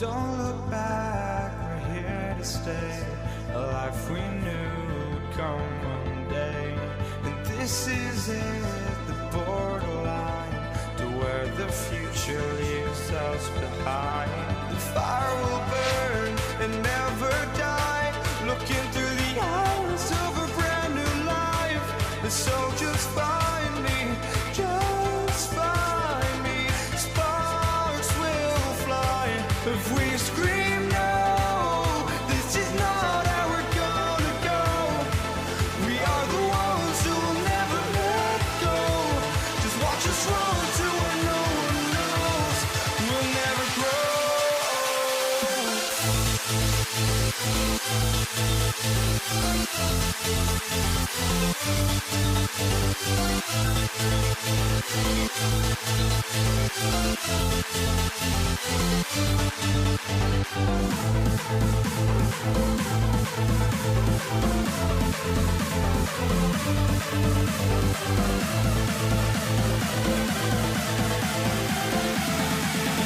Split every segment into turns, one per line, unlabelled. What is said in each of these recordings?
Don't look back, we're here to stay. A life we knew would come one day. And this is it, the borderline to where the future leaves us behind. The fire will burn and never die, looking through the eyes of a brand new life. And so just find me, just find me. Sparks will fly if we scream no. This is not how we're gonna go. We are the ones who will never let go. Just watch us run to where no one knows. We'll never grow.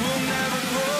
We'll never grow.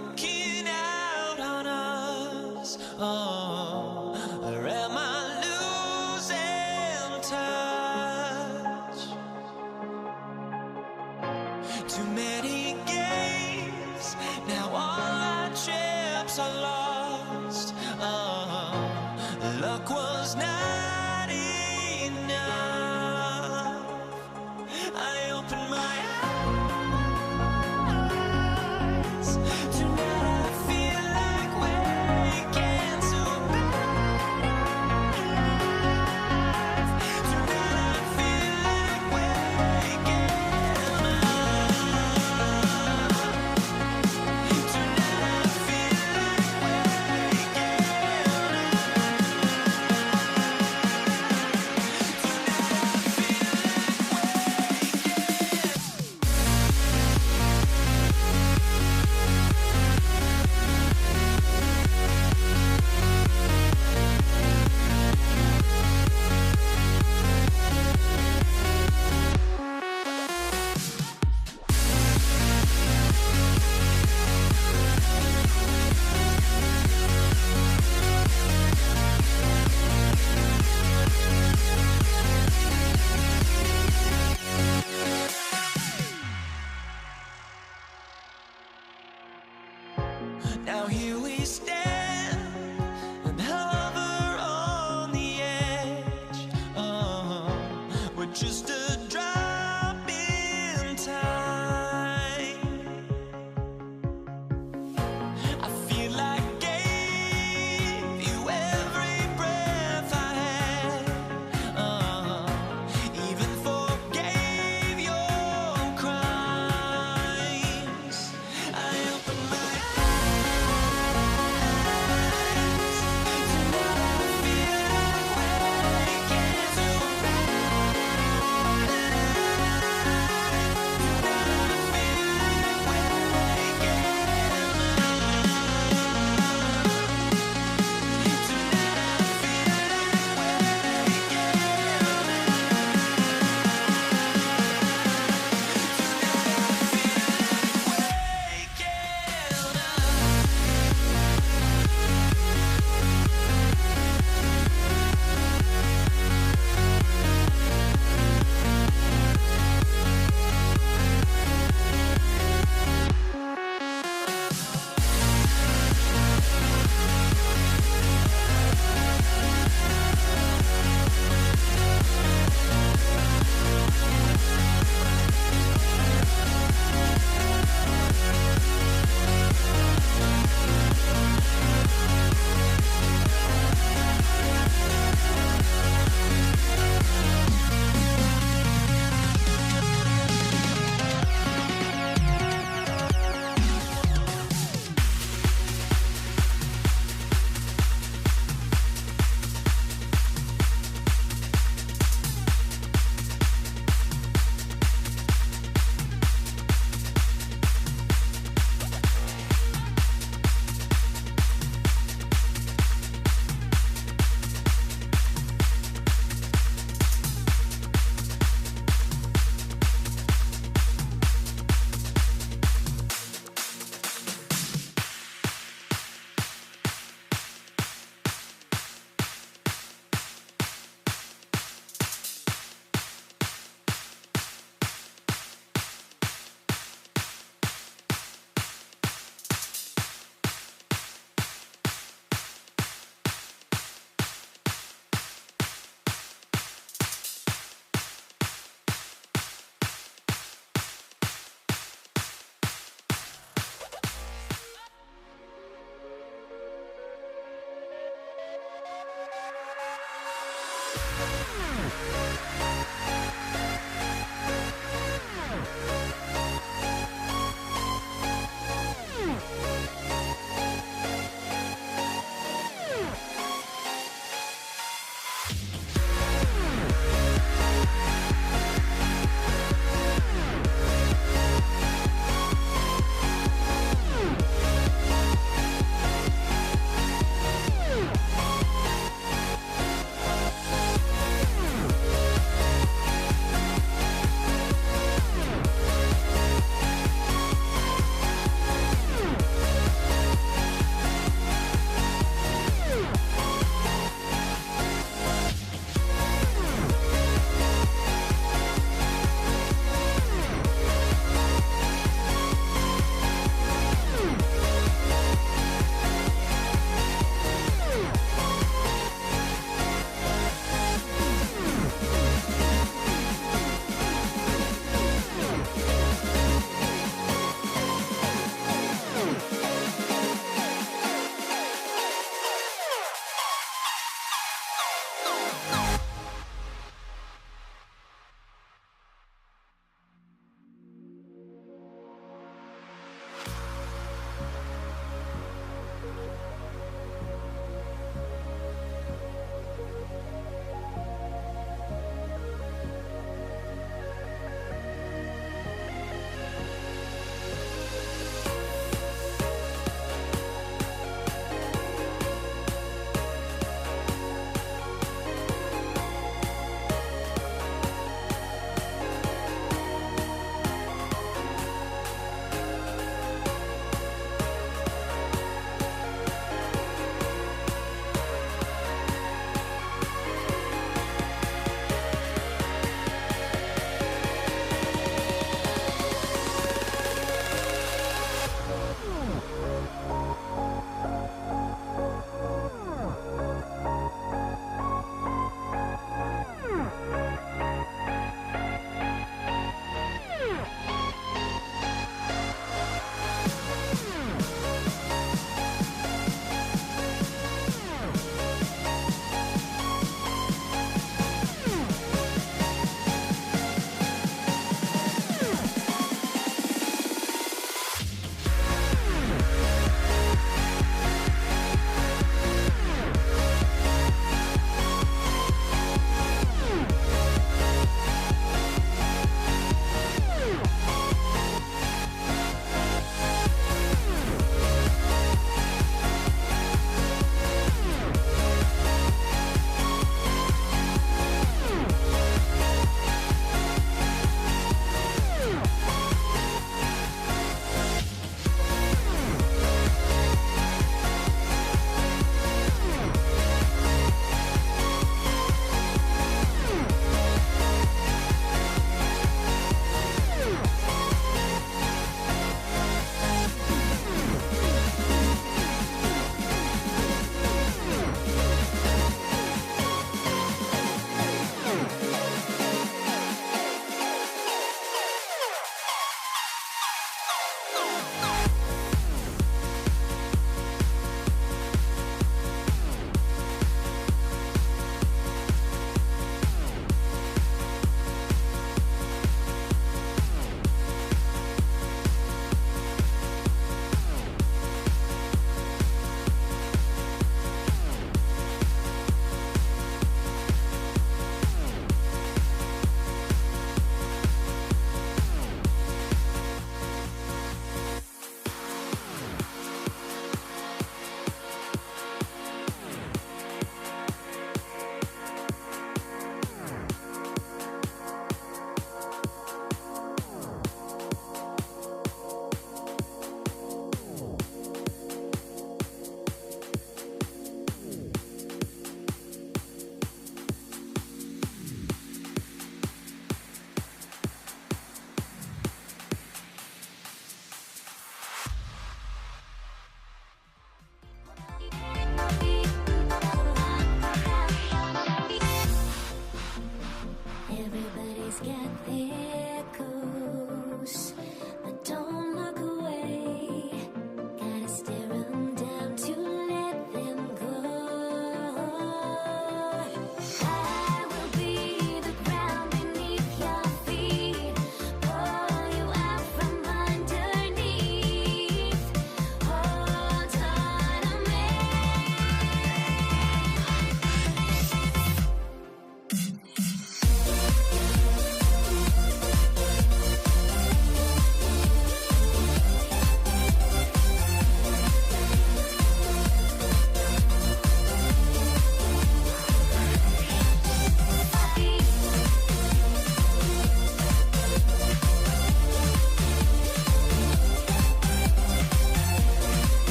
walking out on us. Oh, or am I losing touch? Too many games, now all our chips are lost. Oh, luck was not enough. I opened my eyes. Tonight I feel like waking so alive. Tonight I feel like waking up. Tonight I feel like waking Now here we stand and hover on the edge. Oh, we're just a drop in time. I feel like I gave you every breath I had. Even forgave your crimes. I opened my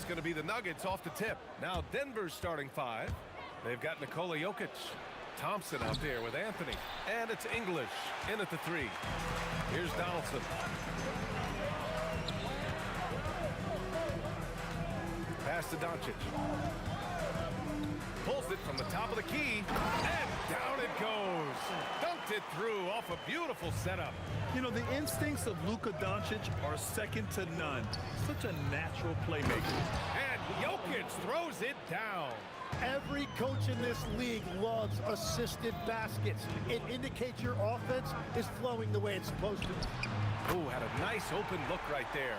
going to be the Nuggets off the tip. Now Denver's starting 5. They've got Nikola Jokic. Thompson out there with Anthony. And it's English in at the 3. Here's Donaldson. Pass to Doncic. Pulls it from the top of the key. And down it goes. Dunked it through off a beautiful setup.
You know, the instincts of Luka Doncic are second to none. Such a natural playmaker.
And Jokic throws it down.
Every coach in this league loves assisted baskets. It indicates your offense is flowing the way it's supposed to.
Oh, had a nice open look right there.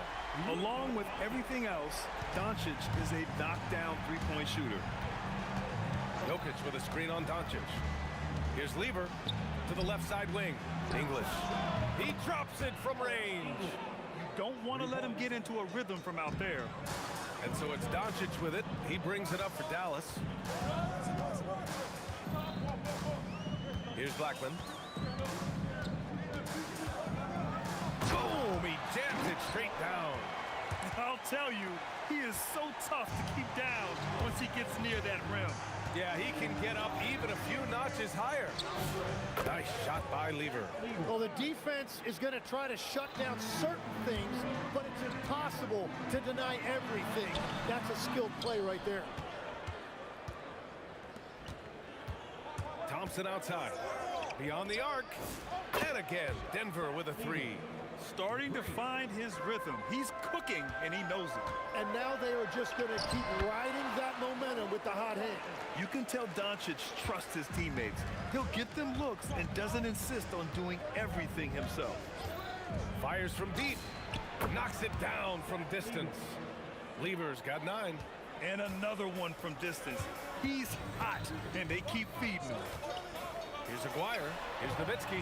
Along with everything else, Doncic is a knockdown three-point shooter.
Jokic with a screen on Doncic. Here's Lever to the left side wing. English. He drops it from range.
You don't want to let him get into a rhythm from out there.
And so it's Doncic with it. He brings it up for Dallas. Here's Blackman. Boom! He jams it straight down.
I'll tell you, he is so tough to keep down once he gets near that rim.
Yeah, he can get up even a few notches higher. Nice shot by Lever.
Well, the defense is going to try to shut down certain things, but it's impossible to deny everything. That's a skilled play right there.
Thompson outside. Beyond the arc. And again, Denver with a 3.
Starting to find his rhythm. He's cooking, and he knows it.
And now they are just going to keep riding that momentum with the hot hand.
You can tell Doncic trusts his teammates. He'll get them looks and doesn't insist on doing everything himself.
Fires from deep. Knocks it down from distance. Lever's got 9.
And another one from distance. He's hot, and they keep feeding him.
Here's Aguirre. Here's Nowitzki.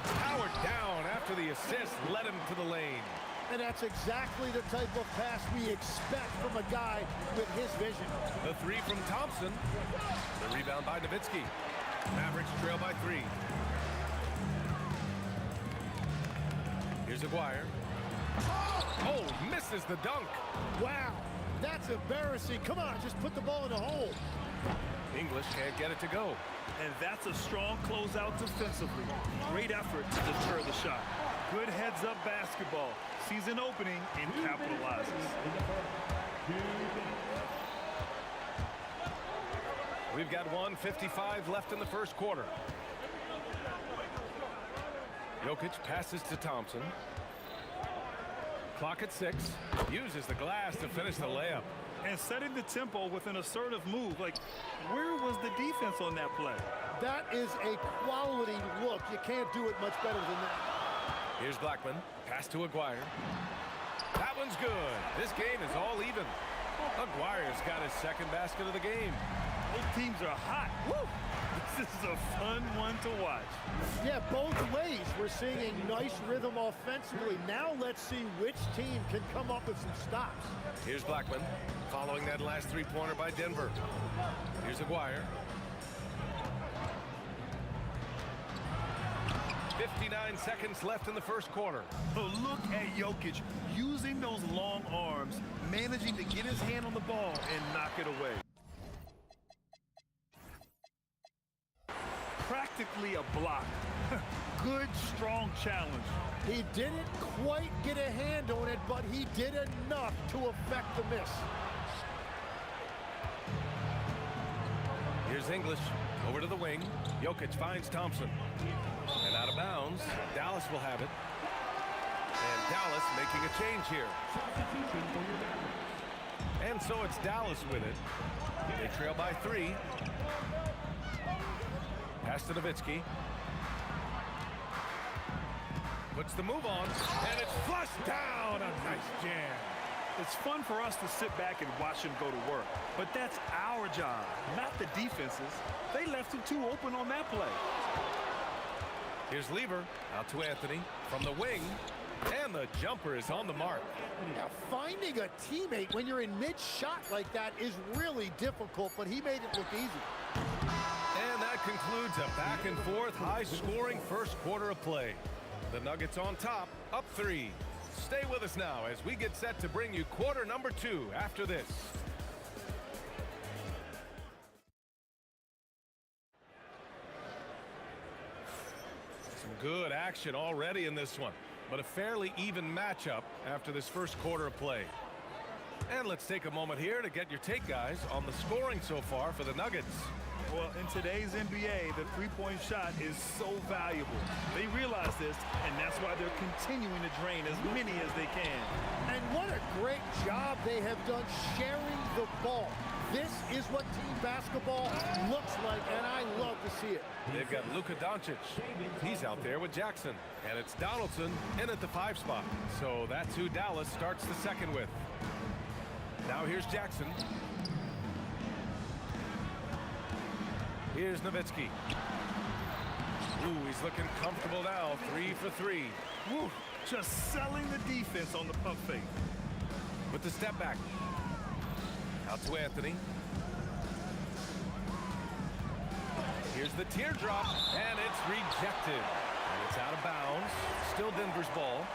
Powered down after the assist led him to the lane.
And that's exactly the type of pass we expect from a guy with his vision.
The 3 from Thompson. The rebound by Nowitzki. Mavericks trail by 3. Here's Aguirre. Oh, misses the dunk.
Wow, that's embarrassing. Come on, just put the ball in the hole.
English can't get it to go.
And that's a strong closeout defensively. Great effort to deter the shot. Good heads-up basketball. Sees an opening and capitalizes.
We've got 1:55 left in the first quarter. Jokic passes to Thompson. Clock at 6. Uses the glass to finish the layup.
And setting the tempo with an assertive move. Like, where was the defense on that play?
That is a quality look. You can't do it much better than that.
Here's Blackman. Pass to Aguirre. That one's good. This game is all even. Aguirre's got his second basket of the game.
Both teams are hot. Woo! This is a fun one to watch.
Yeah, both ways. We're seeing a nice rhythm offensively. Now let's see which team can come up with some stops.
Here's Blackman, following that last three-pointer by Denver. Here's Aguirre. 59 seconds left in the first quarter.
Oh, look at Jokic using those long arms, managing to get his hand on the ball and knock it away. Practically a block. Good, strong challenge.
He didn't quite get a hand on it, but he did enough to affect the miss.
Here's English over to the wing. Jokic finds Thompson. And out of bounds, Dallas will have it. And Dallas making a change here. And so it's Dallas with it. They trail by 3. Pass to Nowitzki. Puts the move on, and it's flushed down. A nice jam.
It's fun for us to sit back and watch him go to work. But that's our job, not the defense's. They left him too open on that play.
Here's Lever out to Anthony from the wing. And the jumper is on the mark.
Now, finding a teammate when you're in mid-shot like that is really difficult, but he made it look easy.
And that concludes a back-and-forth, high-scoring first quarter of play. The Nuggets on top, up 3. Stay with us now as we get set to bring you quarter number 2 after this. Some good action already in this one, but a fairly even matchup after this first quarter of play. And let's take a moment here to get your take, guys, on the scoring so far for the Nuggets.
Well, in today's NBA, the three-point shot is so valuable. They realize this, and that's why they're continuing to drain as many as they can.
And what a great job they have done sharing the ball. This is what team basketball looks like, and I love to see it.
They've got Luka Doncic. He's out there with Jackson. And it's Donaldson in at the 5 spot. So that's who Dallas starts the second with. Now here's Jackson. Here's Nowitzki. Ooh, he's looking comfortable now. 3 for 3.
Woo, just selling the defense on the pump fake.
With the step back. Out to Anthony. Here's the teardrop, and it's rejected. And it's out of bounds. Still Denver's ball.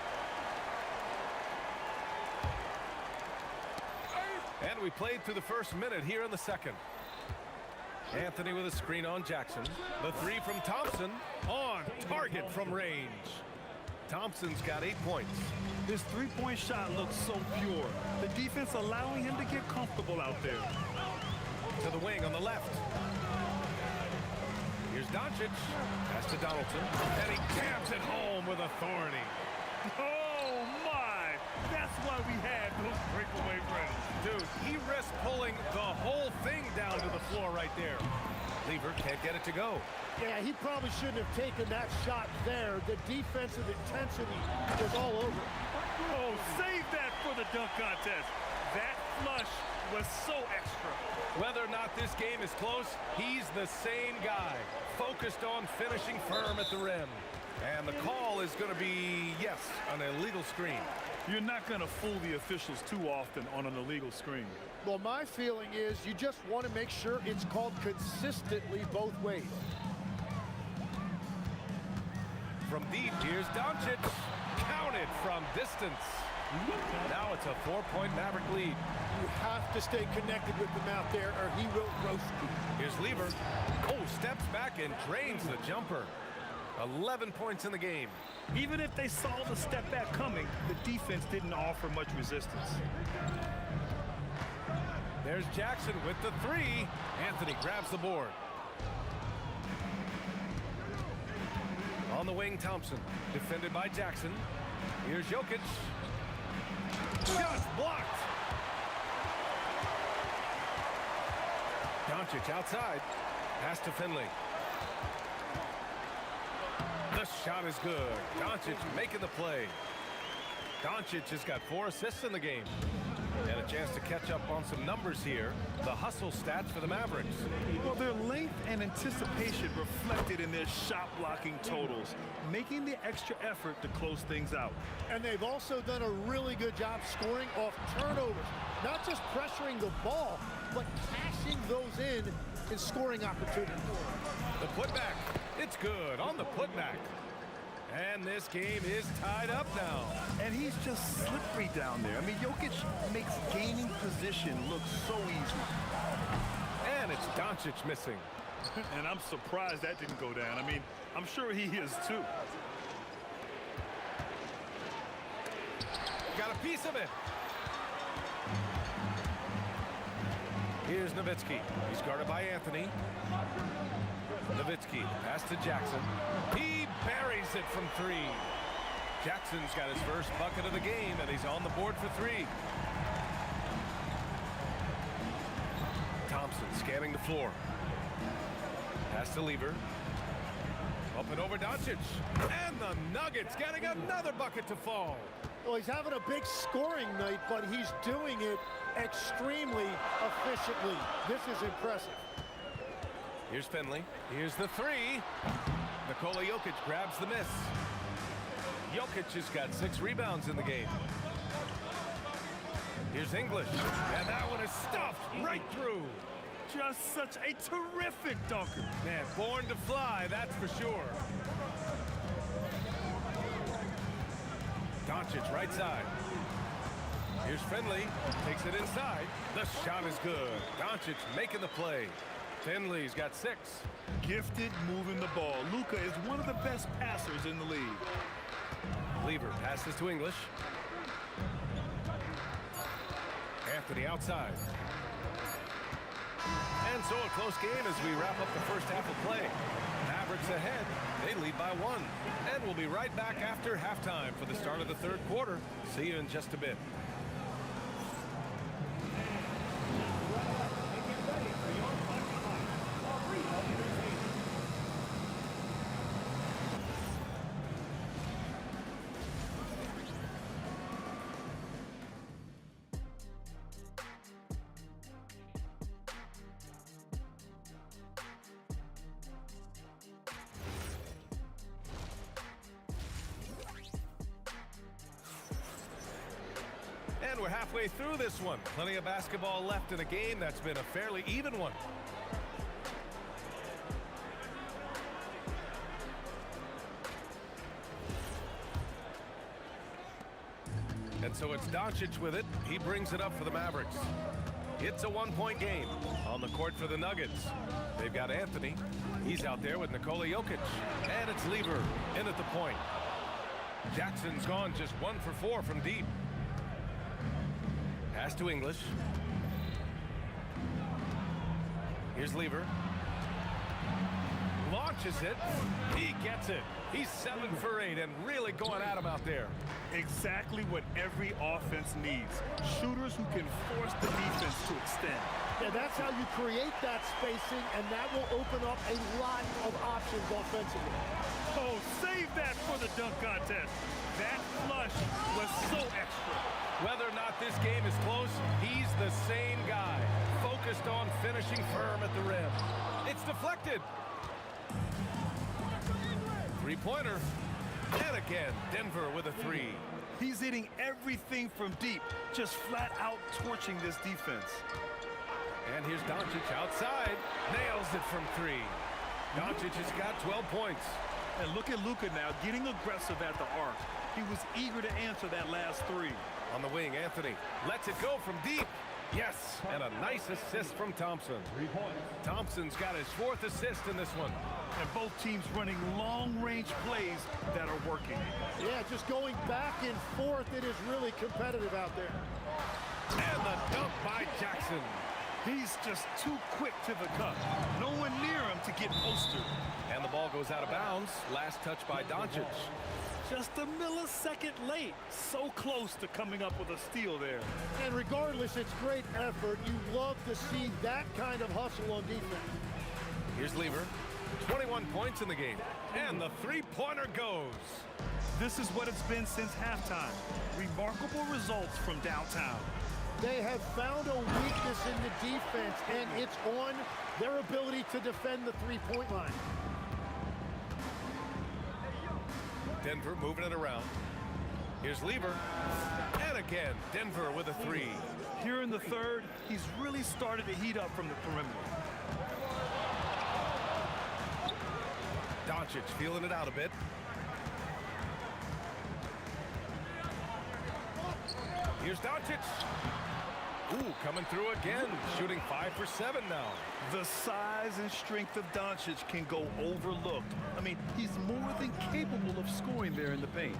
And we played through the first minute here in the second. Anthony with a screen on Jackson. The 3 from Thompson. On target from range. Thompson's got 8 points.
This three-point shot looks so pure. The defense allowing him to get comfortable out there.
To the wing on the left. Here's Doncic. Pass to Donaldson. And he jams it home with authority.
Oh, my! That's why we had those breakaway runs.
Dude, he risked pulling the whole thing down to the floor right there. Lever can't get it to go.
Yeah, he probably shouldn't have taken that shot there. The defensive intensity was all over.
Oh, save that for the dunk contest. That flush was so extra.
Whether or not this game is close, he's the same guy, focused on finishing firm at the rim. And the call is going to be, yes, an illegal screen.
You're not going to fool the officials too often on an illegal screen.
Well, my feeling is you just want to make sure it's called consistently both ways.
From deep, here's Doncic. Counted from distance. Now it's a 4-point Maverick lead.
You have to stay connected with him out there or he will roast you.
Here's Lever. Oh, steps back and drains the jumper. 11 points in the game.
Even if they saw the step back coming, the defense didn't offer much resistance.
There's Jackson with the 3. Anthony grabs the board. On the wing, Thompson. Defended by Jackson. Here's Jokic. Just blocked. Doncic outside. Pass to Finley. The shot is good. Doncic making the play. Doncic has got 4 assists in the game. And a chance to catch up on some numbers here. The hustle stats for the Mavericks.
Well, their length and anticipation reflected in their shot blocking totals, making the extra effort to close things out.
And they've also done a really good job scoring off turnovers. Not just pressuring the ball, but cashing those in scoring opportunities.
The putback. It's good on the putback. And this game is tied up now.
And he's just slippery down there. I mean, Jokic makes gaining position look so easy.
And it's Doncic missing.
And I'm surprised that didn't go down. I mean, I'm sure he is too.
Got a piece of it. Here's Nowitzki. He's guarded by Anthony. Nowitzki, pass to Jackson. He buries it from 3. Jackson's got his first bucket of the game, and he's on the board for 3. Thompson scanning the floor. Pass to Lever. Up and over Doncic. And the Nuggets getting another bucket to fall.
Well, he's having a big scoring night, but he's doing it extremely efficiently. This is impressive.
Here's Finley. Here's the 3. Nikola Jokic grabs the miss. Jokic has got 6 rebounds in the game. Here's English. And that one is stuffed right through.
Just such a terrific dunker.
Man, born to fly, that's for sure. Doncic right side. Here's Finley, takes it inside. The shot is good. Doncic making the play. Finley's got 6.
Gifted moving the ball. Luka is one of the best passers in the league.
Lever passes to English. Anthony outside. And so a close game as we wrap up the first half of play. Mavericks ahead. They lead by 1. And we'll be right back after halftime for the start of the third quarter. See you in just a bit. And we're halfway through this one. Plenty of basketball left in a game that's been a fairly even one. And so it's Doncic with it. He brings it up for the Mavericks. It's a 1-point game on the court for the Nuggets. They've got Anthony. He's out there with Nikola Jokic. And it's Lever in at the point. Jackson's gone just 1 for 4 from deep. Pass to English. Here's Lever. Launches it. He gets it. He's 7 for 8 and really going at him out there.
Exactly what every offense needs. Shooters who can force the defense to extend.
Yeah, that's how you create that spacing, and that will open up a lot of options offensively.
Oh, save that for the dunk contest. That flush was so extra.
Whether or not this game is close, he's the same guy, focused on finishing firm at the rim. It's deflected. Three-pointer. And again, Denver with a 3.
He's hitting everything from deep, just flat out torching this defense.
And here's Doncic outside. Nails it from 3. Doncic has got 12 points.
And look at Luka now, getting aggressive at the arc. He was eager to answer that last 3.
On the wing, Anthony lets it go from deep. Yes, and a nice assist from Thompson.
3 points.
Thompson's got his 4th assist in this one.
And both teams running long-range plays that are working.
Yeah, just going back and forth, it is really competitive out there.
And the dunk by Jackson.
He's just too quick to the cup. No one near him to get posted.
And the ball goes out of bounds. Last touch by Doncic.
Just a millisecond late. So close to coming up with a steal there.
And regardless, it's great effort. You love to see that kind of hustle on defense.
Here's Lever. 21 points in the game. And the three-pointer goes.
This is what it's been since halftime. Remarkable results from downtown.
They have found a weakness in the defense, and it's on their ability to defend the three-point line.
Denver moving it around. Here's Lever. And again, Denver with a 3.
Here in the third, he's really started to heat up from the perimeter.
Doncic feeling it out a bit. Here's Doncic. Ooh, coming through again, shooting 5 for 7 now.
The size and strength of Doncic can go overlooked. I mean, he's more than capable of scoring there in the paint.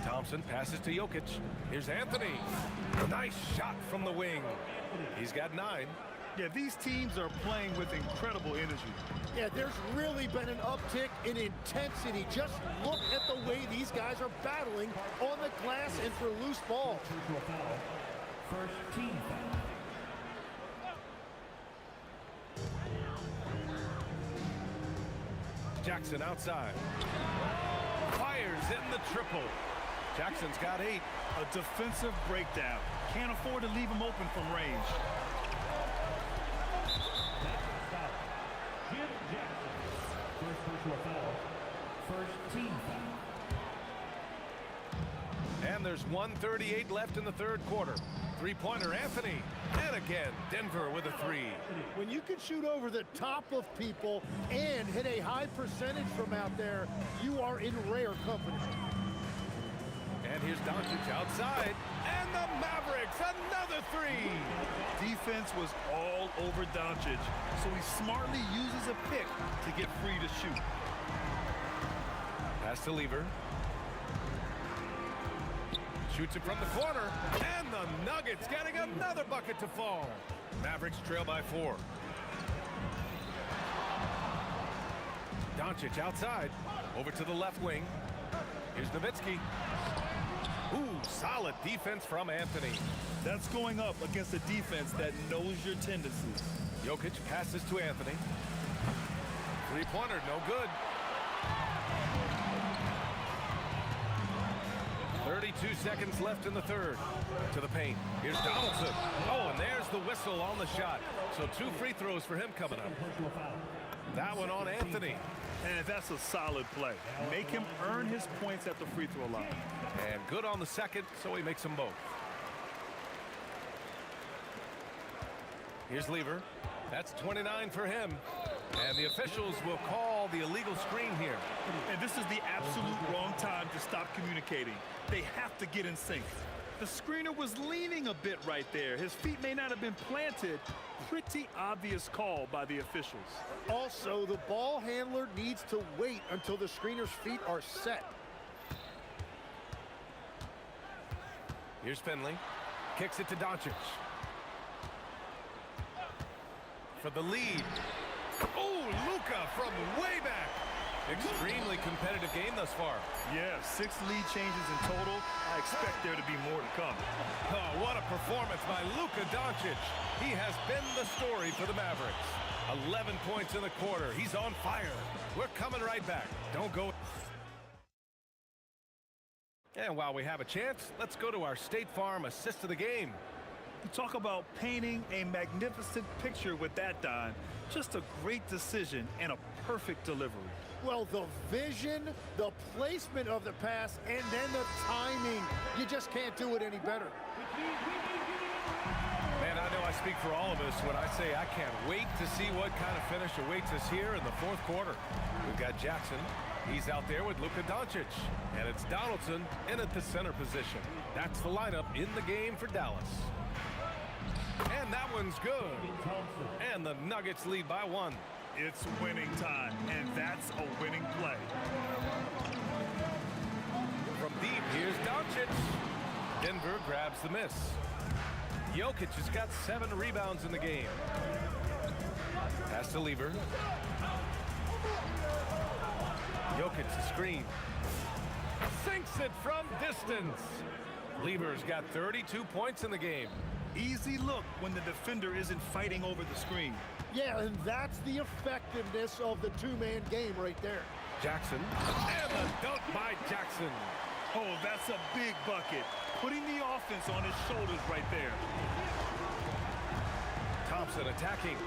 Thompson passes to Jokic. Here's Anthony. Nice shot from the wing. He's got 9.
Yeah, these teams are playing with incredible energy.
Yeah, there's really been an uptick in intensity. Just look at the way these guys are battling on the glass and for loose balls.
First team foul.
Jackson outside. Fires in the triple. Jackson's got 8.
A defensive breakdown. Can't afford to leave him open from range.
First personal foul. First team foul.
And there's 1:38 left in the third quarter. Three-pointer, Anthony. And again, Denver with a 3.
When you can shoot over the top of people and hit a high percentage from out there, you are in rare company.
And here's Doncic outside. And the Mavericks, another three.
Defense was all over Doncic, so he smartly uses a pick to get free to shoot.
Pass to Lever. Shoots it from the corner. And the Nuggets getting another bucket to fall. Mavericks trail by 4. Doncic outside. Over to the left wing. Here's Nowitzki. Ooh, solid defense from Anthony.
That's going up against a defense that knows your tendencies.
Jokic passes to Anthony. Three-pointer, no good. 32 seconds left in the third. To the paint. Here's Donaldson. Oh, and there's the whistle on the shot. So 2 free throws for him coming up. That one on Anthony.
And that's a solid play. Make him earn his points at the free throw line.
And good on the second, so he makes them both. Here's Lever. That's 29 for him. And the officials will call the illegal screen here.
And this is the absolute wrong time to stop communicating. They have to get in sync. The screener was leaning a bit right there. His feet may not have been planted. Pretty obvious call by the officials.
Also, the ball handler needs to wait until the screener's feet are set.
Here's Finley. Kicks it to Doncic. For the lead. Oh, Luka from way back. Extremely competitive game thus far.
Yeah, 6 lead changes in total. I expect there to be more to come.
Oh, what a performance by Luka Doncic. He has been the story for the Mavericks. 11 points in the quarter. He's on fire. We're coming right back. Don't go. And while we have a chance, let's go to our State Farm assist of the game.
You talk about painting a magnificent picture with that, Don. Just a great decision and a perfect delivery.
Well, the vision, the placement of the pass, and then the timing. You just can't do it any better.
Man, I know I speak for all of us when I say I can't wait to see what kind of finish awaits us here in the fourth quarter. We've got Jackson. He's out there with Luka Doncic. And it's Donaldson in at the center position. That's the lineup in the game for Dallas. And that one's good. And the Nuggets lead by 1.
It's winning time, and that's a winning play.
From deep, here's Doncic. Denver grabs the miss. Jokic has got 7 rebounds in the game. Pass to Lever. Jokic the screen. Sinks it from distance. Lever's got 32 points in the game.
Easy look when the defender isn't fighting over the screen.
Yeah, and that's the effectiveness of the two-man game right there.
Jackson. And the dunk by Jackson.
Oh, that's a big bucket. Putting the offense on his shoulders right there.
Thompson attacking.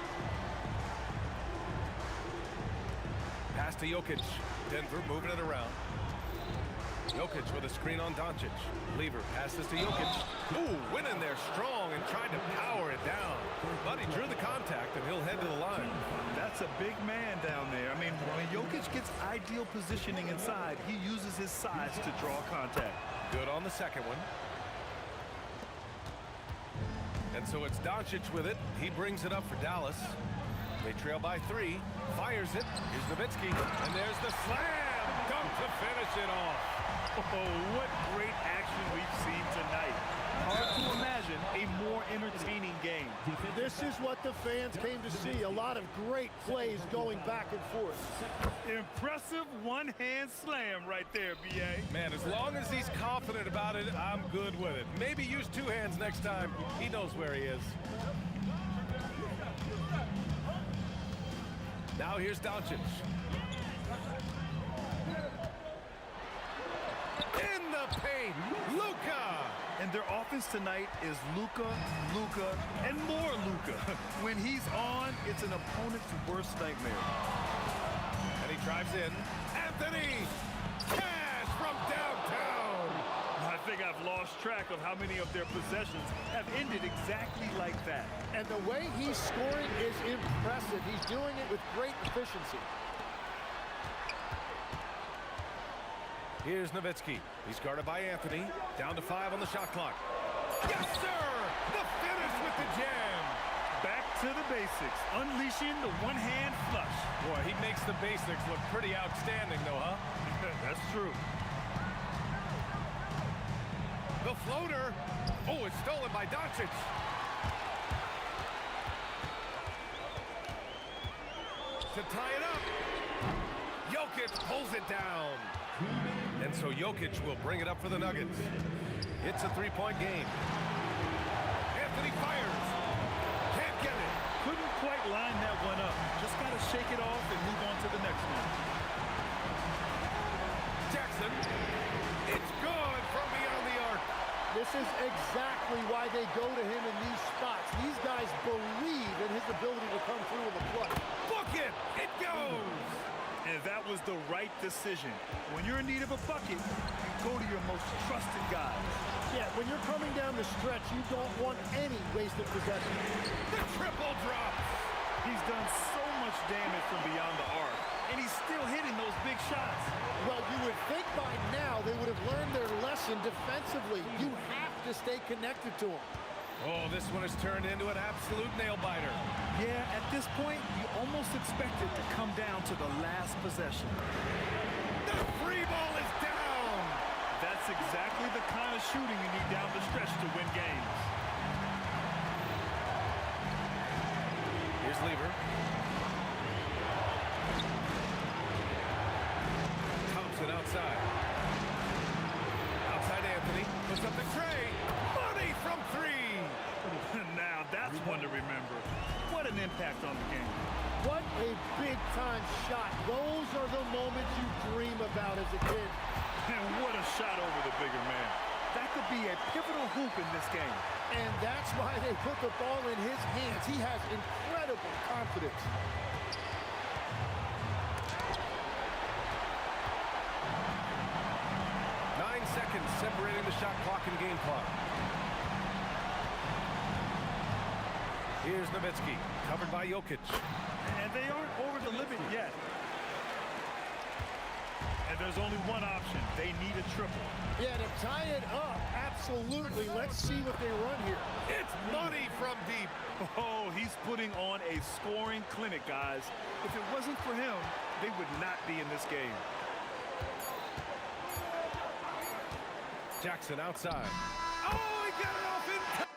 Pass to Jokic. Denver moving it around. Jokic with a screen on Doncic. Lever passes to Jokic. Ooh, went in there strong and tried to power it down. But he drew the contact, and he'll head to the line.
That's a big man down there. I mean, when Jokic gets ideal positioning inside, he uses his size to draw contact.
Good on the second one. And so it's Doncic with it. He brings it up for Dallas. They trail by 3. Fires it. Here's Nowitzki. And there's the slam. Dunk to finish it off.
Oh, what great action we've seen tonight. Hard to imagine a more entertaining game.
This is what the fans came to see. A lot of great plays going back and forth.
Impressive one-hand slam right there, B.A.
Man, as long as he's confident about it, I'm good with it. Maybe use 2 hands next time. He knows where he is. Now here's Doncic. In the paint, Luka!
And their offense tonight is Luka, Luka, and more Luka. When he's on, it's an opponent's worst nightmare.
And he drives in. Anthony! Cash from downtown!
I think I've lost track of how many of their possessions have ended exactly like that.
And the way he's scoring is impressive. He's doing it with great efficiency.
Here's Nowitzki. He's guarded by Anthony. Down to 5 on the shot clock. Yes, sir! The finish with the jam.
Back to the basics, unleashing the one-hand flush.
Boy, he makes the basics look pretty outstanding, though, huh?
That's true.
The floater. Oh, it's stolen by Doncic. To tie it up. Jokic pulls it down. And so Jokic will bring it up for the Nuggets. It's a three-point game. Anthony fires. Can't get it.
Couldn't quite line that one up. Just got to shake it off and move on to the next one.
Jackson. It's good from beyond the arc.
This is exactly why they go to him in these spots. These guys believe in his ability to come through in the clutch.
Book it. It goes.
And that was the right decision. When you're in need of a bucket, you go to your most trusted guys.
Yeah, when you're coming down the stretch, you don't want any wasted possession.
The triple drops.
He's done so much damage from beyond the arc, and he's still hitting those big shots.
Well, you would think by now they would have learned their lesson defensively. You have to stay connected to him.
Oh, this one has turned into an absolute nail-biter.
Yeah, at this point, you almost expect it to come down to the last possession.
The free ball is down.
That's exactly the kind of shooting you need down the stretch to win games.
Here's Lever. Thompson outside. Outside Anthony. Puts up the tray. Money from 3.
Now, that's one to remember. What an impact on the game.
What a big-time shot. Those are the moments you dream about as a kid.
And what a shot over the bigger man. That could be a pivotal hoop in this game.
And that's why they put the ball in his hands. He has incredible confidence.
Seconds separating the shot clock and game clock. Here's Nowitzki, covered by Jokic.
And they aren't over the limit yet. And there's only one option. They need a triple.
Yeah, to tie it up, absolutely. Let's see what they run here.
It's money from deep.
Oh, he's putting on a scoring clinic, guys. If it wasn't for him, they would not be in this game.
Jackson outside. Oh, he got it off in time.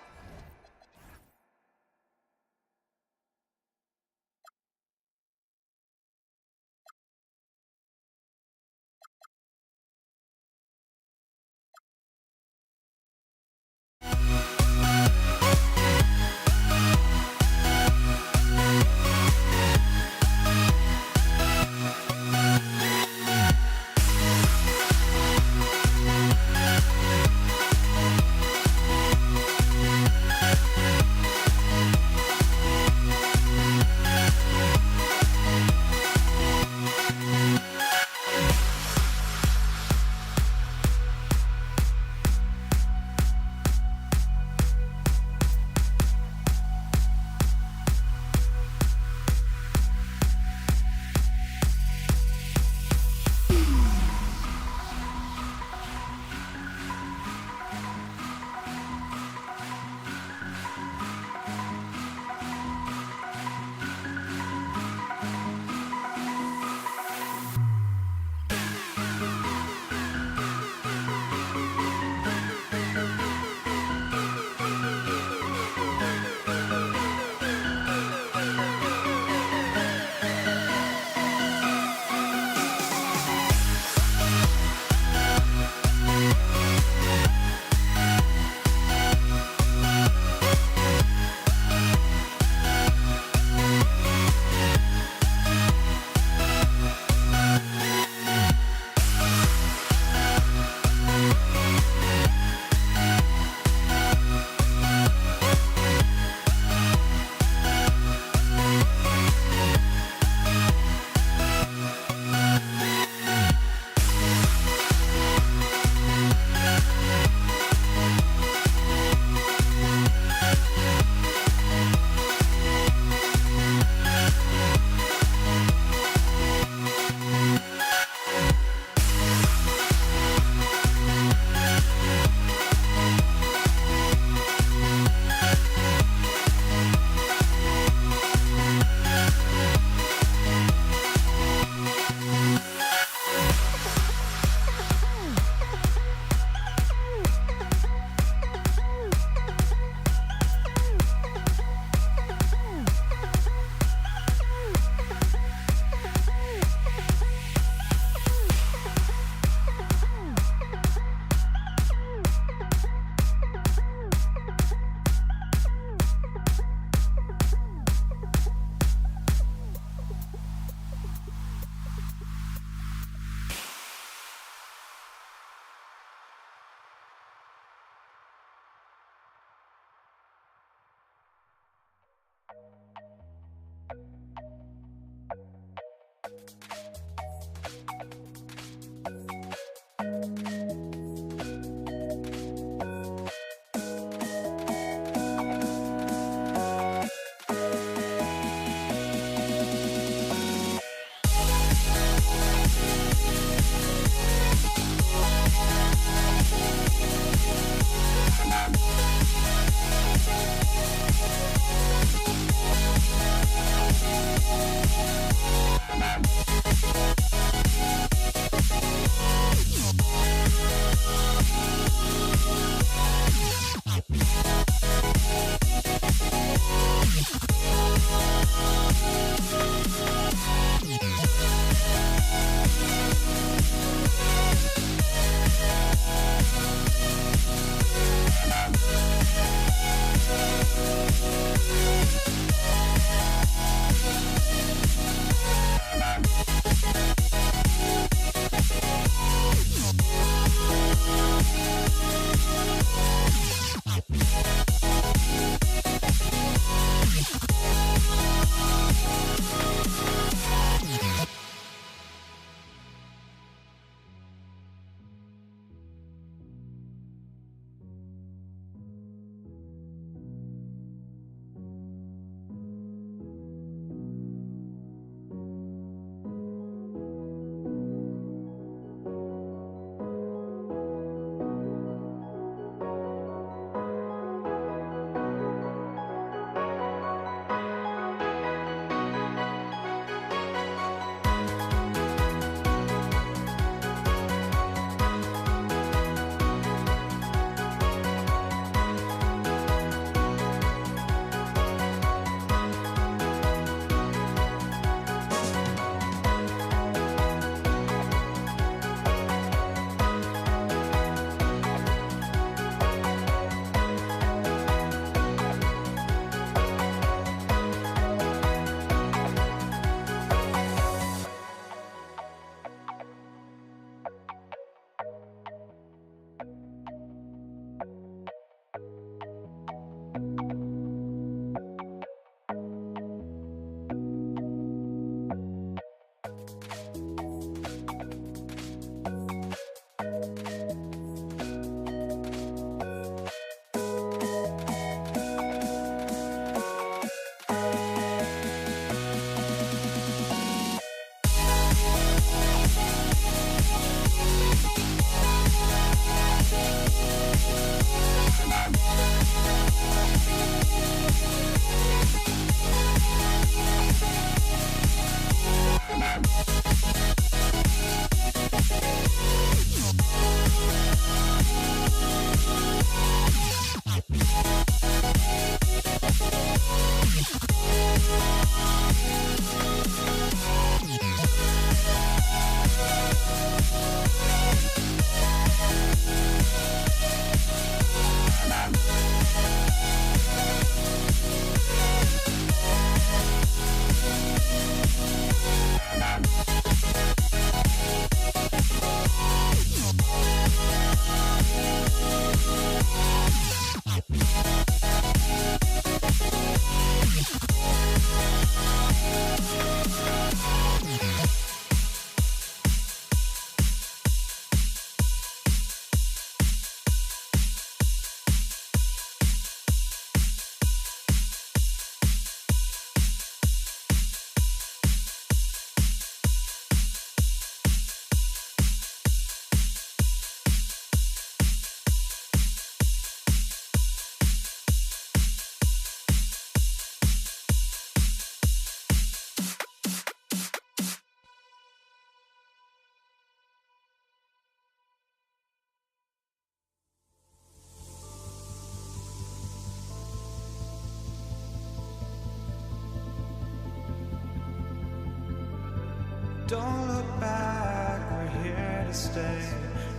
Don't look back, we're here to stay.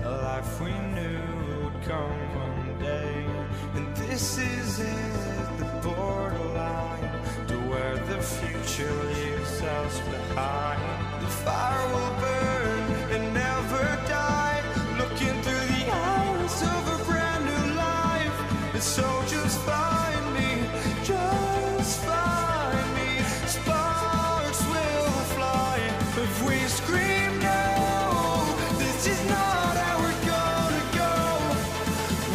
A life we knew would come one day. And this is it, the borderline to where the future leaves us behind. The fire will burn and never die, looking through the eyes of a brand new life. And so just find me, just find me. Sparks will fly if we scream no. This is not how we're gonna go.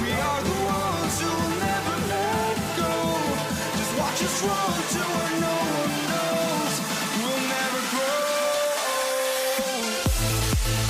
We are the ones who will never let go. Just watch us run to where no one knows. We'll never grow. We'll never grow.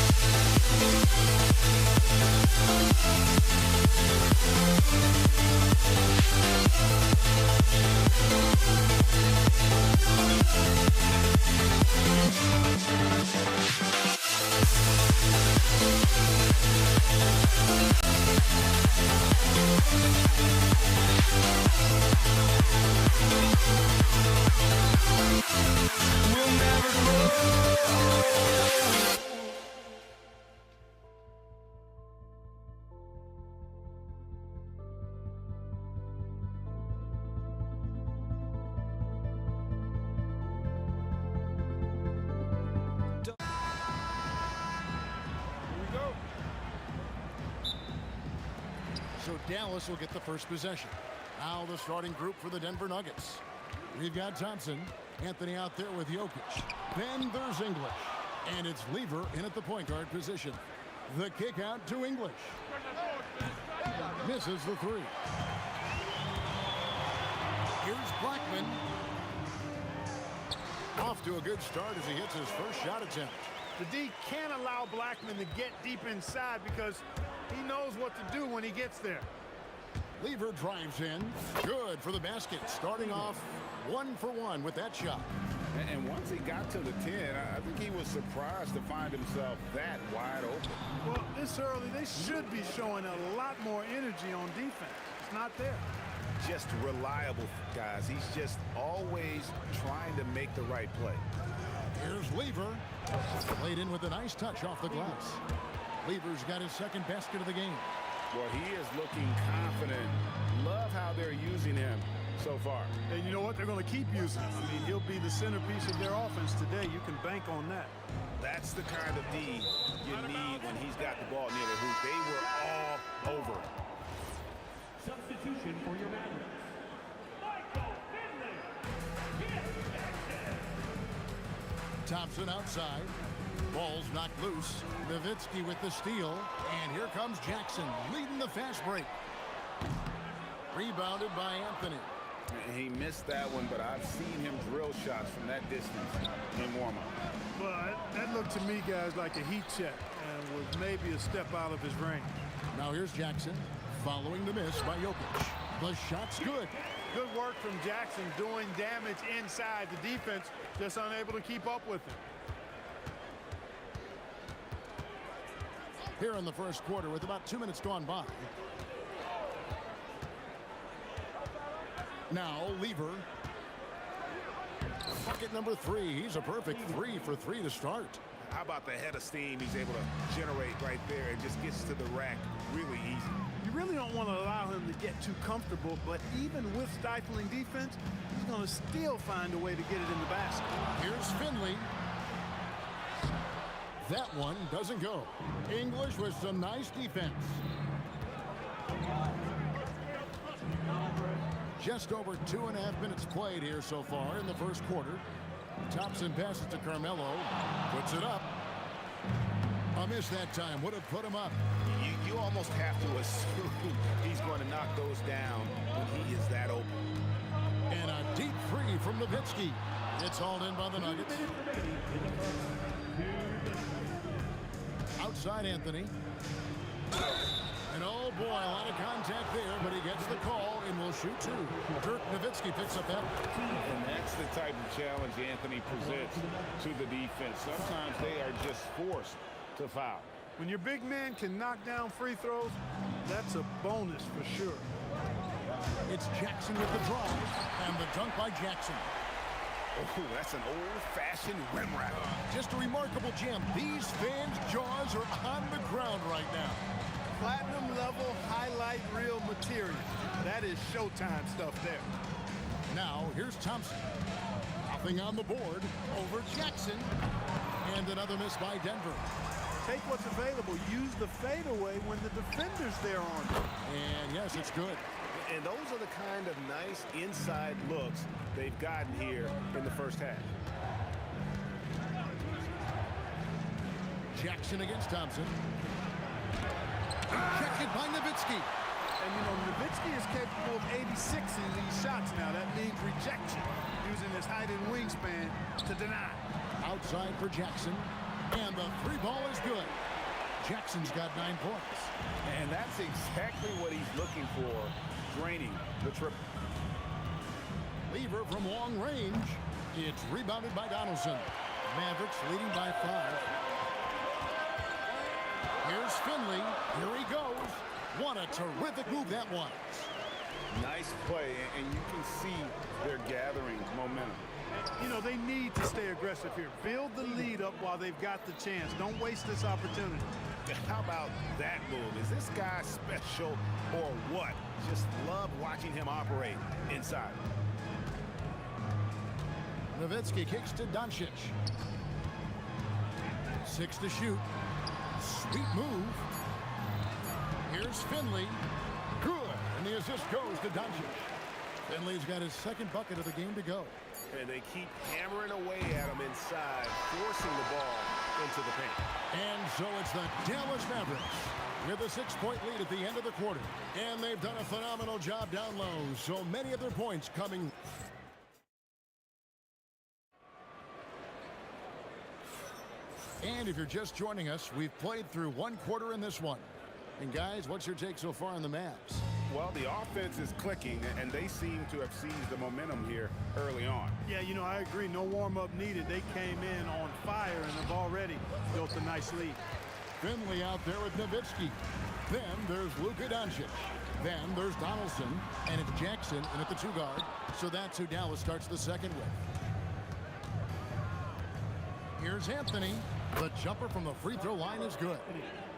So Dallas will get the first possession. Now the starting group for the Denver Nuggets. We've got Thompson, Anthony out there with Jokic. Then there's English. And it's Lever in at the point guard position. The kick out to English. Misses the three. Here's Blackman. Off to a good start as he hits his first shot attempt.
The D can't allow Blackman to get deep inside because he knows what to do when he gets there.
Lever drives in. Good for the basket. Starting off 1 for 1 with that shot.
And once he got to the 10, I think he was surprised to find himself that wide open.
Well, this early, they should be showing a lot more energy on defense. It's not there.
Just reliable, guys. He's just always trying to make the right play.
Here's Lever. Played in with a nice touch off the glass. Lever's got his second basket of the game.
Well, he is looking confident. Love how they're using him so far.
And you know what? They're going to keep using him. I mean, he'll be the centerpiece of their offense today. You can bank on that.
That's the kind of D you need when he's got the ball near the hoop. They were all over it.
Substitution for your Mavericks.
Thompson outside. Ball's knocked loose. Nowitzki with the steal. And here comes Jackson leading the fast break. Rebounded by Anthony.
He missed that one, but I've seen him drill shots from that distance in warm-up.
But that looked to me, guys, like a heat check and was maybe a step out of his range.
Now here's Jackson following the miss by Jokic. The shot's good.
Good work from Jackson doing damage inside. The defense just unable to keep up with him.
Here in the first quarter with about 2 minutes gone by. Now Lever. Bucket number 3. He's a perfect 3 for 3 to start.
How about the head of steam he's able to generate right there and just gets to the rack really easy.
You really don't want to allow him to get too comfortable, but even with stifling defense, he's going to still find a way to get it in the basket.
Here's Finley. That one doesn't go. English with some nice defense. Just over 2.5 minutes played here so far in the first quarter. Thompson passes to Carmelo. Puts it up. A miss that time. Would have put him up.
You almost have to assume he's going to knock those down when he is that open.
And a deep three from Nowitzki. It's hauled in by the Nuggets. Outside Anthony. And oh boy, a lot of contact there, but he gets the call and will shoot 2. Dirk Nowitzki picks up that.
And that's the type of challenge Anthony presents to the defense. Sometimes they are just forced to foul.
When your big man can knock down free throws, that's a bonus for sure.
It's Jackson with the drive and the dunk by Jackson.
Oh, that's an old-fashioned rim rack.
Just a remarkable jam. These fans' jaws are on the ground right now.
Platinum level highlight reel material. That is Showtime stuff there.
Now, here's Thompson. Nothing on the board over Jackson. And another miss by Denver.
Take what's available. Use the fadeaway when the defender's there on you.
And yes, it's good.
And those are the kind of nice inside looks they've gotten here in the first half.
Jackson against Thompson. Rejected by Nowitzki.
And, you know, Nowitzki is capable of 86ing these shots now. That means rejection, using his height and wingspan to deny.
Outside for Jackson. And the three ball is good. Jackson's got 9 points.
And that's exactly what he's looking for, draining the triple.
Lever from long range. It's rebounded by Donaldson. Mavericks leading by 5. Here's Finley. Here he goes. What a terrific move that was.
Nice play, and you can see they're gathering momentum.
You know, they need to stay aggressive here. Build the lead up while they've got the chance. Don't waste this opportunity.
How about that move? Is this guy special or what? Just love watching him operate inside.
Nowitzki kicks to Doncic. 6 to shoot. Sweet move. Here's Finley. Good. And the assist goes to Doncic. Finley's got his second bucket of the game to go.
And they keep hammering away at him inside, forcing the ball into the paint.
And so it's the Dallas Mavericks with a 6-point lead at the end of the quarter. And they've done a phenomenal job down low. So many of their points coming. And if you're just joining us, we've played through 1 quarter in this one. And guys, what's your take so far on the Mavs?
Well, the offense is clicking, and they seem to have seized the momentum here early on.
Yeah, you know, I agree. No warm-up needed. They came in on fire and have already built a nice lead.
Finley out there with Nowitzki. Then there's Luka Doncic. Then there's Donaldson, and it's Jackson in at the 2 guard. So that's who Dallas starts the second with. Here's Anthony. The jumper from the free throw line is good.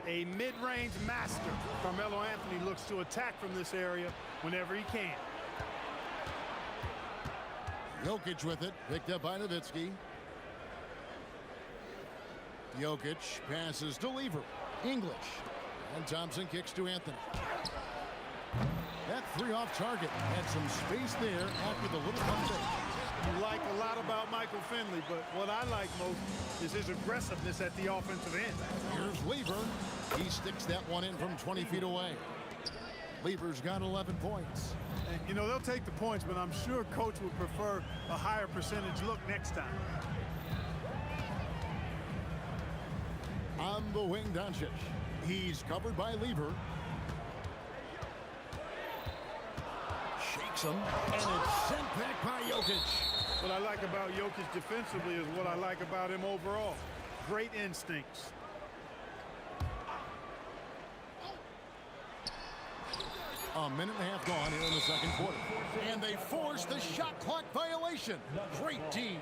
A mid-range master. Carmelo Anthony looks to attack from this area whenever he can.
Jokic with it, picked up by Nowitzki. Jokic passes to Lever. English. And Thompson kicks to Anthony. That 3 off target had some space there after the little pump fake.
You like a lot about Michael Finley, but what I like most is his aggressiveness at the offensive end.
Here's Lever. He sticks that one in from 20 feet away. Lever's got 11 points.
And, you know, they'll take the points, but I'm sure coach would prefer a higher percentage look next time.
On the wing, Doncic. He's covered by Lever. Shakes him, and it's sent back by Jokic.
What I like about Jokic defensively is what I like about him overall. Great instincts.
A minute and a half gone here in the second quarter. And they force the shot clock violation. Great team.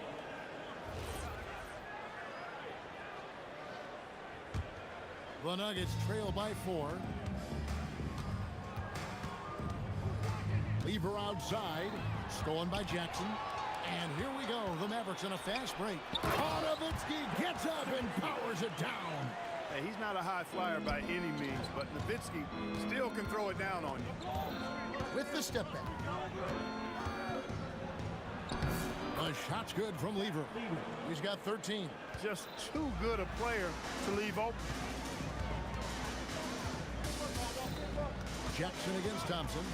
The Nuggets trail by 4. Lever outside. Stolen by Jackson. And here we go. The Mavericks in a fast break. Nowitzki gets up and powers it down.
Hey, he's not a high flyer by any means, but Nowitzki still can throw it down on you.
With the step back. The shot's good from Lever. He's got 13.
Just too good a player to leave open.
Jackson against Thompson.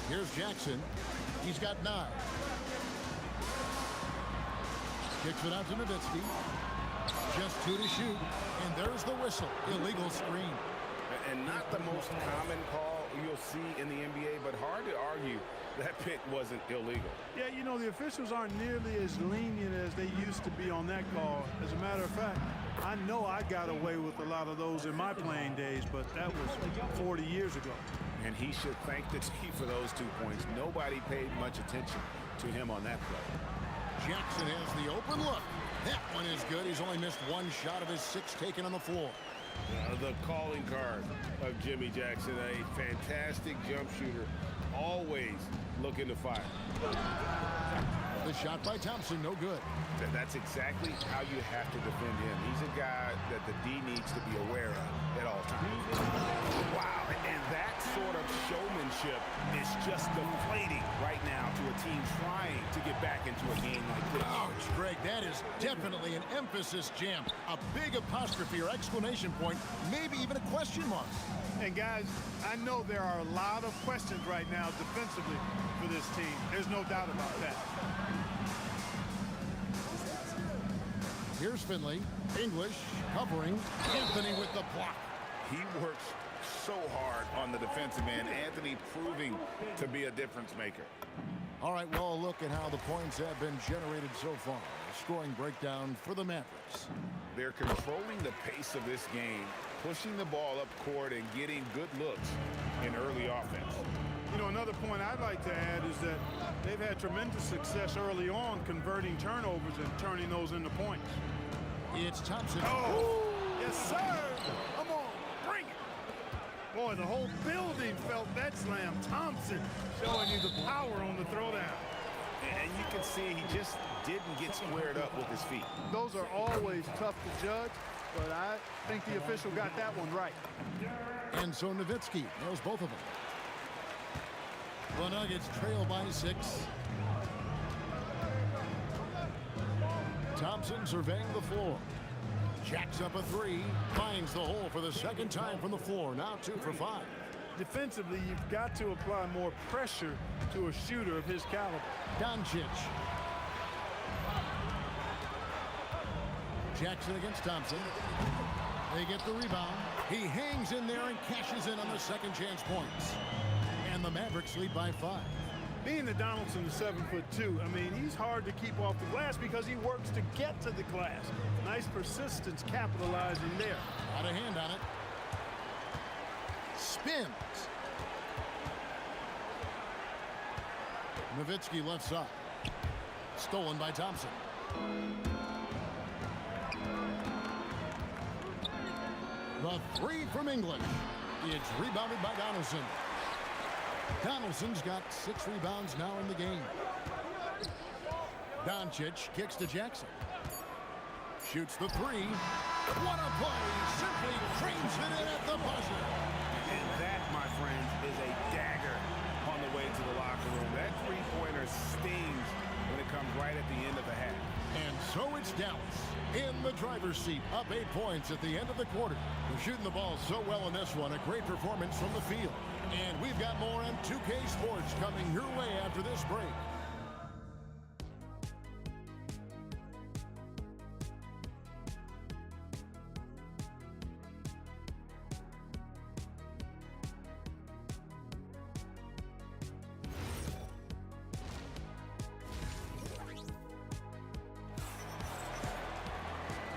Here's Jackson. He's got 9. Kicks it out to Nowitzki. Just 2 to shoot. And there's the whistle. Illegal screen.
And not the most common call you'll see in the NBA, but hard to argue that pick wasn't illegal.
Yeah, you know, the officials aren't nearly as lenient as they used to be on that call. As a matter of fact, I know I got away with a lot of those in my playing days, but that was 40 years ago.
And he should thank the team for those 2 points. Nobody paid much attention to him on that play.
Jackson has the open look. That one is good. He's only missed one shot of his 6 taken on the floor.
The calling card of Jimmy Jackson, a fantastic jump shooter, always looking to fire.
The shot by Thompson, no good.
That's exactly how you have to defend him. He's a guy that the D needs to be aware of at all times. Wow, and that sort of showmanship is just deflating right now to a team trying to get back into a game like this.
Ouch, Greg, that is definitely an emphasis jam. A big apostrophe or exclamation point, maybe even a question mark.
And guys, I know there are a lot of questions right now defensively for this team. There's no doubt about that.
Here's Finley. English covering. Anthony with the block.
He works so hard on the defensive end. Anthony proving to be a difference maker.
All right, well, a look at how the points have been generated so far. A scoring breakdown for the Mavericks.
They're controlling the pace of this game, pushing the ball up court and getting good looks in early offense.
You know, another point I'd like to add is that they've had tremendous success early on converting turnovers and turning those into points.
It's Thompson.
Oh, yes, sir. Come on, bring it. Boy, the whole building felt that slam. Thompson showing you the power on the throwdown.
And you can see he just didn't get squared up with his feet.
Those are always tough to judge, but I think the official got that one right.
And so Nowitzki knows both of them. The Nuggets trail by 6. Thompson surveying the floor. Jacks up a 3. Finds the hole for the second time from the floor. Now 2 for 5.
Defensively, you've got to apply more pressure to a shooter of his caliber.
Doncic. Jackson against Thompson. They get the rebound. He hangs in there and cashes in on the second chance points. And the Mavericks lead by 5.
Being that Donaldson is 7'2", I mean, he's hard to keep off the glass because he works to get to the glass. Nice persistence capitalizing there.
Got a hand on it. Spins. Nowitzki left side. Stolen by Thompson. The 3 from English. It's rebounded by Donaldson. Donaldson's got 6 rebounds now in the game. Doncic kicks to Jackson. Shoots the 3. What a play! Simply frames it in at the buzzer.
And that, my friends, is a dagger on the way to the locker room. That three-pointer stings when it comes right at the end of the half.
And so it's Dallas in the driver's seat, up 8 points at the end of the quarter. They're shooting the ball so well in this one. A great performance from the field. And we've got more on 2K Sports coming your way after this break.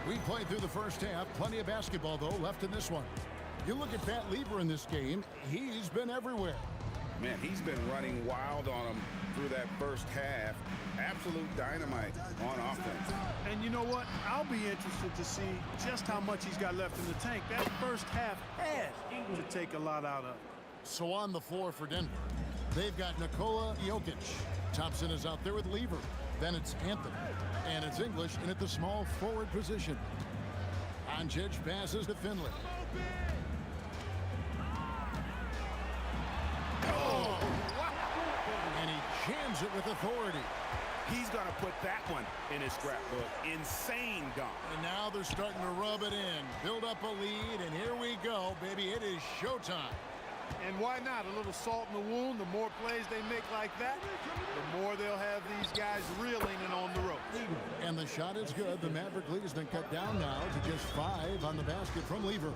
We played through the first half. Plenty of basketball, though, left in this one. You look at Pat Lever in this game, he's been everywhere.
Man, he's been running wild on him through that first half. Absolute dynamite on offense.
And you know what? I'll be interested to see just how much he's got left in the tank. That first half had to take a lot out of.
So on the floor for Denver, they've got Nikola Jokic. Thompson is out there with Lever. Then it's Anthony. And it's English in at the small forward position. Doncic passes to Finley. Oh! And he jams it with authority.
He's going to put that one in his scrapbook. Insane dunk.
And now they're starting to rub it in. Build up a lead, and here we go, baby. It is showtime.
And why not? A little salt in the wound. The more plays they make like that, the more they'll have these guys reeling and on the ropes.
And the shot is good. The Maverick lead has been cut down now to just 5 on the basket from Lever.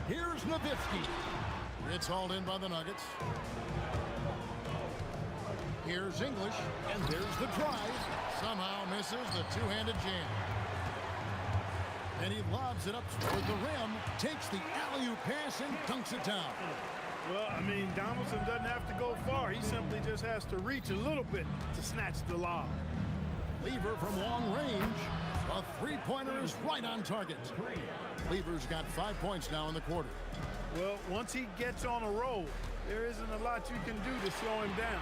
Here's Nowitzki. It's hauled in by the Nuggets. Here's English, and there's the drive. Somehow misses the two-handed jam. And he lobs it up toward the rim, takes the alley-oop pass, and dunks it down.
Well, I mean, Donaldson doesn't have to go far. He simply just has to reach a little bit to snatch the lob.
Lever from long range. A three-pointer is right on target. Lever's got 5 points now in the quarter.
Well, once he gets on a roll, there isn't a lot you can do to slow him down.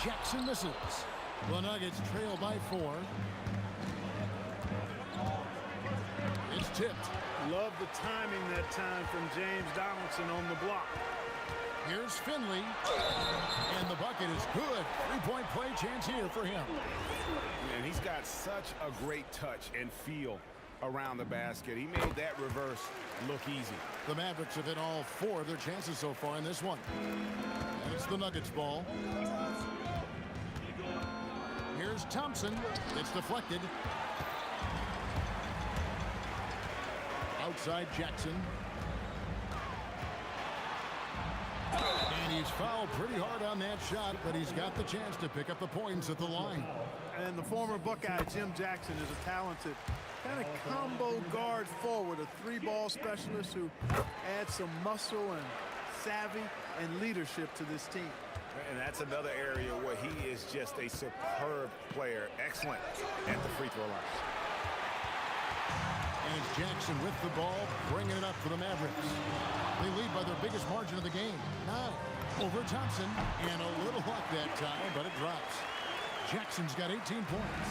Jackson misses. The Nuggets trail by 4. It's tipped.
Love the timing that time from James Donaldson on the block.
Here's Finley. And the bucket is good. Three-point play chance here for him.
And he's got such a great touch and feel around the basket. He made that reverse look easy.
The Mavericks have hit all 4 of their chances so far in this one. And it's the Nuggets ball. Here's Thompson. It's deflected. Outside Jackson. And he's fouled pretty hard on that shot, but he's got the chance to pick up the points at the line.
And the former Buckeye, Jim Jackson, is a talented kind of combo guard forward, a three-ball specialist who adds some muscle and savvy and leadership to this team.
And that's another area where he is just a superb player. Excellent at the free throw line.
And it's Jackson with the ball, bringing it up for the Mavericks. They lead by their biggest margin of the game, 9 over Thompson. And a little luck that time, but it drops. Jackson's got 18 points.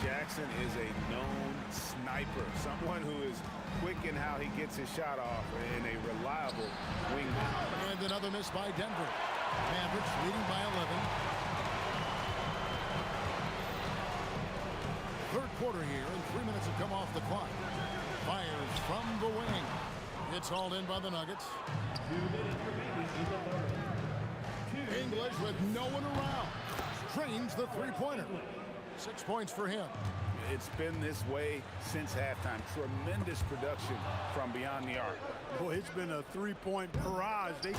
Jackson is a known sniper, someone who is quick in how he gets his shot off and a reliable wingman.
And another miss by Denver. Mavericks leading by 11. Third quarter here, and 3 minutes have come off the clock. Fires from the wing. It's hauled in by the Nuggets.
2 minutes remaining in the third.
English with no one around. Trains the three-pointer. 6 points for him.
It's been this way since halftime. Tremendous production from beyond the arc.
Boy, it's been a three-point barrage. They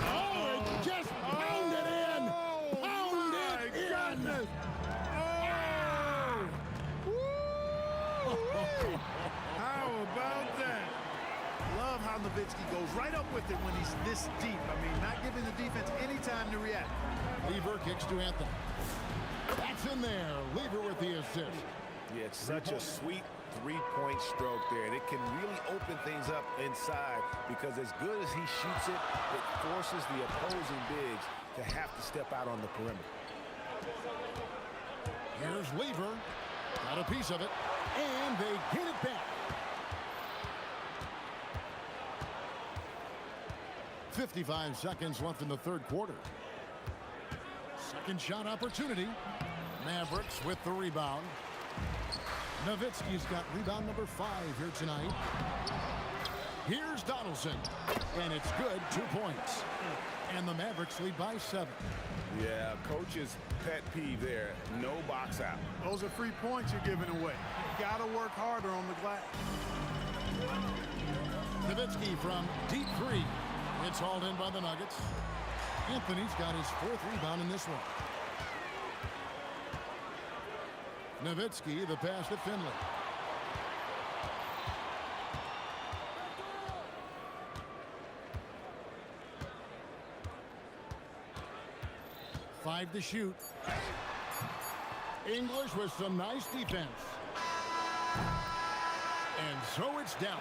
Just pound it in! Pound it in!
Goodness. How about that? Love how Nowitzki goes right up with it when he's this deep. I mean, not giving the defense any time to react.
Lever kicks to Anthony. That's in there. Lever with the assist.
Yeah, it's such a sweet three-point stroke there, and it can really open things up inside because as good as he shoots it, it forces the opposing bigs to have to step out on the perimeter.
Here's Lever. Got a piece of it, and they get it back. 55 seconds left in the third quarter. Second shot opportunity. Mavericks with the rebound. Nowitzki's got rebound number 5 here tonight. Here's Donaldson, and it's good, 2 points. And the Mavericks lead by 7.
Yeah, coach's pet peeve there, no box out.
Those are free points you're giving away. You got to work harder on the glass.
Nowitzki from deep 3. It's hauled in by the Nuggets. Anthony's got his 4th rebound in this one. Nowitzki, the pass to Finley. Five to shoot. English with some nice defense. And so it's Dallas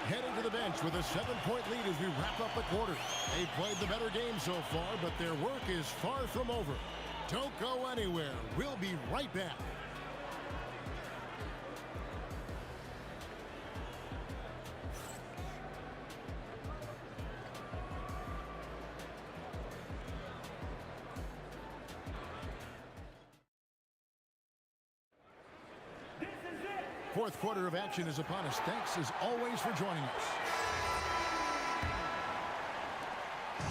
heading to the bench with a 7-point lead as we wrap up the quarter. They played the better game so far, but their work is far from over. Don't go anywhere. We'll be right back. Fourth quarter of action is upon us. Thanks as always for joining us.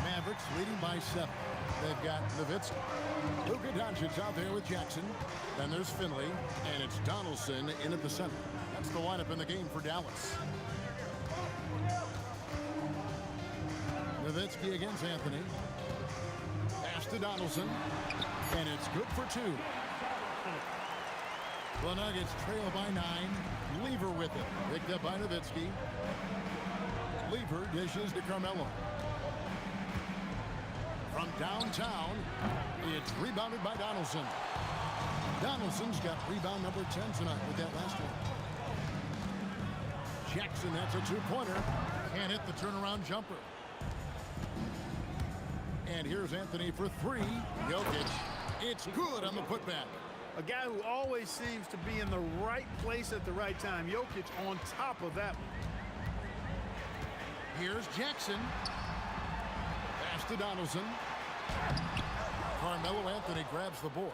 Mavericks leading by 7. They've got Nowitzki. Luka Doncic out there with Jackson. Then there's Finley, and it's Donaldson in at the center. That's the lineup in the game for Dallas. Nowitzki against Anthony. Pass to Donaldson, and it's good for 2. The Nuggets trail by 9. Lever with it. Picked up by Nowitzki. Lever dishes to Carmelo. From downtown, it's rebounded by Donaldson. Donaldson's got rebound number 10 tonight with that last one. Jackson, that's a two-pointer. Can't hit the turnaround jumper. And here's Anthony for three. Jokic, it's good on the putback.
A guy who always seems to be in the right place at the right time. Jokic on top of that one.
Here's Jackson. Pass to Donaldson. Carmelo Anthony grabs the board.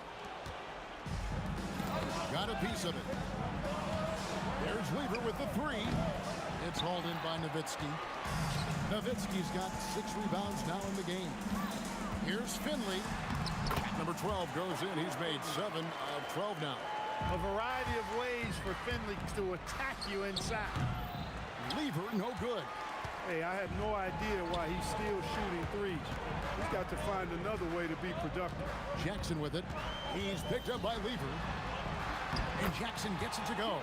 Got a piece of it. There's Weaver with the three. It's hauled in by Nowitzki. Nowitzki's got 6 rebounds now in the game. Here's Finley. Number 12 goes in. He's made 7 of 12 now.
A variety of ways for Finley to attack you inside.
Lever, no good.
Hey, I had no idea why he's still shooting threes. He's got to find another way to be productive.
Jackson with it. He's picked up by Lever. And Jackson gets it to go.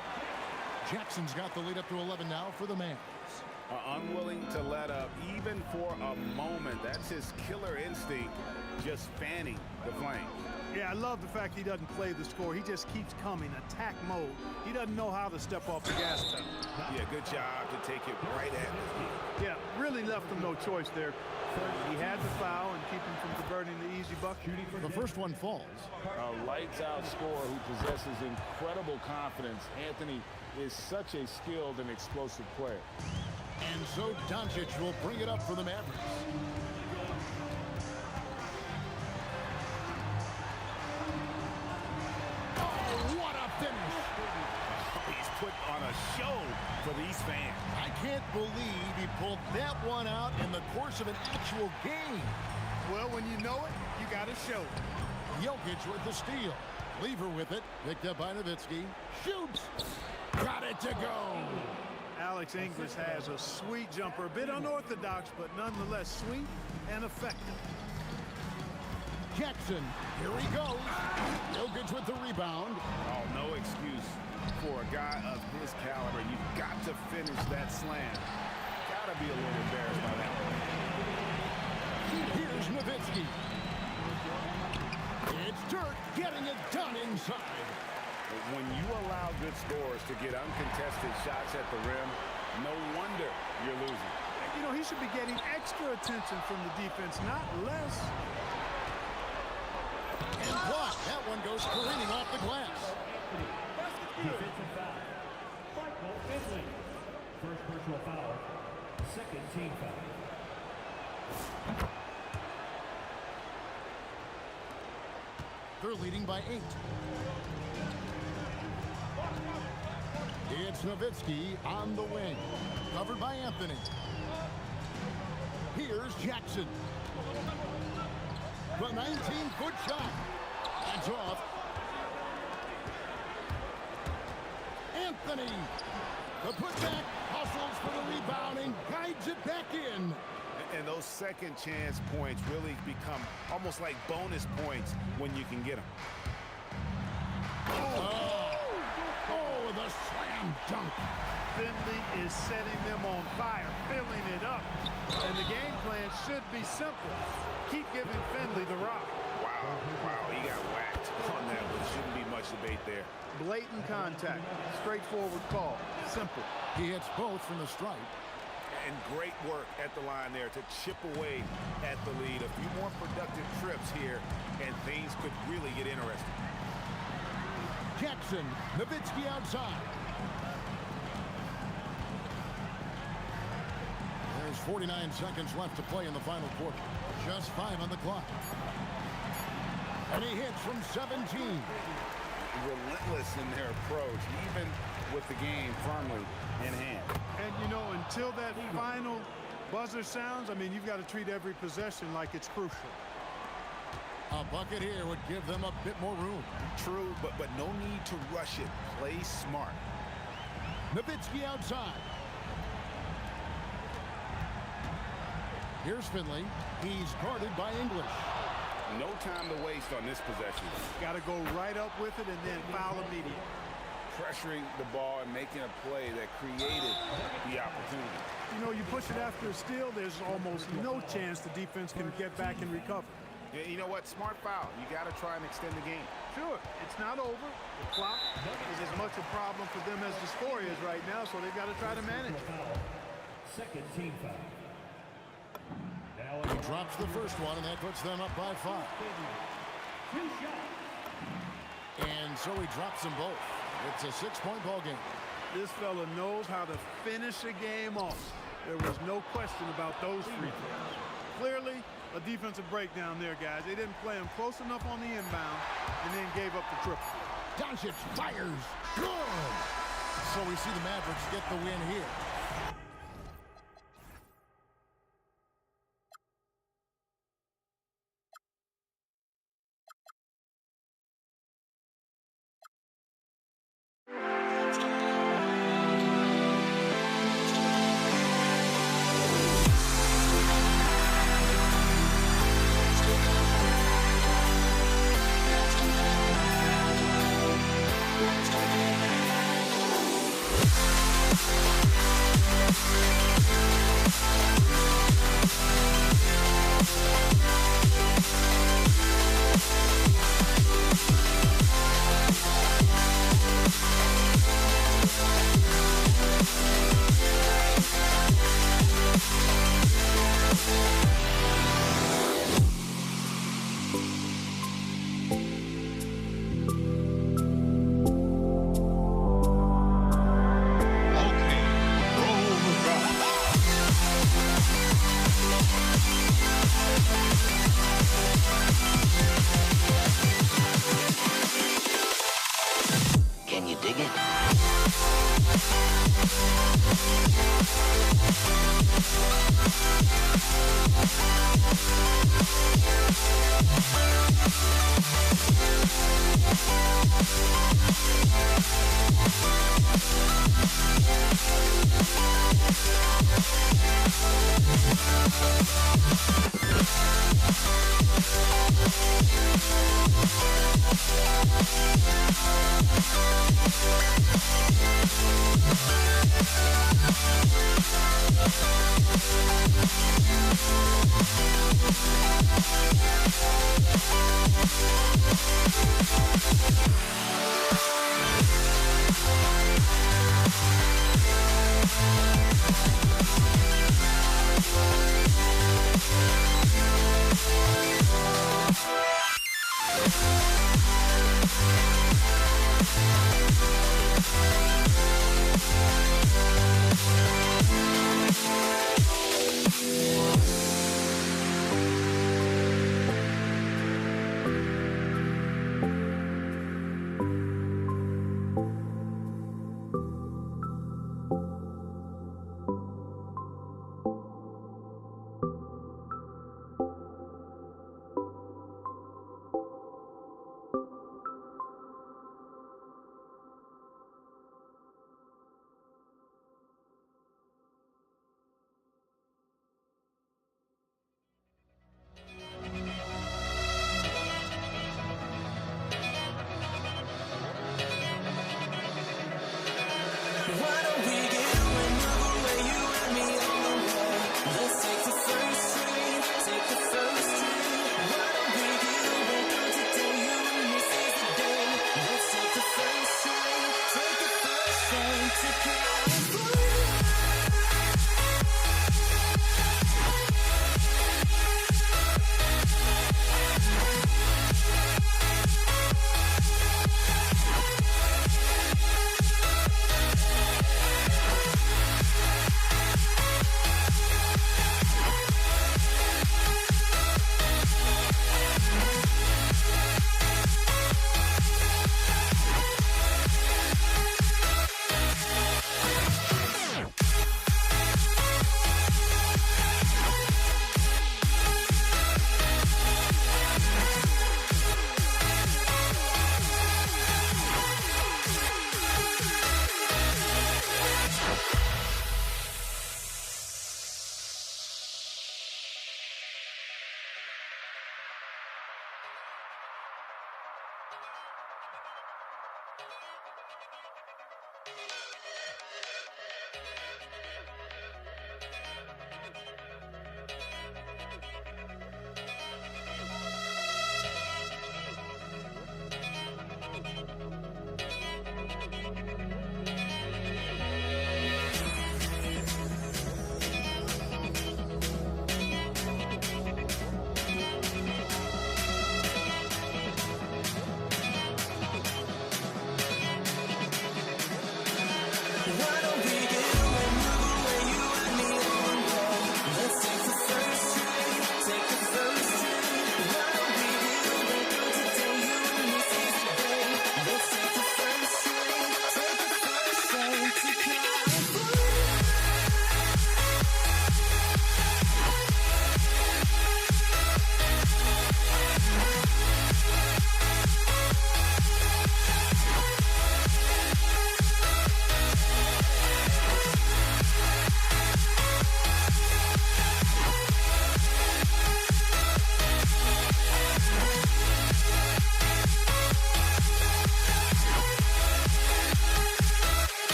Jackson's got the lead up to 11 now for the Mavs.
Unwilling to let up even for a moment. That's his killer instinct, just fanning the flames.
Yeah, I love the fact he doesn't play the score. He just keeps coming, attack mode. He doesn't know how to step off the gas pedal.
Yeah, good job to take it right at him.
Yeah, really left him no choice there. He had the foul and keep him from converting the easy bucket.
The first one falls.
A lights-out scorer who possesses incredible confidence. Anthony is such a skilled and explosive player.
And so Doncic will bring it up for the Mavericks. Oh, what a finish!
He's put on a show for these fans.
I can't believe he pulled that one out in the course of an actual game.
Well, when you know it, you got to show it.
Jokic with the steal. Lever with it. Picked up by Nowitzki. Shoots! Got it to go!
Alex English has a sweet jumper, a bit unorthodox, but nonetheless sweet and effective.
Jackson, here he goes. Jokic with the rebound.
Oh, no excuse for a guy of his caliber. You've got to finish that slam. Gotta be a little embarrassed by that one.
Here's Nowitzki. It's Dirk getting it done inside.
When you allow good scorers to get uncontested shots at the rim, no wonder you're losing.
You know, he should be getting extra attention from the defense, not less.
And blocked. That one goes careening off the glass.
Defensive foul. Michael Finley. First personal foul. Second team foul.
They're leading by 8. It's Nowitzki on the wing. Covered by Anthony. Here's Jackson. The 19-foot shot. That's off. Anthony. The putback hustles for the rebound and guides it back in.
And those second chance points really become almost like bonus points when you can get them.
Oh, the slam dunk.
Finley is setting them on fire, filling it up. And the game plan should be simple. Keep giving Finley the rock.
Wow, he got whacked on that one. Shouldn't be much debate there.
Blatant contact, straightforward call, simple.
He hits both from the stripe.
And great work at the line there to chip away at the lead. A few more productive trips here, and things could really get interesting.
Jackson, Nowitzki outside. There's 49 seconds left to play in the final quarter. Just 5 on the clock. And he hits from 17.
Relentless in their approach, even with the game firmly in hand.
And, you know, until that final buzzer sounds, I mean, you've got to treat every possession like it's crucial.
A bucket here would give them a bit more room.
True, but no need to rush it. Play smart.
Nowitzki outside. Here's Finley. He's guarded by English.
No time to waste on this possession.
Got to go right up with it and then foul immediately.
pressuring the ball and making a play that created the opportunity.
You know, you push it after a steal, there's almost no chance the defense can get back and recover.
Yeah, you know what? Smart foul. You got to try and extend the game.
Sure, it's not over. The clock is as much a problem for them as the score is right now, so they've got to try to manage it.
Second team foul. Now
He drops the first one, and that puts them up by 5. And so he drops them both. It's a 6-point ball game.
This fella knows how to finish a game off. There was no question about those free throws. Clearly, a defensive breakdown there, guys. They didn't play him close enough on the inbound and then gave up the triple.
Doncic fires. Good. So we see the Mavericks get the win here.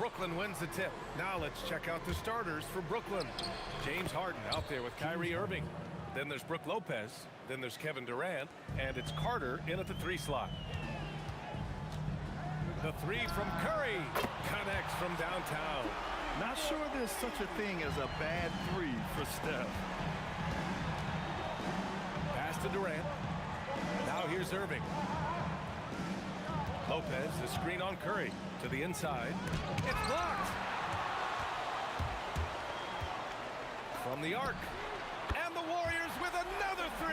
Brooklyn wins the tip. Now let's check out the starters for Brooklyn. James Harden out there with Kyrie Irving. Then there's Brook Lopez. Then there's Kevin Durant. And it's Carter in at the 3 slot. The 3 from Curry connects from downtown.
Not sure there's such a thing as a bad 3 for Steph.
Pass to Durant. Now here's Irving. Lopez, the screen on Curry. To the inside. It's blocked. From the arc. And the Warriors with another 3.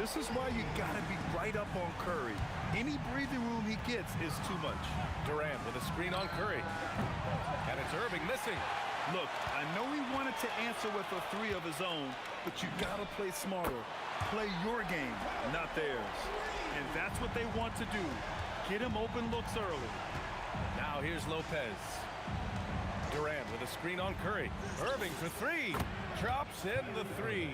This is why you got to be right up on Curry. Any breathing room he gets is too much.
Durant with a screen on Curry. And it's Irving missing.
Look, I know he wanted to answer with a 3 of his own, but you got to play smarter. Play your game, not theirs. And that's what they want to do. Get him open looks early.
Now here's Lopez. Durant with a screen on Curry. Irving for 3. Drops in the 3.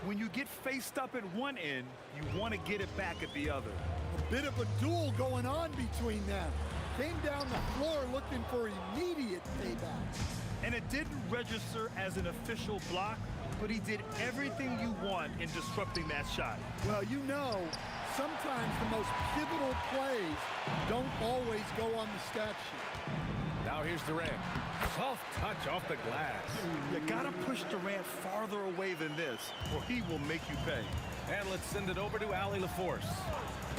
When you get faced up at one end, you want to get it back at the other.
A bit of a duel going on between them. Came down the floor looking for immediate payback.
And it didn't register as an official block, but he did everything you want in disrupting that shot.
Well, you know, sometimes the most pivotal plays don't always go on the stat sheet.
Now here's Durant. Soft touch off the glass.
You gotta push Durant farther away than this, or he will make you pay.
And let's send it over to Allie LaForce.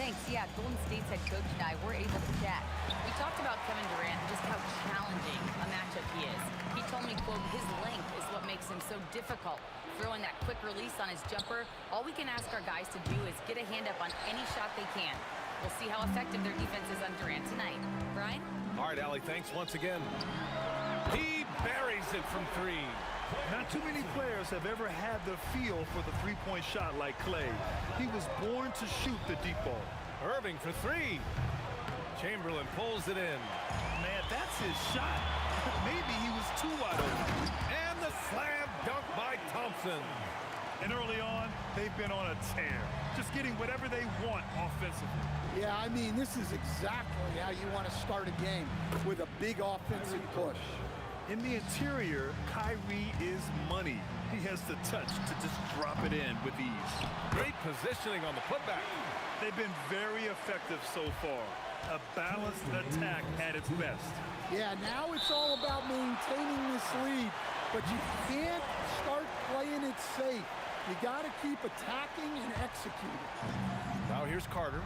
Thanks. Yeah, Golden State's head coach and I were able to chat. We talked about Kevin Durant and just how challenging a matchup he is. He told me, quote, his length is what makes him so difficult. Throwing that quick release on his jumper, all we can ask our guys to do is get a hand up on any shot they can. We'll see how effective their defense is on Durant tonight. Brian?
All right, Allie, thanks once again. He buries it from three.
Not too many players have ever had the feel for the three-point shot like Clay. He was born to shoot the deep ball.
Irving for three. Chamberlain pulls it in.
Man, that's his shot. Maybe he was too wide open.
And the slam dunk by Thompson.
And early on, they've been on a tear. Just getting whatever they want offensively.
Yeah, I mean, this is exactly how you want to start a game, with a big offensive push.
In the interior, Kyrie is money. He has the touch to just drop it in with ease.
Great positioning on the putback.
They've been very effective so far. A balanced attack at its best.
Yeah, now it's all about maintaining this lead, but you can't start playing it safe. You got to keep attacking and executing.
Now here's Carter.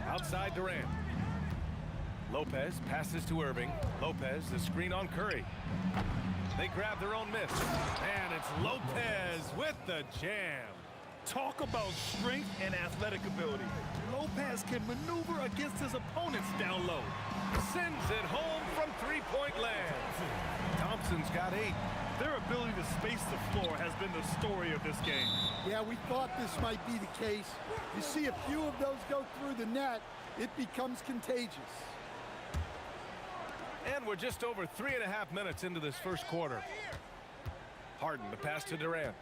Outside Durant. Lopez passes to Irving. Lopez, the screen on Curry. They grab their own miss. And it's Lopez with the jam.
Talk about strength and athletic ability. Lopez can maneuver against his opponents down low.
Sends it home from three-point land. Thompson's got 8.
Their ability to space the floor has been the story of this game.
Yeah, we thought this might be the case. You see a few of those go through the net, it becomes contagious.
And we're just over 3.5 minutes into this first quarter. Harden, the pass to Durant.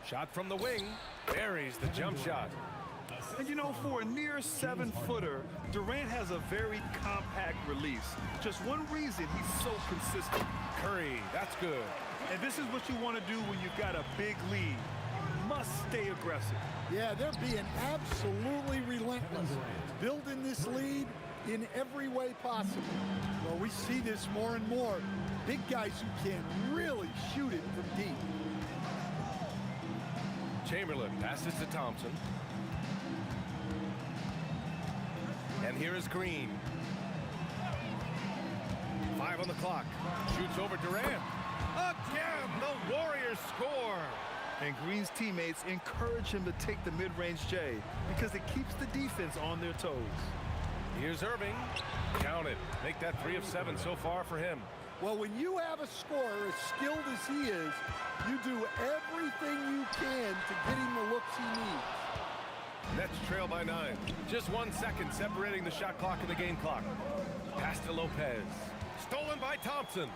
Shot from the wing. Buries the jump shot.
And you know, for a near 7-footer, Durant has a very compact release. Just one reason he's so consistent.
Curry, that's good.
And this is what you want to do when you've got a big lead. You must stay aggressive.
Yeah, they're being absolutely relentless, building this lead in every way possible. Well, we see this more and more. Big guys who can really shoot it from deep.
Chamberlain passes to Thompson. And here is Green. 5 on the clock. Shoots over Durant. Again, the Warriors score.
And Green's teammates encourage him to take the mid-range J because it keeps the defense on their toes.
Here's Irving. Count it. Make that 3 of 7 so far for him.
Well, when you have a scorer as skilled as he is, you do everything you can to get him the looks he needs.
Nets trail by 9. Just 1 second separating the shot clock and the game clock. Pass to Lopez. Stolen by Thompson.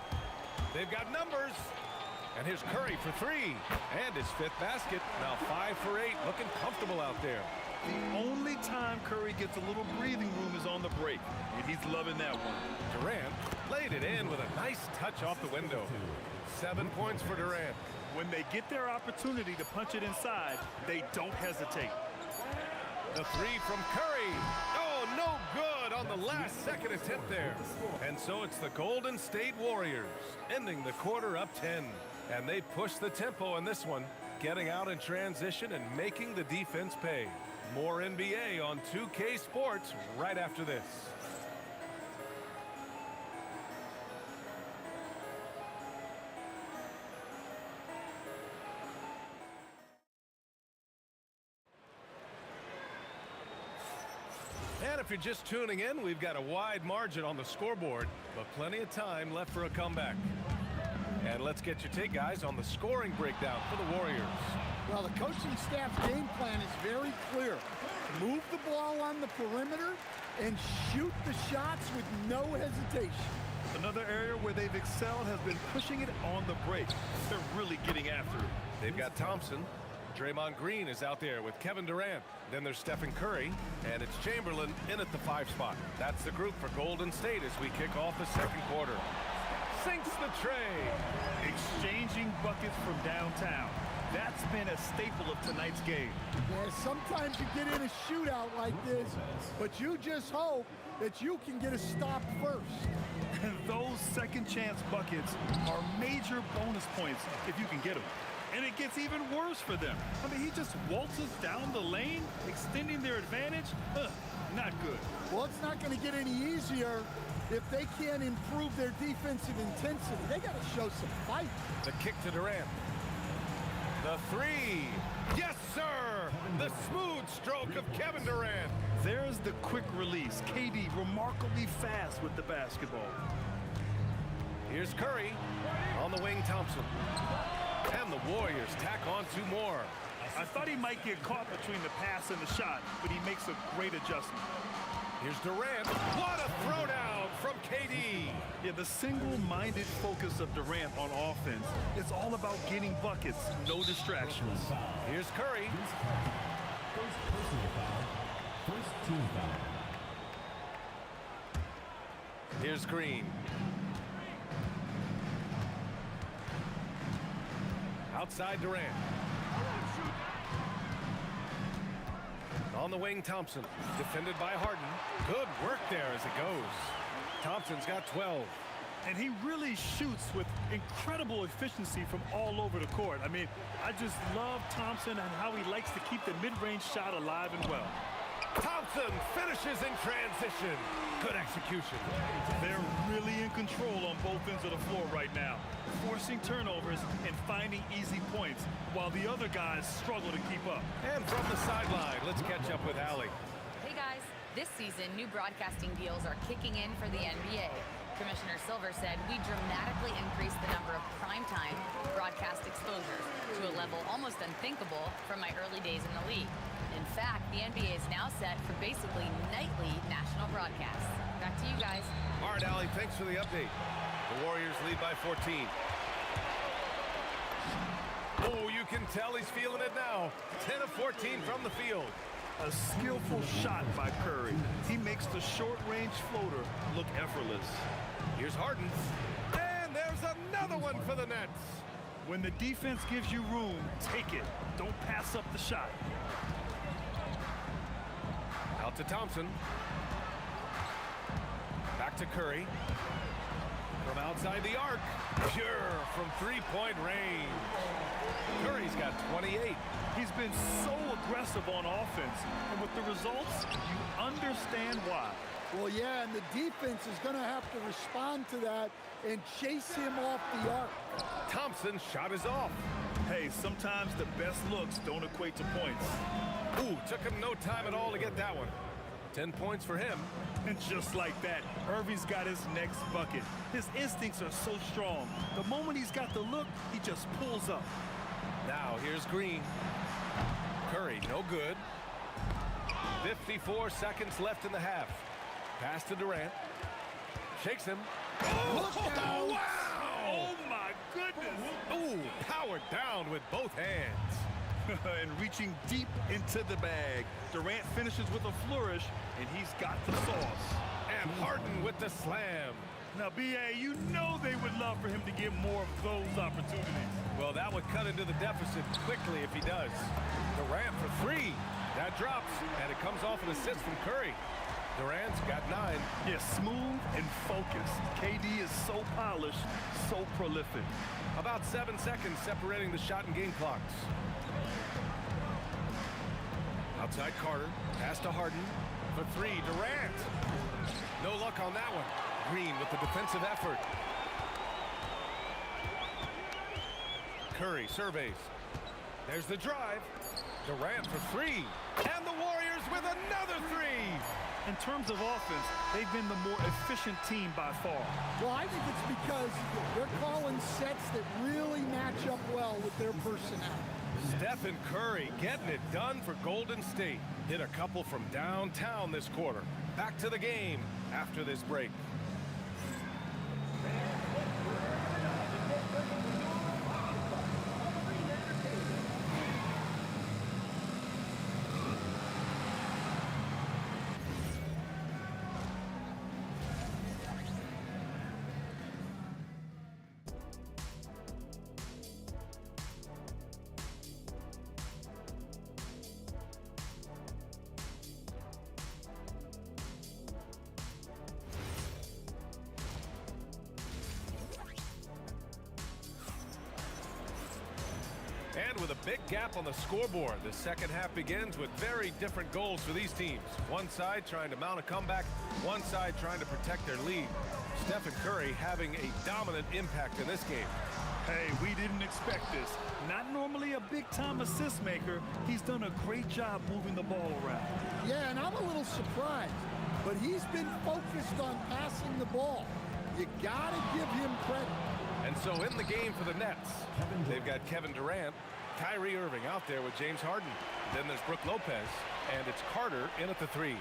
They've got numbers. And here's Curry for 3. And his 5th basket. Now 5 for 8. Looking comfortable out there.
The only time Curry gets a little breathing room is on the break. And he's loving that one.
Durant laid it in with a nice touch off the window. 7 points for Durant.
When they get their opportunity to punch it inside, they don't hesitate.
The 3 from Curry. Oh, no good on the last second attempt there. And so it's the Golden State Warriors ending the quarter up 10. And they push the tempo in this one, getting out in transition and making the defense pay. More NBA on 2K Sports right after this. And if you're just tuning in, we've got a wide margin on the scoreboard, but plenty of time left for a comeback. And let's get your take, guys, on the scoring breakdown for the Warriors.
Well, the coaching staff's game plan is very clear. Move the ball on the perimeter and shoot the shots with no hesitation.
Another area where they've excelled has been pushing it on the break. They're really getting after it.
They've got Thompson. Draymond Green is out there with Kevin Durant. Then there's Stephen Curry, and it's Chamberlain in at the 5 spot. That's the group for Golden State as we kick off the second quarter. Sinks the tray.
Exchanging buckets from downtown. That's been a staple of tonight's game.
Yeah, sometimes you get in a shootout like this, but you just hope that you can get a stop first.
And those second chance buckets are major bonus points if you can get them. And it gets even worse for them. I mean, he just waltzes down the lane, extending their advantage. Not good.
Well, it's not going to get any easier if they can't improve their defensive intensity. They got to show some fight.
The kick to Durant. The 3. Yes, sir! The smooth stroke of Kevin Durant.
There's the quick release. KD remarkably fast with the basketball.
Here's Curry. On the wing, Thompson. And the Warriors tack on 2 more.
I thought he might get caught between the pass and the shot, but he makes a great adjustment.
Here's Durant. What a throwdown from KD.
Yeah, the single-minded focus of Durant on offense. It's all about getting buckets, no distractions.
Here's Curry.
First personal foul. First team foul.
Here's Green. Outside Durant. On the wing, Thompson. Defended by Harden. Good work there as it goes. Thompson's got 12.
And he really shoots with incredible efficiency from all over the court. I mean, I just love Thompson and how he likes to keep the mid-range shot alive and well.
Thompson finishes in transition. Good execution.
They're really in control on both ends of the floor right now, forcing turnovers and finding easy points while the other guys struggle to keep up.
And from the sideline, let's catch up with Allie.
Hey guys, this season new broadcasting deals are kicking in for the NBA. Commissioner Silver said we dramatically increased the number of primetime broadcast exposures to a level almost unthinkable from my early days in the league. In fact, the NBA is now set for basically nightly national broadcasts. Back to you guys.
All right, Allie, thanks for the update. The Warriors lead by 14. Oh, you can tell he's feeling it now. 10 of 14 from the field.
A skillful shot by Curry. He makes the short-range floater look effortless.
Here's Harden. And there's another one for the Nets.
When the defense gives you room, take it. Don't pass up the shot.
Out to Thompson. Back to Curry. From outside the arc. Pure from 3-point range. Curry's got 28.
He's been so aggressive on offense, and with the results, you understand why.
Well, yeah, and the defense is going to have to respond to that and chase him off the arc.
Thompson's shot is off.
Hey, sometimes the best looks don't equate to points.
Ooh, took him no time at all to get that one. 10 points for him.
And just like that, Irving's got his next bucket. His instincts are so strong. The moment he's got the look, he just pulls up.
Now here's Green. Curry, no good. 54 seconds left in the half. Pass to Durant. Shakes him.
Oh, wow! Oh, my goodness!
Ooh, powered down with both hands.
And reaching deep into the bag. Durant finishes with a flourish, and he's got the sauce.
And Harden with the slam.
Now, B.A., you know they would love for him to get more of those opportunities.
Well, that would cut into the deficit quickly if he does. Durant for 3. That drops, and it comes off an assist from Curry. Durant's got 9.
Yeah, smooth and focused. KD is so polished, so prolific.
About 7 seconds separating the shot and game clocks. Outside Carter, pass to Harden. For 3, Durant. No luck on that one. Green with the defensive effort. Curry surveys. There's the drive. Durant for 3. And the Warriors with another 3.
In terms of offense, they've been the more efficient team by far.
Well, I think it's because they're calling sets that really match up well with their personnel.
Stephen Curry getting it done for Golden State. Hit a couple from downtown this quarter. Back to the game after this break. big gap on the scoreboard. The second half begins with very different goals for these teams. One side trying to mount a comeback, one side trying to protect their lead. Stephen Curry having a dominant impact in this game.
Hey, we didn't expect this. Not normally a big-time assist maker. He's done a great job moving the ball around.
Yeah, and I'm a little surprised, but he's been focused on passing the ball. You gotta give him credit.
And so in the game for the Nets, they've got Kevin Durant, Kyrie Irving out there with James Harden. Then there's Brook Lopez, and it's Carter in at the 3.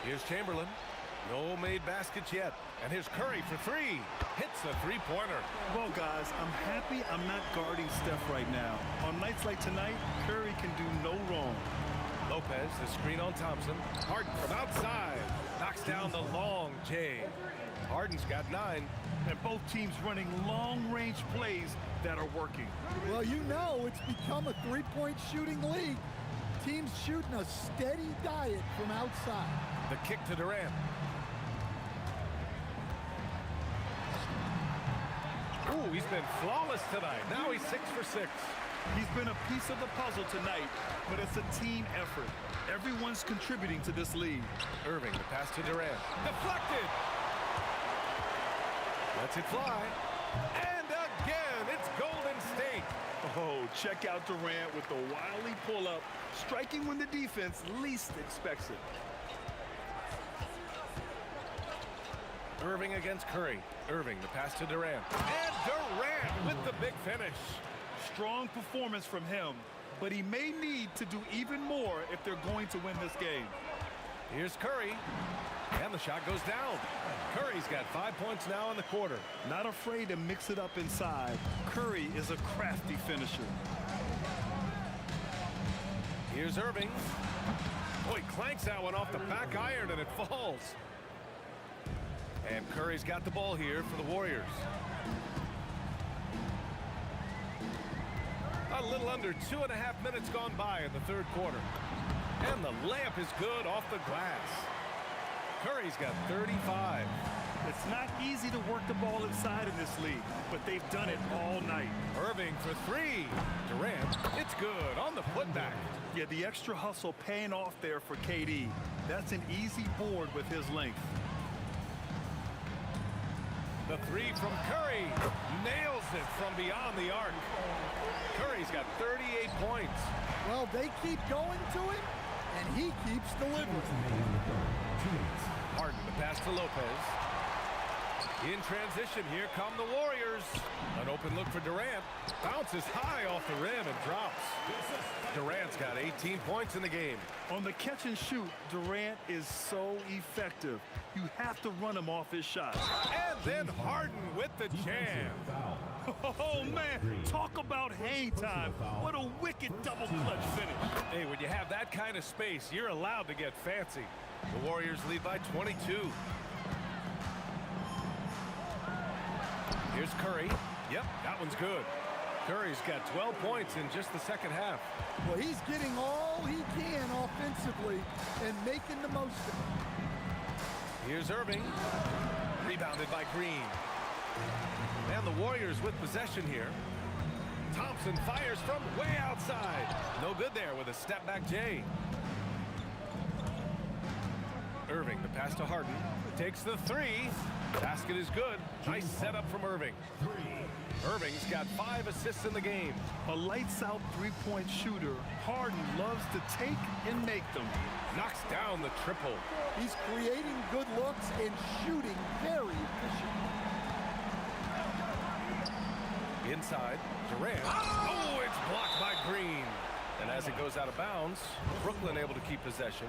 Here's Chamberlain. No made baskets yet. And here's Curry for 3. Hits the three-pointer.
Well, guys, I'm happy I'm not guarding Steph right now. On nights like tonight, Curry can do no wrong.
Lopez, the screen on Thompson. Harden from outside. Knocks down the long J. Harden's got 9.
And both teams running long-range plays that are working.
Well, you know it's become a three-point shooting league. Teams shooting a steady diet from outside.
The kick to Durant. Ooh, he's been flawless tonight. Now he's 6 for 6.
He's been a piece of the puzzle tonight, but it's a team effort. Everyone's contributing to this lead.
Irving, the pass to Durant. Deflected! Lets it fly. And again, it's Golden State.
Oh, check out Durant with the wily pull-up, striking when the defense least expects it.
Irving against Curry. Irving, the pass to Durant. And Durant with the big finish.
Strong performance from him, but he may need to do even more if they're going to win this game.
Here's Curry, and the shot goes down. Curry's got 5 points now in the quarter.
Not afraid to mix it up inside. Curry is a crafty finisher.
Here's Irving. Oh, he clanks that one off the back iron, and it falls. And Curry's got the ball here for the Warriors. A little under 2.5 minutes gone by in the third quarter. And the layup is good off the glass. Curry's got 35.
It's not easy to work the ball inside in this league, but they've done it all night.
Irving for 3. Durant, it's good on the putback.
Yeah, the extra hustle paying off there for KD. That's an easy board with his length.
The 3 from Curry. Nails it from beyond the arc. Curry's got 38 points.
Well, they keep going to him, and he keeps delivering.
Harden, the pass to Lopez. In transition, here come the Warriors. An open look for Durant. Bounces high off the rim and drops. Durant's got 18 points in the game.
On the catch and shoot, Durant is so effective. You have to run him off his shot.
And then Harden with the jam.
Oh, man, talk about hang time. What a wicked double clutch finish.
Hey, when you have that kind of space, you're allowed to get fancy. The Warriors lead by 22. Here's Curry. Yep, that one's good. Curry's got 12 points in just the second half.
Well, he's getting all he can offensively and making the most of it.
Here's Irving. Rebounded by Green. And the Warriors with possession here. Thompson fires from way outside. No good there with a step-back J. Irving, the pass to Harden. Takes the 3. Basket is good. Nice setup from Irving. Irving's got 5 assists in the game.
A lights-out three-point shooter. Harden loves to take and make them.
Knocks down the triple.
He's creating good looks and shooting very efficient.
Inside, Durant. Oh, it's blocked by Green. And as it goes out of bounds, Brooklyn able to keep possession.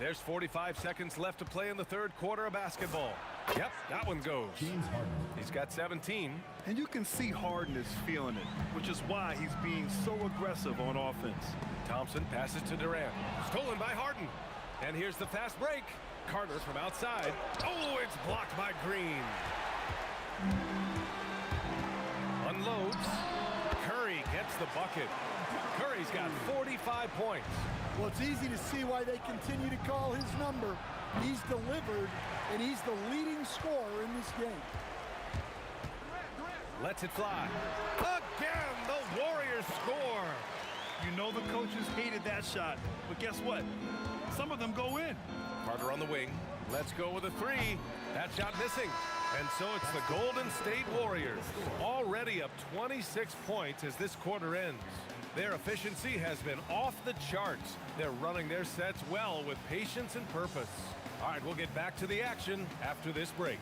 There's 45 seconds left to play in the third quarter of basketball. Yep, that one goes. He's got 17.
And you can see Harden is feeling it, which is why he's being so aggressive on offense.
Thompson passes to Durant. Stolen by Harden. And here's the fast break. Carter from outside. Oh, it's blocked by Green. Unloads. Curry gets the bucket. Curry's got 45 points.
Well, it's easy to see why they continue to call his number. He's delivered, and he's the leading scorer in this game.
Lets it fly. Again, the Warriors score.
You know the coaches hated that shot, but guess what? Some of them go in.
Carter on the wing. Let's go with a three. That shot missing. And so it's the Golden State Warriors, already up 26 points as this quarter ends. Their efficiency has been off the charts. They're running their sets well with patience and purpose. All right, we'll get back to the action after this break.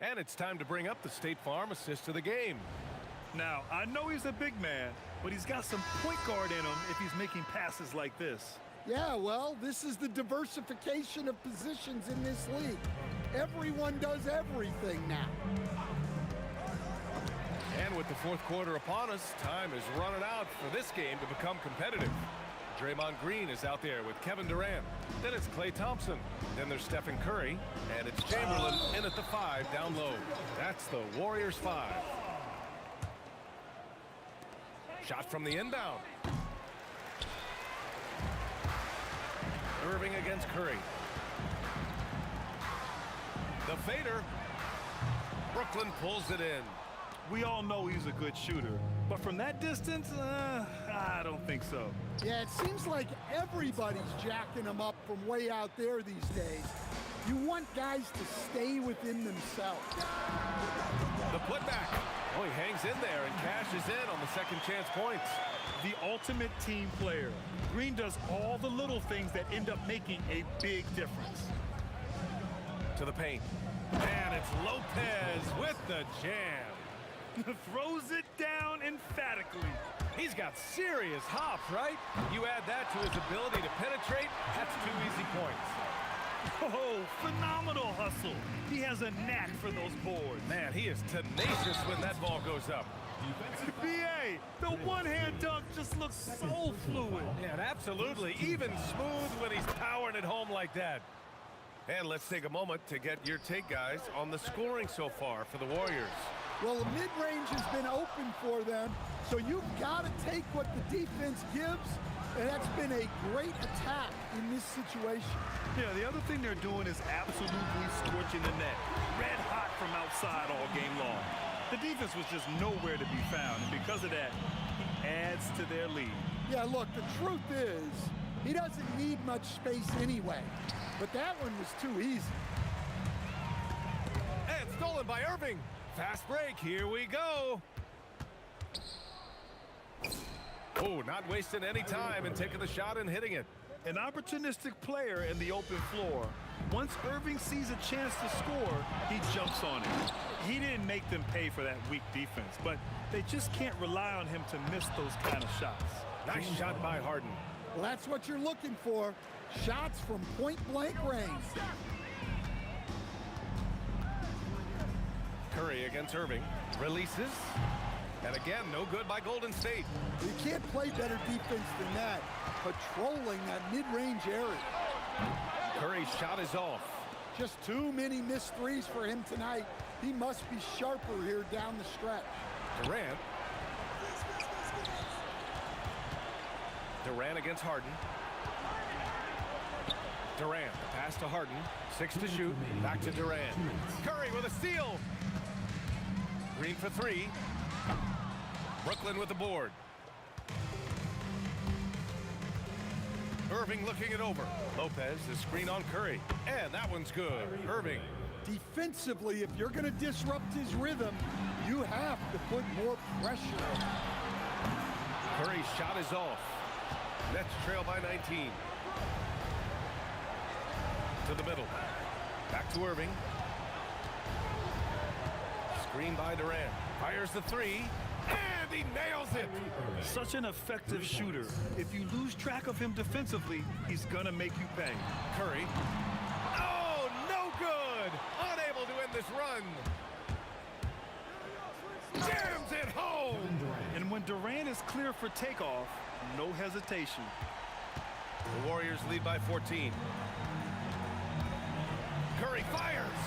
And it's time to bring up the State Farm assist of the game.
Now, I know he's a big man, but he's got some point guard in him if he's making passes like this.
Yeah, well, this is the diversification of positions in this league. Everyone does everything now.
And with the fourth quarter upon us, time is running out for this game to become competitive. Draymond Green is out there with Kevin Durant. Then it's Klay Thompson. Then there's Stephen Curry. And it's Chamberlain in at the 5 down low. That's the Warriors 5. Shot from the inbound. Irving against Curry. The fader. Brooklyn pulls it in.
We all know he's a good shooter, but from that distance, I don't think so.
Yeah, it seems like everybody's jacking him up from way out there these days. You want guys to stay within themselves.
The putback. Oh, he hangs in there and cashes in on the second chance points.
The ultimate team player. Green does all the little things that end up making a big difference.
To the paint. And it's Lopez with the jam.
Throws it down emphatically.
He's got serious hops, right? You add that to his ability to penetrate, that's 2 easy points.
Oh, phenomenal hustle. He has a knack for those boards.
Man, he is tenacious when that ball goes up.
BA, the one-hand dunk just looks so fluid.
Yeah, and absolutely. Even smooth when he's powering it home like that. And let's take a moment to get your take, guys, on the scoring so far for the Warriors.
Well, the mid-range has been open for them, so you've got to take what the defense gives, and that's been a great attack in this situation.
Yeah, the other thing they're doing is absolutely scorching the net. Red hot from outside all game long. The defense was just nowhere to be found, and because of that, he adds to their lead.
Yeah, look, the truth is, he doesn't need much space anyway, but that one was too easy.
And stolen by Irving. Fast break, here we go. Oh, not wasting any time and taking the shot and hitting it.
An opportunistic player in the open floor. Once Irving sees a chance to score, he jumps on it. He didn't make them pay for that weak defense, but they just can't rely on him to miss those kind of shots.
Nice shot by Harden.
Well, that's what you're looking for. Shots from point-blank range.
Curry against Irving. Releases. And again, no good by Golden State.
You can't play better defense than that. Patrolling that mid-range area.
Curry's shot is off.
Just too many missed threes for him tonight. He must be sharper here down the stretch.
Durant. Durant against Harden. Durant, the pass to Harden. 6 to shoot. Back to Durant. Curry with a steal. Green for 3. Brooklyn with the board. Irving looking it over. Lopez, the screen on Curry. And that one's good. Irving.
Defensively, if you're going to disrupt his rhythm, you have to put more pressure on him.
Curry's shot is off. Nets trail by 19. To the middle. Back to Irving. Screen by Durant. Fires the 3. And he nails it.
Such an effective shooter. If you lose track of him defensively, he's gonna make you pay.
Curry. Oh, no good. Unable to end this run. Jams it home.
And when Durant is clear for takeoff, no hesitation.
The Warriors lead by 14. Curry fires.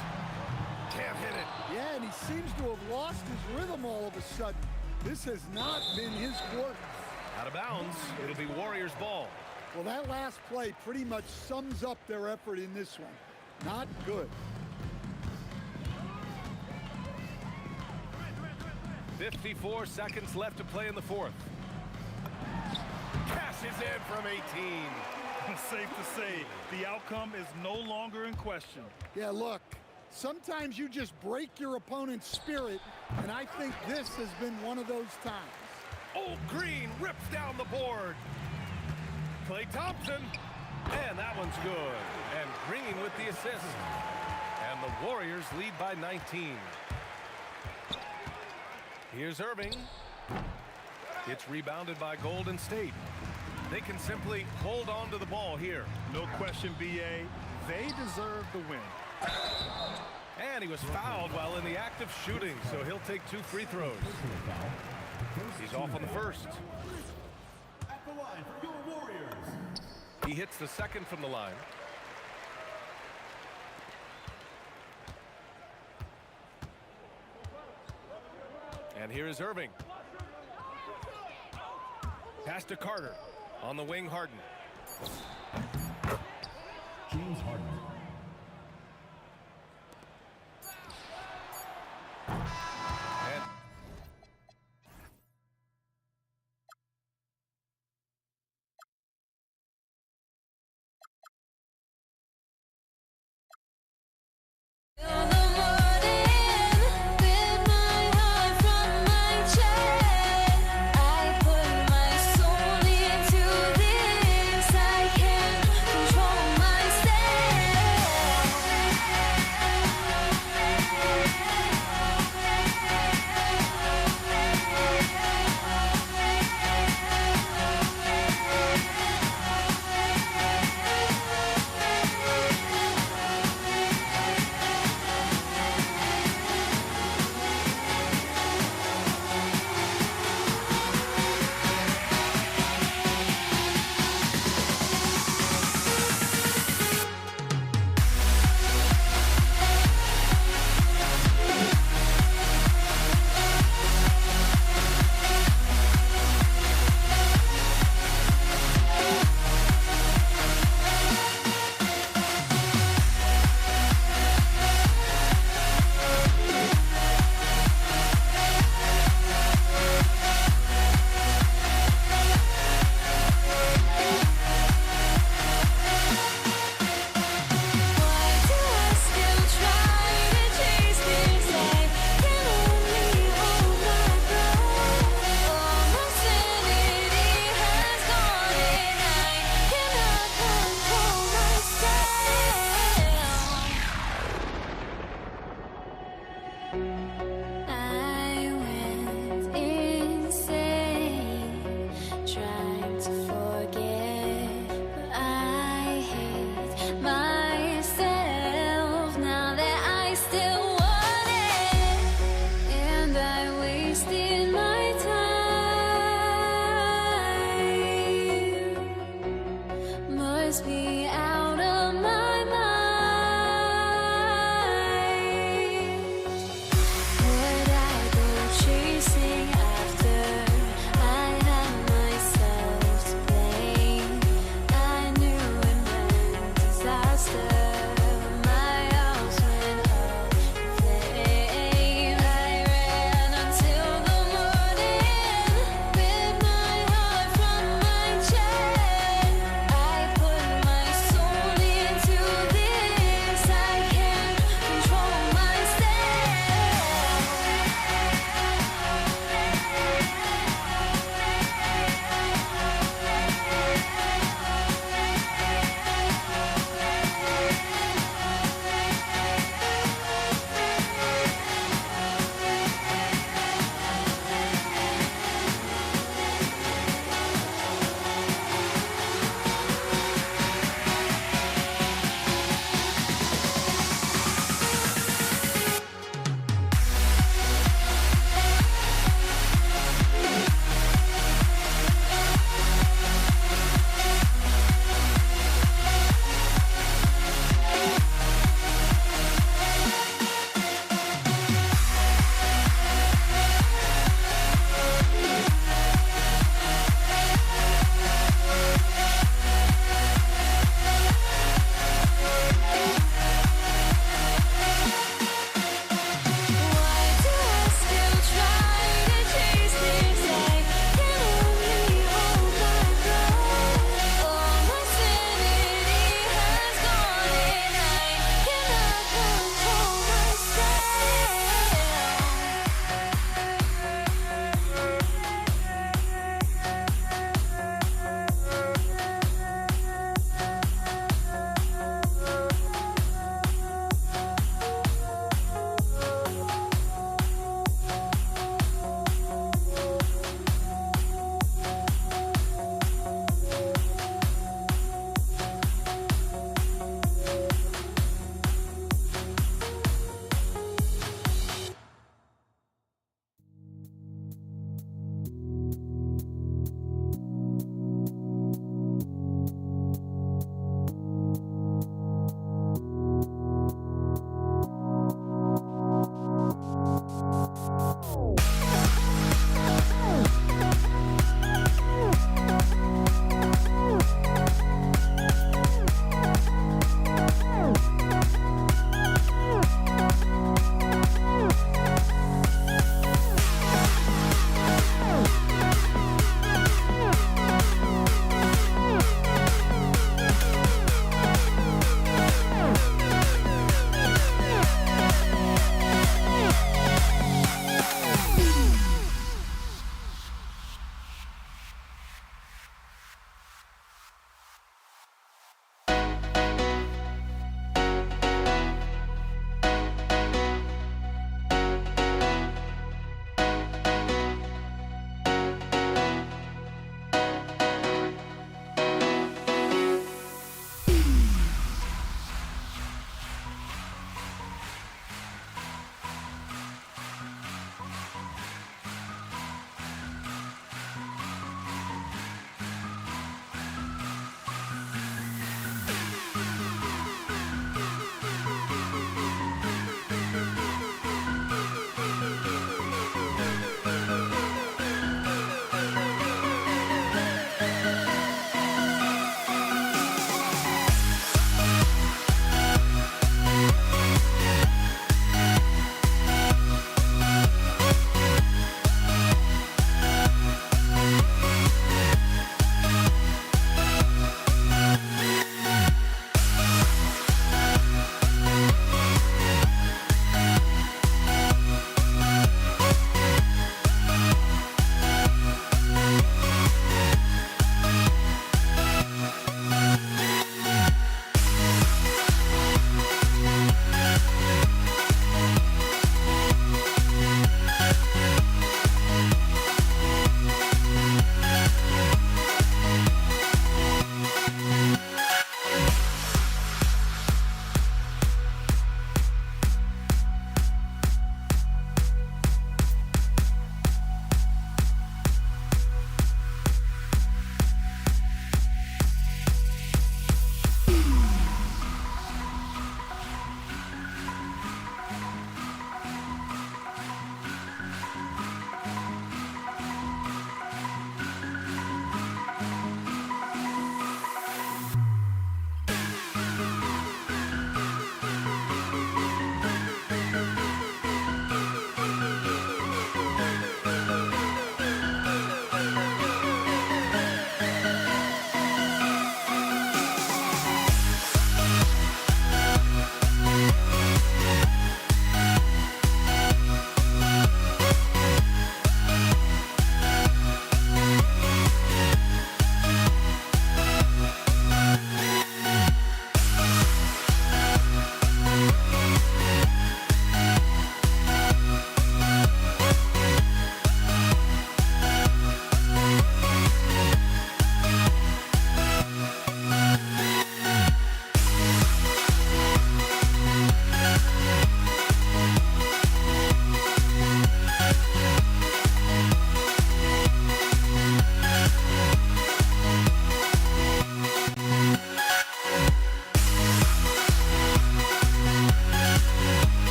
Can't hit it.
Yeah, and he seems to have lost his rhythm all of a sudden. This has not been his quarter.
Out of bounds. It'll be Warriors ball.
Well, that last play pretty much sums up their effort in this one. Not good.
54 seconds left to play in the fourth. Cashes in from 18.
Safe to say, the outcome is no longer in question.
Yeah, look, sometimes you just break your opponent's spirit, and I think this has been one of those times.
Old Green rips down the board. Klay Thompson, and that one's good. And Green with the assist. And the Warriors lead by 19. Here's Irving. It's rebounded by Golden State. They can simply hold on to the ball here.
No question, B.A. They deserve the win.
And he was fouled while in the act of shooting, so he'll take 2 free throws. He's off on the first.
At the line for your Warriors.
He hits the second from the line. And here is Irving. Pass to Carter. On the wing, Harden.
James Harden.
And
I put my soul into this. I can't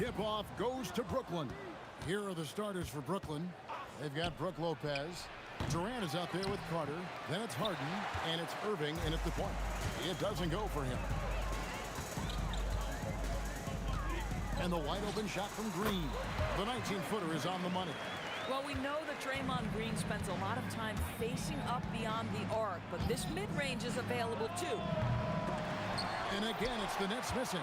Tip-off goes to Brooklyn. Here are the starters for Brooklyn. They've got Brook Lopez. Durant is out there with Carter. Then it's Harden, and it's Irving in at the point. It doesn't go for him. And the wide open shot from Green. The 19-footer is on the money.
Well, we know that Draymond Green spends a lot of time facing up beyond the arc, but this mid-range is available too.
And again, it's the Nets missing.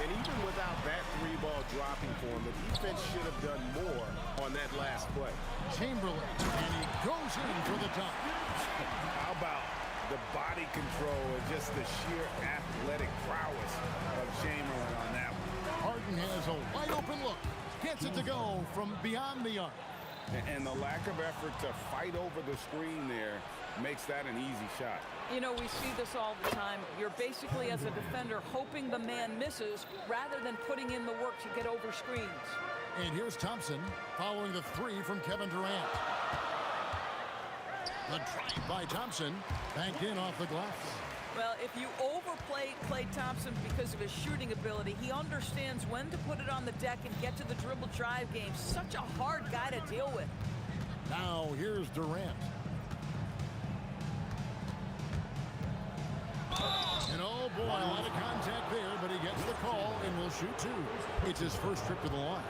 And even without that three-ball dropping for him, the defense should have done more on that last play.
Chamberlain, and he goes in for the dunk.
How about the body control and just the sheer athletic prowess of Chamberlain on that one?
Harden has a wide open look. Gets it to go from beyond the arc.
And the lack of effort to fight over the screen there makes that an easy shot.
You know, we see this all the time. You're basically, as a defender, hoping the man misses rather than putting in the work to get over screens.
And here's Thompson following the three from Kevin Durant. The drive by Thompson, banked in off the glass.
Well, if you overplay Klay Thompson because of his shooting ability, he understands when to put it on the deck and get to the dribble drive game. Such a hard guy to deal with.
Now here's Durant. And oh boy, a lot of contact there, but he gets the call and will shoot two. It's his first trip to the line.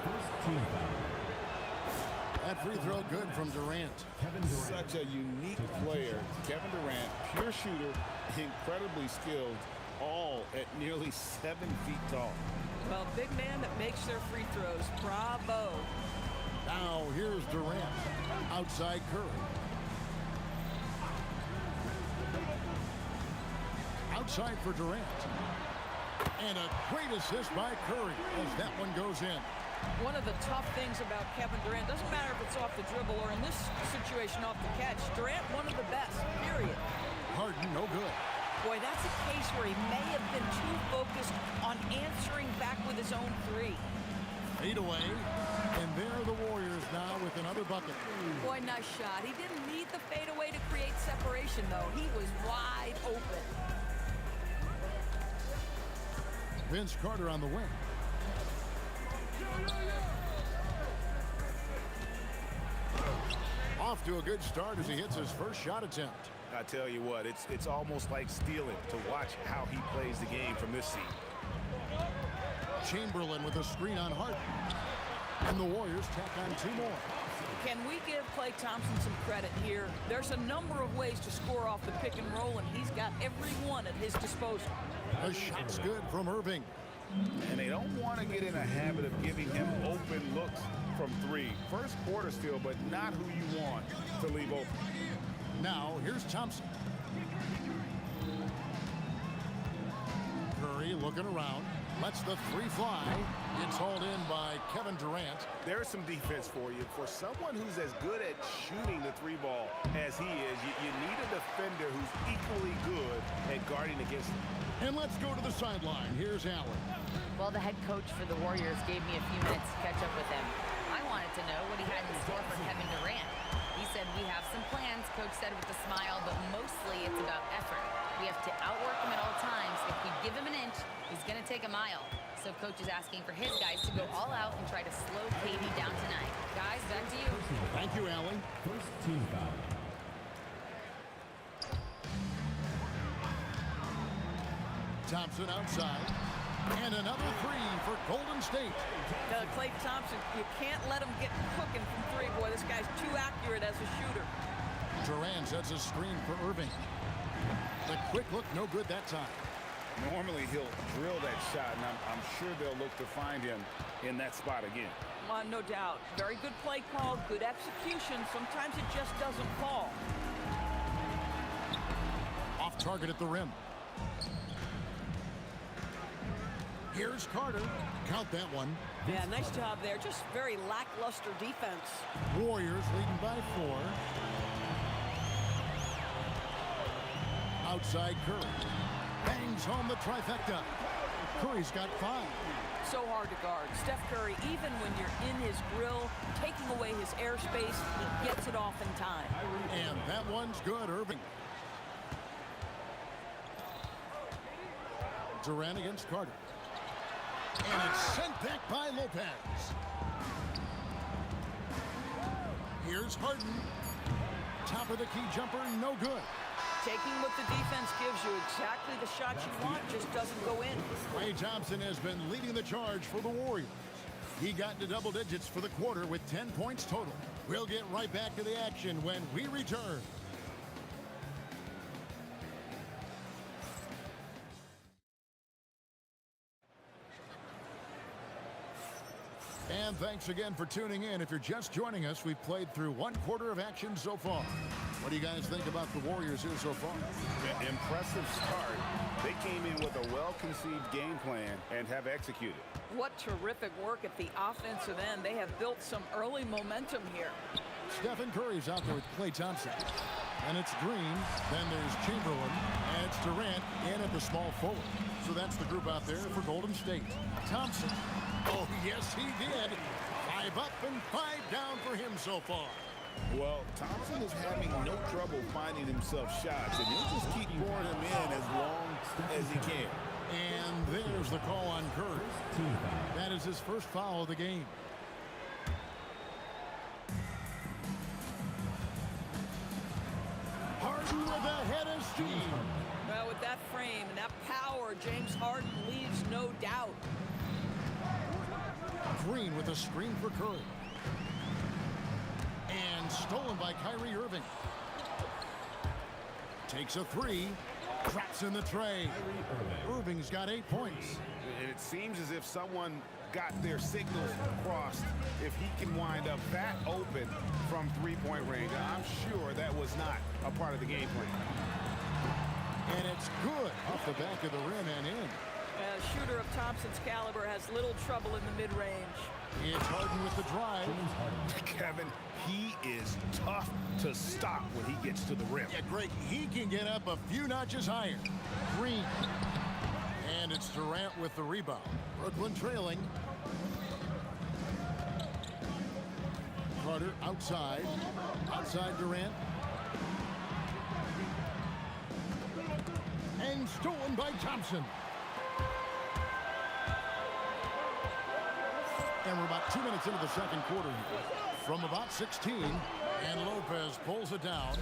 That free throw good from Durant.
Such a unique player. Kevin Durant, pure shooter, incredibly skilled, all at nearly 7 feet tall.
Well, big man that makes their free throws. Bravo.
Now here's Durant. Outside Curry. Outside for Durant. And a great assist by Curry as that one goes in.
One of the tough things about Kevin Durant, doesn't matter if it's off the dribble or in this situation off the catch, Durant one of the best, period.
Harden, no good.
Boy, that's a case where he may have been too focused on answering back with his own three.
Fade away, and there are the Warriors now with another bucket.
Boy, nice shot. He didn't need the fadeaway to create separation, though. He was wide open.
Vince Carter on the wing. Off to a good start as he hits his first shot attempt.
I tell you what, it's almost like stealing to watch how he plays the game from this seat.
Chamberlain with a screen on Harden. And the Warriors tack on two more.
Can we give Klay Thompson some credit here? There's a number of ways to score off the pick and roll, and he's got every one at his disposal.
The shot's good from Irving.
And they don't want to get in a habit of giving him open looks from three. First quarter still, but not who you want to leave open.
Now, here's Thompson. Curry looking around. Lets the three fly. It's hauled in by Kevin Durant.
There's some defense for you. For someone who's as good at shooting the three ball as he is, you need a defender who's equally good at guarding against him.
And let's go to the sideline. Here's Allen.
Well, the head coach for the Warriors gave me a few minutes to catch up with him. I wanted to know what he had in store for Kevin Durant. He said, we have some plans, Coach said with a smile, but mostly it's about effort. We have to outwork him at all times. If we give him an inch, he's going to take a mile. So Coach is asking for his guys to go all out and try to slow KD down tonight. Guys, back to you.
Thank you, Allen.
First team foul.
Thompson outside. And another three for Golden State.
Klay Thompson, you can't let him get cooking from three. Boy, this guy's too accurate as a shooter.
Durant sets a screen for Irving. The quick look, no good that time.
Normally he'll drill that shot, and I'm sure they'll look to find him in that spot again.
No doubt. Very good play call, good execution. Sometimes it just doesn't fall.
Off target at the rim. Here's Carter. Count that one.
Yeah, nice job there. Just very lackluster defense.
Warriors leading by 4. Outside Curry. Bangs home the trifecta. Curry's got 5.
So hard to guard. Steph Curry, even when you're in his grill, taking away his airspace, he gets it off in time.
And that one's good, Irving. Durant against Carter. And it's sent back by Lopez. Here's Harden. Top of the key jumper, no good.
Taking what the defense gives you, exactly the shot you want, just doesn't go in.
Klay Thompson has been leading the charge for the Warriors. He got into double digits for the quarter with 10 points total. We'll get right back to the action when we return. And thanks again for tuning in. If you're just joining us, we've played through one quarter of action so far. What do you guys think about the Warriors here so far?
Impressive start. They came in with a well-conceived game plan and have executed.
What terrific work at the offensive end. They have built some early momentum here.
Stephen Curry's out there with Klay Thompson. And it's Green. Then there's Chamberlain. And it's Durant in at the small forward. So that's the group out there for Golden State. Thompson. Oh, yes, he did. 5 up and 5 down for him so far.
Well, Thompson is having no trouble finding himself shots, and he'll just keep pouring them in as long as he can.
And there's the call on Curry. That is his first foul of the game. Harden with a head of steam.
Well, with that frame and that power, James Harden leaves no doubt.
Green with a screen for Curry. And stolen by Kyrie Irving. Takes a 3. Traps in the tray. Irving's got 8 points.
And it seems as if someone got their signals crossed. If he can wind up that open from three-point range, I'm sure that was not a part of the game plan.
And it's good off the back of the rim and in.
A shooter of Thompson's caliber has little trouble in the mid-range.
It's Harden with the drive.
Kevin, he is tough to stop when he gets to the rim.
Yeah, Greg, he can get up a few notches higher. Green. And it's Durant with the rebound. Brooklyn trailing. Carter outside. Outside Durant. And stolen by Thompson. And we're about 2 minutes into the second quarter here. From about 16, and Lopez pulls it down.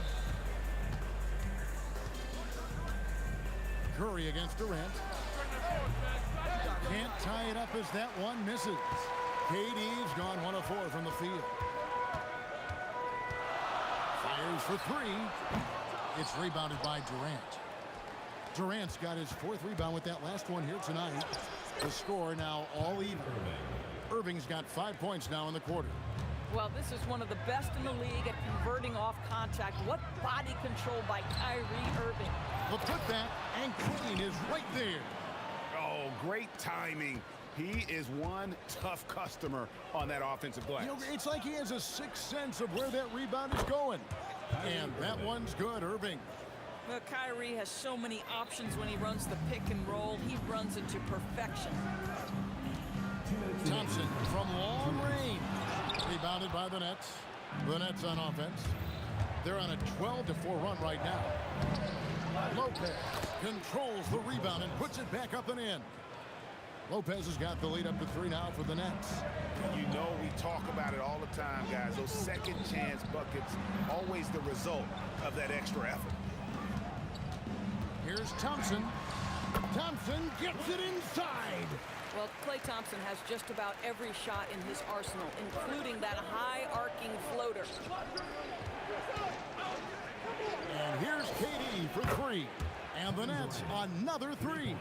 Curry against Durant. Can't tie it up as that one misses. KD's gone 1 of 4 from the field. Fires for 3. It's rebounded by Durant. Durant's got his 4th rebound with that last one here tonight. The score now all even. Irving's got 5 points now in the quarter.
Well, this is one of the best in the league at converting off contact. What body control by Kyrie Irving.
The putback, and Green is right there.
Oh, great timing. He is one tough customer on that offensive glass.
You know, it's like he has a sixth sense of where that rebound is going. And that one's good, Irving.
Well, Kyrie has so many options when he runs the pick and roll. He runs it to perfection.
Thompson from long range. Rebounded by the Nets. The Nets on offense. They're on a 12-4 run right now. Lopez controls the rebound and puts it back up and in. Lopez has got the lead up to 3 now for the Nets.
You know, we talk about it all the time, guys. Those second chance buckets, always the result of that extra effort.
Here's Thompson. Thompson gets it inside.
Well, Klay Thompson has just about every shot in his arsenal, including that high arcing floater.
And here's KD for 3. And the Nets another 3.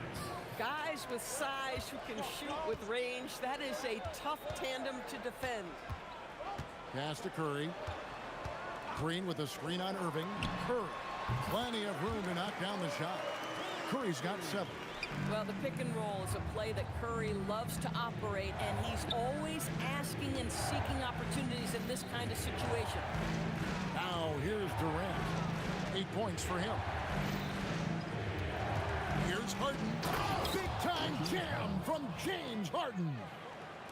Guys with size who can shoot with range, that is a tough tandem to defend.
Pass to Curry. Green with a screen on Irving. Curry. Plenty of room to knock down the shot. Curry's got 7.
Well, the pick and roll is a play that Curry loves to operate, and he's always asking and seeking opportunities in this kind of situation.
Now here's Durant. 8 points for him. Here's Harden. Big-time jam from James Harden.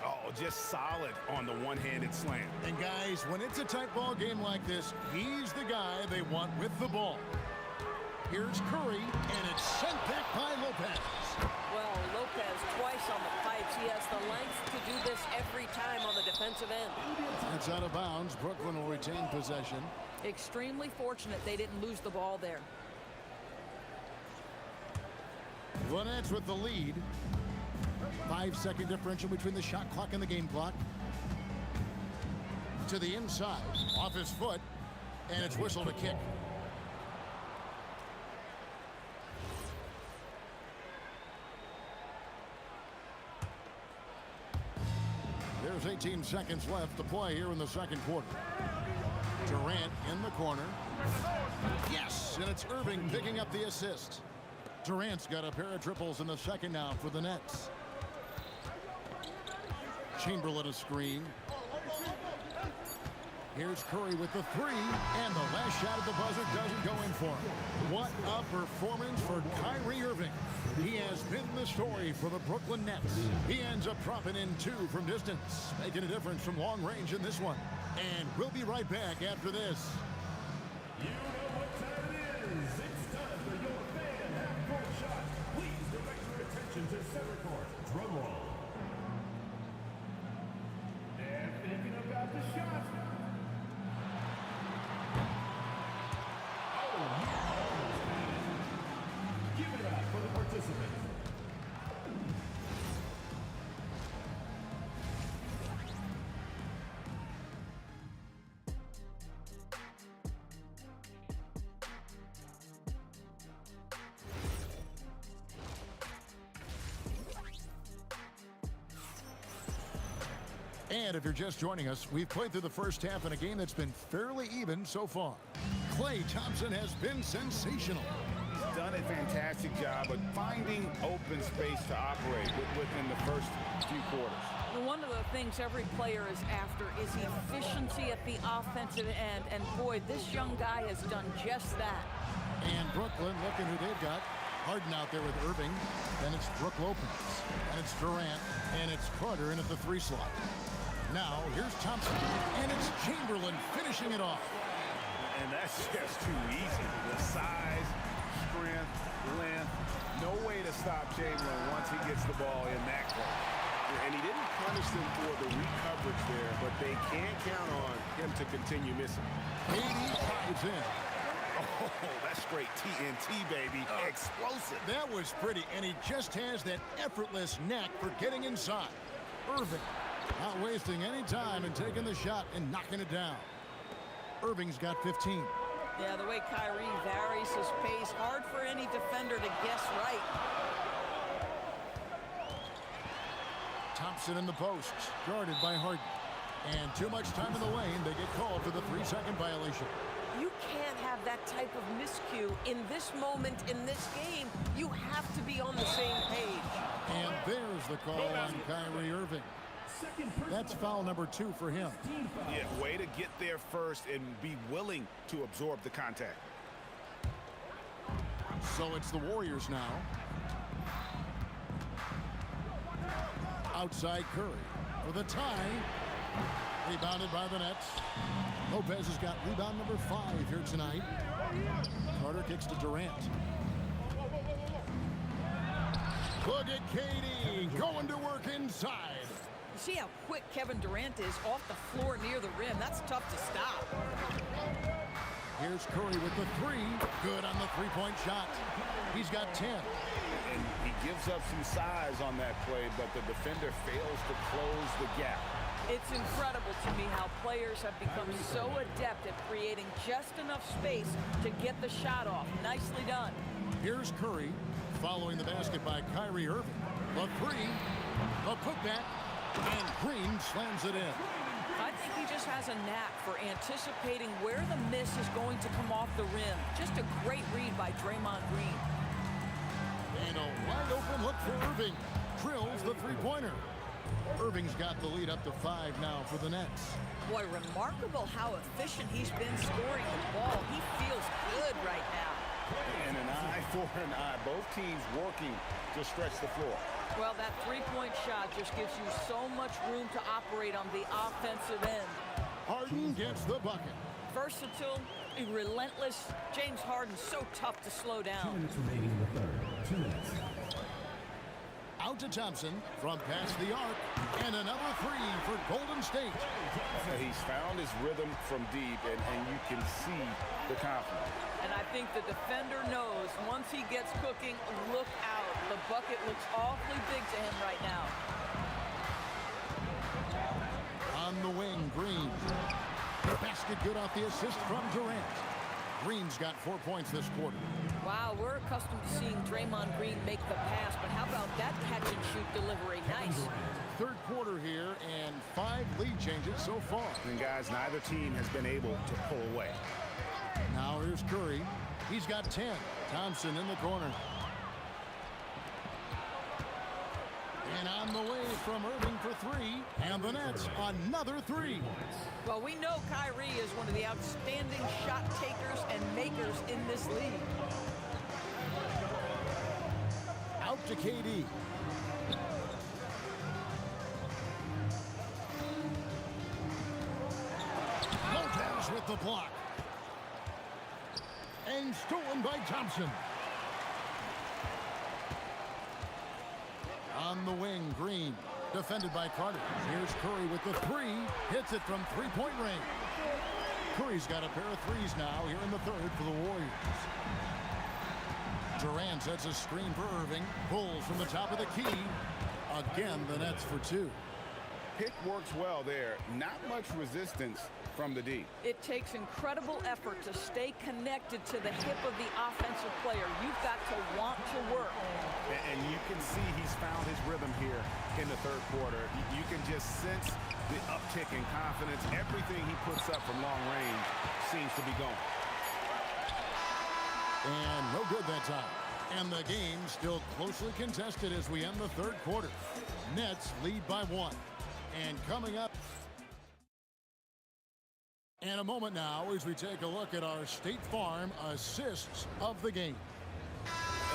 Oh, just solid on the one-handed slam.
And guys, when it's a tight ball game like this, he's the guy they want with the ball. Here's Curry, and it's sent back by Lopez.
Well, Lopez twice on the pipes. He has the length to do this every time on the defensive end.
It's out of bounds. Brooklyn will retain possession.
Extremely fortunate they didn't lose the ball there.
The Nets with the lead. 5-second differential between the shot clock and the game clock. To the inside, off his foot, and it's whistled a kick. There's 18 seconds left to play here in the second quarter. Durant in the corner. Yes, and it's Irving picking up the assist. Durant's got a pair of triples in the second now for the Nets. Chamberlain a screen. Here's Curry with the three, and the last shot at the buzzer doesn't go in for him. What a performance for Kyrie Irving. He has been the story for the Brooklyn Nets. He ends up dropping in 2 from distance, making a difference from long range in this one. And we'll be right back after this.
You know what time it is. It's time for your fan half-court shot. Please direct your attention to center court. Drum roll. And thinking about the shot. Oh, you give it up for the participants.
And if you're just joining us, we've played through the first half in a game that's been fairly even so far. Klay Thompson has been sensational.
He's done a fantastic job of finding open space to operate within the first few quarters.
One of the things every player is after is efficiency at the offensive end. And boy, this young guy has done just that.
And Brooklyn, looking who they've got. Harden out there with Irving. Then it's Brook Lopez. And it's Durant. And it's Carter in at the 3 slot. Now, here's Thompson. And it's Chamberlain finishing it off.
And that's just too easy. The size, strength, length. No way to stop Chamberlain once he gets the ball in that close. And he didn't punish them for the recoverage there, but they can't count on him to continue missing.
85 in.
Oh, that's straight TNT, baby. Explosive.
That was pretty, and he just has that effortless knack for getting inside. Irving, not wasting any time and taking the shot and knocking it down. Irving's got 15.
Yeah, the way Kyrie varies his pace, hard for any defender to guess right.
Thompson in the post, guarded by Harden. And too much time in the lane, they get called for the 3-second violation.
You can't have that type of miscue in this moment in this game. You have to be on the same page.
And there's the call on Kyrie Irving. That's foul number 2 for him.
Yeah, way to get there first and be willing to absorb the contact.
So it's the Warriors now. Outside Curry for the tie. Rebounded by the Nets. Lopez has got rebound number 5 here tonight. Carter kicks to Durant. Look at KD going to work inside.
You see how quick Kevin Durant is off the floor near the rim. That's tough to stop.
Here's Curry with the 3. Good on the 3-point shot. He's got 10.
And he gives up some size on that play, but the defender fails to close the gap.
It's incredible to me how players have become so adept at creating just enough space to get the shot off. Nicely done.
Here's Curry following the basket by Kyrie Irving. The 3, the putback, and Green slams it in.
I think he just has a knack for anticipating where the miss is going to come off the rim. Just a great read by Draymond Green.
And a wide open look for Irving. Drills the 3-pointer. Irving's got the lead up to 5 now for the Nets.
Boy, remarkable how efficient he's been scoring the ball. He feels good right now.
And an eye for an eye. Both teams working to stretch the floor.
Well, that 3-point shot just gives you so much room to operate on the offensive end.
Harden gets the bucket.
Versatile, relentless. James Harden so tough to slow down.
2 minutes remaining in the third. 2 minutes.
Out to Thompson from past the arc. And another three for Golden State.
He's found his rhythm from deep, and you can see the confidence.
And I think the defender knows once he gets cooking, look out. The bucket looks awfully big to him right now.
On the wing, Green. Basket good off the assist from Durant. Green's got 4 points this quarter.
Wow, we're accustomed to seeing Draymond Green make the pass, but how about that catch-and-shoot delivery? Nice.
Third quarter here, and 5 lead changes so far.
And guys, neither team has been able to pull away.
Now here's Curry. He's got 10. Thompson in the corner. And on the way from Irving for 3. And the Nets, another 3.
Well, we know Kyrie is one of the outstanding shot takers and makers in this league.
Out to KD. Lopez with the block. And stolen by Thompson. On the wing, Green. Defended by Carter. Here's Curry with the 3. Hits it from three-point range. Curry's got a pair of threes now here in the third for the Warriors. Durant sets a screen for Irving. Pulls from the top of the key. Again, the Nets for 2.
Pick works well there. Not much resistance from the D.
It takes incredible effort to stay connected to the hip of the offensive player. You've got to want to work.
And you can see he's found his rhythm here in the third quarter. You can just sense the uptick in confidence. Everything he puts up from long range seems to be going.
And no good that time. And the game still closely contested as we end the third quarter. Nets lead by 1. And coming up in a moment now as we take a look at our State Farm assists of the game.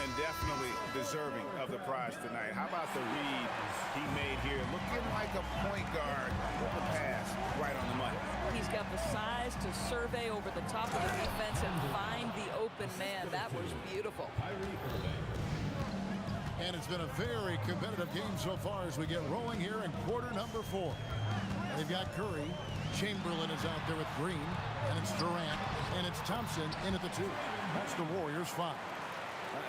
And definitely deserving of the prize tonight. How about the read he made here? Looking like a point guard with the pass right on the money.
He's got the size to survey over the top of the defense and find the open man. That was beautiful.
And it's been a very competitive game so far as we get rolling here in quarter number 4. They've got Curry. Chamberlain is out there with Green. And it's Durant. And it's Thompson in at the 2. That's the Warriors' 5.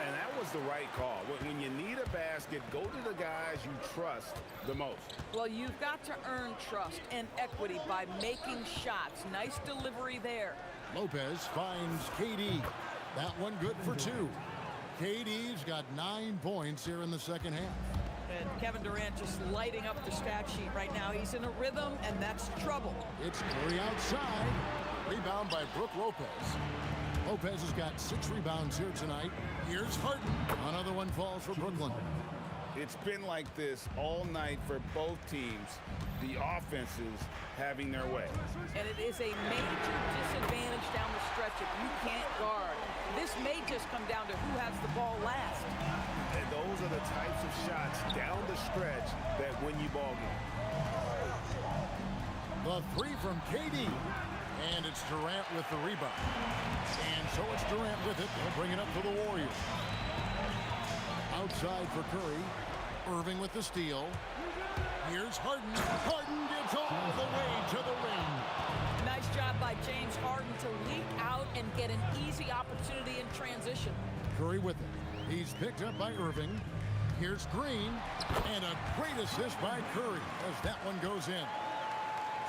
And that was the right call. When you need a basket, go to the guys you trust the most.
Well, you've got to earn trust and equity by making shots. Nice delivery there.
Lopez finds KD. That one good for 2. KD's got 9 points here in the second half.
And Kevin Durant just lighting up the stat sheet right now. He's in a rhythm, and that's trouble.
It's Curry outside. Rebound by Brook Lopez. Lopez has got 6 rebounds here tonight. Here's Harden. Another one falls for Brooklyn.
It's been like this all night for both teams. The offenses having their way.
And it is a major disadvantage down the stretch if you can't guard. This may just come down to who has the ball last.
And those are the types of shots down the stretch that win you ball games.
The 3 from KD. And it's Durant with the rebound. And so it's Durant with it. They'll bring it up to the Warriors. Outside for Curry. Irving with the steal. Here's Harden. Harden gets all the way to the ring.
Nice job by James Harden to leak out and get an easy opportunity in transition.
Curry with it. He's picked up by Irving. Here's Green. And a great assist by Curry as that one goes in.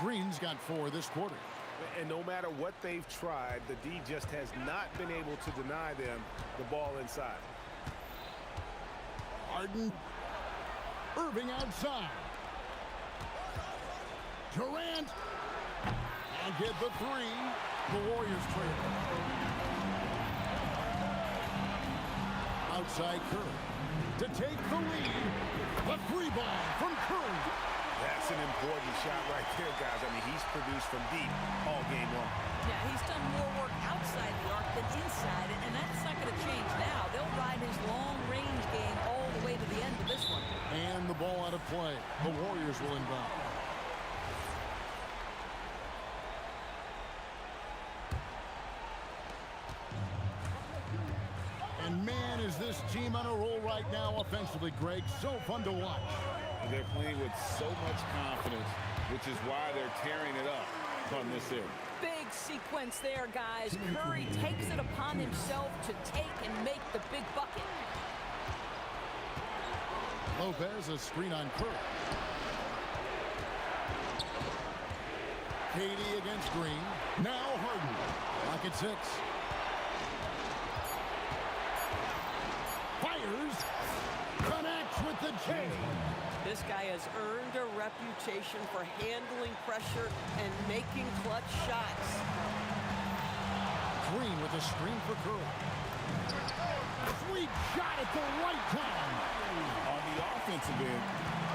Green's got 4 this quarter.
And no matter what they've tried, the D just has not been able to deny them the ball inside.
Harden. Irving outside. Durant. And get the 3. The Warriors trail. Outside Curry. To take the lead. The 3 ball from Curry.
That's an important shot right there, guys. I mean, he's produced from deep all game long.
Yeah, he's done more work outside the arc than inside it, and that's not going to change now. They'll ride his long-range game all the way to the end of this one.
And the ball out of play. The Warriors will inbound. And man, is this team on a roll right now offensively, Greg? So fun to watch.
They're playing with so much confidence, which is why they're tearing it up on this end.
Big sequence there, guys. Curry takes it upon himself to take and make the big bucket.
Lopez, a screen on Curry. KD against Green. Now Harden. Lock at 6. Fires. Connects with the chain.
This guy has earned a reputation for handling pressure and making clutch shots.
Green with a screen for Curry. Sweet shot at the right time.
On the offensive end,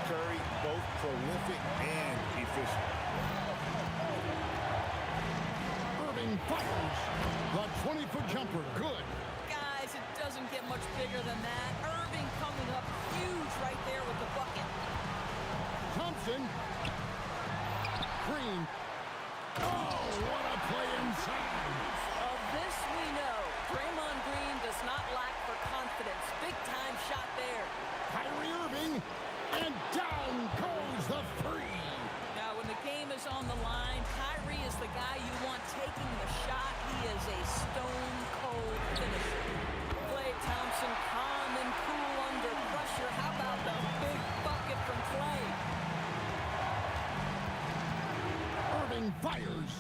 Curry both prolific and efficient.
Irving fires. The 20-foot jumper. Good.
Guys, it doesn't get much bigger than that. Irving coming up huge right there with the bucket.
Thompson. Green. Oh, what a play inside.
Of this we know, Draymond Green does not lack for confidence. Big time shot there.
Kyrie Irving. And down goes the three.
Now, when the game is on the line, Kyrie is the guy you want taking the shot. He is a stone-cold finisher. Klay Thompson, calm and cool under pressure. How about the big bucket from Klay?
Irving fires.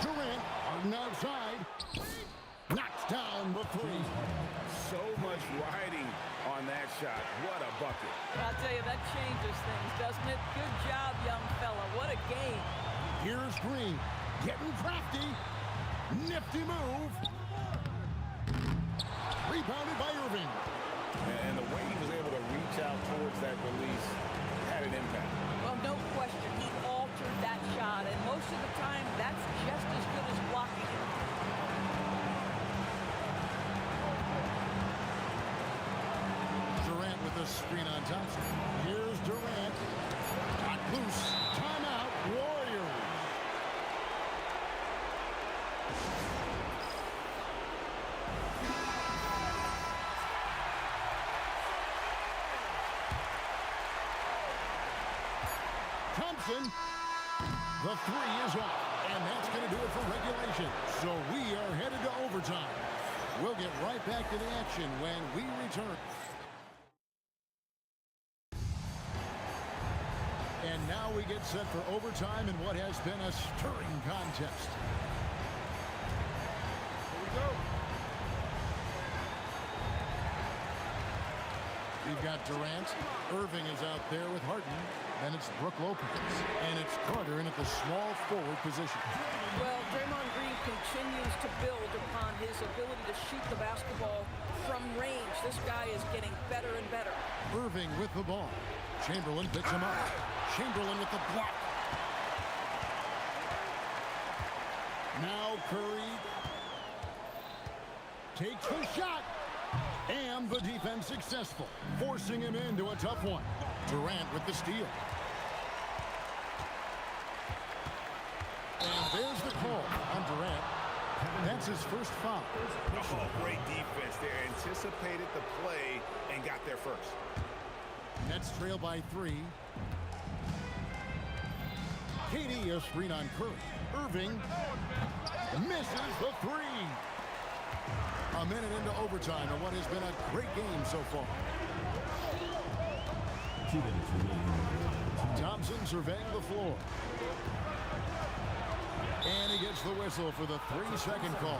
Durant, Harden outside. Knocks down the three.
So much riding on that shot. What a bucket.
I'll tell you, that changes things, doesn't it? Good job, young fella. What a game.
Here's Green. Getting crafty. Nifty move. Rebounded by Irving.
And the way he was able to reach out towards that release had an impact.
Well, no question, he altered that shot, and most of the time, that's just as good as blocking it.
Durant with a screen on Thompson. Here's Durant. Got loose. Timeout. Warriors. Thompson. The three is off. And that's going to do it for regulation. So we are headed to overtime. We'll get right back to the action when we return. And now we get set for overtime in what has been a stirring contest. Here we go. We've got Durant. Irving is out there with Harden. Then it's Brook Lopez. And it's Carter in at the small forward position.
Well, Draymond Green continues to build upon his ability to shoot the basketball from range. This guy is getting better and better.
Irving with the ball. Chamberlain picks him up. Chamberlain with the block. Now Curry takes the shot. And the defense successful, forcing him into a tough one. Durant with the steal. And there's the call on Durant. That's his first foul.
Oh, great defense there. Anticipated the play and got there first.
Nets trail by 3. KD a screen on Curry. Irving misses the 3. A minute into overtime and what has been a great game so far. Thompson surveying the floor. And he gets the whistle for the 3-second call.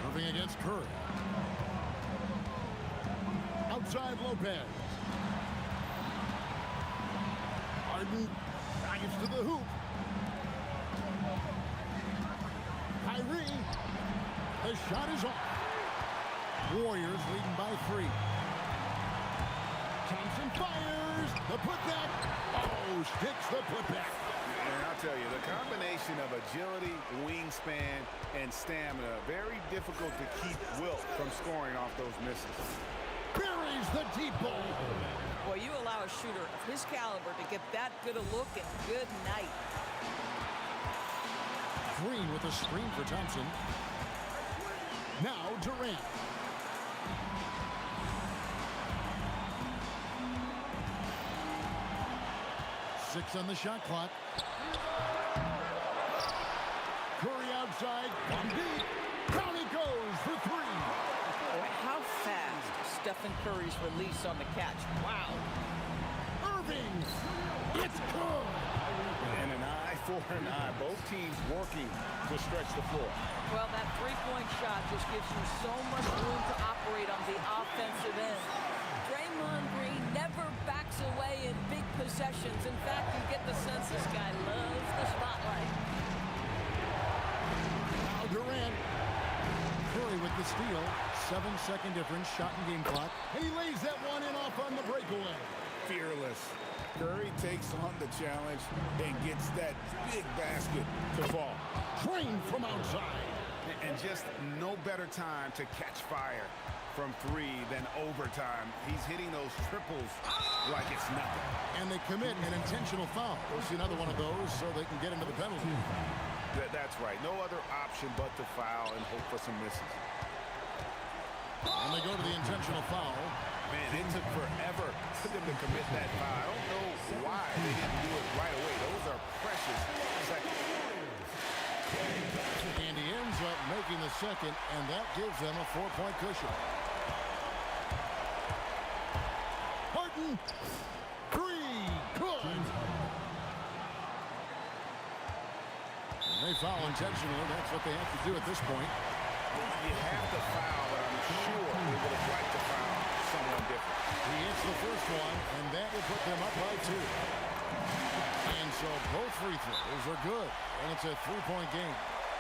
Irving against Curry. Outside Lopez. Harden drives to the hoop. Kyrie. The shot is off. Warriors leading by 3. Thompson fires. The putback. Oh, sticks the putback.
And I'll tell you, the combination of agility, wingspan, and stamina, very difficult to keep Wilt from scoring off those misses.
Buries the deep ball.
Well, you allow a shooter of his caliber to get that good a look, and good night.
Green with a screen for Thompson. Now Durant. Six on the shot clock. Curry outside. One deep. Down he goes for three.
Boy, how fast Stephen Curry's release on the catch. Wow.
Irving. It's good.
And an eye for an eye. Both teams working to stretch the floor.
Well, that three-point shot just gives you so much room to operate on the offensive end. Draymond Green never backs away in big possessions. In fact, you get the sense this guy loves the spotlight.
Now Durant. Curry with the steal. 7-second difference. Shot and game clock. And he lays that one in off on the breakaway.
Fearless. Curry takes on the challenge and gets that big basket to fall.
Drained from outside.
And just no better time to catch fire from three than overtime. He's hitting those triples like it's nothing.
And they commit an intentional foul. We'll see another one of those so they can get into the penalty.
That's right. No other option but to foul and hope for some misses.
And they go to the intentional foul.
Man, it took forever for them to commit that foul. I don't know why they didn't do it right away. Those are precious seconds.
And he ends up making the second, and that gives them a 4-point cushion. Harden. Three. Good. And they foul intentionally. That's what they have to do at this point.
You have to foul, but I'm sure they would have liked to foul someone different.
He hits the first one, and that will put them up by 2. And so both free throws are good, and it's a 3-point game.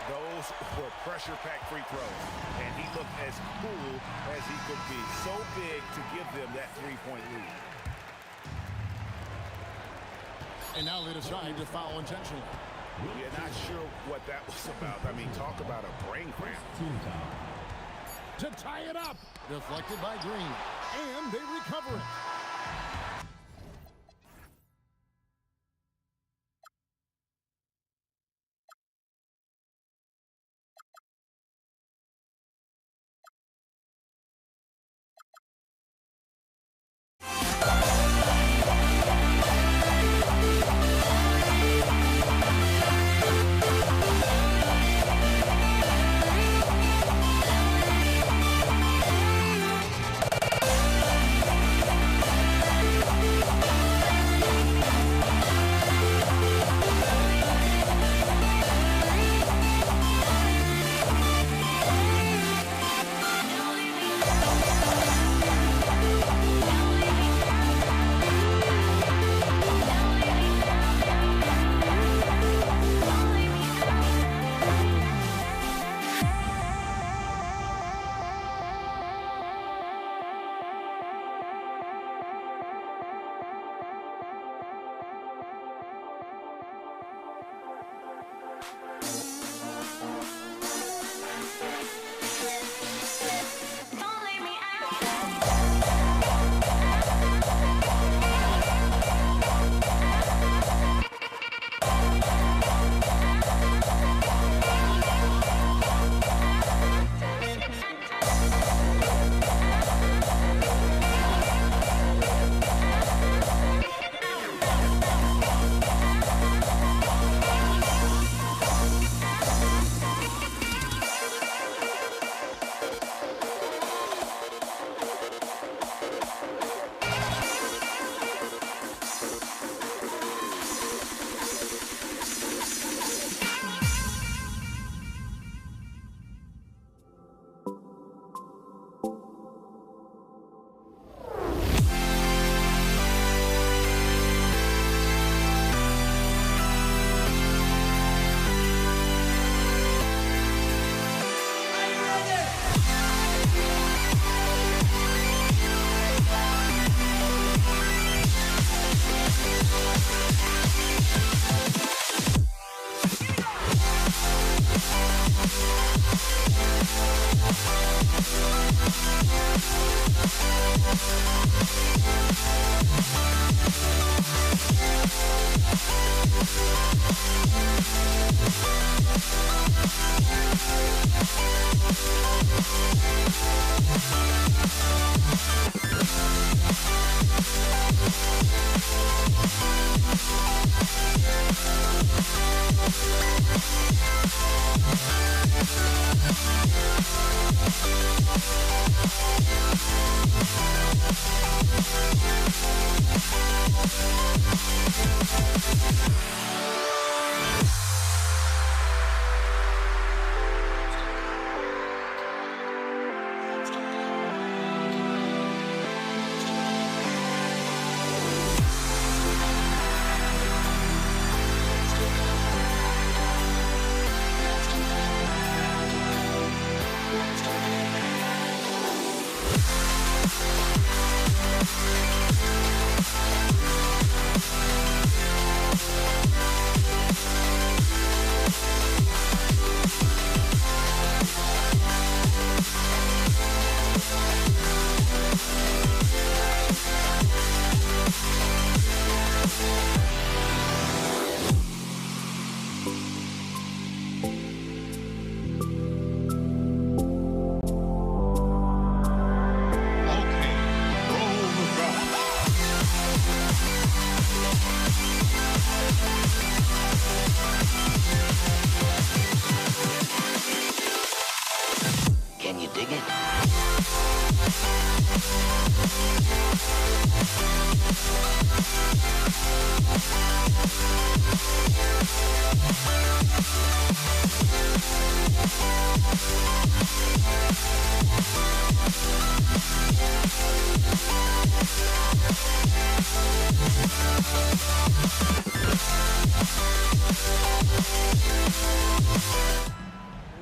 Those were pressure-packed free throws, and he looked as cool as he could be. So big to give them that 3-point lead.
And now they decide to foul intentionally.
You're not sure what that was about. I mean, talk about a brain cramp.
To tie it up. Deflected by Green. And they recover it.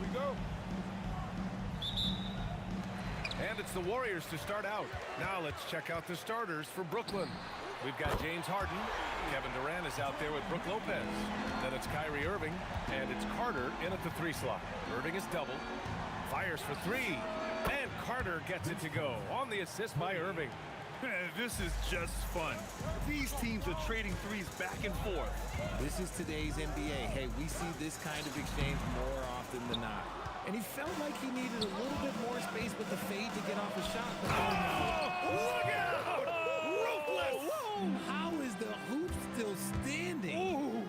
we go. And it's the Warriors to start out. Now let's check out the starters for Brooklyn. We've got James Harden. Kevin Durant is out there with Brook Lopez. Then it's Kyrie Irving. And it's Carter in at the 3 slot. Irving is doubled. Fires for 3. And Carter gets it to go on the assist by Irving.
This is just fun. These teams are trading threes back and forth.
This is today's NBA. Hey, we see this kind of exchange more often than not. And he felt like he needed a little bit more space with the fade to get off a shot.
Look out! Ruthless!
How is the hoop still standing?
Ooh.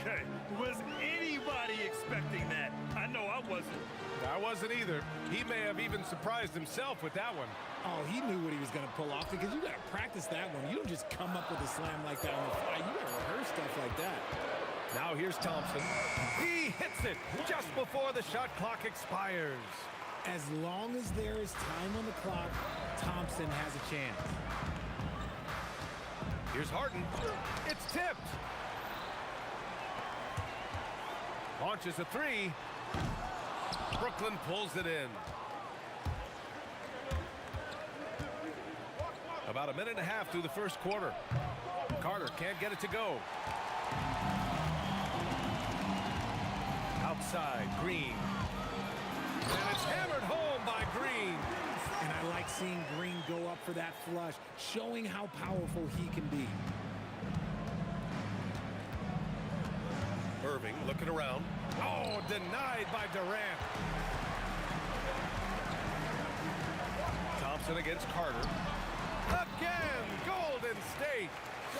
Okay, was anybody expecting that? I know I wasn't.
I wasn't either. He may have even surprised himself with that one.
Oh, he knew what he was going to pull off because you got to practice that one. You don't just come up with a slam like that on the fly. You got to rehearse stuff like that.
Now here's Thompson. He hits it just before the shot clock expires.
As long as there is time on the clock, Thompson has a chance.
Here's Harden. It's tipped. Launches a 3. Brooklyn pulls it in. About a minute and a half through the first quarter. Carter can't get it to go. Outside, Green. And it's hammered home by Green.
And I like seeing Green go up for that flush, showing how powerful he can be.
Irving looking around. Oh, denied by Durant. Thompson against Carter. Again, Golden State.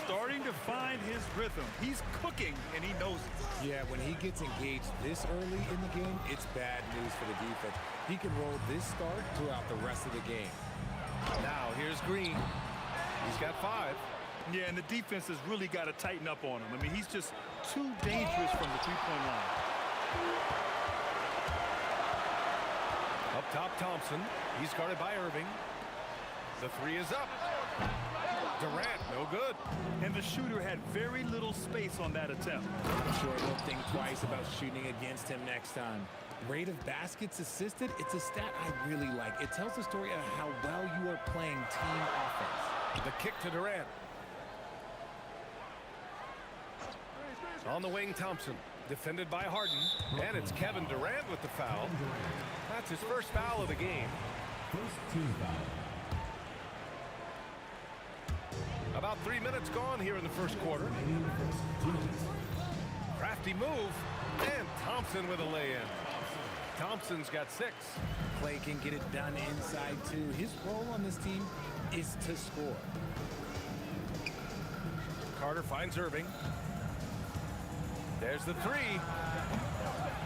Starting to find his rhythm. He's cooking, and he knows it.
Yeah, when he gets engaged this early in the game, it's bad news for the defense. He can roll this start throughout the rest of the game.
Now here's Green. He's got 5.
Yeah, and the defense has really got to tighten up on him. I mean, he's just too dangerous from the three-point line.
Up top, Thompson. He's guarded by Irving. The 3 is up. Durant, no good.
And the shooter had very little space on that attempt.
I'm sure he'll think twice about shooting against him next time. Rate of baskets assisted, it's a stat I really like. It tells the story of how well you are playing team offense.
The kick to Durant. On the wing, Thompson. Defended by Harden. And it's Kevin Durant with the foul. That's his first foul of the game.
First team foul.
About 3 minutes gone here in the first quarter. Crafty move. And Thompson with a lay-in. Thompson's got 6.
Clay can get it done inside, too. His role on this team is to score.
Carter finds Irving. There's the 3.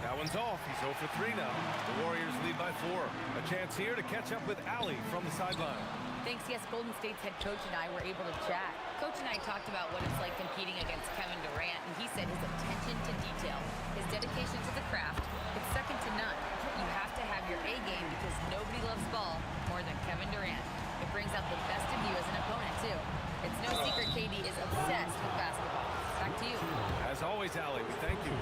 That one's off. He's 0 for 3 now. The Warriors lead by 4. A chance here to catch up with Allie from the sideline.
Thanks, yes, Golden State's head coach and I were able to chat. Coach and I talked about what it's like competing against Kevin Durant, and he said his attention to detail, his dedication to the craft, it's second to none. You have to have your A game because nobody loves ball more than Kevin Durant. It brings out the best of you as an opponent, too. It's no secret KD is obsessed with basketball. Back to you.
As always, Allie, we thank you.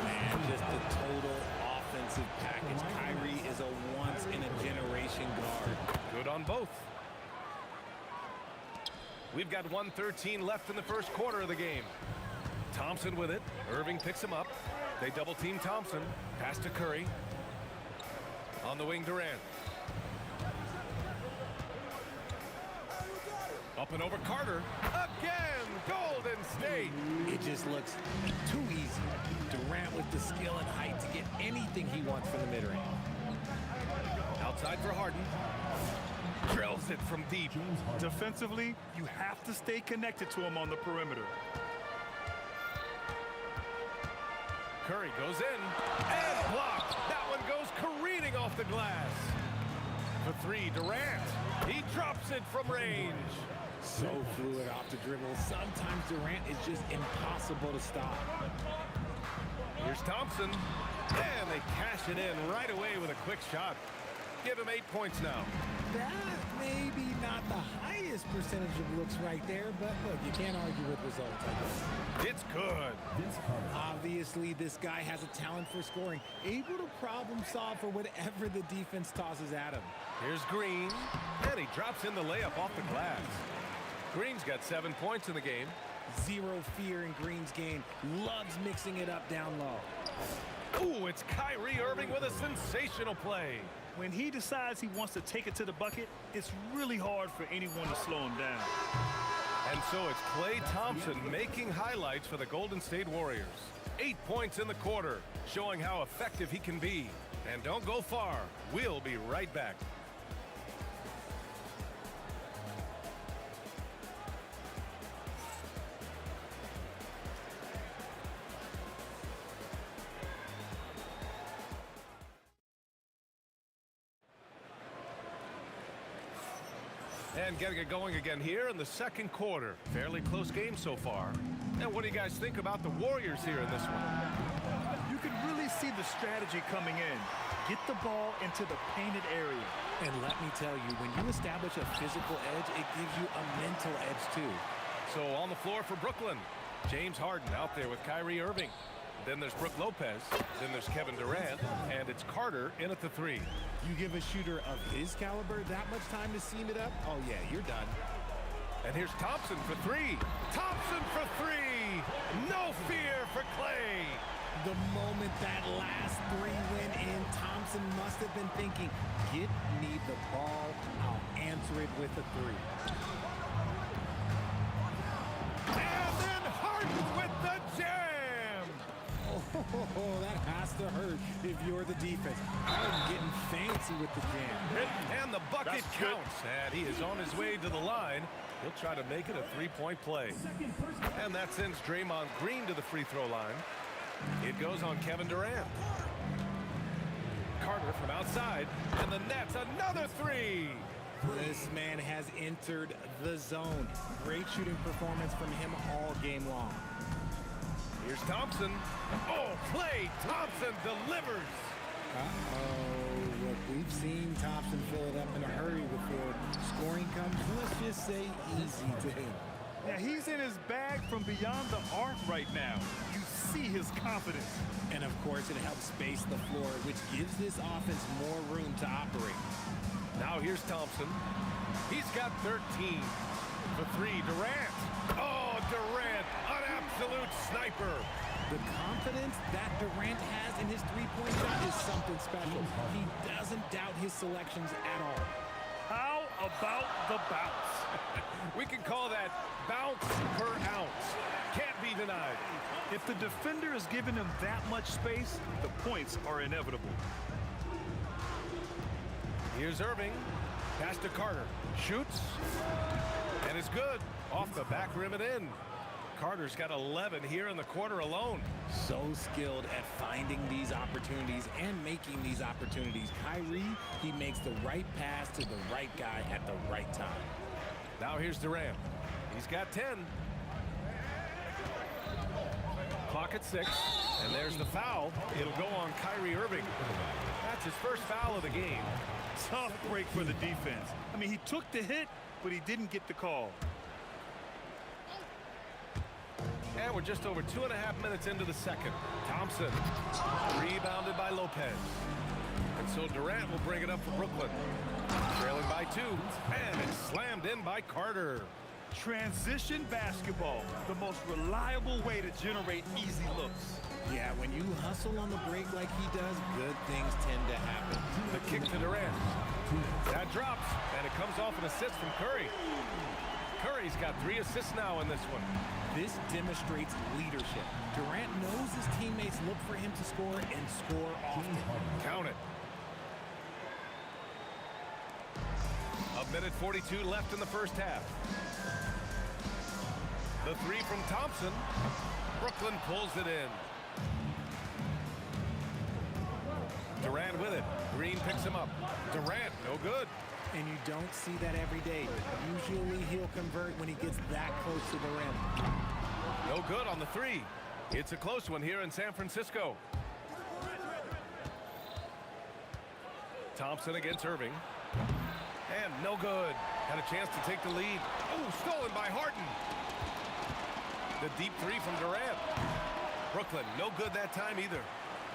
Man, just a total offensive package. Kyrie is a once-in-a-generation guard.
Good on both. We've got 1:13 left in the first quarter of the game. Thompson with it. Irving picks him up. They double-team Thompson. Pass to Curry. On the wing, Durant. Up and over Carter. Again, Golden State.
It just looks too easy. Durant with the skill and height to get anything he wants from the mid-range.
Outside for Harden. Drills it from deep.
Defensively, you have to stay connected to him on the perimeter.
Curry goes in and blocked. That one goes careening off the glass. For 3, Durant. He drops it from range.
So fluid off the dribble. Sometimes Durant is just impossible to stop.
Here's Thompson. And they cash it in right away with a quick shot. Give him 8 points now.
That maybe not the highest percentage of looks right there, but look, you can't argue with results, I guess.
It's good.
Obviously, this guy has a talent for scoring, able to problem solve for whatever the defense tosses at him.
Here's Green, and he drops in the layup off the glass. Green's got 7 points in the game.
Zero fear in Green's game. Loves mixing it up down low.
Ooh, it's Kyrie Irving with a sensational play.
When he decides he wants to take it to the bucket, it's really hard for anyone to slow him down.
And so it's Klay Thompson making highlights for the Golden State Warriors. 8 points in the quarter, showing how effective he can be. And don't go far. We'll be right back. And getting it going again here in the second quarter. Fairly close game so far. And what do you guys think about the Warriors here in this one?
You can really see the strategy coming in. Get the ball into the painted area.
And let me tell you, when you establish a physical edge, it gives you a mental edge too.
So on the floor for Brooklyn, James Harden out there with Kyrie Irving. Then there's Brook Lopez. Then there's Kevin Durant. And it's Carter in at the 3.
You give a shooter of his caliber that much time to seam it up, oh yeah, you're done.
And here's Thompson for 3. Thompson for 3. No fear for Klay.
The moment that last 3 went in, Thompson must have been thinking, get me the ball, I'll answer it with a 3.
And then Harden with the jam.
Oh, that has to hurt if you're the defense. Harden getting fancy with the jam.
And the bucket counts. And he is on his way to the line. He'll try to make it a 3-point play. And that sends Draymond Green to the free throw line. It goes on Kevin Durant. Carter from outside. And the net's another 3.
This man has entered the zone. Great shooting performance from him all game long.
Here's Thompson. Oh, Klay Thompson delivers.
Uh-oh. Look, we've seen Thompson fill it up in a hurry before scoring comes, let's just say, easy to him.
Yeah, he's in his bag from beyond the arc right now. You see his confidence.
And, of course, it helps space the floor, which gives this offense more room to operate.
Now here's Thompson. He's got 13. For 3, Durant. Oh, Durant, an absolute sniper.
The confidence that Durant has in his three-point shot is something special. He doesn't doubt his selections at all.
How about the bounce?
We can call that bounce per ounce. Can't be denied.
If the defender is giving him that much space, the points are inevitable.
Here's Irving. Pass to Carter. Shoots. And it's good. Off the back rim and in. Carter's got 11 here in the quarter alone.
So skilled at finding these opportunities and making these opportunities. Kyrie, he makes the right pass to the right guy at the right time.
Now here's Durant. He's got 10. Clock at 6. And there's the foul. It'll go on Kyrie Irving. That's his first foul of the game.
Tough break for the defense. I mean, he took the hit, but he didn't get the call.
And we're just over 2.5 minutes into the second. Thompson rebounded by Lopez. And so Durant will bring it up for Brooklyn. Trailing by 2. And it's slammed in by Carter.
Transition basketball, the most reliable way to generate easy looks.
Yeah, when you hustle on the break like he does, good things tend to happen.
The kick to Durant. That drops, and it comes off an assist from Curry. Curry's got 3 assists now in this one.
This demonstrates leadership. Durant knows his teammates look for him to score and score often.
Count it. 1:42 left in the first half. The 3 from Thompson. Brooklyn pulls it in. Durant with it. Green picks him up. Durant, no good.
And you don't see that every day. Usually he'll convert when he gets that close to the rim.
No good on the three. It's a close one here in San Francisco. Thompson against Irving. And no good. Had a chance to take the lead. Oh, stolen by Harden. The deep three from Durant. Brooklyn, no good that time either.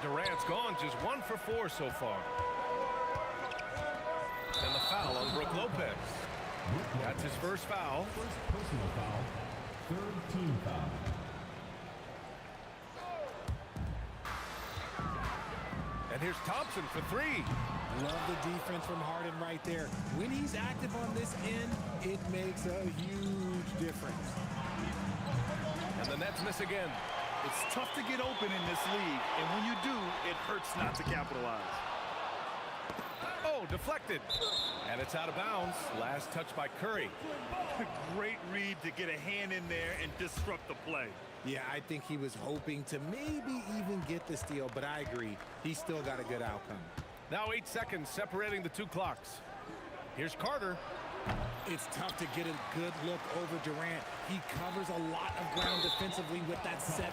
Durant's gone just 1 for 4 so far. And the foul on Brook Lopez. That's his first foul.
First personal foul. Third team foul.
And here's Thompson for 3.
Love the defense from Harden right there. When he's active on this end, it makes a huge difference.
And the Nets miss again.
It's tough to get open in this league, and when you do, it hurts not to capitalize.
Oh, deflected. And it's out of bounds. Last touch by Curry.
Great read to get a hand in there and disrupt the play.
Yeah, I think he was hoping to maybe even get the steal, but I agree. He still got a good outcome.
Now 8 seconds separating the 2 clocks. Here's Carter.
It's tough to get a good look over Durant. He covers a lot of ground defensively with that 7'5"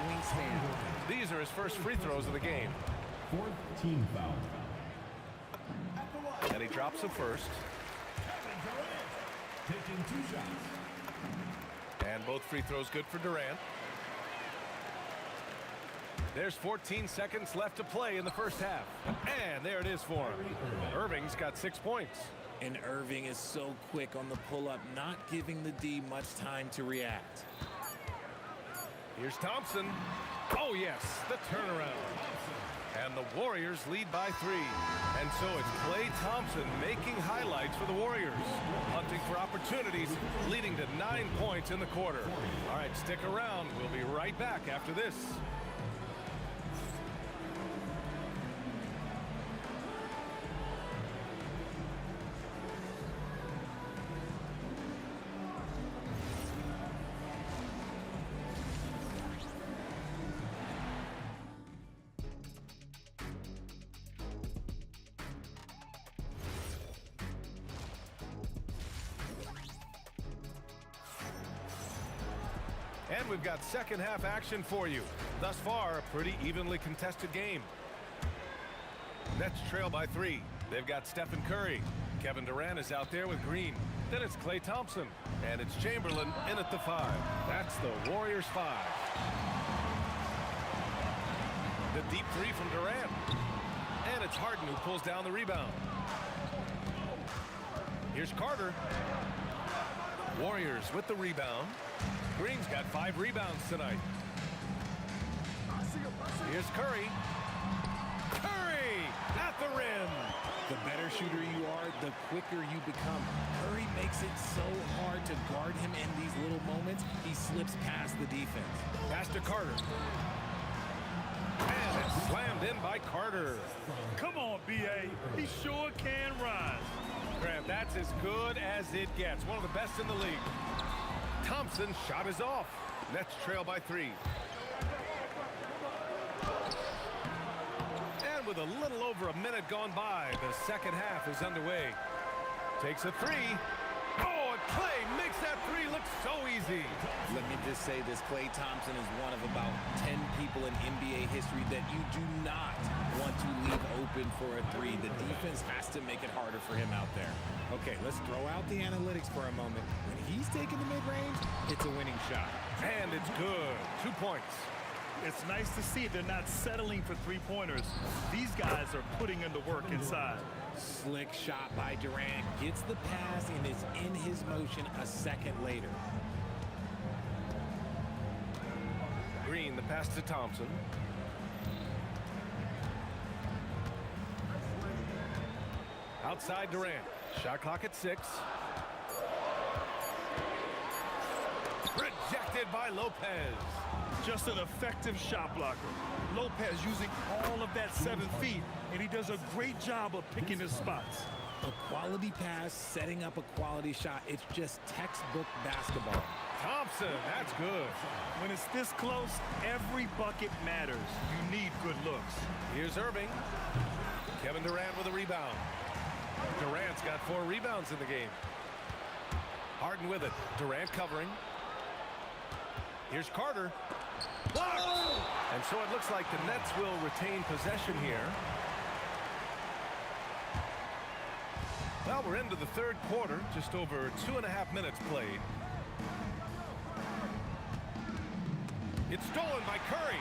wingspan.
These are his first free throws of the game.
Fourth team foul.
And he drops the first.
Taking 2 shots.
And both free throws good for Durant. There's 14 seconds left to play in the first half. And there it is for him. Irving's got 6 points.
And Irving is so quick on the pull-up, not giving the D much time to react.
Here's Thompson. Oh, yes, the turnaround. And the Warriors lead by 3. And so it's Klay Thompson making highlights for the Warriors. Hunting for opportunities, leading to 9 points in the quarter. All right, stick around. We'll be right back after this. And we've got second half action for you. Thus far, a pretty evenly contested game. Nets trail by 3. They've got Stephen Curry. Kevin Durant is out there with Green. Then it's Klay Thompson. And it's Chamberlain in at the 5. That's the Warriors 5. The deep 3 from Durant. And it's Harden who pulls down the rebound. Here's Carter. Warriors with the rebound. Green's got 5 rebounds tonight. Here's Curry. Curry at the rim.
The better shooter you are, the quicker you become. Curry makes it so hard to guard him in these little moments. He slips past the defense.
Pass to Carter. And it's slammed in by Carter.
Come on, B.A. He sure can rise.
Grant, that's as good as it gets. One of the best in the league. Thompson's shot is off. Nets trail by 3. And with a little over a minute gone by, the second half is underway. Takes a 3. Oh, and Klay makes that 3 look so easy.
Let me just say this, Klay Thompson is one of about 10 people in NBA history that you do not want to leave open for a 3. The defense has to make it harder for him out there. Okay, let's throw out the analytics for a moment. When he's taking the mid-range, it's a winning shot.
And it's good. 2 points.
It's nice to see they're not settling for 3-pointers. These guys are putting in the work inside.
Slick shot by Durant. Gets the pass and is in his motion a second later.
Green, the pass to Thompson. Outside Durant. Shot clock at 6. Rejected by Lopez.
Just an effective shot blocker. Lopez using all of that 7 feet, and he does a great job of picking his spots.
A quality pass, setting up a quality shot. It's just textbook basketball.
Thompson, that's good.
When it's this close, every bucket matters. You need good looks.
Here's Irving. Kevin Durant with a rebound. Durant's got 4 rebounds in the game. Harden with it. Durant covering. Here's Carter. Blocked! And so it looks like the Nets will retain possession here. Well, we're into the third quarter. Just over 2.5 minutes played. It's stolen by Curry.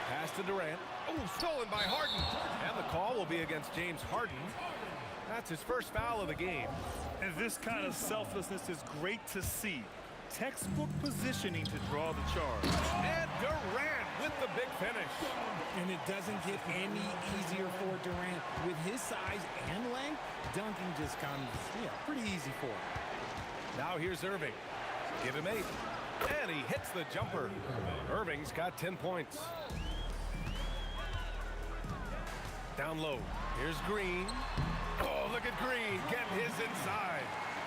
Pass to Durant. Oh, stolen by Harden. And the call will be against James Harden. That's his first foul of the game.
And this kind of selflessness is great to see. Textbook positioning to draw the charge.
And Durant with the big finish.
And it doesn't get any easier for Durant. With his size and length, dunking just comes, pretty easy for him.
Now here's Irving. Give him 8. And he hits the jumper. Irving's got 10 points. Down low. Here's Green. Oh, look at Green getting his inside.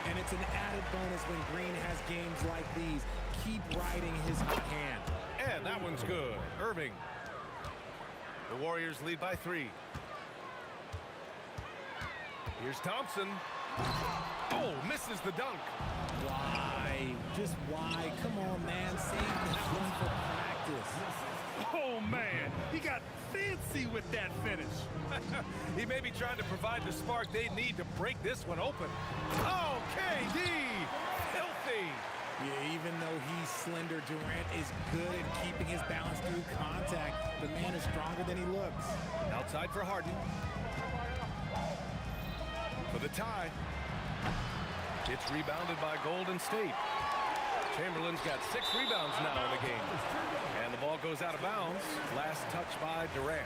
And it's an added bonus when Green has games like these. Keep riding his hot hand.
And that one's good. Irving. The Warriors lead by 3. Here's Thompson. Oh, misses the dunk.
Why? Just why? Come on, man. Save that one for practice.
Oh, man. He got fancy with that finish.
He may be trying to provide the spark they need to break this one open. Oh, KD! Filthy!
Yeah, even though he's slender, Durant is good at keeping his balance through contact. The man is stronger than he looks.
Outside for Harden. For the tie. It's rebounded by Golden State. Chamberlain's got 6 rebounds now in the game. And the ball goes out of bounds. Last touch by Durant.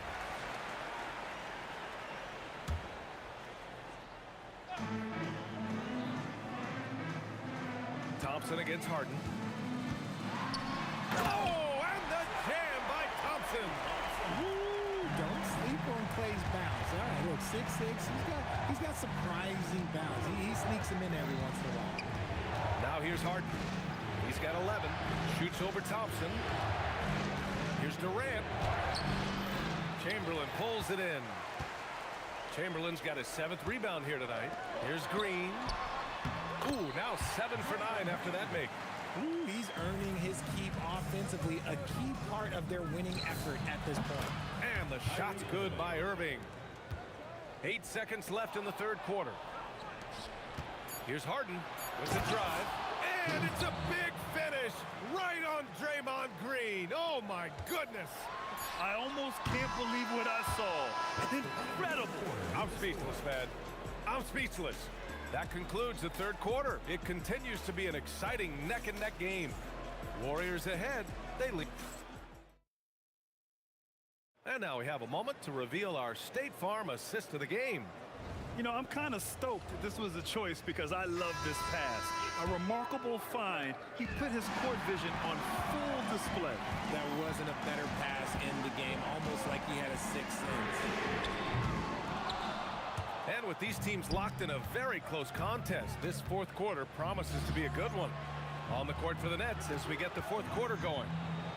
Thompson against Harden. Oh, and the jam by Thompson.
Woo, don't sleep on Clay's bounce. All right, look, 6'6". He's got surprising bounce. He sneaks him in every once in a while.
Now here's Harden. He's got 11. Shoots over Thompson. Here's Durant. Chamberlain pulls it in. Chamberlain's got his 7th rebound here tonight. Here's Green. Ooh, now 7 for 9 after that make.
Ooh, he's earning his keep offensively, a key part of their winning effort at this point.
And the shot's good by Irving. 8 seconds left in the third quarter. Here's Harden with the drive. And it's a big finish right on Draymond Green. Oh, my goodness.
I almost can't believe what I saw. Incredible.
I'm speechless, man. I'm speechless. That concludes the third quarter. It continues to be an exciting neck-and-neck game. Warriors ahead. They lead. And now we have a moment to reveal our State Farm assist of the game.
You know, I'm kind of stoked that this was a choice because I love this pass. A remarkable find. He put his court vision on full display.
There wasn't a better pass in the game, almost like he had a sixth sense.
And with these teams locked in a very close contest, this fourth quarter promises to be a good one. On the court for the Nets as we get the fourth quarter going.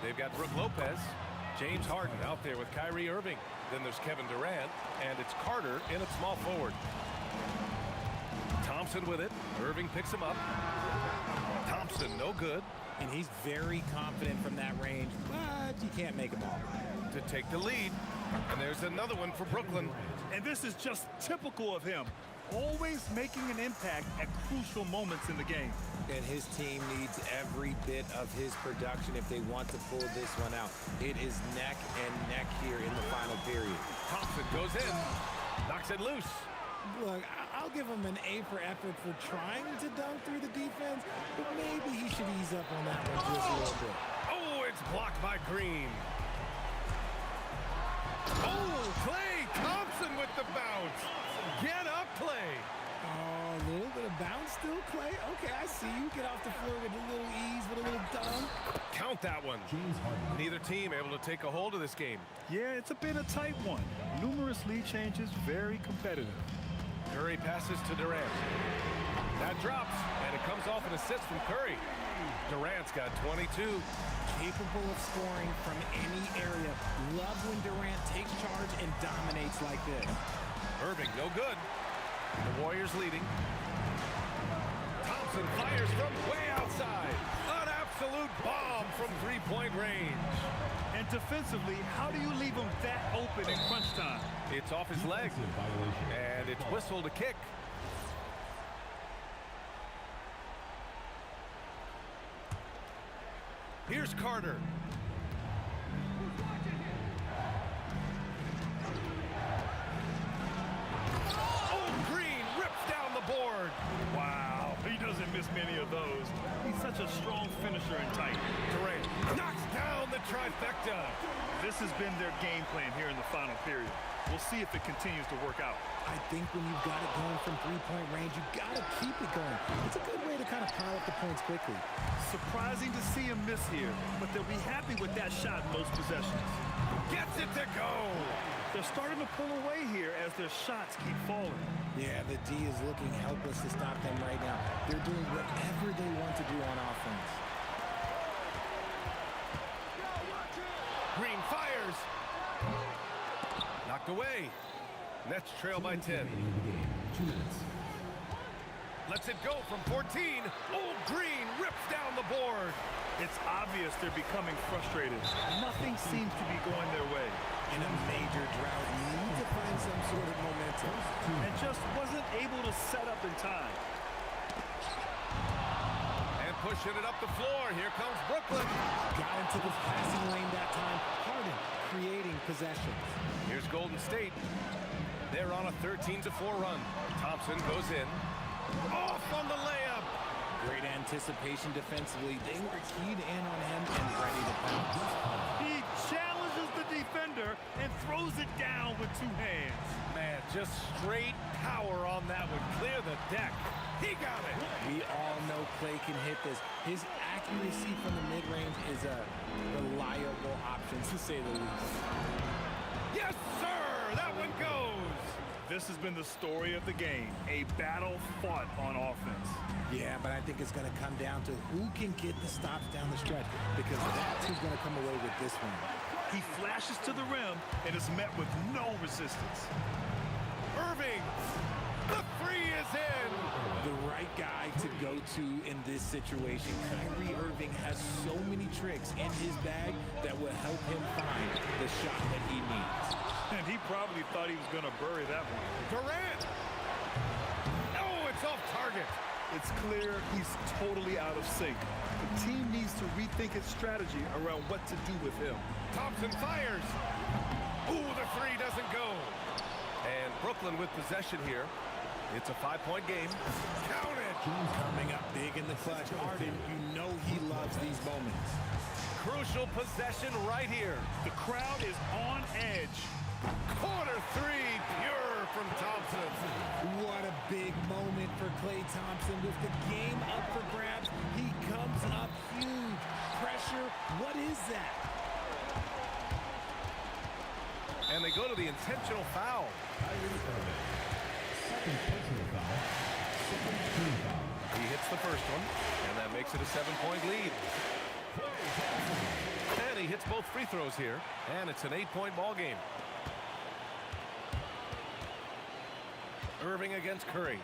They've got Brook Lopez, James Harden out there with Kyrie Irving. Then there's Kevin Durant, and it's Carter in at small forward. Thompson with it. Irving picks him up. Thompson, no good.
And he's very confident from that range, but you can't make him all.
To take the lead. And there's another one for Brooklyn.
And this is just typical of him. Always making an impact at crucial moments in the game.
And his team needs every bit of his production if they want to pull this one out. It is neck and neck here in the final period.
Thompson goes in, knocks it loose.
Look, I'll give him an A for effort for trying to dunk through the defense, but maybe he should ease up on that one just a little bit.
Oh, it's blocked by Green. Oh, Klay Thompson with the bounce. Get up, Klay.
Oh, a little bit of bounce still, Klay. Okay, I see you. Get off the floor with a little ease, with a little dunk.
Count that one. Neither team able to take a hold of this game.
Yeah, it's a bit of tight one. Numerous lead changes, very competitive.
Curry passes to Durant. That drops, and it comes off an assist from Curry. Durant's got 22.
Capable of scoring from any area. Love when Durant takes charge and dominates like this.
Irving, no good. The Warriors leading. Thompson fires from way outside. An absolute bomb from three-point range.
And defensively, how do you leave him that open in crunch time?
It's off his leg, and it's whistled a kick. Here's Carter.
Wow, he doesn't miss many of those. He's such a strong finisher and tight.
Durant knocks down the trifecta.
This has been their game plan here in the final period. We'll see if it continues to work out.
I think when you've got it going from three-point range, you've got to keep it going. It's a good way to kind of pile up the points quickly.
Surprising to see him miss here, but they'll be happy with that shot most possessions.
Gets it to go.
They're starting to pull away here as their shots keep falling.
Yeah, the D is looking helpless to stop them right now. They're doing whatever they want to do on offense.
Green fires. Knocked away. Nets trail by 10.
2 minutes.
Lets it go from 14. Old Green rips down the board.
It's obvious they're becoming frustrated. Nothing seems to be going their way.
In a major drought, you need to find some sort of momentum.
And just wasn't able to set up in time.
And pushing it up the floor. Here comes Brooklyn.
Got into the passing lane that time. Harden creating possessions.
Here's Golden State. They're on a 13-4 run. Thompson goes in. Off on the layup.
Great anticipation defensively. They were keyed in on him and ready to pounce.
He challenges the defender and throws it down with 2 hands.
Man, just straight power on that one. Clear the deck. He got it.
We all know Clay can hit this. His accuracy from the mid-range is a reliable option, to say the least.
Yes, sir. That one goes.
This has been the story of the game. A battle fought on offense.
Yeah, but I think it's going to come down to who can get the stops down the stretch, because that's who's going to come away with this one.
He flashes to the rim and is met with no resistance.
Irving, the 3 is in.
The right guy to go to in this situation. Kyrie Irving has so many tricks in his bag that will help him find the shot that he needs.
And he probably thought he was going to bury that one.
Durant. Oh, it's off target.
It's clear he's totally out of sync. The team needs to rethink its strategy around what to do with him.
Thompson fires. Ooh, the 3 doesn't go. And Brooklyn with possession here. It's a 5-point game. Count it.
Coming up big in the clutch. Harden, you know he loves these moments.
Crucial possession right here.
The crowd is on edge.
Corner 3, pure from Thompson.
What a big moment for Klay Thompson. With the game up for grabs, he comes up huge. Pressure, what is that?
And they go to the intentional foul.
Second personal foul. Second team foul.
He hits the first one, and that makes it a 7-point lead. And he hits both free throws here, and it's an 8-point ball game. Irving against Curry.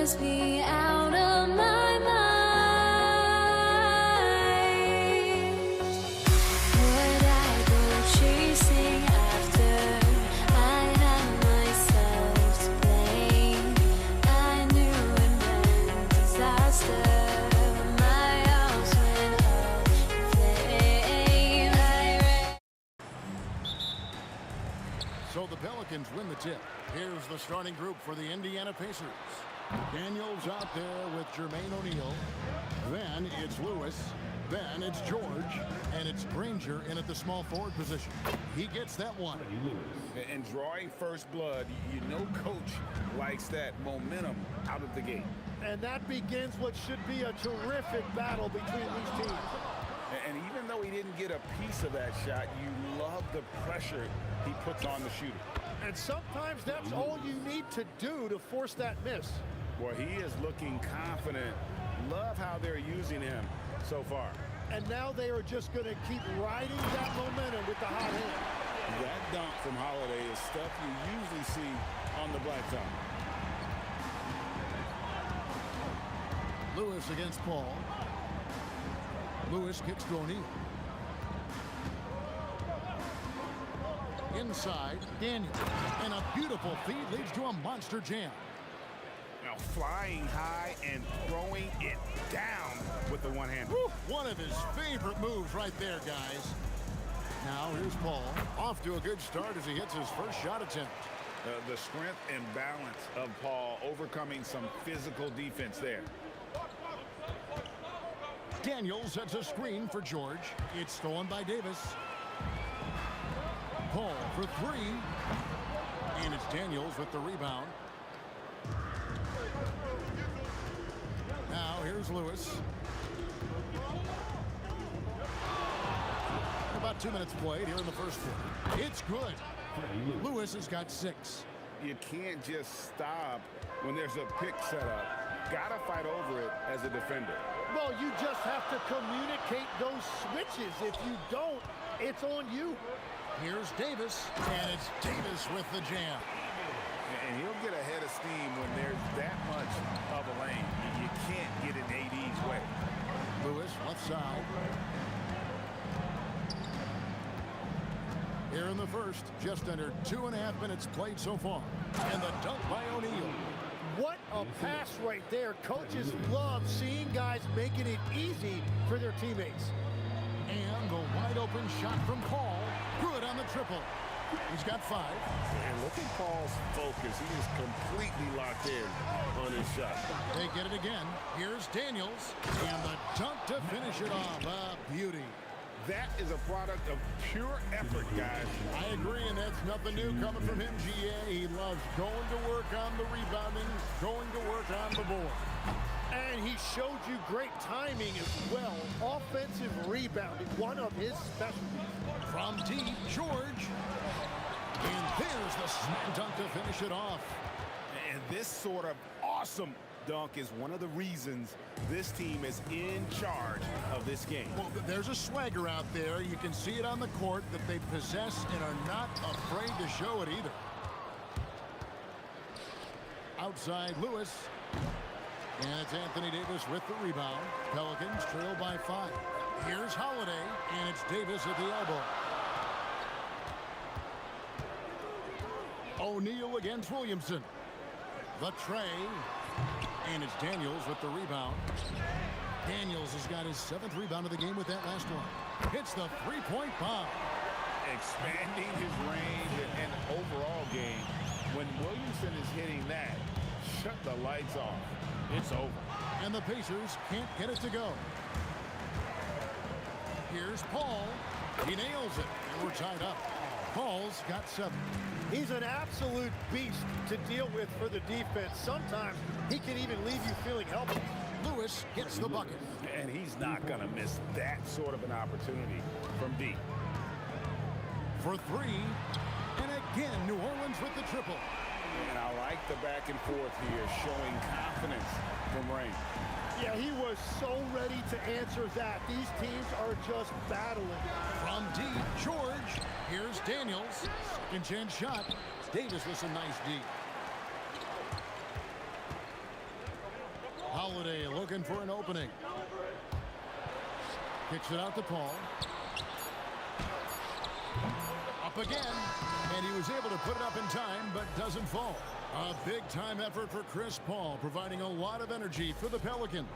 must be out of my mind.
Pelicans win the tip. Here's the starting group for the Indiana Pacers. Daniels out there with Jermaine O'Neal. Then it's Lewis. Then it's George. And it's Granger in at the small forward position. He gets that one.
And drawing first blood, you know coach likes that momentum out of the gate.
And that begins what should be a terrific battle between these teams.
And even though he didn't get a piece of that shot, you love the pressure he puts on the shooter.
And sometimes that's all you need to do to force that miss.
Well, he is looking confident. Love how they're using him so far.
And now they are just going to keep riding that momentum with the hot hand.
That dunk from Holiday is stuff you usually see on the blacktop.
Lewis against Paul. Lewis kicks to O'Neal. Inside, Daniel. And a beautiful feed leads to a monster jam.
Now flying high and throwing it down with the one hand.
One of his favorite moves right there, guys. Now here's Paul. Off to a good start as he hits his first shot attempt.
The strength and balance of Paul overcoming some physical defense there.
Daniels sets a screen for George. It's stolen by Davis. Paul for three. And it's Daniels with the rebound. Now here's Lewis. About 2 minutes played here in the first quarter. It's good. Lewis has got 6.
You can't just stop when there's a pick set up. Gotta fight over it as a defender.
Well, you just have to communicate those switches. If you don't, it's on you.
Here's Davis, and it's Davis with the jam.
And he'll get a head of steam when there's that much of a lane. You can't get in AD's way.
Lewis, left side. Here in the first, just under 2.5 minutes played so far. And the dunk by O'Neal.
What a pass right there. Coaches love seeing guys making it easy for their teammates.
And the wide open shot from Paul. Good on the triple. He's got 5.
And look at Paul's focus. He is completely locked in on his shot.
They get it again. Here's Daniels. And the dunk to finish it off. A beauty.
That is a product of pure effort, guys.
I agree, and that's nothing new coming from him, GA. He loves going to work on the rebounding, going to work on the board.
And he showed you great timing as well. Offensive rebounding, one of his specialties.
From deep, George. And there's the smack dunk to finish it off.
And this sort of awesome dunk is one of the reasons this team is in charge of this game.
Well, there's a swagger out there. You can see it on the court that they possess and are not afraid to show it either. Outside, Lewis. And it's Anthony Davis with the rebound. Pelicans trail by 5. Here's Holiday, and it's Davis at the elbow. O'Neal against Williamson. The tray. And it's Daniels with the rebound. Daniels has got his 7th rebound of the game with that last one. Hits the three-point bomb.
Expanding his range and overall game. When Williamson is hitting that, shut the lights off. It's over.
And the Pacers can't get it to go. Here's Paul. He nails it. And we're tied up. Paul's got 7.
He's an absolute beast to deal with for the defense. Sometimes he can even leave you feeling helpless.
Lewis gets the bucket.
And he's not going to miss that sort of an opportunity from deep.
For 3. And again, New Orleans with the triple.
And I like the back and forth here, showing confidence from Rain.
Yeah, he was so ready to answer that. These teams are just battling.
From deep, George. Here's Daniels. Second chance shot. Davis with some nice D. Holiday looking for an opening. Kicks it out to Paul. Up again. And he was able to put it up in time, but doesn't fall. A big-time effort for Chris Paul, providing a lot of energy for the Pelicans.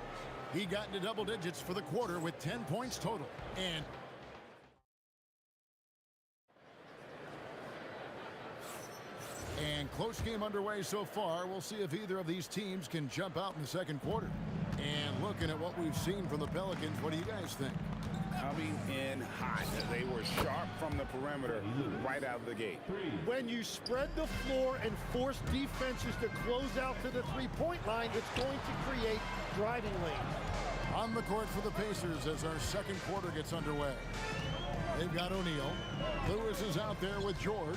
He got into double digits for the quarter with 10 points total. And close game underway so far. We'll see if either of these teams can jump out in the second quarter. And looking at what we've seen from the Pelicans, what do you guys think?
Coming in hot. They were sharp from the perimeter right out of the gate.
When you spread the floor and force defenses to close out to the three-point line, it's going to create driving lanes.
On the court for the Pacers as our second quarter gets underway. They've got O'Neal. Lewis is out there with George.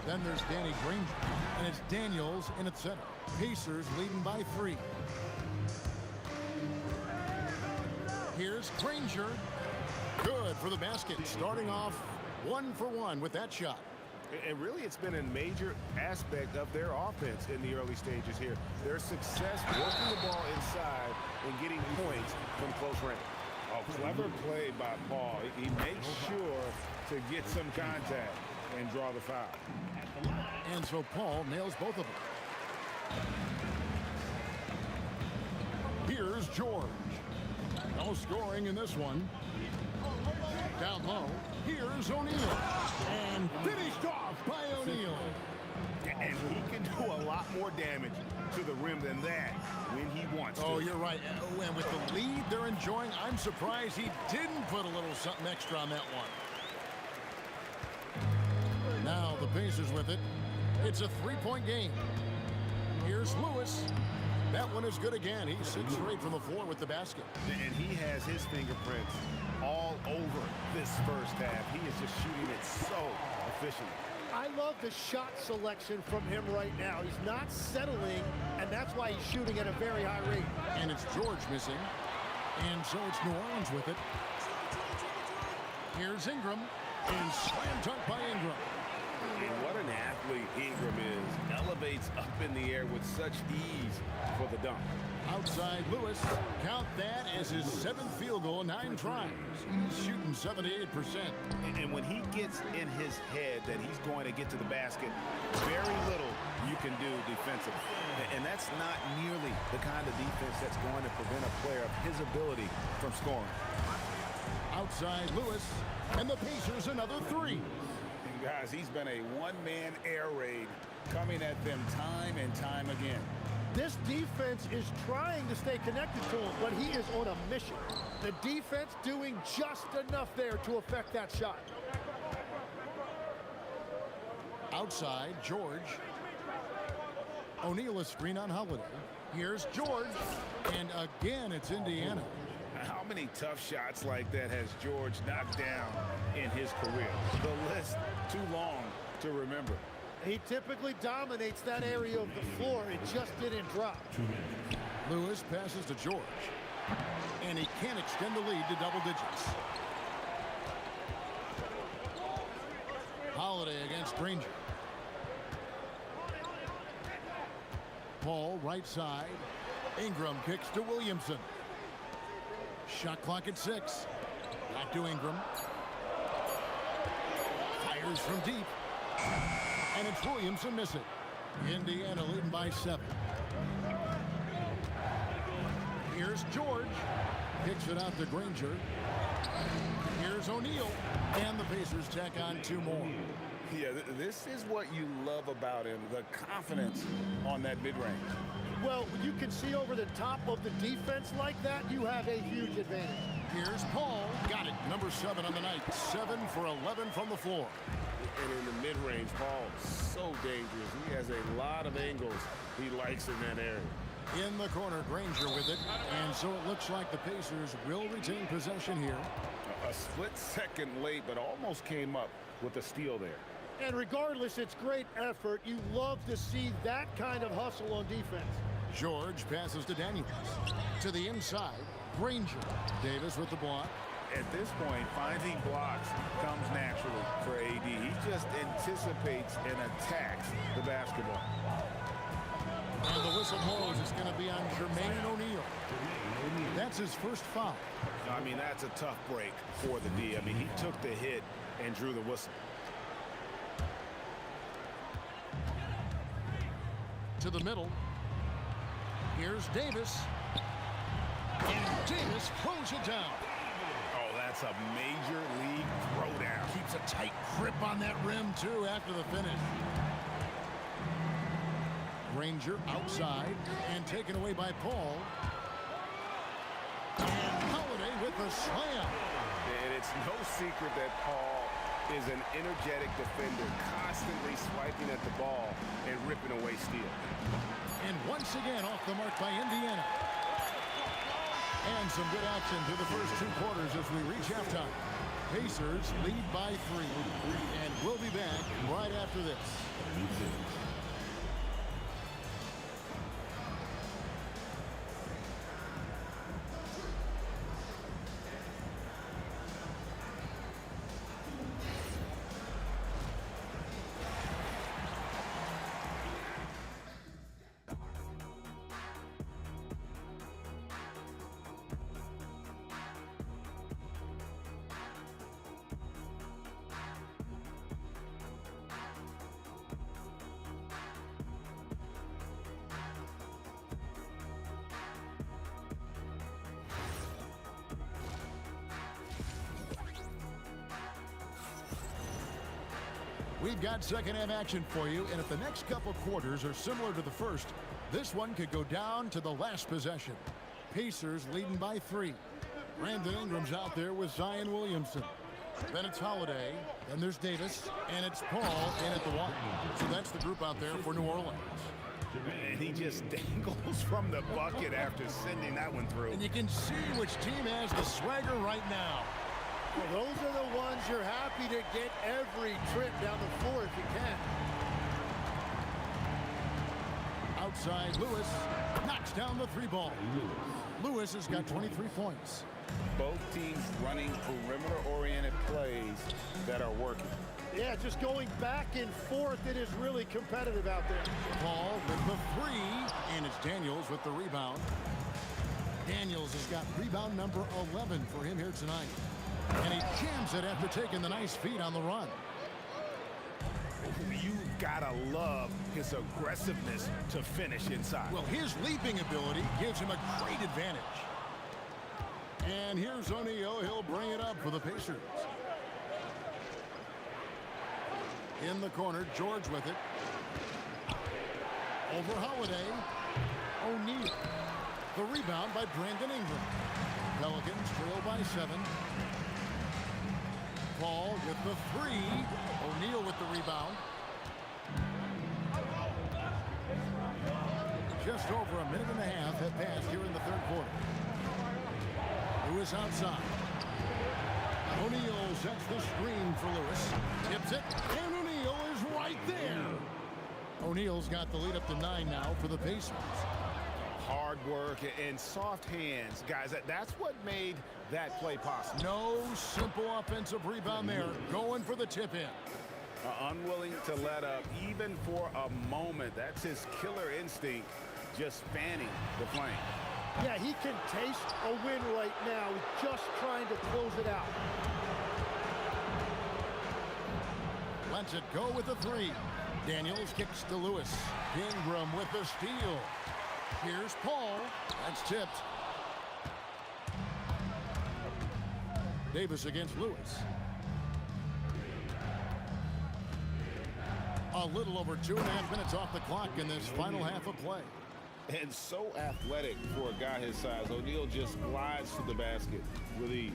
Then there's Danny Granger. And it's Daniels in at center. Pacers leading by 3. Here's Granger. Good for the basket. Starting off 1 for 1 with that shot.
And really, it's been a major aspect of their offense in the early stages here. Their success working the ball inside and getting points from close range. A clever play by Paul. He makes sure to get some contact and draw the foul.
And so Paul nails both of them. Here's George. No scoring in this one. Down low, here's O'Neal. And finished off by O'Neal.
And he can do a lot more damage to the rim than that when he wants to.
Oh, you're right. And with the lead they're enjoying, I'm surprised he didn't put a little something extra on that one. Now the Pacers with it. It's a 3-point game. Here's Lewis. That one is good again. He's 6 straight from the floor with the basket.
And he has his fingerprints all over this first half. He is just shooting it so efficiently.
I love the shot selection from him right now. He's not settling, and that's why he's shooting at a very high rate.
And it's George missing. And so it's New Orleans with it. Here's Ingram. And slam dunk by Ingram.
And what an athlete Ingram is. Elevates up in the air with such ease for the dunk.
Outside Lewis. Count that as his 7th field goal, 9 tries. He's shooting 78%.
And when he gets in his head that he's going to get to the basket, very little you can do defensively. And that's not nearly the kind of defense that's going to prevent a player of his ability from scoring.
Outside Lewis. And the Pacers another 3.
Guys, he's been a one-man air raid coming at them time and time again.
This defense is trying to stay connected to him, but he is on a mission. The defense doing just enough there to affect that shot.
Outside, George. O'Neal is screen on Holiday. Here's George. And again, it's Indiana.
How many tough shots like that has George knocked down in his career? The list too long to remember.
He typically dominates that area of the floor. It just didn't drop.
Lewis passes to George. And he can't extend the lead to double digits. Holiday against Granger. Paul right side. Ingram kicks to Williamson. Shot clock at 6. Back to Ingram. Fires from deep. And it's Williamson missing. Indiana leading by 7. Here's George. Kicks it out to Granger. Here's O'Neal. And the Pacers tack on 2 more.
Yeah, this is what you love about him, the confidence on that mid-range.
Well, when you can see over the top of the defense like that, you have a huge advantage.
Here's Paul. Got it. Number 7 on the night. 7 for 11 from the floor.
And in the mid-range, Paul, so dangerous. He has a lot of angles he likes in that area.
In the corner, Granger with it. And so it looks like the Pacers will retain possession here.
A split second late, but almost came up with a steal there.
And regardless, it's great effort. You love to see that kind of hustle on defense.
George passes to Daniels. To the inside, Granger. Davis with the block.
At this point, finding blocks comes naturally for AD. He just anticipates and attacks the basketball.
And the whistle blows. It's going to be on Jermaine O'Neal. That's his first foul.
I mean, that's a tough break for the D. I mean, he took the hit and drew the whistle.
To the middle. Here's Davis. And Davis throws it down.
Oh, that's a major league throwdown.
Keeps a tight grip on that rim, too, after the finish. Granger outside and taken away by Paul. And Holiday with the slam.
And it's no secret that Paul is an energetic defender, constantly swiping at the ball and ripping away steal.
And once again off the mark by Indiana. And some good action through the first 2 quarters as we reach halftime. Pacers lead by 3. And we'll be back right after this. We've got second half action for you, and if the next couple quarters are similar to the first, this one could go down to the last possession. Pacers leading by 3. Brandon Ingram's out there with Zion Williamson. Then it's Holiday, then there's Davis, and it's Paul in at the 1. So that's the group out there for New Orleans.
And he just dangles from the bucket after sending that one through.
And you can see which team has the swagger right now.
Well, those are the ones you're happy to get every trip down the floor if you can.
Outside, Lewis knocks down the 3 ball. Lewis has got 23 points.
Both teams running perimeter-oriented plays that are working.
Yeah, just going back and forth, it is really competitive out there.
Paul with the 3, and it's Daniels with the rebound. Daniels has got rebound number 11 for him here tonight. And he jams it after taking the nice feed on the run.
You've got to love his aggressiveness to finish inside.
Well, his leaping ability gives him a great advantage. And here's O'Neal. He'll bring it up for the Pacers. In the corner, George with it. Over Holiday. O'Neal. The rebound by Brandon Ingram. Pelicans trail by 7. Paul with the 3. O'Neal with the rebound. Just over a minute and a half have passed here in the third quarter. Lewis outside. O'Neal sets the screen for Lewis. Tips it, and O'Neal is right there. O'Neal's got the lead up to 9 now for the Pacers.
Hard work and soft hands, guys. That's what made that play possible.
No simple offensive rebound there. Going for the tip-in.
Unwilling to let up even for a moment. That's his killer instinct, just fanning the flame.
Yeah, he can taste a win right now, just trying to close it out.
Lets it go with the 3. Daniels kicks to Lewis. Ingram with the steal. Here's Paul. That's tipped. Davis against Lewis. A little over 2.5 minutes off the clock in this final half of play.
And so athletic for a guy his size. O'Neal just glides to the basket with ease.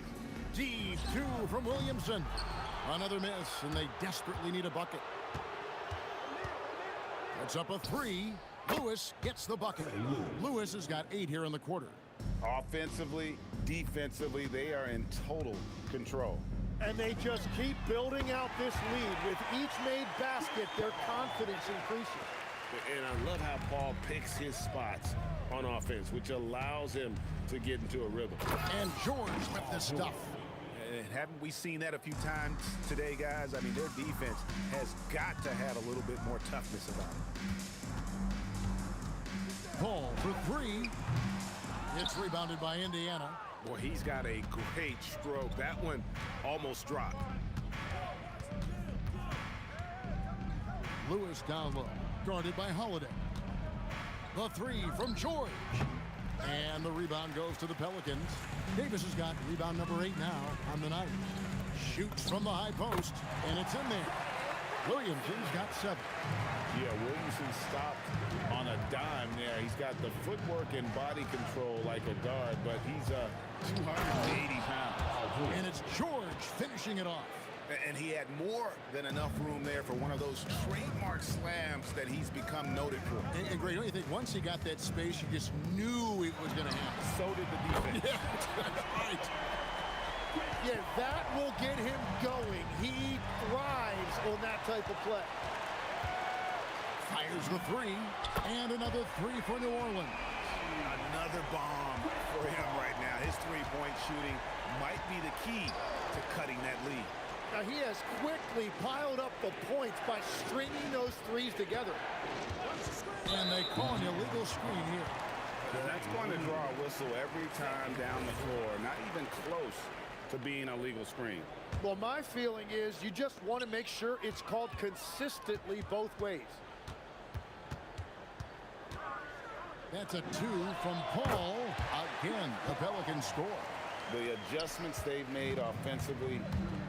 Deep 2 from Williamson. Another miss, and they desperately need a bucket. It's up a 3. Lewis gets the bucket. Lewis has got 8 here in the quarter.
Offensively, defensively, they are in total control.
And they just keep building out this lead. With each made basket, their confidence increases.
And I love how Paul picks his spots on offense, which allows him to get into a rhythm.
And George with the stuff.
And haven't we seen that a few times today, guys? I mean, their defense has got to have a little bit more toughness about it.
Paul for 3. It's rebounded by Indiana.
Boy, he's got a great stroke. That one almost dropped.
Lewis down low, guarded by Holiday. The 3 from George. And the rebound goes to the Pelicans. Davis has got rebound number 8 now on the night. Shoots from the high post, and it's in there. Williamson's got 7.
Yeah, Williamson stopped on a dime there. He's got the footwork and body control like a guard, but he's 280 pounds.
And it's George finishing it off.
And he had more than enough room there for one of those trademark slams that he's become noted for.
And Greg, don't you think once he got that space, you just knew it was going to happen?
So did the defense.
Yeah, right.
Yeah, that will get him going. He thrives on that type of play.
Fires the 3, and another 3 for New Orleans.
Another bomb for him right now. His three-point shooting might be the key to cutting that lead.
Now he has quickly piled up the points by stringing those threes together.
And they call an illegal screen here.
That's going to draw a whistle every time down the floor. Not even close to being a legal screen.
Well, my feeling is you just want to make sure it's called consistently both ways.
That's a 2 from Paul. Again, the Pelicans score.
The adjustments they've made offensively,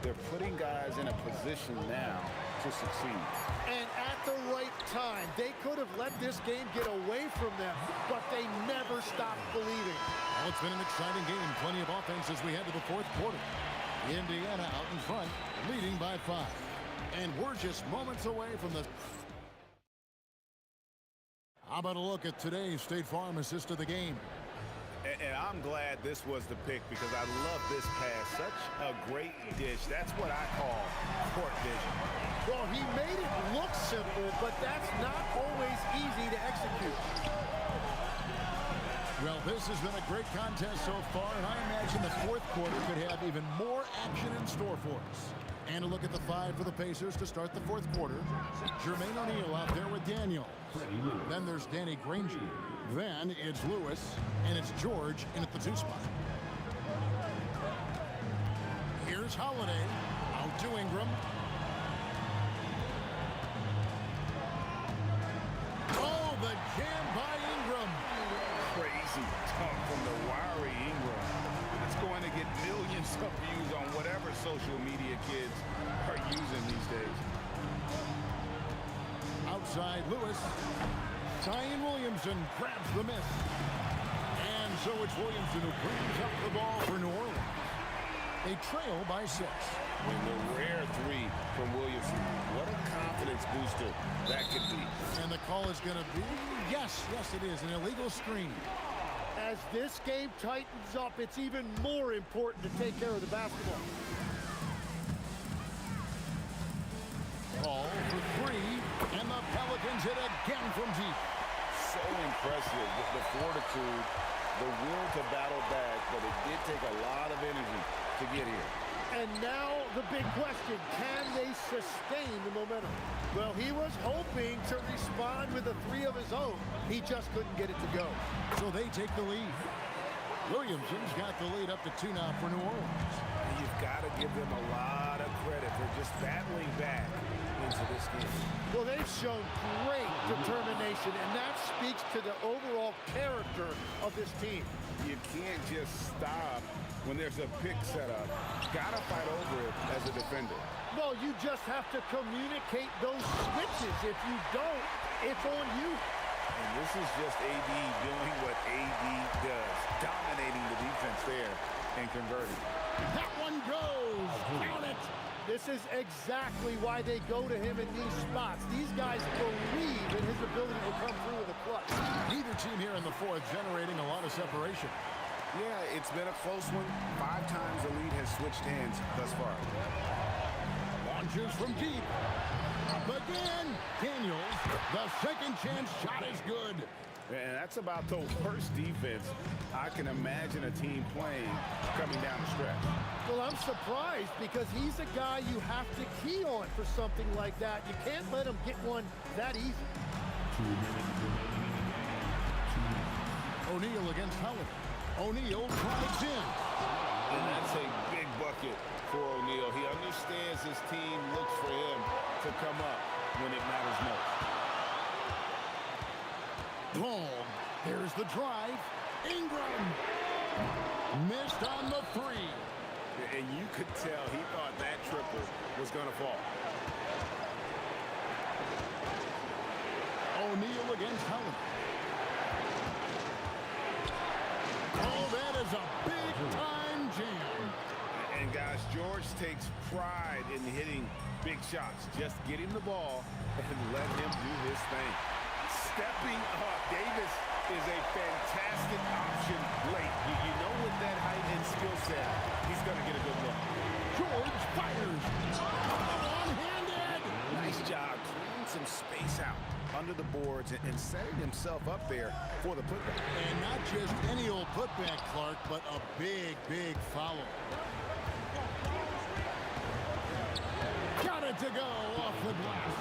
they're putting guys in a position now to succeed.
And at the right time, they could have let this game get away from them, but they never stopped believing.
Well, it's been an exciting game. Plenty of offense as we head to the 4th quarter. Indiana out in front, leading by 5. And we're just moments away from the... How about a look at today's State Farm assist of the game?
And I'm glad this was the pick because I love this pass. Such a great dish. That's what I call court vision.
Well, he made it look simple, but that's not always easy to execute.
Well, this has been a great contest so far, and I imagine the 4th quarter could have even more action in store for us. And a look at the 5 for the Pacers to start the 4th quarter. Jermaine O'Neal out there with Daniel. Then there's Danny Granger. Then it's Lewis, and it's George in at the 2 spot. Here's Holiday, out to Ingram. Oh, the jam by Ingram.
Crazy talk from the wiry Ingram. It's going to get millions of views on whatever social media kids are using these days.
Outside Lewis. Zion Williamson grabs the miss. And so it's Williamson who brings up the ball for New Orleans. They trail by 6.
And the rare 3 from Williamson. What a confidence booster that could be.
And the call is going to be, yes, it is, an illegal screen.
As this game tightens up, it's even more important to take care of the basketball.
Ball for 3, and the Pelicans hit again from deep.
So impressive with the fortitude, the will to battle back, but it did take a lot of energy to get here.
And now the big question, can they sustain the momentum? Well, he was hoping to respond with a 3 of his own. He just couldn't get it to go.
So they take the lead. Williamson's got the lead up to 2 now for New Orleans.
You've got to give them a lot of credit for just battling back into this game.
Well, they've shown great determination, and that speaks to the overall character of this team.
You can't just stop when there's a pick set up. Got to fight over it as a defender.
Well, you just have to communicate those switches. If you don't, it's on you.
And this is just AD doing what AD does, dominating the defense there and converting.
That one goes. Count it.
This is exactly why they go to him in these spots. These guys believe in his ability to come through with a clutch.
Neither team here in the 4th generating a lot of separation.
Yeah, it's been a close one. 5 times the lead has switched hands thus far.
Launches from deep. Up again. Daniels. The second chance shot is good.
And that's about the worst defense I can imagine a team playing coming down the stretch.
Well, I'm surprised because he's a guy you have to key on for something like that. You can't let him get one that easy.
2 minutes remaining in the game.
O'Neal against Howard. O'Neal drives in.
And that's a big bucket for O'Neal. He understands his team looks for him to come up when it matters most.
Long. There's the drive. Ingram. Missed on the 3.
And you could tell he thought that triple was going to fall.
against Holland. Oh, that is a big-time jam.
And guys, George takes pride in hitting big shots. Just get him the ball and let him do his thing. Stepping up, Davis is a fantastic option late. You know with that height and skill set, he's going to get a good look.
George fires. One-handed.
Nice job clearing some space out under the boards and setting himself up there for the putback.
And not just any old putback, Clark, but a big, big foul. Got it to go off the glass.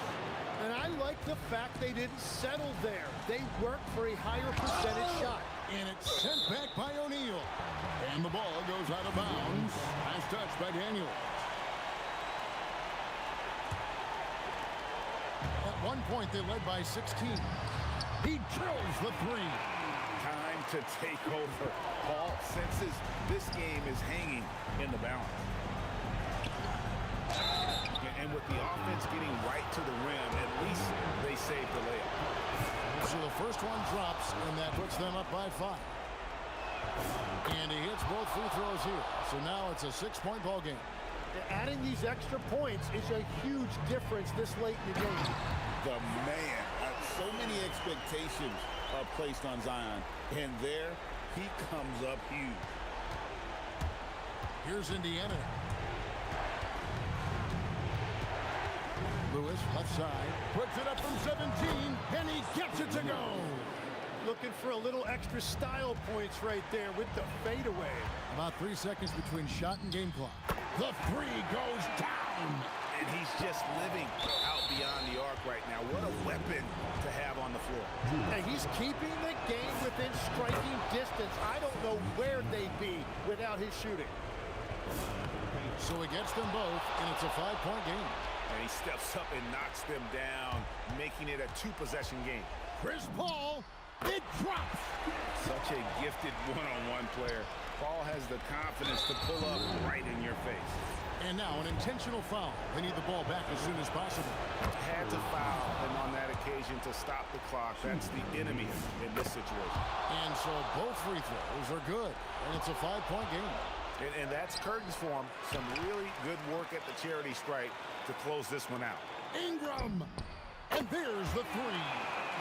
And I like the fact they didn't settle there. They worked for a higher percentage shot.
And it's sent back by O'Neal. And the ball goes out of bounds. Nice touch by Daniels. At one point, they led by 16. He drills the three.
Time to take over. Paul senses this game is hanging in the balance. And with the offense getting right to the rim, at least they saved the layup.
So the first one drops, and that puts them up by 5. And he hits both free throws here. So now it's a 6-point ball game.
Adding these extra points is a huge difference this late in the game.
The man. So many expectations are placed on Zion. And there he comes up huge.
Here's Indiana. Lewis, left side, puts it up from 17, and he gets it to go.
Looking for a little extra style points right there with the fadeaway.
About 3 seconds between shot and game clock. The three goes down.
And he's just living out beyond the arc right now. What a weapon to have on the floor.
And he's keeping the game within striking distance. I don't know where they'd be without his shooting.
So he gets them both, and it's a 5-point game.
And he steps up and knocks them down, making it a 2-possession game.
Chris Paul, it drops.
Such a gifted one-on-one player. Paul has the confidence to pull up right in your face.
And now an intentional foul. They need the ball back as soon as possible.
Had to foul, and on that occasion to stop the clock. That's the enemy in this situation.
And so both free throws are good, and it's a 5-point game.
And that's curtains for him. Some really good work at the charity stripe to close this one out.
Ingram, and there's the three.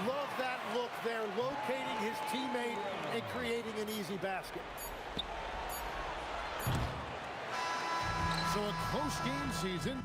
Love that look there, locating his teammate and creating an easy basket.
So a close game season.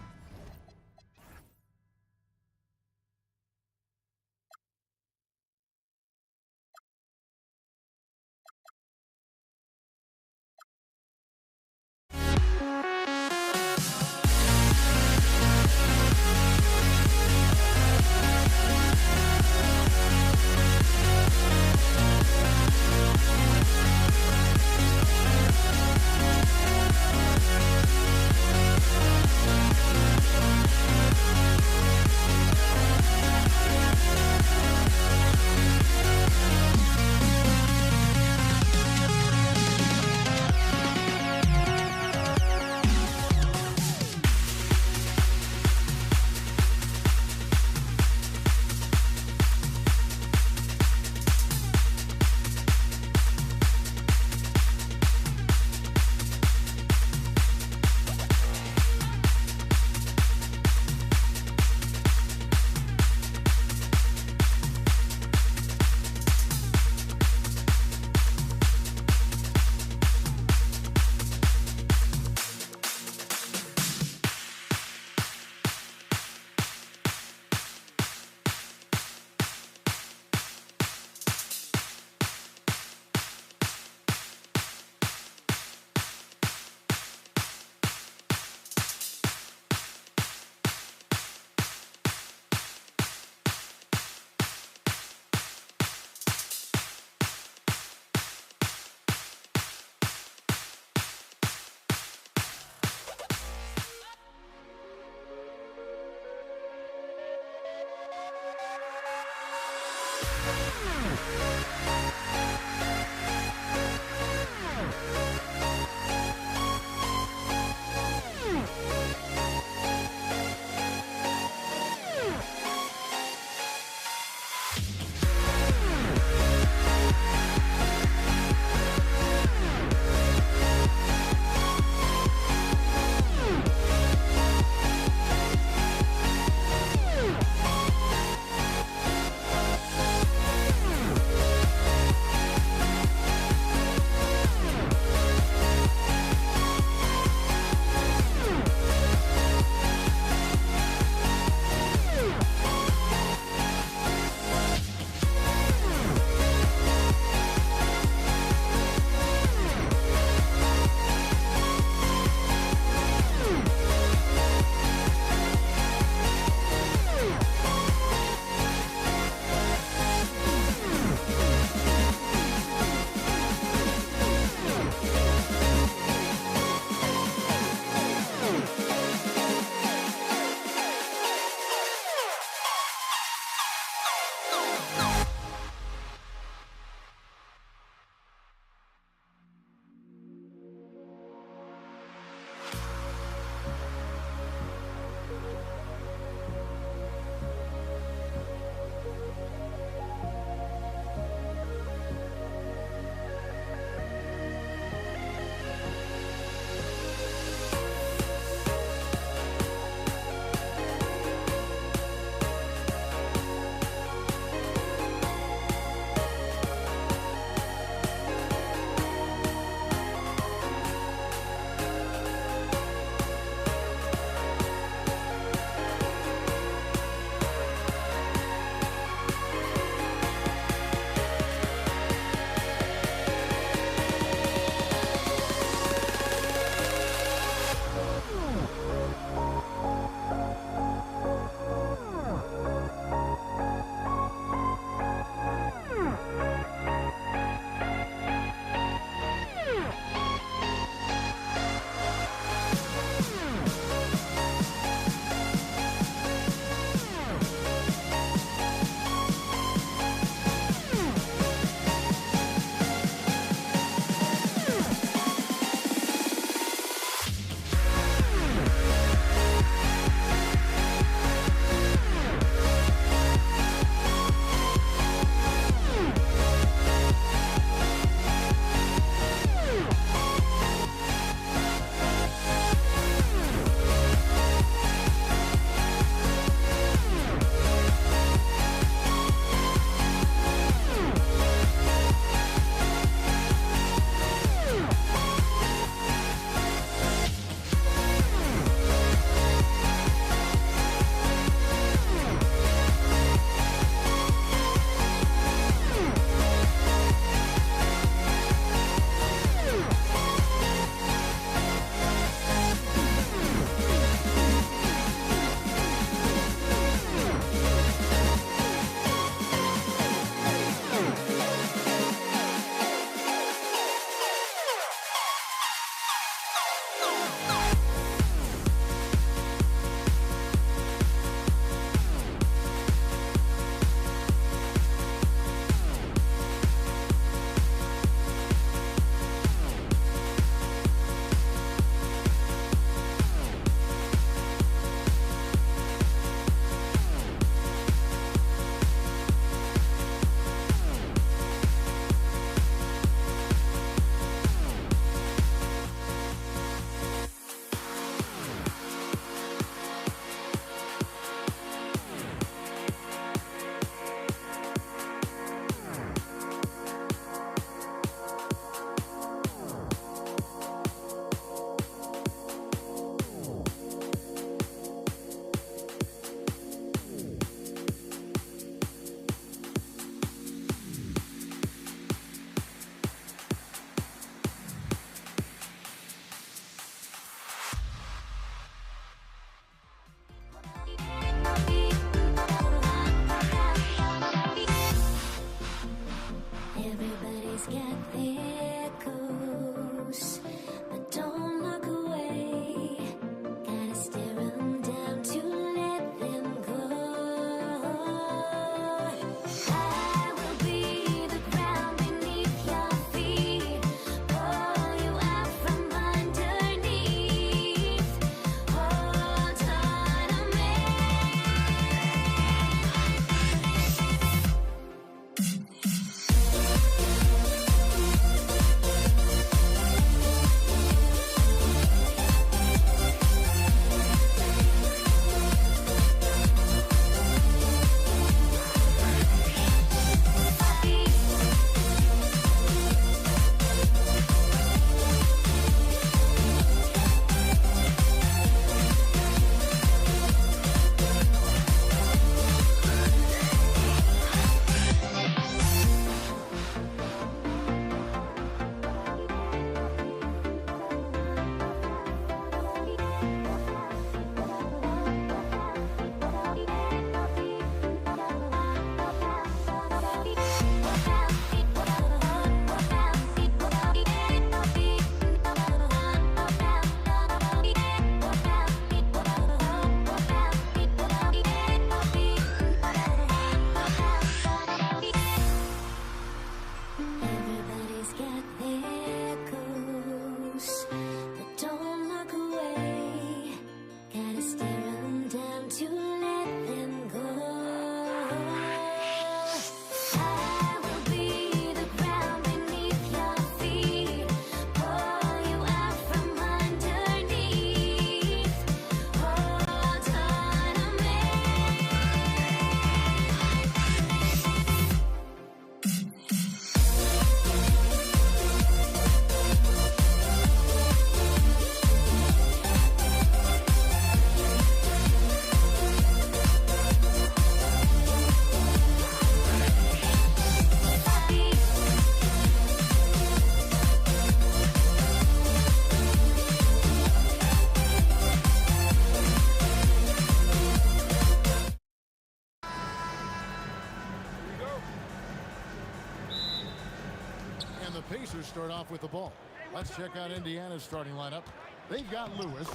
Pacers start off with the ball. Let's check out Indiana's starting lineup. They've got Lewis.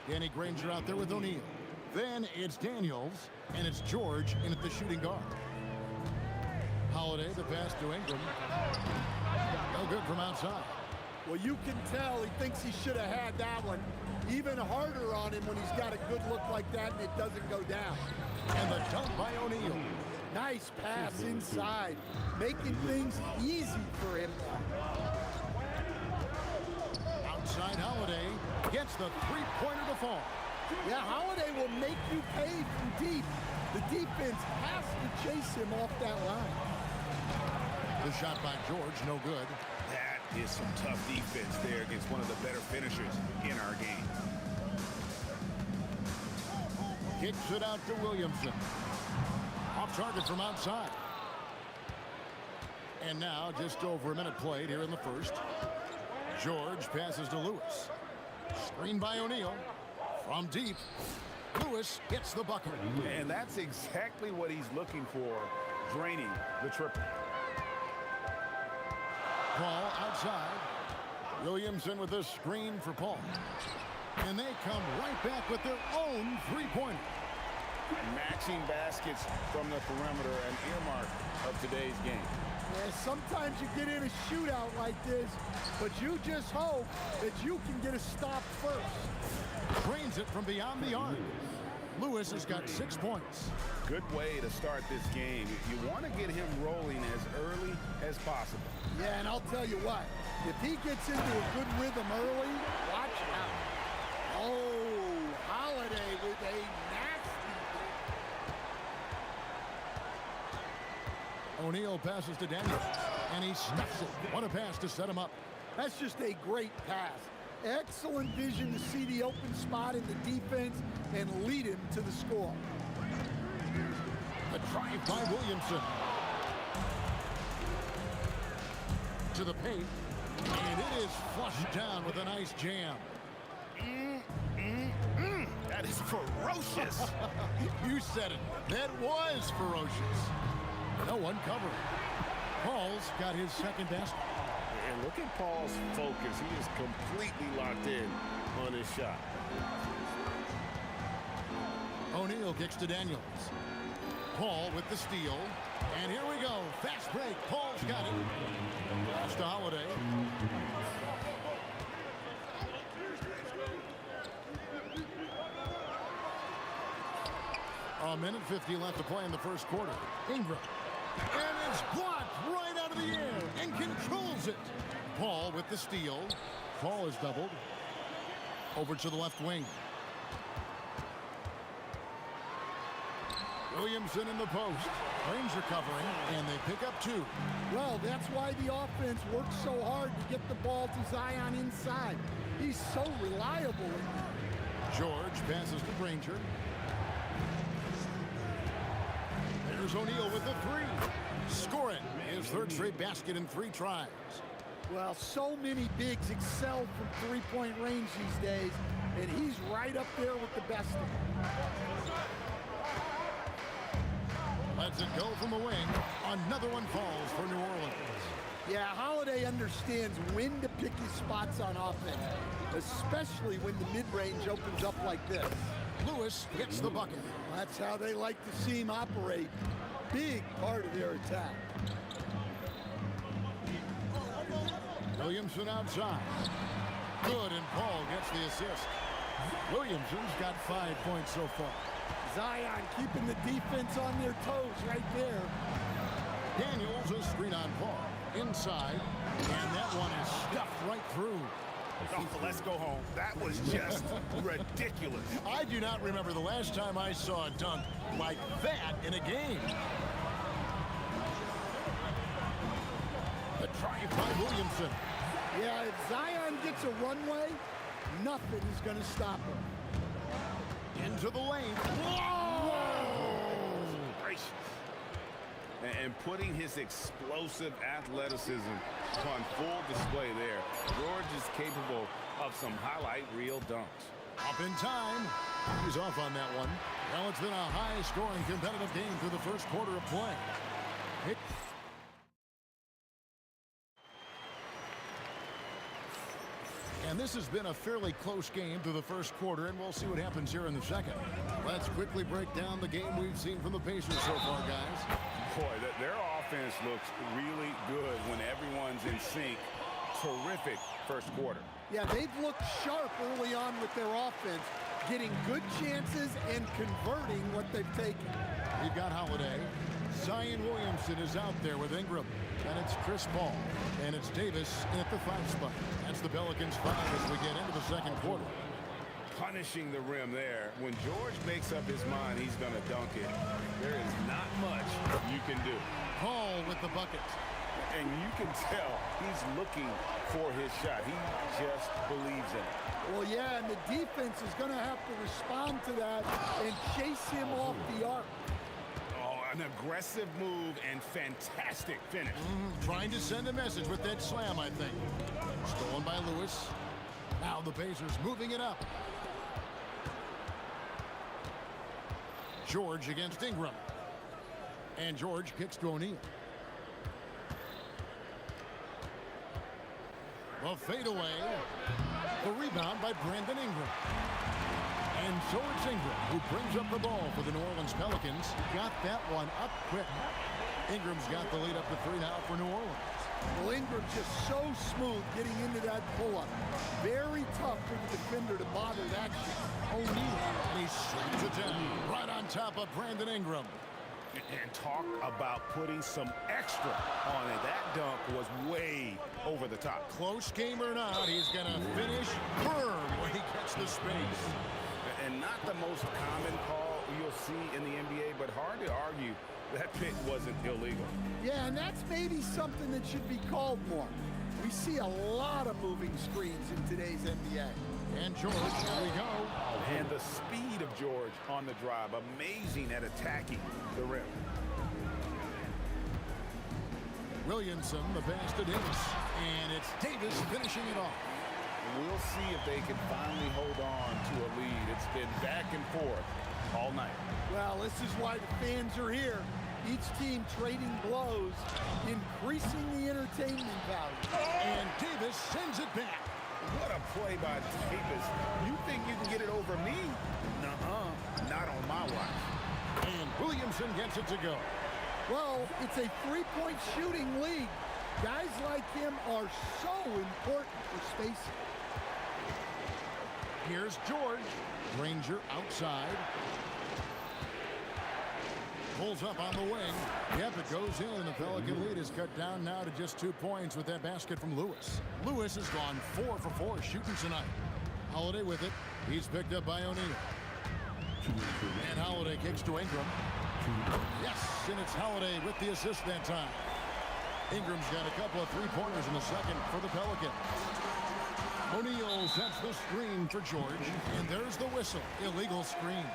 Danny Granger out there with O'Neal. Then it's Daniels, and it's George in at the shooting guard. Holiday, the pass to Ingram. No good from outside.
Well, you can tell he thinks he should have had that one. Even harder on him when he's got a good look like that and it doesn't go down.
And the dunk by O'Neal.
Nice pass inside, making things easy for him.
Outside Holiday gets the three-pointer to fall.
Yeah, Holiday will make you pay from deep. The defense has to chase him off that line.
The shot by George, no good.
That is some tough defense there against one of the better finishers in our game.
Kicks it out to Williamson. Off target from outside. And now just over a minute played here in the first. George passes to Lewis. Screen by O'Neal. From deep, Lewis gets the bucket.
And that's exactly what he's looking for, draining the triple.
Paul outside. Williamson with a screen for Paul. And they come right back with their own three-pointer.
Matching baskets from the perimeter, an earmark of today's game.
Yeah, sometimes you get in a shootout like this, but you just hope that you can get a stop first.
Drains it from beyond the arc. Lewis has got 6 points.
Good way to start this game. You want to get him rolling as early as possible.
Yeah, and I'll tell you what, if he gets into a good rhythm early, watch out. Oh, Holiday with a nasty.
O'Neal passes to Daniels, and he stuffs it. What a pass to set him up.
That's just a great pass. Excellent vision to see the open spot in the defense and lead him to the score.
The drive by Williamson. To the paint, and it is flushed down with a nice jam.
That is ferocious.
You said it. That was ferocious. No one covering. Paul's got his second basket.
And look at Paul's focus. He is completely locked in on his shot.
O'Neal kicks to Daniels. Paul with the steal. And here we go. Fast break. Paul's got it. Pass to Holiday. A minute 50 left to play in the first quarter. Ingram. And it's blocked right out of the air and controls it. Paul with the steal. Paul is doubled. Over to the left wing. Williamson in the post. Granger covering, and they pick up 2.
Well, that's why the offense works so hard to get the ball to Zion inside. He's so reliable.
George passes to Granger. There's O'Neal with the 3. Scoring his third straight basket in 3 tries.
Well, so many bigs excel from three-point range these days, and he's right up there with the best of them.
Lets it go from the wing. Another one falls for New Orleans.
Yeah, Holiday understands when to pick his spots on offense, especially when the mid-range opens up like this.
Lewis hits the bucket.
That's how they like to see him operate. Big part of their attack.
Williamson outside. Good, and Paul gets the assist. Williamson's got 5 points so far.
Zion keeping the defense on their toes right there.
Daniels a screen on Paul. Inside, and that one is stuffed right through.
Oh, let's go home. That was just ridiculous.
I do not remember the last time I saw a dunk like that in a game. The drive by Williamson.
Yeah, if Zion gets a runway, nothing is going to stop him.
Into the lane.
Whoa! Gracious. And putting his explosive athleticism on full display there. George is capable of some highlight reel dunks.
Up in time. He's off on that one. Well, it's been a high-scoring competitive game through the first quarter of play. And this has been a fairly close game through the first quarter, and we'll see what happens here in the second. Let's quickly break down the game we've seen from the Pacers so far, guys.
Boy, their offense looks really good when everyone's in sync. Terrific first quarter.
Yeah, they've looked sharp early on with their offense, getting good chances and converting what they've taken.
We've got Holiday. Zion Williamson is out there with Ingram. And it's Chris Paul. And it's Davis at the 5 spot. That's the Pelicans 5 as we get into the second quarter.
Punishing the rim there. When George makes up his mind he's going to dunk it, there is not much you can do.
Paul with the bucket.
And you can tell he's looking for his shot. He just believes in it.
Well, yeah, and the defense is going to have to respond to that and chase him off the arc.
An aggressive move and fantastic finish.
Trying to send a message with that slam, I think. Stolen by Lewis. Now the Pacers moving it up. George against Ingram. And George kicks to O'Neal. The fadeaway. The rebound by Brandon Ingram. And so it's Ingram who brings up the ball for the New Orleans Pelicans. Got that one up quick. Ingram's got the lead up to 3 now for New Orleans.
Well, Ingram's just so smooth getting into that pull-up. Very tough for the defender to bother that shot.
O'Neal, and he slams it down right on top of Brandon Ingram.
And talk about putting some extra on it. That dunk was way over the top.
Close game or not, he's going to finish firm when he gets the space.
And not the most common call you'll see in the NBA, but hard to argue that pick wasn't illegal.
Yeah, and that's maybe something that should be called more. We see a lot of moving screens in today's NBA.
And George, here we go.
And the speed of George on the drive, amazing at attacking the rim.
Williamson, the pass to Davis. And it's Davis finishing it off.
We'll see if they can finally hold on to a lead. It's been back and forth all night.
Well, this is why the fans are here. Each team trading blows, increasing the entertainment value.
And Davis sends it back.
What a play by Davis. You think you can get it over me? Nuh-uh. Not on my watch.
And Williamson gets it to go.
Well, it's a three-point shooting league. Guys like him are so important for spacing.
Here's George. Granger outside. Pulls up on the wing. Yep, it goes in, and the Pelican lead is cut down now to just 2 points with that basket from Lewis. Lewis has gone 4 for 4 shooting tonight. Holiday with it. He's picked up by O'Neal. And Holiday kicks to Ingram. Yes, and it's Holiday with the assist that time. Ingram's got a couple of three-pointers in the second for the Pelicans. O'Neal sets the screen for George, and there's the whistle. Illegal screen.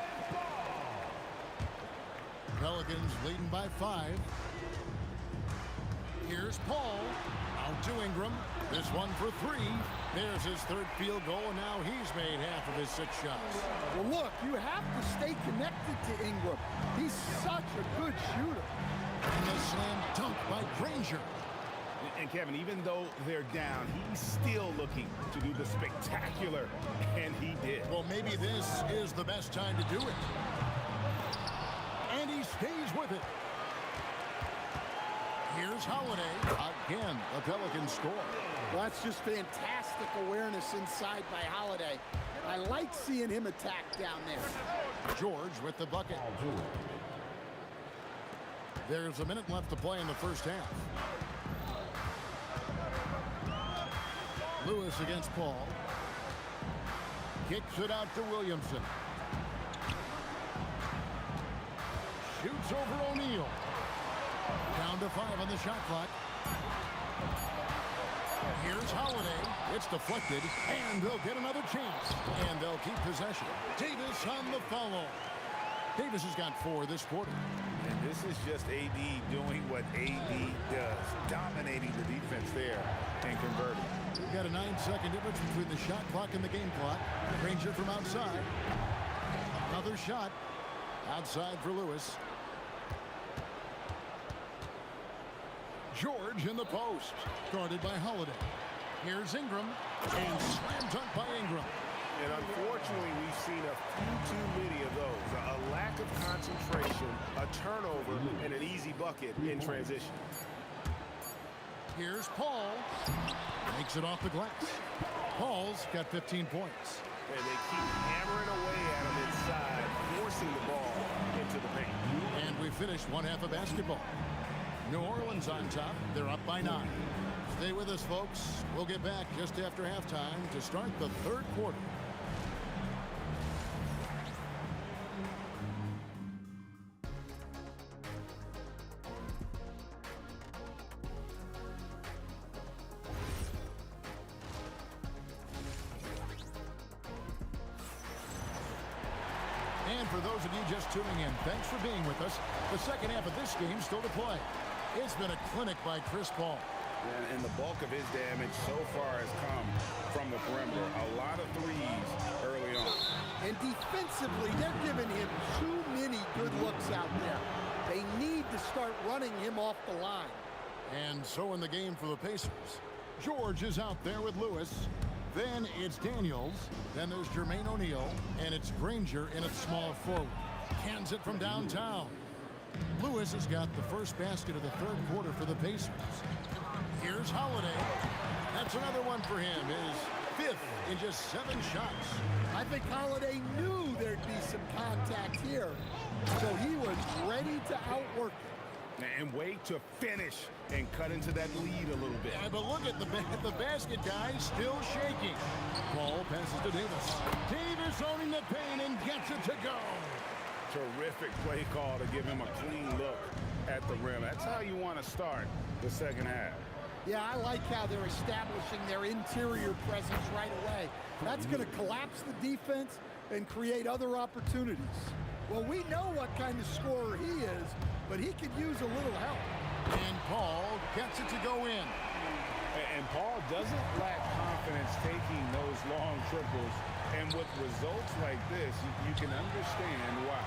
Pelicans leading by 5. Here's Paul. Out to Ingram. This one for 3. There's his third field goal, and now he's made half of his 6 shots.
Well, look, you have to stay connected to Ingram. He's such a good shooter.
And the slam dunk by Granger.
And Kevin, even though they're down, he's still looking to do the spectacular, and he did.
Well, maybe this is the best time to do it. And he stays with it. Here's Holiday. Again, the Pelicans score.
Well, that's just fantastic awareness inside by Holiday. I like seeing him attack down there.
George with the bucket. There's a minute left to play in the first half. Lewis against Paul. Kicks it out to Williamson. Shoots over O'Neal. Down to 5 on the shot clock. Here's Holiday. It's deflected, and they'll get another chance. And they'll keep possession. Davis on the follow. Davis has got 4 this quarter.
And this is just AD doing what AD does, dominating the defense there and converting.
We've got a 9-second difference between the shot clock and the game clock. Granger from outside. Another shot outside for Lewis. George in the post, guarded by Holiday. Here's Ingram, and slam dunk by Ingram.
And unfortunately, we've seen a few too many of those. A lack of concentration, a turnover, and an easy bucket in transition.
Here's Paul. Makes it off the glass. Paul's got 15 points.
And they keep hammering away at him inside, forcing the ball into the paint.
And we finished one half of basketball. New Orleans on top. They're up by 9. Stay with us, folks. We'll get back just after halftime to start the third quarter. And for those of you just tuning in, thanks for being with us. The second half of this game still to play. It's been a clinic by Chris Paul.
And the bulk of his damage so far has come from the perimeter. A lot of threes early on.
And defensively, they're giving him too many good looks out there. They need to start running him off the line.
And so in the game for the Pacers, George is out there with Lewis. Then it's Daniels. Then there's Jermaine O'Neal. And it's Granger in at small forward. Cans it from downtown. Lewis has got the first basket of the third quarter for the Pacers. Here's Holiday. That's another one for him. His 5th in just 7 shots.
I think Holiday knew there'd be some contact here. So he was ready to outwork it.
And wait to finish and cut into that lead a little bit.
Yeah, but look at the basket, guys, still shaking. Paul passes to Davis. Davis owning the paint and gets it to go.
Terrific play call to give him a clean look at the rim. That's how you want to start the second half.
Yeah, I like how they're establishing their interior presence right away. That's going to collapse the defense and create other opportunities. Well, we know what kind of scorer he is, but he could use a little help.
And Paul gets it to go in.
And Paul doesn't lack confidence taking those long triples. And with results like this, you can understand why.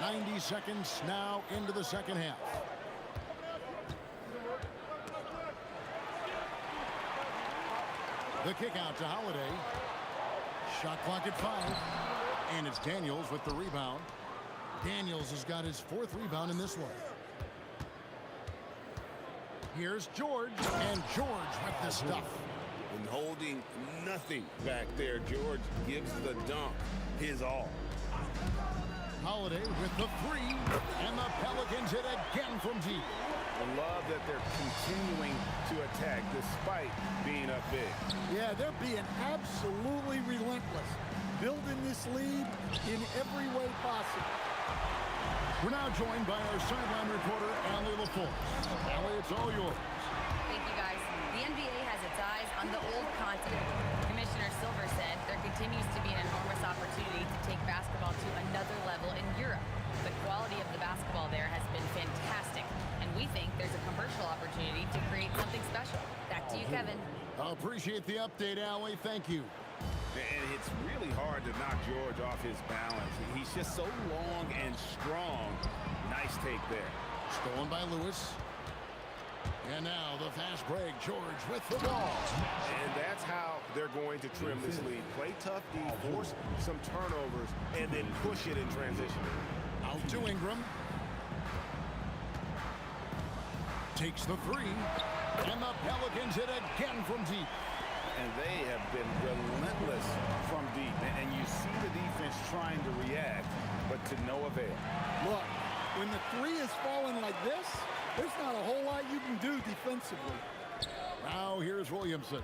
90 seconds now into the second half. The kick out to Holiday. Shot clock at 5. And it's Daniels with the rebound. Daniels has got his 4th rebound in this one. Here's George. And George with the stuff.
And holding nothing back there, George gives the dunk his all.
Holiday with the 3. And the Pelicans hit again from deep.
I love that they're continuing to attack despite being up big.
Yeah, they're being absolutely relentless. Building this lead in every way possible.
We're now joined by our sideline reporter, Allie LaForce. Allie, it's all yours.
Thank you, guys. The NBA has its eyes on the old continent. Commissioner Silver said there continues to be an enormous opportunity to take basketball to another level in Europe. The quality of the basketball there has been fantastic, and we think there's a commercial opportunity to create something special. Back to you, Kevin.
I appreciate the update, Allie. Thank you.
And it's really hard to knock George off his balance. He's just so long and strong. Nice take there.
Stolen by Lewis. And now the fast break. George with the ball.
And that's how they're going to trim this lead. Play tough D, force some turnovers, and then push it in transition.
Out to Ingram. Takes the 3. And the Pelicans hit again from deep.
And they have been relentless from deep. And you see the defense trying to react, but to no avail.
Look, when the 3 is falling like this, there's not a whole lot you can do defensively.
Now here's Williamson.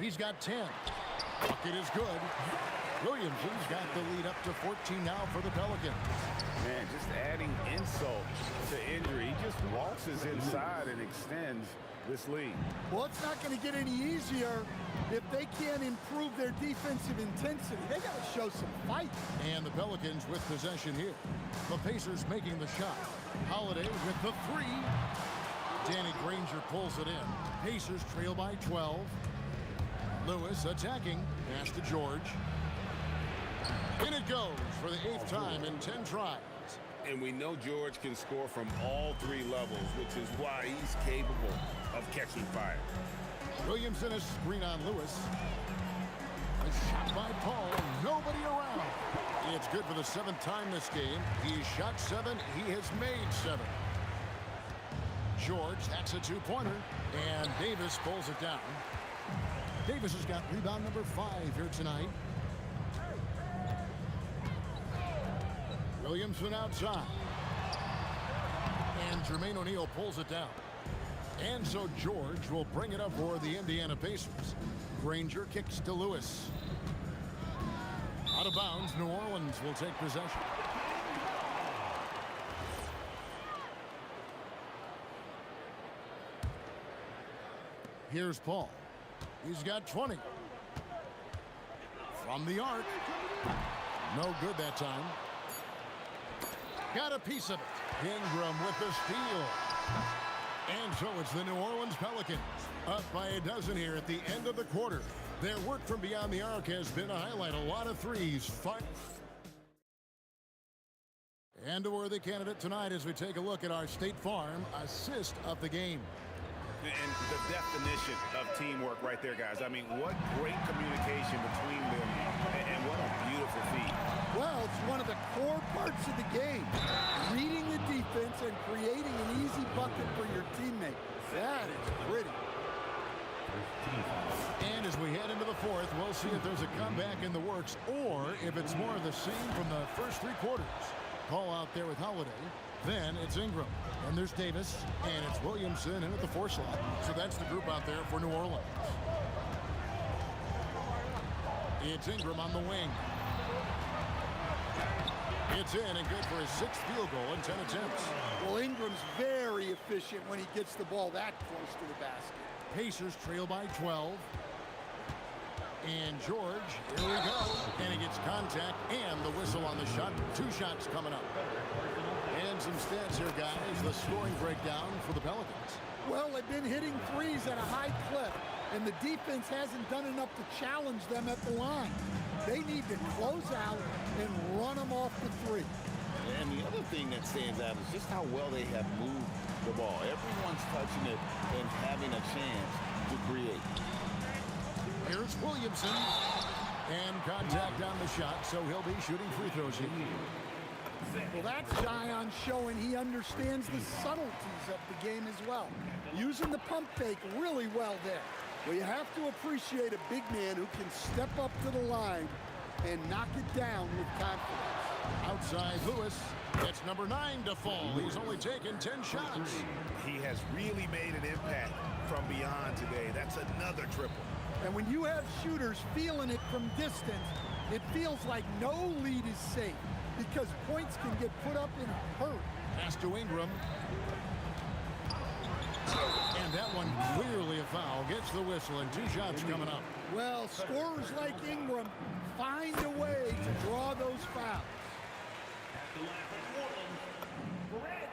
He's got 10. Bucket is good. Williamson's got the lead up to 14 now for the Pelicans.
Man, just adding insult to injury. He just waltzes inside and extends this lead.
Well, it's not going to get any easier if they can't improve their defensive intensity. They got to show some fight.
And the Pelicans with possession here. The Pacers making the shot. Holiday with the 3. Danny Granger pulls it in. Pacers trail by 12. Lewis attacking. Pass to George. In it goes for the 8th time in 10 tries.
And we know George can score from all three levels, which is why he's capable of catching fire.
Williamson, a screen on Lewis. A shot by Paul. Nobody around. It's good for the 7th time this game. He's shot 7. He has made 7. George, that's a 2-pointer. And Davis pulls it down. Davis has got rebound number 5 here tonight. Williamson outside. And Jermaine O'Neal pulls it down. And so George will bring it up for the Indiana Pacers. Granger kicks to Lewis. Out of bounds, New Orleans will take possession. Here's Paul. He's got 20. From the arc. No good that time. Got a piece of it. Ingram with the steal. And so it's the New Orleans Pelicans. Up by a dozen here at the end of the quarter. Their work from beyond the arc has been a highlight. A lot of threes. And a worthy candidate tonight as we take a look at our State Farm assist of the game.
And the definition of teamwork right there, guys. I mean, what great communication between them, and what a beautiful feat.
Well, it's one of the core parts of the game. Reading the defense and creating an easy bucket for your teammate. That is pretty.
And as we head into the 4th, we'll see if there's a comeback in the works or if it's more of the same from the first 3 quarters. Call out there with Holiday. Then it's Ingram. And there's Davis. And it's Williamson in at the 4 slot. So that's the group out there for New Orleans. It's Ingram on the wing. It's in and good for his 6th field goal in 10 attempts.
Well, Ingram's very efficient when he gets the ball that close to the basket.
Pacers trail by 12. And George, here we go. And he gets contact and the whistle on the shot. 2 shots coming up. And some stats here, guys. The scoring breakdown for the Pelicans.
Well, they've been hitting threes at a high clip, and the defense hasn't done enough to challenge them at the line. They need to close out and run them off the 3.
And the other thing that stands out is just how well they have moved the ball. Everyone's touching it and having a chance to create.
Here's Williamson. And contact on the shot, so he'll be shooting free throws here.
Well, that's Zion showing he understands the subtleties of the game as well. Using the pump fake really well there. Well, you have to appreciate a big man who can step up to the line and knock it down with confidence.
Outside Lewis. That's number 9 to fall. He's only taken 10 shots.
He has really made an impact from beyond today. That's another triple.
And when you have shooters feeling it from distance, it feels like no lead is safe because points can get put up in a hurry.
Pass to Ingram. And that one clearly a foul. Gets the whistle and 2 shots coming up.
Well, scorers like Ingram find a way to draw those fouls.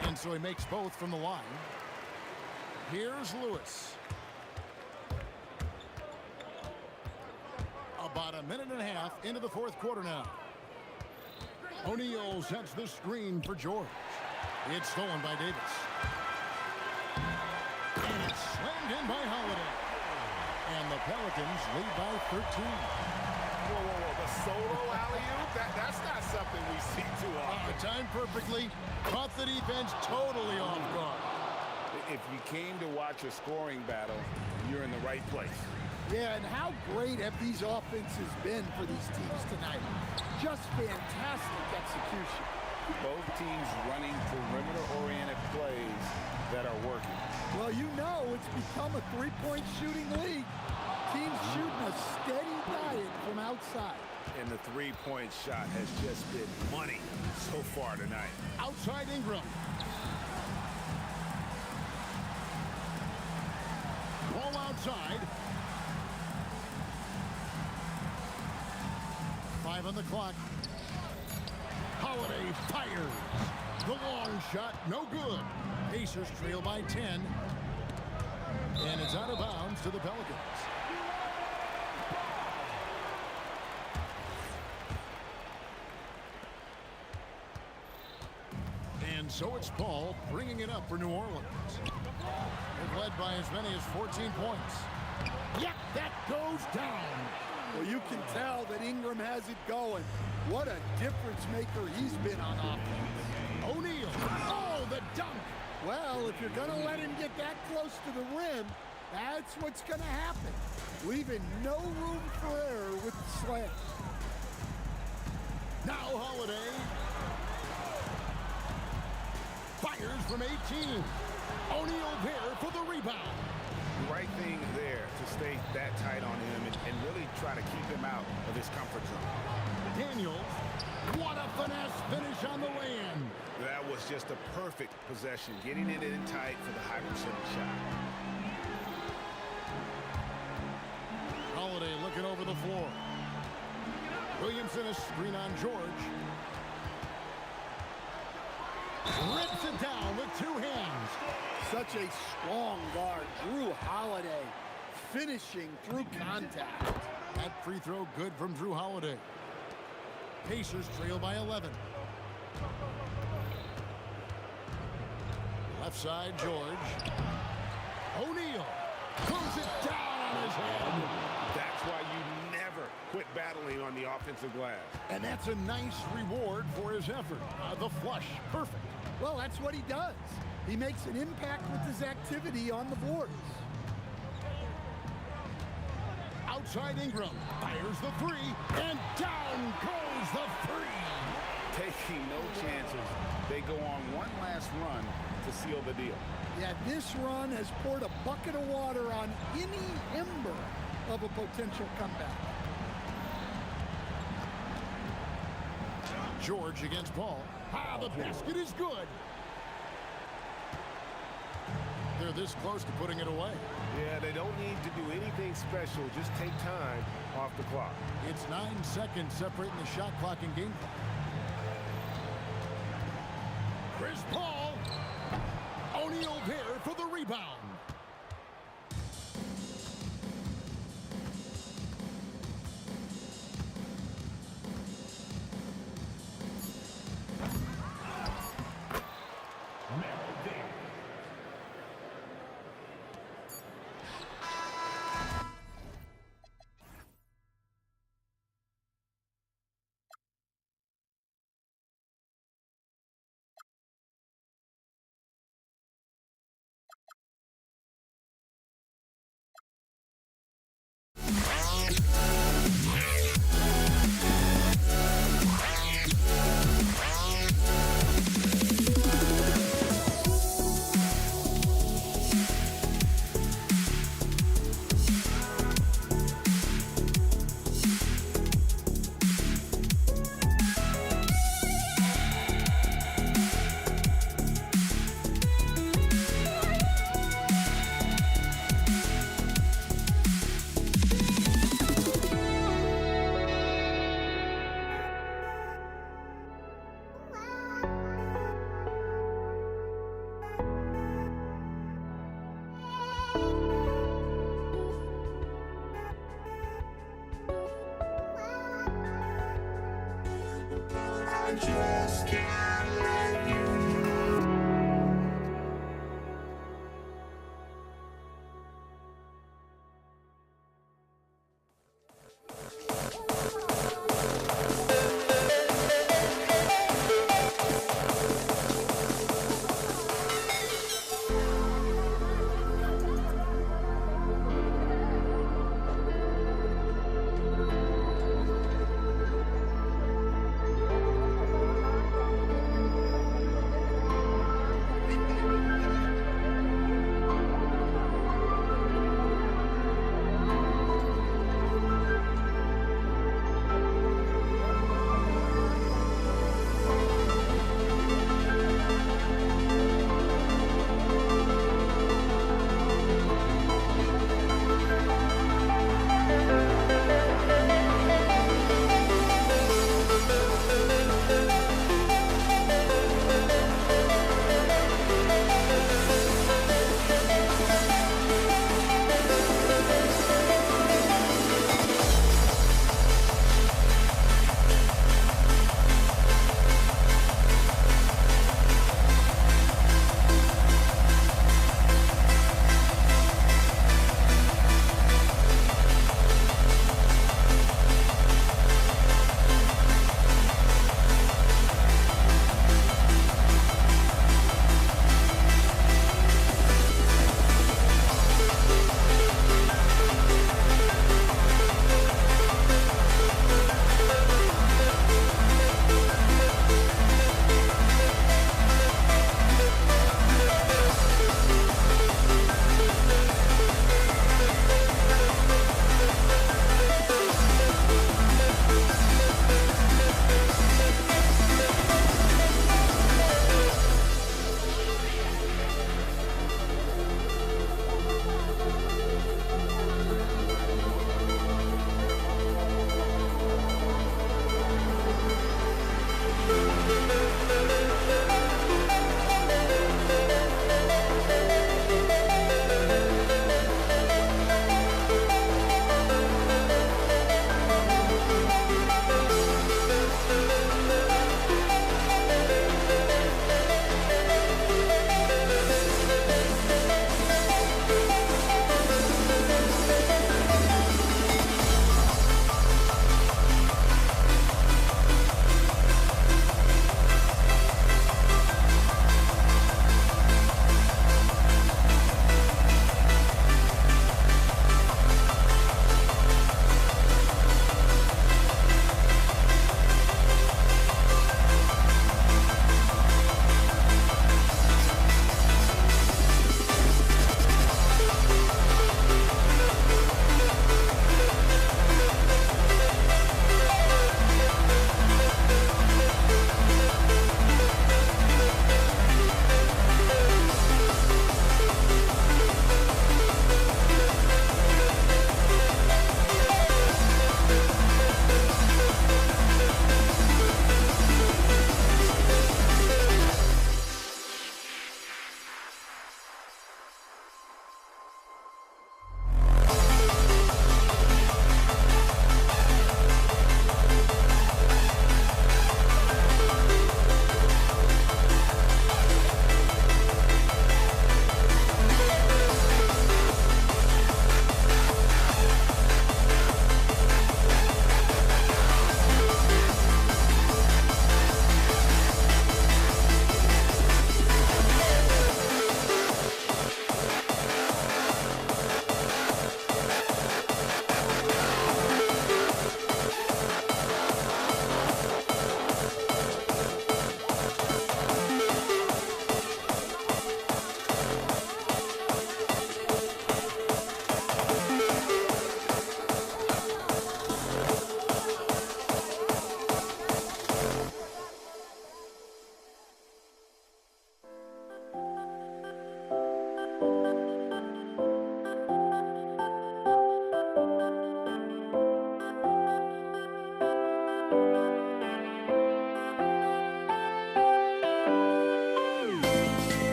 And so he makes both from the line. Here's Lewis. About a minute and a half into the 4th quarter now. O'Neal sets the screen for George. It's stolen by Davis. And it's slammed in by Holiday. And the Pelicans lead by 13.
Whoa. The solo alley-oop? That's not something we see too often.
Timed perfectly. Caught the defense totally off guard.
If you came to watch a scoring battle, you're in the right place.
Yeah, and how great have these offenses been for these teams tonight? Just fantastic execution.
Both teams running perimeter-oriented plays that are working.
Well, you know it's become a 3-point shooting league. Teams shooting a steady diet from outside.
And the 3-point shot has just been money so far tonight.
Outside Ingram. Ball outside. 5 on the clock. Holiday fires. The long shot, no good. Pacers trail by 10. And it's out of bounds to the Pelicans. And so it's Paul bringing it up for New Orleans. They've led by as many as 14 points. Yep, that goes down.
Well, you can tell that Ingram has it going. What a difference maker he's been on offense.
O'Neal. Oh, the dunk.
Well, if you're going to let him get that close to the rim, that's what's going to happen. Leaving no room for error with the slam.
Now Holiday. Fires from 18. O'Neal there for the rebound.
The right thing there to stay that tight on him and really try to keep him out of his comfort zone.
Daniels. What a finesse finish on the lay-in.
That was just a perfect possession, getting it in tight for the high percentage shot.
Holiday looking over the floor. Williamson a screen on George. Rips it down with two hands.
Such a strong guard, Drew Holiday, finishing through contact.
That free throw good from Drew Holiday. Pacers trail by 11. Left side, George. O'Neal throws it down on his head.
That's why you never quit battling on the offensive glass.
And that's a nice reward for his effort. The flush, perfect.
Well, that's what he does. He makes an impact with his activity on the boards.
Outside Ingram, fires the three, and down goes the three.
Taking no chances. They go on one last run to seal the deal.
Yeah, this run has poured a bucket of water on any ember of a potential comeback.
George against Paul. The basket is good. They're this close to putting it away.
Yeah, they don't need to do anything special. Just take time off the clock.
It's 9 seconds separating the shot clock and game clock. Chris Paul. O'Neal there for the rebound.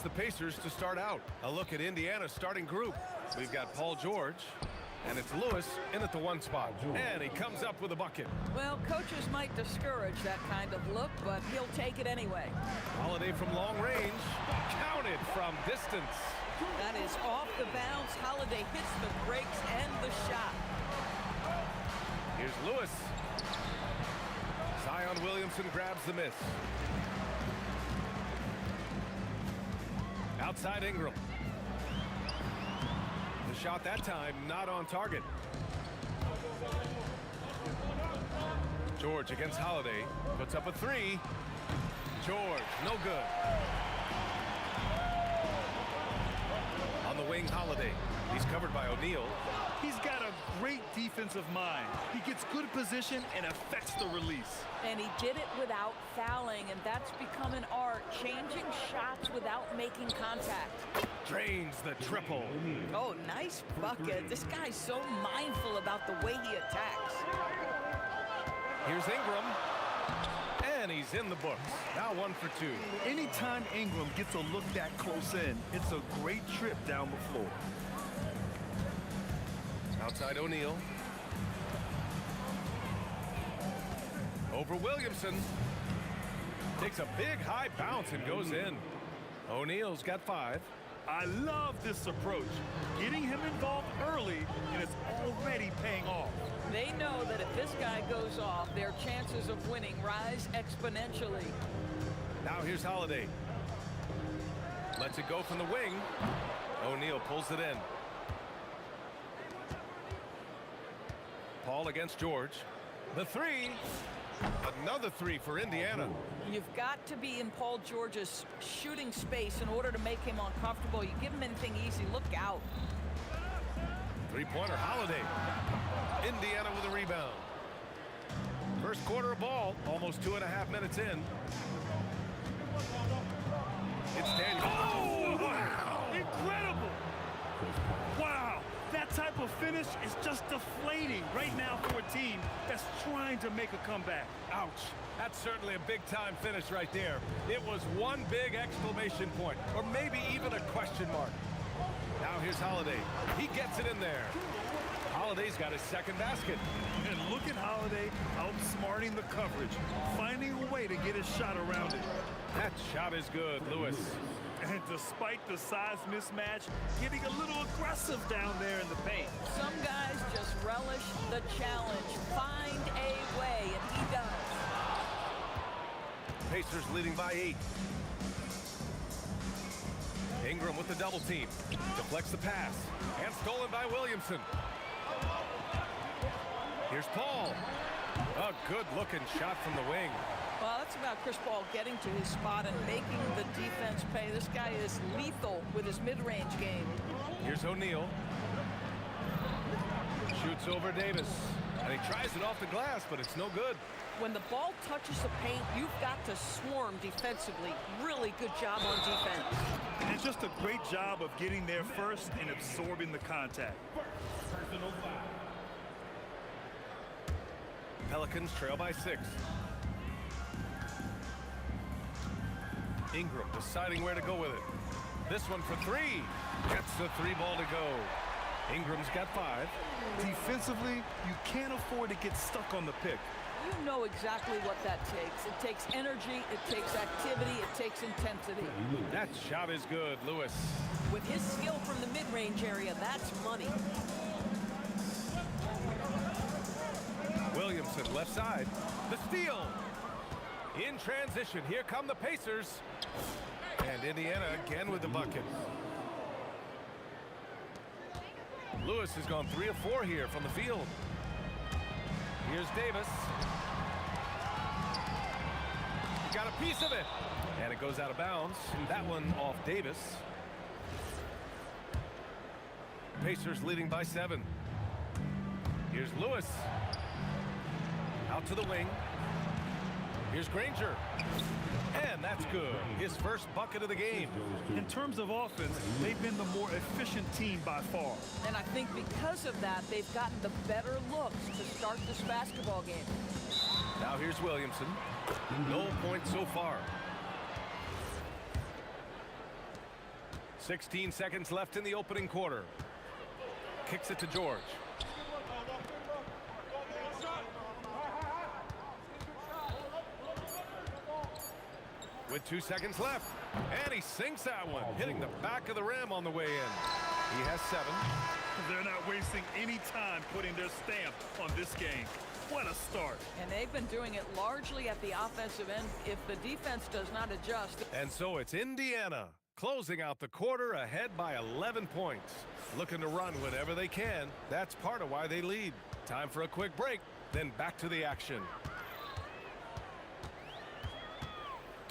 the Pacers to start out. A look at Indiana's starting group. We've got Paul George, and it's Lewis in at the 1 spot. And he comes up with a bucket.
Well, coaches might discourage that kind of look, but he'll take it anyway.
Holiday from long range, counted from distance.
That is off the bounce. Holiday hits the brakes and the shot.
Here's Lewis. Zion Williamson grabs the miss. Outside Ingram. The shot that time not on target. George against Holiday. Puts up a 3. George, no good. On the wing, Holiday. He's covered by O'Neal.
He's got a great defensive mind. He gets good position and affects the release.
And he did it without fouling, and that's become an art, changing shots without making contact.
Drains the triple.
Oh, nice bucket. This guy's so mindful about the way he attacks.
Here's Ingram. And he's in the books. Now 1 for 2.
Anytime Ingram gets a look that close in, it's a great trip down the floor.
Outside O'Neal. Over Williamson. Takes a big high bounce and goes in. O'Neal's got 5.
I love this approach. Getting him involved early, and it's already paying off.
They know that if this guy goes off, their chances of winning rise exponentially.
Now here's Holiday. Lets it go from the wing. O'Neal pulls it in. Paul against George. The 3. Another 3 for Indiana.
You've got to be in Paul George's shooting space in order to make him uncomfortable. You give him anything easy, look out.
3-pointer Holiday. Indiana with a rebound. First quarter of ball, almost 2.5 minutes in. It's Daniel.
Oh, wow! Incredible! Wow! That type of finish is just deflating right now for a team that's trying to make a comeback.
Ouch. That's certainly a big-time finish right there. It was one big exclamation point, or maybe even a question mark. Now here's Holiday. He gets it in there. Holiday's got his second basket.
And look at Holiday outsmarting the coverage, finding a way to get his shot around it.
That shot is good, Lewis.
And despite the size mismatch, getting a little aggressive down there in the paint.
Some guys just relish the challenge. Find a way, and he does.
Pacers leading by 8. Ingram with the double team. Deflects the pass. And stolen by Williamson. Here's Paul. A good-looking shot from the wing.
Well, that's about Chris Paul getting to his spot and making the defense pay. This guy is lethal with his mid-range game.
Here's O'Neal. Shoots over Davis. And he tries it off the glass, but it's no good.
When the ball touches the paint, you've got to swarm defensively. Really good job on defense.
And just a great job of getting there first and absorbing the contact.
Pelicans trail by 6. Ingram deciding where to go with it. This one for 3. Gets the 3 ball to go. Ingram's got 5.
Defensively, you can't afford to get stuck on the pick.
You know exactly what that takes. It takes energy, it takes activity, it takes intensity.
That shot is good, Lewis.
With his skill from the mid-range area, that's money.
Williamson left side. The steal. In transition, here come the Pacers. And Indiana again with the bucket. Lewis has gone 3 of 4 here from the field. Here's Davis. He got a piece of it. And it goes out of bounds. That one off Davis. Pacers leading by 7. Here's Lewis. Out to the wing. Here's Granger. And that's good. His first bucket of the game.
In terms of offense, they've been the more efficient team by far.
And I think because of that, they've gotten the better looks to start this basketball game.
Now here's Williamson. No points so far. 16 seconds left in the opening quarter. Kicks it to George. With 2 seconds left. And he sinks that one, hitting the back of the rim on the way in. He has 7.
They're not wasting any time putting their stamp on this game. What a start.
And they've been doing it largely at the offensive end if the defense does not adjust.
And so it's Indiana closing out the quarter ahead by 11 points. Looking to run whenever they can. That's part of why they lead. Time for a quick break, then back to the action.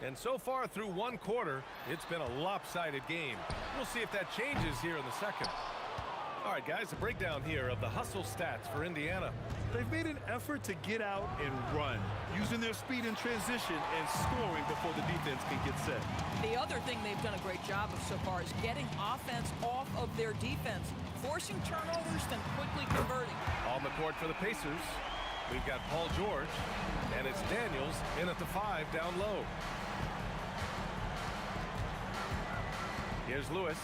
And so far through one quarter, it's been a lopsided game. We'll see if that changes here in the second. All right, guys, a breakdown here of the hustle stats for Indiana.
They've made an effort to get out and run, using their speed in transition and scoring before the defense can get set.
The other thing they've done a great job of so far is getting offense off of their defense, forcing turnovers, then quickly converting.
On the court for the Pacers, we've got Paul George, and it's Daniels in at the 5 down low. Here's Lewis.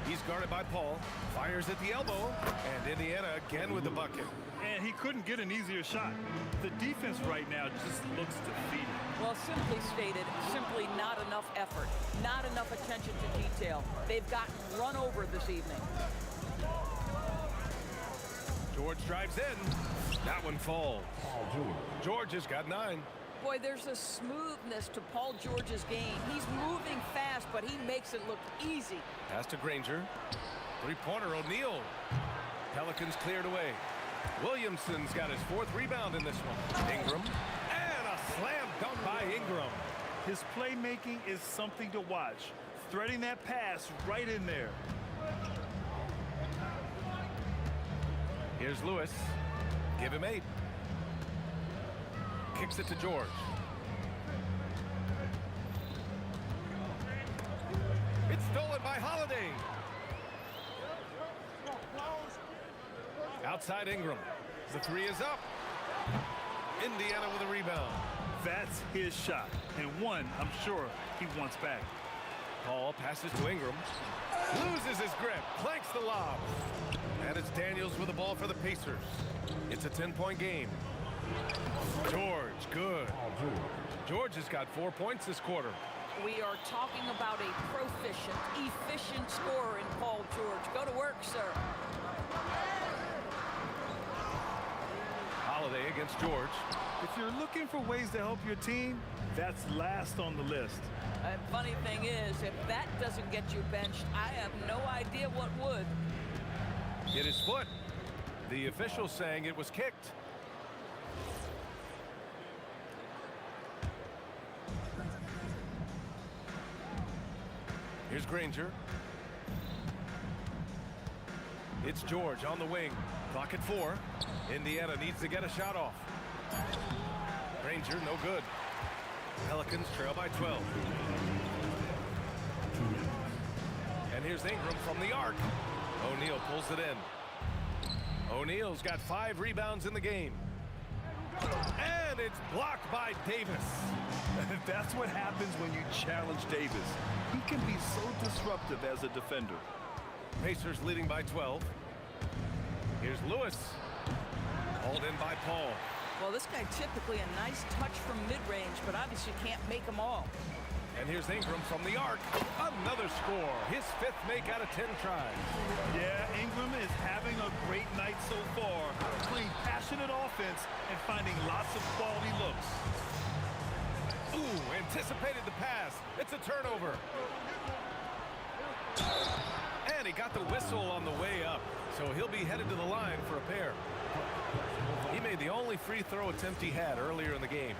He's guarded by Paul. Fires at the elbow. And Indiana again with the bucket.
And he couldn't get an easier shot. The defense right now just looks defeated.
Well, simply stated, simply not enough effort, not enough attention to detail. They've gotten run over this evening.
George drives in. That one falls. George has got 9.
Boy, there's a smoothness to Paul George's game. He's moving fast, but he makes it look easy.
Pass to Granger. Three-pointer, O'Neal. Pelicans cleared away. Williamson's got his 4th rebound in this one. Ingram. And a slam dunk by Ingram.
His playmaking is something to watch. Threading that pass right in there.
Here's Lewis. Give him 8. Kicks it to George. It's stolen by Holiday. Outside Ingram. The 3 is up. Indiana with a rebound.
That's his shot, and one I'm sure he wants back.
Paul passes to Ingram. Loses his grip. Clanks the lob. And it's Daniels with the ball for the Pacers. It's a 10-point game. George, good. George has got 4 points this quarter.
We are talking about a proficient, efficient scorer in Paul George. Go to work, sir.
Holiday against George.
If you're looking for ways to help your team, that's last on the list.
Funny thing is, if that doesn't get you benched, I have no idea what would.
Hit his foot. The official saying it was kicked. Here's Granger. It's George on the wing. Clock at 4. Indiana needs to get a shot off. Granger, no good. Pelicans trail by 12. And here's Ingram from the arc. O'Neal pulls it in. O'Neal's got 5 rebounds in the game. And it's blocked by Davis.
That's what happens when you challenge Davis. He can be so disruptive as a defender.
Pacers leading by 12. Here's Lewis. Hauled in by Paul.
Well, this guy typically a nice touch from mid-range, but obviously can't make them all.
And here's Ingram from the arc. Another score. His 5th make out of 10 tries.
Yeah, Ingram is having a great night so far, playing passionate offense and finding lots of quality looks.
Ooh, anticipated the pass. It's a turnover. And he got the whistle on the way up, so he'll be headed to the line for a pair. He made the only free throw attempt he had earlier in the game.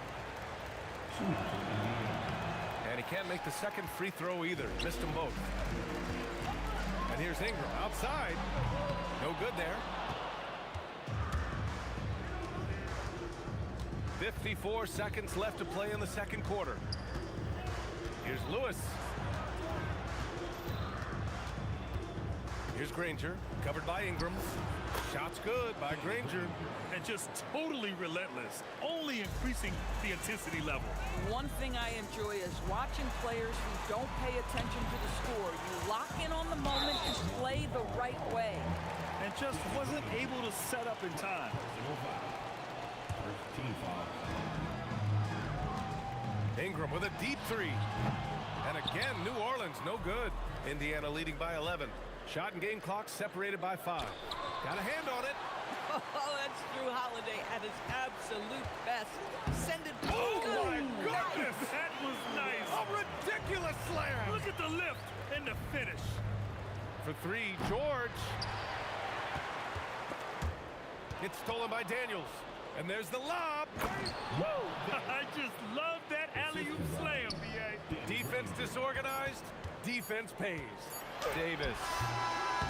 And he can't make the second free throw either. Missed them both. And here's Ingram outside. No good there. 54 seconds left to play in the second quarter. Here's Lewis. Here's Granger, covered by Ingram. Shot's good by Granger.
And just totally relentless, only increasing the intensity level.
One thing I enjoy is watching players who don't pay attention to the score. You lock in on the moment and play the right way.
And just wasn't able to set up in time.
First team foul.
Ingram with a deep three. And again, New Orleans, no good. Indiana leading by 11. Shot and game clock separated by 5. Got a hand on it.
Oh, that's Drew Holiday at his absolute best. Send it.
Oh, my
Ooh,
goodness.
That was nice.
A ridiculous slam.
Look at the lift and the finish.
For 3, George. It's stolen by Daniels. And there's the lob.
Woo! I just love that alley-oop slam, B.A.
Defense disorganized. Defense pays. Davis.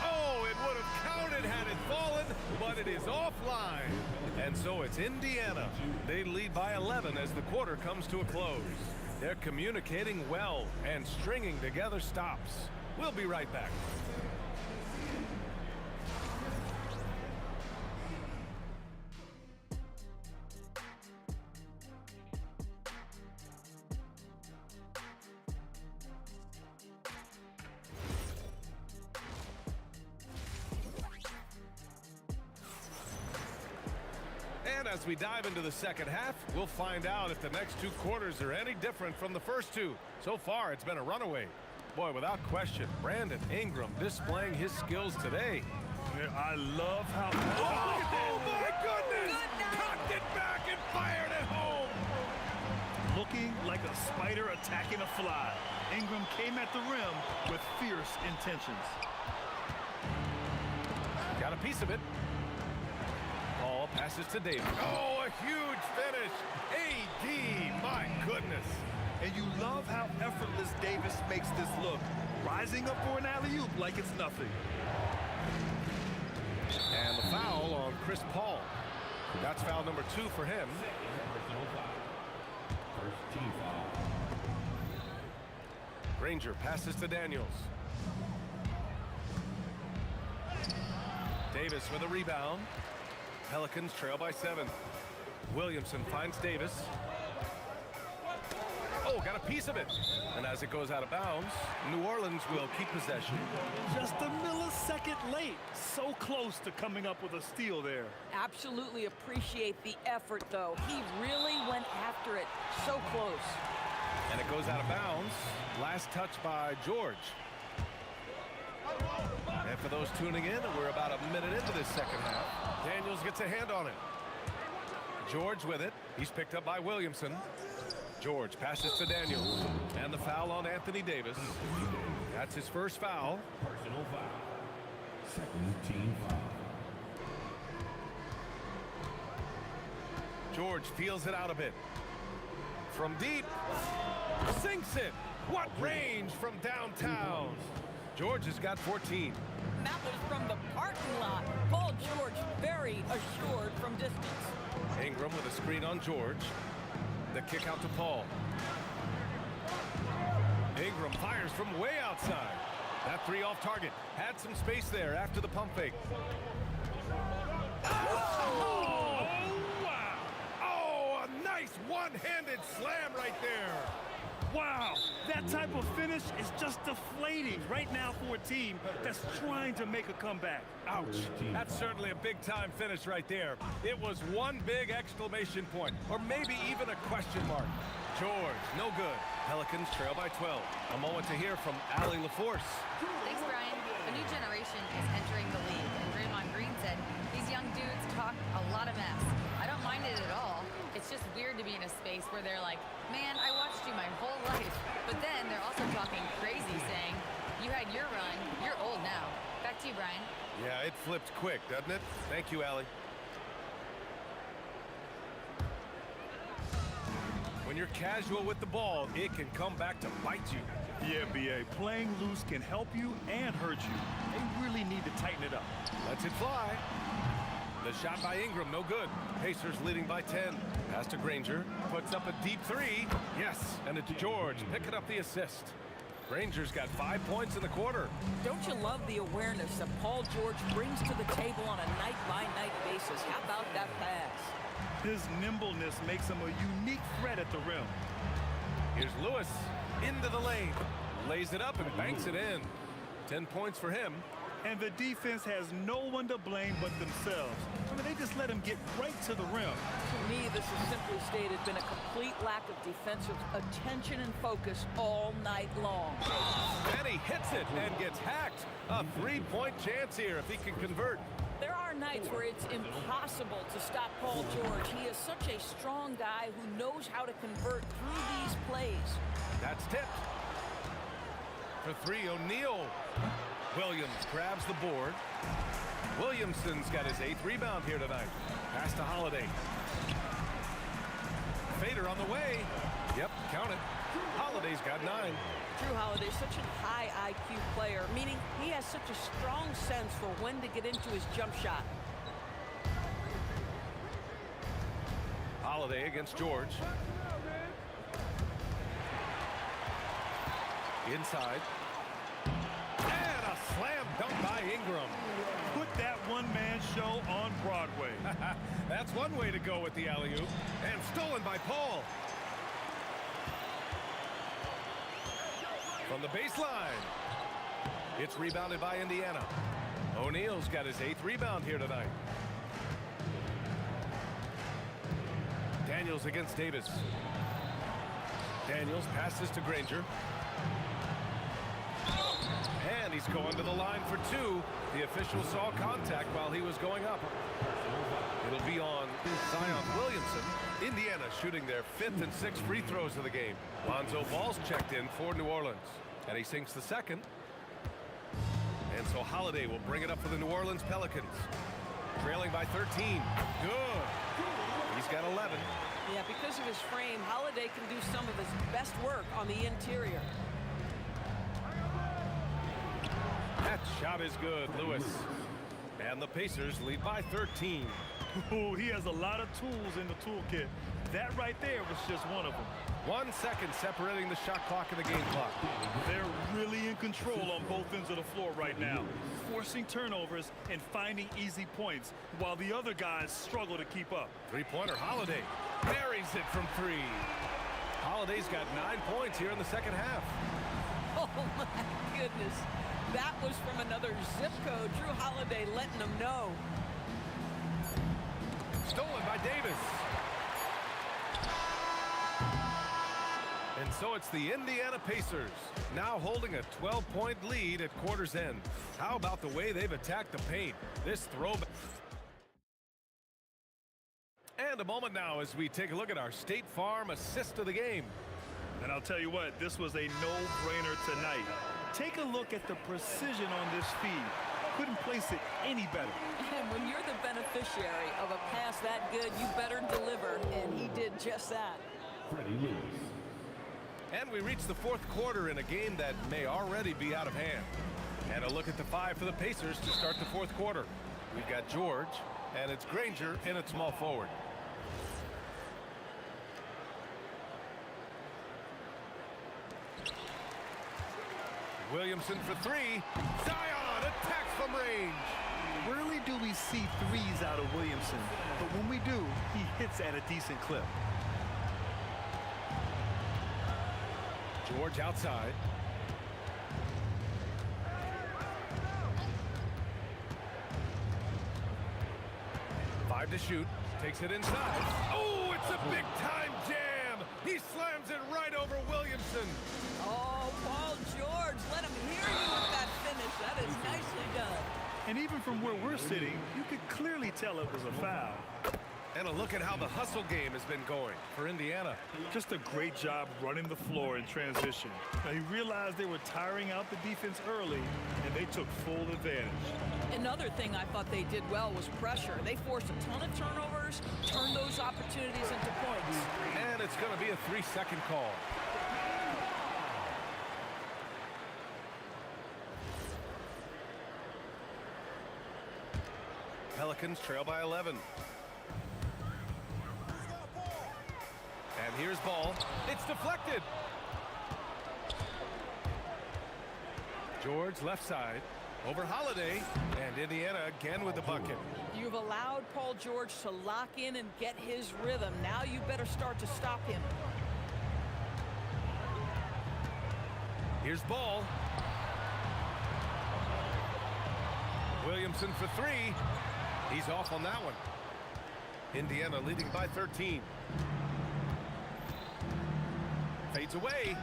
Oh, it would have counted had it fallen, but it is offline. And so it's Indiana. They lead by 11 as the quarter comes to a close. They're communicating well and stringing together stops. We'll be right back. And as we dive into the second half, we'll find out if the next 2 quarters are any different from the first 2. So far, it's been a runaway. Boy, without question, Brandon Ingram displaying his skills today.
Yeah, I love how...
Oh, my goodness! Cocked it back and fired it home!
Looking like a spider attacking a fly. Ingram came at the rim with fierce intentions.
Got a piece of it. Ball passes to Davis. Oh, a huge finish. AD, my goodness.
And you love how effortless Davis makes this look. Rising up for an alley-oop like it's nothing.
And the foul on Chris Paul. That's foul number 2 for him.
First team foul.
Granger passes to Daniels. Davis with a rebound. Pelicans trail by 7. Williamson finds Davis. Oh, got a piece of it. And as it goes out of bounds, New Orleans will keep possession.
Just a millisecond late. So close to coming up with a steal there.
Absolutely appreciate the effort, though. He really went after it. So close.
And it goes out of bounds. Last touch by George. And for those tuning in, we're about a minute into this second half. Daniels gets a hand on it. George with it. He's picked up by Williamson. George passes to Daniels. And the foul on Anthony Davis. That's his first foul.
Personal foul. Second team foul.
George feels it out a bit. From deep. Sinks it. What range from downtown. George has got 14.
That was from the parking lot. Paul George very assured from distance.
Ingram with a screen on George. The kick out to Paul. Ingram fires from way outside. That 3 off target. Had some space there after the pump fake. Oh, wow. Oh, a nice one-handed slam right there.
Wow, that type of finish is just deflating right now for a team that's trying to make a comeback.
Ouch. That's certainly a big-time finish right there. It was one big exclamation point, or maybe even a question mark. George, no good. Pelicans trail by 12. A moment to hear from Allie LaForce.
Thanks, Brian. A new generation is entering the league, and Draymond Green said these young dudes talk a lot of mess. I don't mind it at all. It's just weird to be in a space where they're like, man, I watched you my whole life. But then they're also talking crazy, saying, you had your run, you're old now. Back to you, Brian.
Yeah, it flipped quick, doesn't it? Thank you, Allie. When you're casual with the ball, it can come back to bite you.
Yeah, B.A., playing loose can help you and hurt you. They really need to tighten it up.
Lets it fly. The shot by Ingram, no good. Pacers leading by 10. Pass to Granger. Puts up a deep 3. Yes, and it's George picking up the assist. Granger's got 5 points in the quarter.
Don't you love the awareness that Paul George brings to the table on a night
His nimbleness makes him a unique threat at the rim.
Here's Lewis into the lane. Lays it up and banks it in. 10 points for him.
And the defense has no one to blame but themselves. I mean, they just let him get right to the rim.
To me, this has simply stated been a complete lack of defensive attention and focus all night long.
And he hits it and gets hacked. A 3-point chance here if he can convert.
There are nights where it's impossible to stop Paul George. He is such a strong guy who knows how to convert through these plays.
That's tipped. For three, O'Neal. Williams grabs the board. Williamson's got his 8th rebound here tonight. Pass to Holiday. Fader on the way. Yep, count it. Holiday's got 9.
Drew Holiday's such a high IQ player, meaning he has such a strong sense for when to get into his jump shot.
Holiday against George. Inside. And a slam dunk by Ingram.
Put that one-man show on Broadway.
That's one way to go with the alley-oop. And stolen by Paul. From the baseline. It's rebounded by Indiana. O'Neal's got his 8th rebound here tonight. Daniels against Davis. Daniels passes to Granger. And he's going to the line for 2. The official saw contact while he was going up. It'll be on Zion Williamson. Indiana shooting their 5th and 6th free throws of the game. Lonzo Ball's checked in for New Orleans. And he sinks the 2nd. And so Holiday will bring it up for the New Orleans Pelicans. Trailing by 13. Good. He's got 11.
Yeah, because of his frame, Holiday can do some of his best work on the interior.
That shot is good, Lewis. And the Pacers lead by 13.
Oh, he has a lot of tools in the toolkit. That right there was just one of them.
1 second separating the shot clock and the game clock.
They're really in control on both ends of the floor right now, forcing turnovers and finding easy points while the other guys struggle to keep up.
Three-pointer, Holiday buries it from 3. Holiday's got 9 points here in the second half.
Oh, my goodness. That was from another zip code. Drew Holiday letting them know.
Stolen by Davis. And so it's the Indiana Pacers now holding a 12-point lead at quarter's end. How about the way they've attacked the paint? This throwback. And a moment now as we take a look at our State Farm assist of the game.
And I'll tell you what, this was a no-brainer tonight. Take a look at the precision on this feed. Couldn't place it any better.
And when you're the beneficiary of a pass that good, you better deliver, and he did just that.
And we reach the 4th quarter in a game that may already be out of hand. And a look at the 5 for the Pacers to start the 4th quarter. We've got George, and it's Granger in at small forward. Williamson for 3. Zion attacks from range.
Rarely do we see threes out of Williamson, but when we do, he hits at a decent clip.
George outside. Five to shoot. Takes it inside. Oh, it's a big-time jam. He slams it right over Williamson.
Oh, Paul George, let him hear you with that finish. That is nicely done.
And even from where we're sitting, you could clearly tell it was a foul.
And a look at how the hustle game has been going for Indiana.
Just a great job running the floor in transition. Now, he realized they were tiring out the defense early, and they took full advantage.
Another thing I thought they did well was pressure. They forced a ton of turnovers, turned those opportunities into points.
And it's going to be a 3-second call. Pelicans trail by 11. And here's Ball. It's deflected. George left side. over Holiday, and Indiana again with the bucket.
You've allowed Paul George to lock in and get his rhythm. Now you better start to stop him.
Here's Ball. Williamson for three. He's off on that one. Indiana leading by 13. Fades away,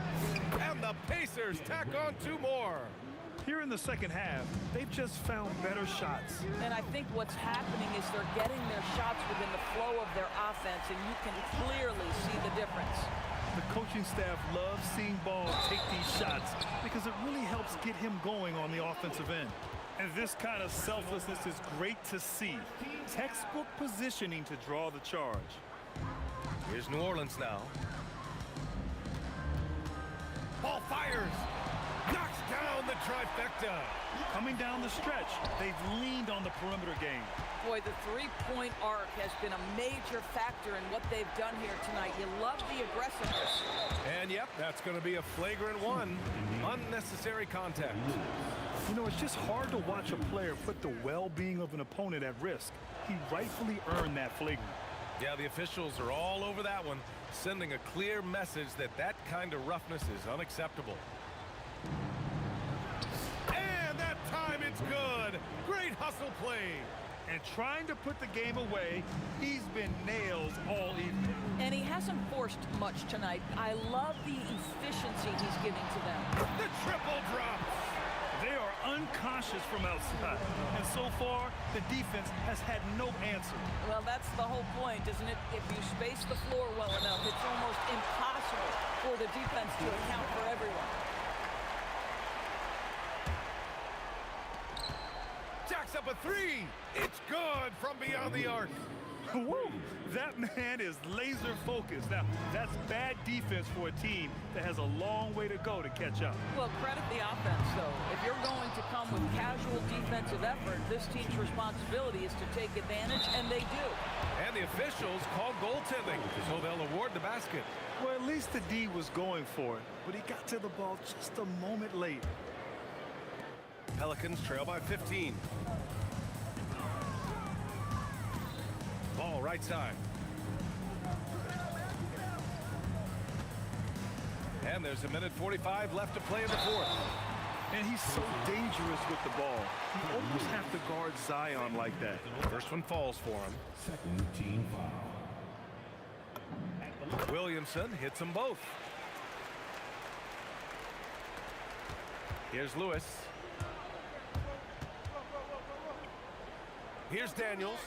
and the Pacers tack on two more.
Here in the second half, they've just found better shots.
And I think what's happening is they're getting their shots within the flow of their offense, and you can clearly see the difference.
The coaching staff loves seeing Ball take these shots because it really helps get him going on the offensive end. And this kind of selflessness is great to see. Textbook positioning to draw the charge.
Here's New Orleans now. Ball fires. Knocks down the trifecta.
Coming down the stretch, they've leaned on the perimeter game.
Boy, the three-point arc has been a major factor in what they've done here tonight. You love the aggressiveness.
And yep, that's going to be a flagrant one. Unnecessary contact.
You know, it's just hard to watch a player put the well-being of an opponent at risk. He rightfully earned that flagrant.
Yeah, the officials are all over that one, sending a clear message that that kind of roughness is unacceptable. And that time it's good. Great hustle play.
And trying to put the game away, he's been nailed all evening.
And he hasn't forced much tonight. I love the efficiency he's giving to them.
The triple drop.
They are unconscious from outside. And so far, the defense has had no answer.
Well, that's the whole point, isn't it? If you space the floor well enough, it's almost impossible for the defense to account for everyone.
Jacks up a three. It's good from beyond the arc.
Woo! That man is laser focused. Now, that's bad defense for a team that has a long way to go to catch up.
Well, credit the offense, though. If you're going to come with casual defensive effort, this team's responsibility is to take advantage, and they do.
And the officials call goaltending, so they'll award the basket.
Well, at least the D was going for it, but he got to the ball just a moment late.
Pelicans trail by 15. Ball right side. And there's a minute 45 left to play in the fourth.
And he's so dangerous with the ball. You almost have to guard Zion like that.
First one falls for him.
Second team foul.
Williamson hits them both. Here's Lewis. Here's Daniels.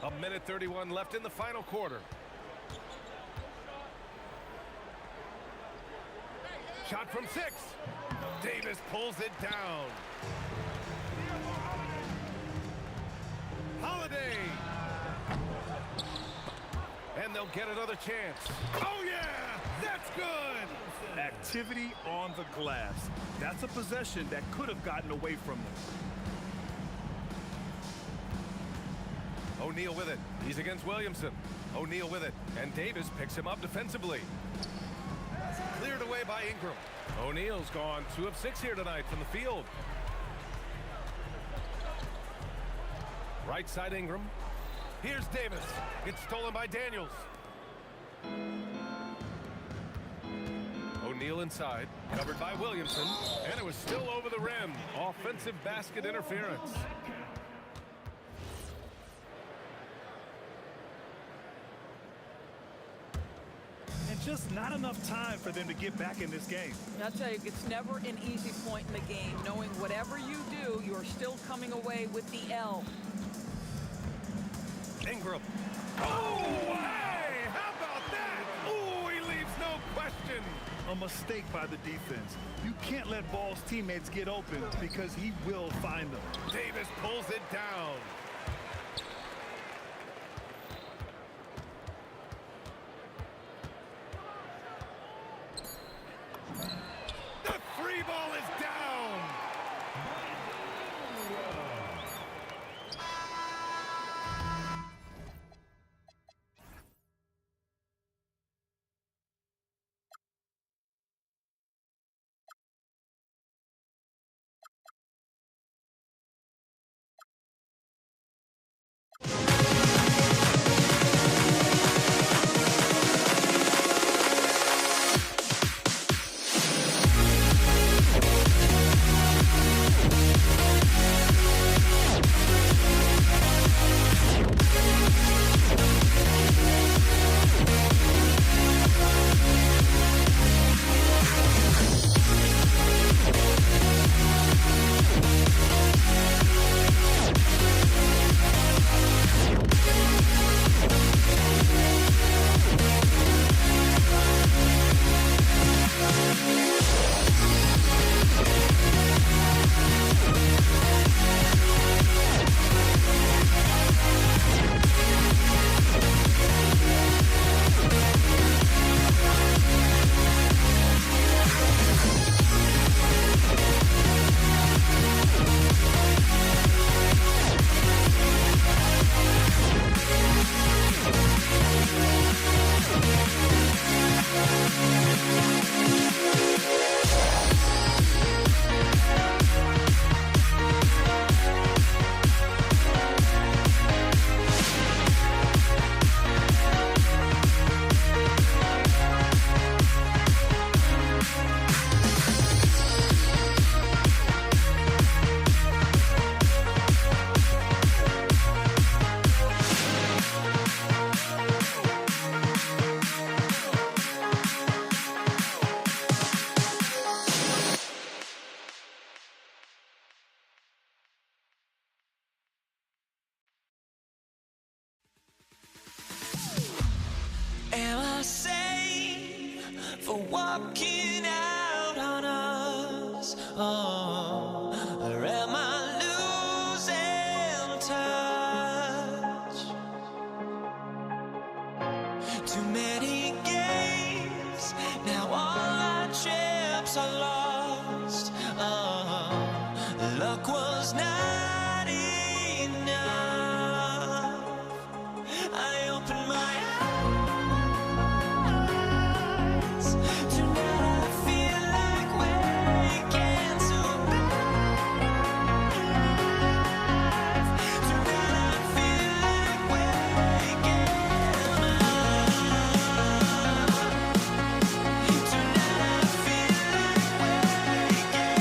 A minute 31 left in the final quarter. Shot from 6. Davis pulls it down. Holiday. And they'll get another chance. Oh, yeah! That's good!
Activity on the glass. That's a possession that could have gotten away from them.
O'Neal with it. He's against Williamson. O'Neal with it. And Davis picks him up defensively. Cleared away by Ingram. O'Neal's gone 2 of 6 here tonight from the field. Right side Ingram. Here's Davis. It's stolen by Daniels. O'Neal inside. Covered by Williamson. And it was still over the rim. Offensive basket interference.
And just not enough time for them to get back in this game.
I'll tell you, it's never an easy point in the game, knowing whatever you do, you're still coming away with the L.
Ingram. Oh, hey! How about that? Oh, he leaves no question.
A mistake by the defense. You can't let Ball's teammates get open because he will find them.
Davis pulls it down.
not enough. I open my eyes. Tonight I feel like waking to life. Tonight I feel like waking up. Tonight I feel like waking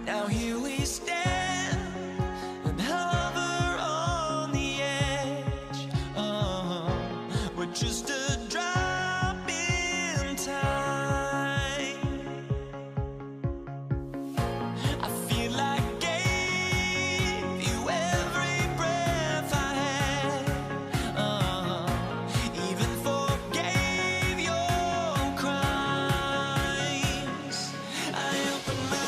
Now here we stand and hover on the edge. We're just a drop in time. I feel like I gave you every breath I had. Even forgave your crimes. I open my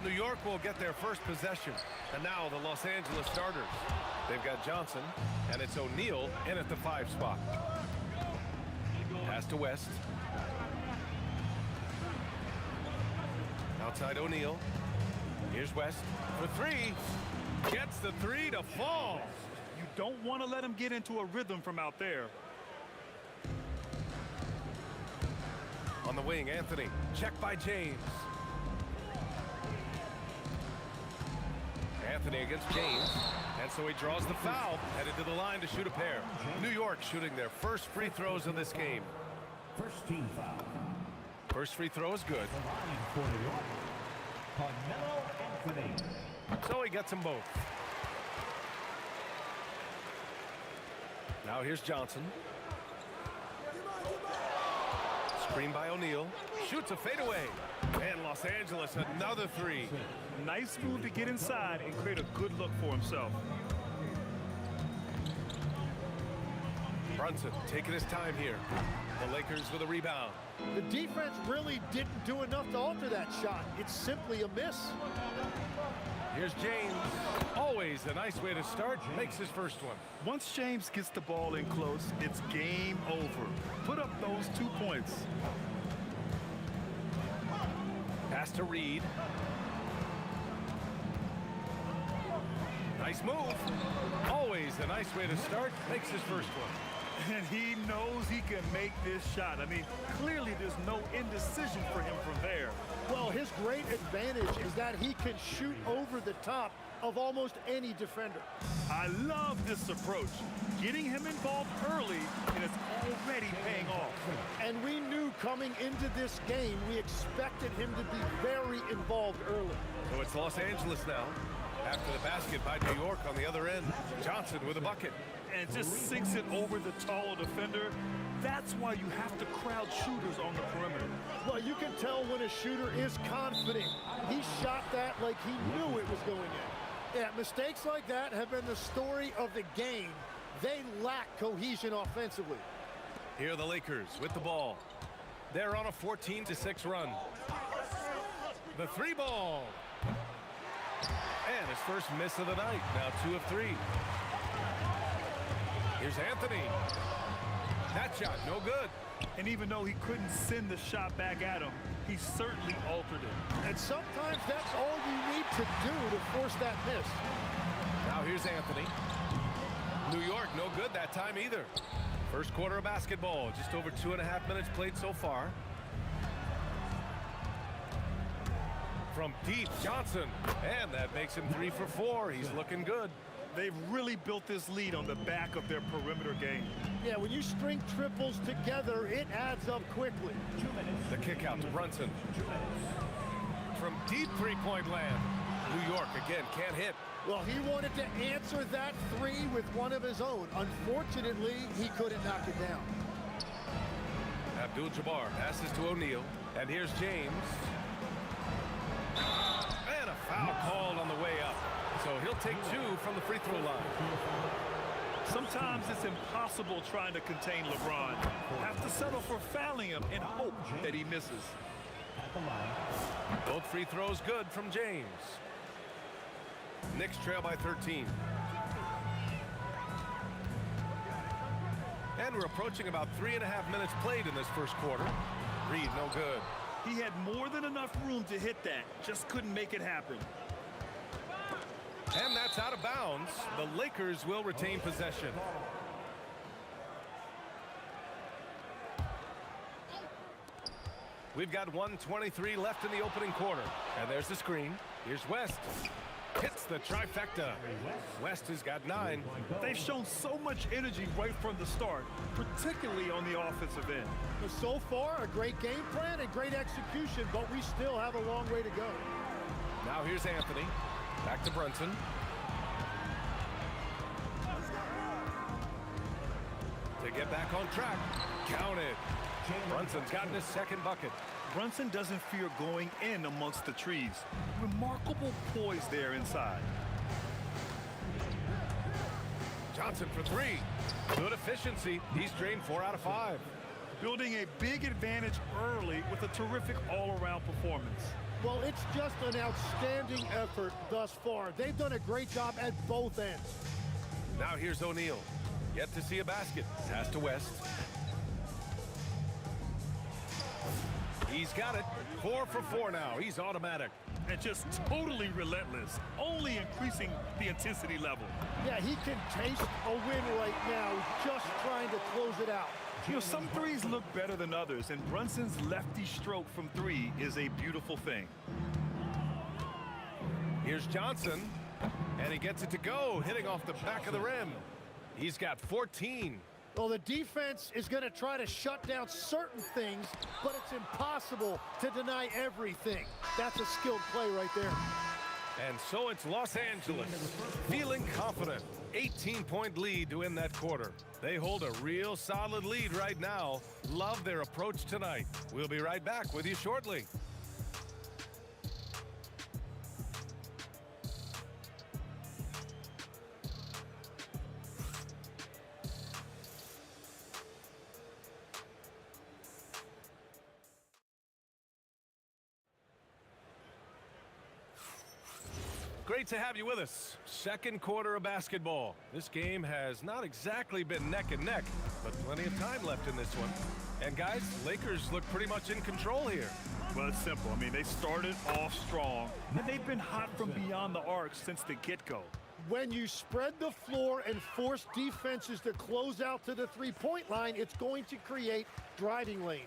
New York will get their first possession. And now the Los Angeles starters. They've got Johnson, and it's O'Neal in at the 5 spot. Pass to West. Outside O'Neal. Here's West for 3. Gets the 3 to fall.
You don't want to let him get into a rhythm from out there.
On the wing, Anthony. Check by James. Anthony against James. And so he draws the foul. Headed to the line to shoot a pair. New York shooting their first free throws of this game.
First team foul.
First free throw is good.
The line for New York. Carmelo Anthony.
So he gets them both. Now here's Johnson. Screen by O'Neal. Shoots a fadeaway. And Los Angeles another 3.
Nice move to get inside and create a good look for himself.
Brunson taking his time here. The Lakers with a rebound.
The defense really didn't do enough to alter that shot. It's simply a miss.
Here's James. Always a nice way to start. Makes his first one.
Once James gets the ball in close, it's game over. Put up those 2 points.
Pass to Reed. Nice move. Always a nice way to start. Makes his first one.
And he knows he can make this shot. I mean, clearly there's no indecision for him from there.
Well, his great advantage is that he can shoot over the top of almost any defender.
I love this approach. Getting him involved early, and it's already paying off.
And we knew coming into this game, we expected him to be very involved early.
So it's Los Angeles now. After the basket by New York on the other end. Johnson with a bucket.
And just sinks it over the taller defender. That's why you have to crowd shooters on the perimeter.
Well, you can tell when a shooter is confident. He shot that like he knew it was going in. Yeah, mistakes like that have been the story of the game. They lack cohesion offensively.
Here are the Lakers with the ball. They're on a 14-6 run. The 3 ball. And his first miss of the night. Now 2 of 3. Here's Anthony. That shot, no good.
And even though he couldn't send the shot back at him, he certainly altered it.
And sometimes that's all you need to do to force that miss.
Now here's Anthony. New York, no good that time either. First quarter of basketball, just over 2.5 minutes played so far. From deep, Johnson. And that makes him 3 for 4. He's looking good.
They've really built this lead on the back of their perimeter game.
Yeah, when you string triples together, it adds up quickly.
The kick out to Brunson. From deep three-point land. New York, again, can't hit.
Well, he wanted to answer that 3 with one of his own. Unfortunately, he couldn't knock it down.
Abdul-Jabbar passes to O'Neal. And here's James. And a foul called on the way up. So he'll take 2 from the free throw line.
Sometimes it's impossible trying to contain LeBron. Have to settle for fouling him and hope that he misses.
Both free throws good from James. Knicks trail by 13. And we're approaching about 3.5 minutes played in this first quarter. Reed, no good.
He had more than enough room to hit that. Just couldn't make it happen.
And that's out of bounds. The Lakers will retain possession. We've got 1:23 left in the opening quarter. And there's the screen. Here's West. Hits the trifecta. West has got 9.
They've shown so much energy right from the start, particularly on the offensive end.
So far, a great game plan and great execution, but we still have a long way to go.
Now here's Anthony. Back to Brunson. To get back on track. Count it. Brunson's gotten his second bucket.
Brunson doesn't fear going in amongst the trees. Remarkable poise there inside.
Johnson for 3. Good efficiency. He's drained 4 out of 5.
Building a big advantage early with a terrific all-around performance.
Well, it's just an outstanding effort thus far. They've done a great job at both ends.
Now here's O'Neal. Yet to see a basket. Pass to West. He's got it. 4 for 4 now. He's automatic.
And just totally relentless, only increasing the intensity level.
Yeah, he can taste a win right now, just trying to close it out.
You know, some threes look better than others, and Brunson's lefty stroke from 3 is a beautiful thing.
Here's Johnson, and he gets it to go, hitting off the back of the rim. He's got 14.
Well, the defense is going to try to shut down certain things, but it's impossible to deny everything. That's a skilled play right there.
And so it's Los Angeles, feeling confident. 18-point lead to end that quarter. They hold a real solid lead right now. Love their approach tonight. We'll be right back with you shortly. Great to have you with us. Second quarter of basketball. This game has not exactly been neck and neck, but plenty of time left in this one. And guys, Lakers look pretty much in control here.
Well, it's simple. I mean, they started off strong, and they've been hot from beyond the arc since the get-go.
When you spread the floor and force defenses to close out to the three-point line, it's going to create driving lanes.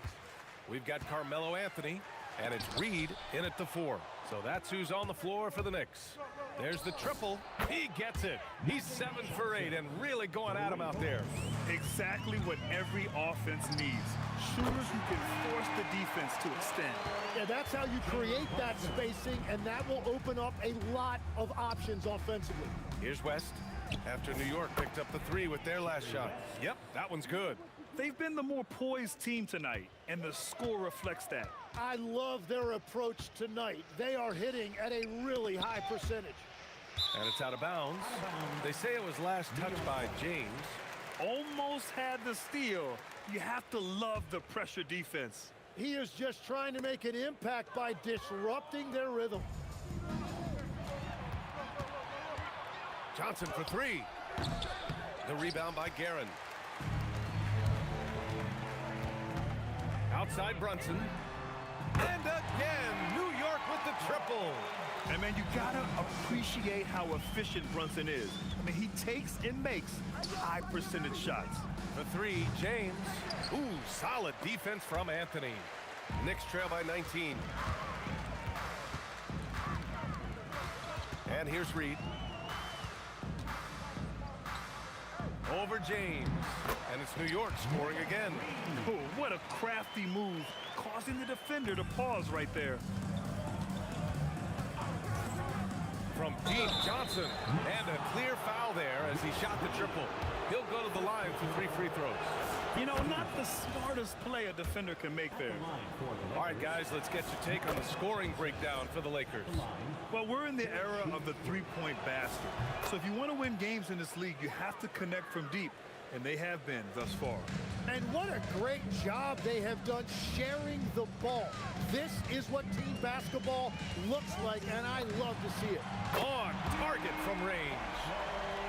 We've got Carmelo Anthony, and it's Reed in at the 4. So that's who's on the floor for the Knicks. There's the triple. He gets it. He's 7 for 8 and really going at him out there.
Exactly what every offense needs. Shooters who can force the defense to extend.
Yeah, that's how you create that spacing, and that will open up a lot of options offensively.
Here's West after New York picked up the 3 with their last shot. Yep, that one's good.
They've been the more poised team tonight, and the score reflects that.
I love their approach tonight. They are hitting at a really high percentage.
And it's out of bounds. They say it was last touched by James.
Almost had the steal. You have to love the pressure defense.
He is just trying to make an impact by disrupting their rhythm.
Johnson for 3. The rebound by Guerin. Outside Brunson. And again, New York with the triple.
And man, you gotta appreciate how efficient Brunson is. I mean, he takes and makes high percentage shots.
For 3, James. Ooh, solid defense from Anthony. Knicks trail by 19. And here's Reed. Over James. And it's New York scoring again.
Oh, what a crafty move, causing the defender to pause right there.
From deep, Johnson. And a clear foul there as he shot the triple. He'll go to the line for 3 free throws.
You know, not the smartest play a defender can make there.
All right, guys, let's get your take on the scoring breakdown for the Lakers.
Well, we're in the era of the three-point basket. So if you want to win games in this league, you have to connect from deep. And they have been thus far.
And what a great job they have done sharing the ball. This is what team basketball looks like, and I love to see it.
On target from range.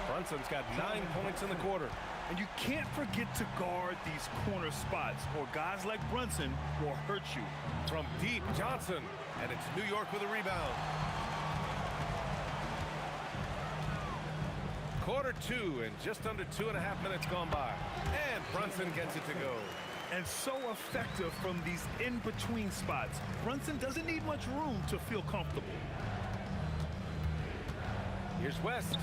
Brunson's got 9 points in the quarter.
And you can't forget to guard these corner spots, or guys like Brunson will hurt you.
From deep, Johnson. And it's New York with a rebound. Quarter 2 and just under 2.5 minutes gone by. And Brunson gets it to go.
And so effective from these in-between spots. Brunson doesn't need much room to feel comfortable.
Here's West.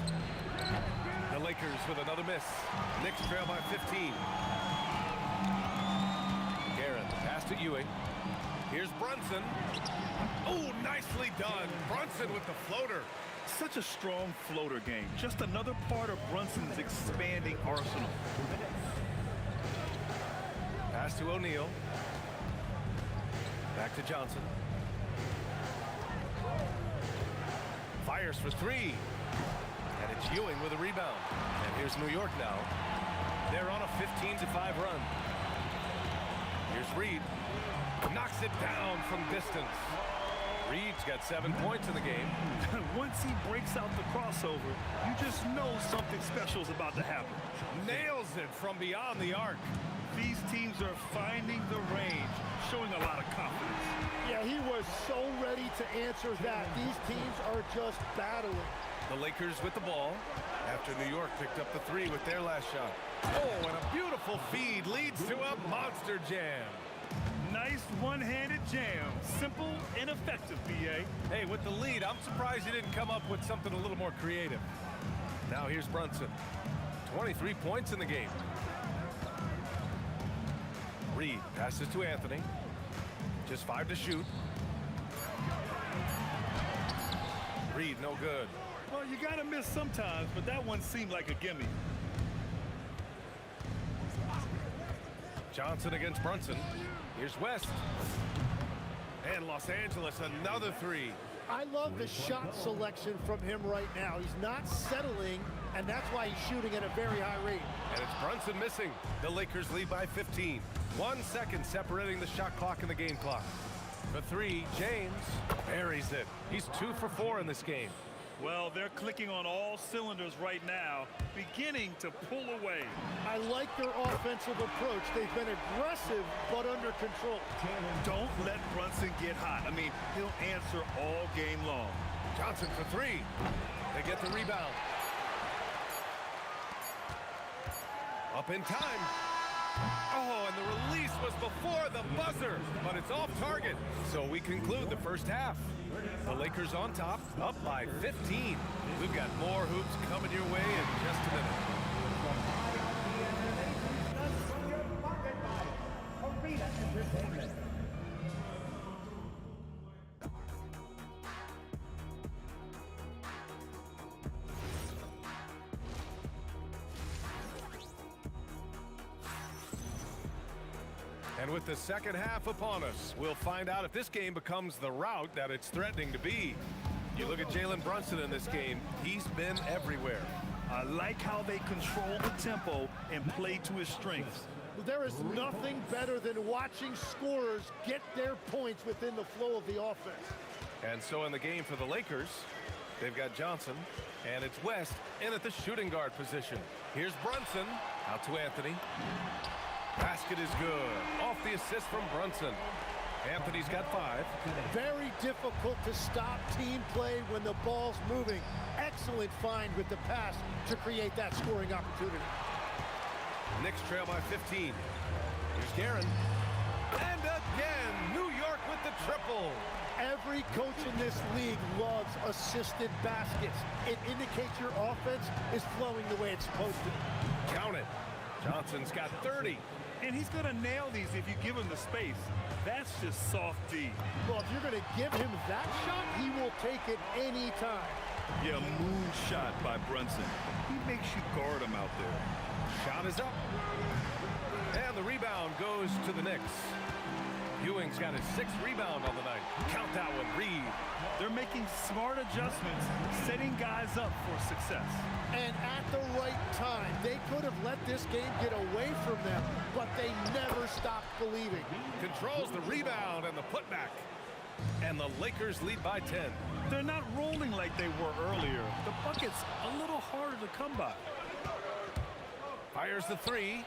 The Lakers with another miss. Knicks trail by 15. Guerin, pass to Ewing. Here's Brunson. Oh, nicely done. Brunson with the floater.
Such a strong floater game. Just another part of Brunson's expanding arsenal.
Pass to O'Neal. Back to Johnson. Fires for 3. And it's Ewing with a rebound. And here's New York now. They're on a 15-5 run. Here's Reed. Knocks it down from distance. Reed's got 7 points in the game.
Once he breaks out the crossover, you just know something special is about to happen.
Nails it from beyond the arc.
These teams are finding the range, showing a lot of confidence.
Yeah, he was so ready to answer that. These teams are just battling.
The Lakers with the ball after New York picked up the 3 with their last shot. Oh, and a beautiful feed leads to a monster jam.
Nice one-handed jam. Simple and effective, B.A.
Hey, with the lead, I'm surprised he didn't come up with something a little more creative. Now here's Brunson. 23 points in the game. Reed passes to Anthony. Just 5 to shoot. Reed, no good.
Well, you got to miss sometimes, but that one seemed like a gimme.
Johnson against Brunson. Here's West. And Los Angeles, another 3.
I love the shot selection from him right now. He's not settling, and that's why he's shooting at a very high rate.
And it's Brunson missing. The Lakers lead by 15. 1 second separating the shot clock and the game clock. For 3, James buries it. He's 2 for 4 in this game.
Well, they're clicking on all cylinders right now, beginning to pull away.
I like their offensive approach. They've been aggressive, but under control.
Don't let Brunson get hot. I mean, he'll answer all game long.
Johnson for 3. They get the rebound. Up in time. Oh, and the release was before the buzzer, but it's off target. So we conclude the first half. The Lakers on top, up by 15. We've got more hoops coming your way in just a minute. And with the second half upon us, we'll find out if this game becomes the rout that it's threatening to be. You look at Jalen Brunson in this game, he's been everywhere.
I like how they control the tempo and play to his strengths.
There is nothing better than watching scorers get their points within the flow of the offense.
And so in the game for the Lakers, they've got Johnson, and it's West in at the shooting guard position. Here's Brunson, out to Anthony. Basket is good. Off the assist from Brunson. Anthony's got 5.
Very difficult to stop team play when the ball's moving. Excellent find with the pass to create that scoring opportunity.
Knicks trail by 15. Here's Guerin. And again, New York with the triple.
Every coach in this league loves assisted baskets. It indicates your offense is flowing the way it's supposed to.
Count it. Johnson's got 30.
And he's going to nail these if you give him the space. That's just soft D.
Well, if you're going to give him that shot, he will take it any time.
Yeah, moonshot by Brunson. He makes you guard him out there.
Shot is up. And the rebound goes to the Knicks. Ewing's got his 6th rebound on the night. Count that one, Reed.
They're making smart adjustments, setting guys up for success.
And at the right time, they could have let this game get away from them, but they never stopped believing.
Controls the rebound and the putback. And the Lakers lead by 10.
They're not rolling like they were earlier. The bucket's a little harder to come by.
Fires the 3.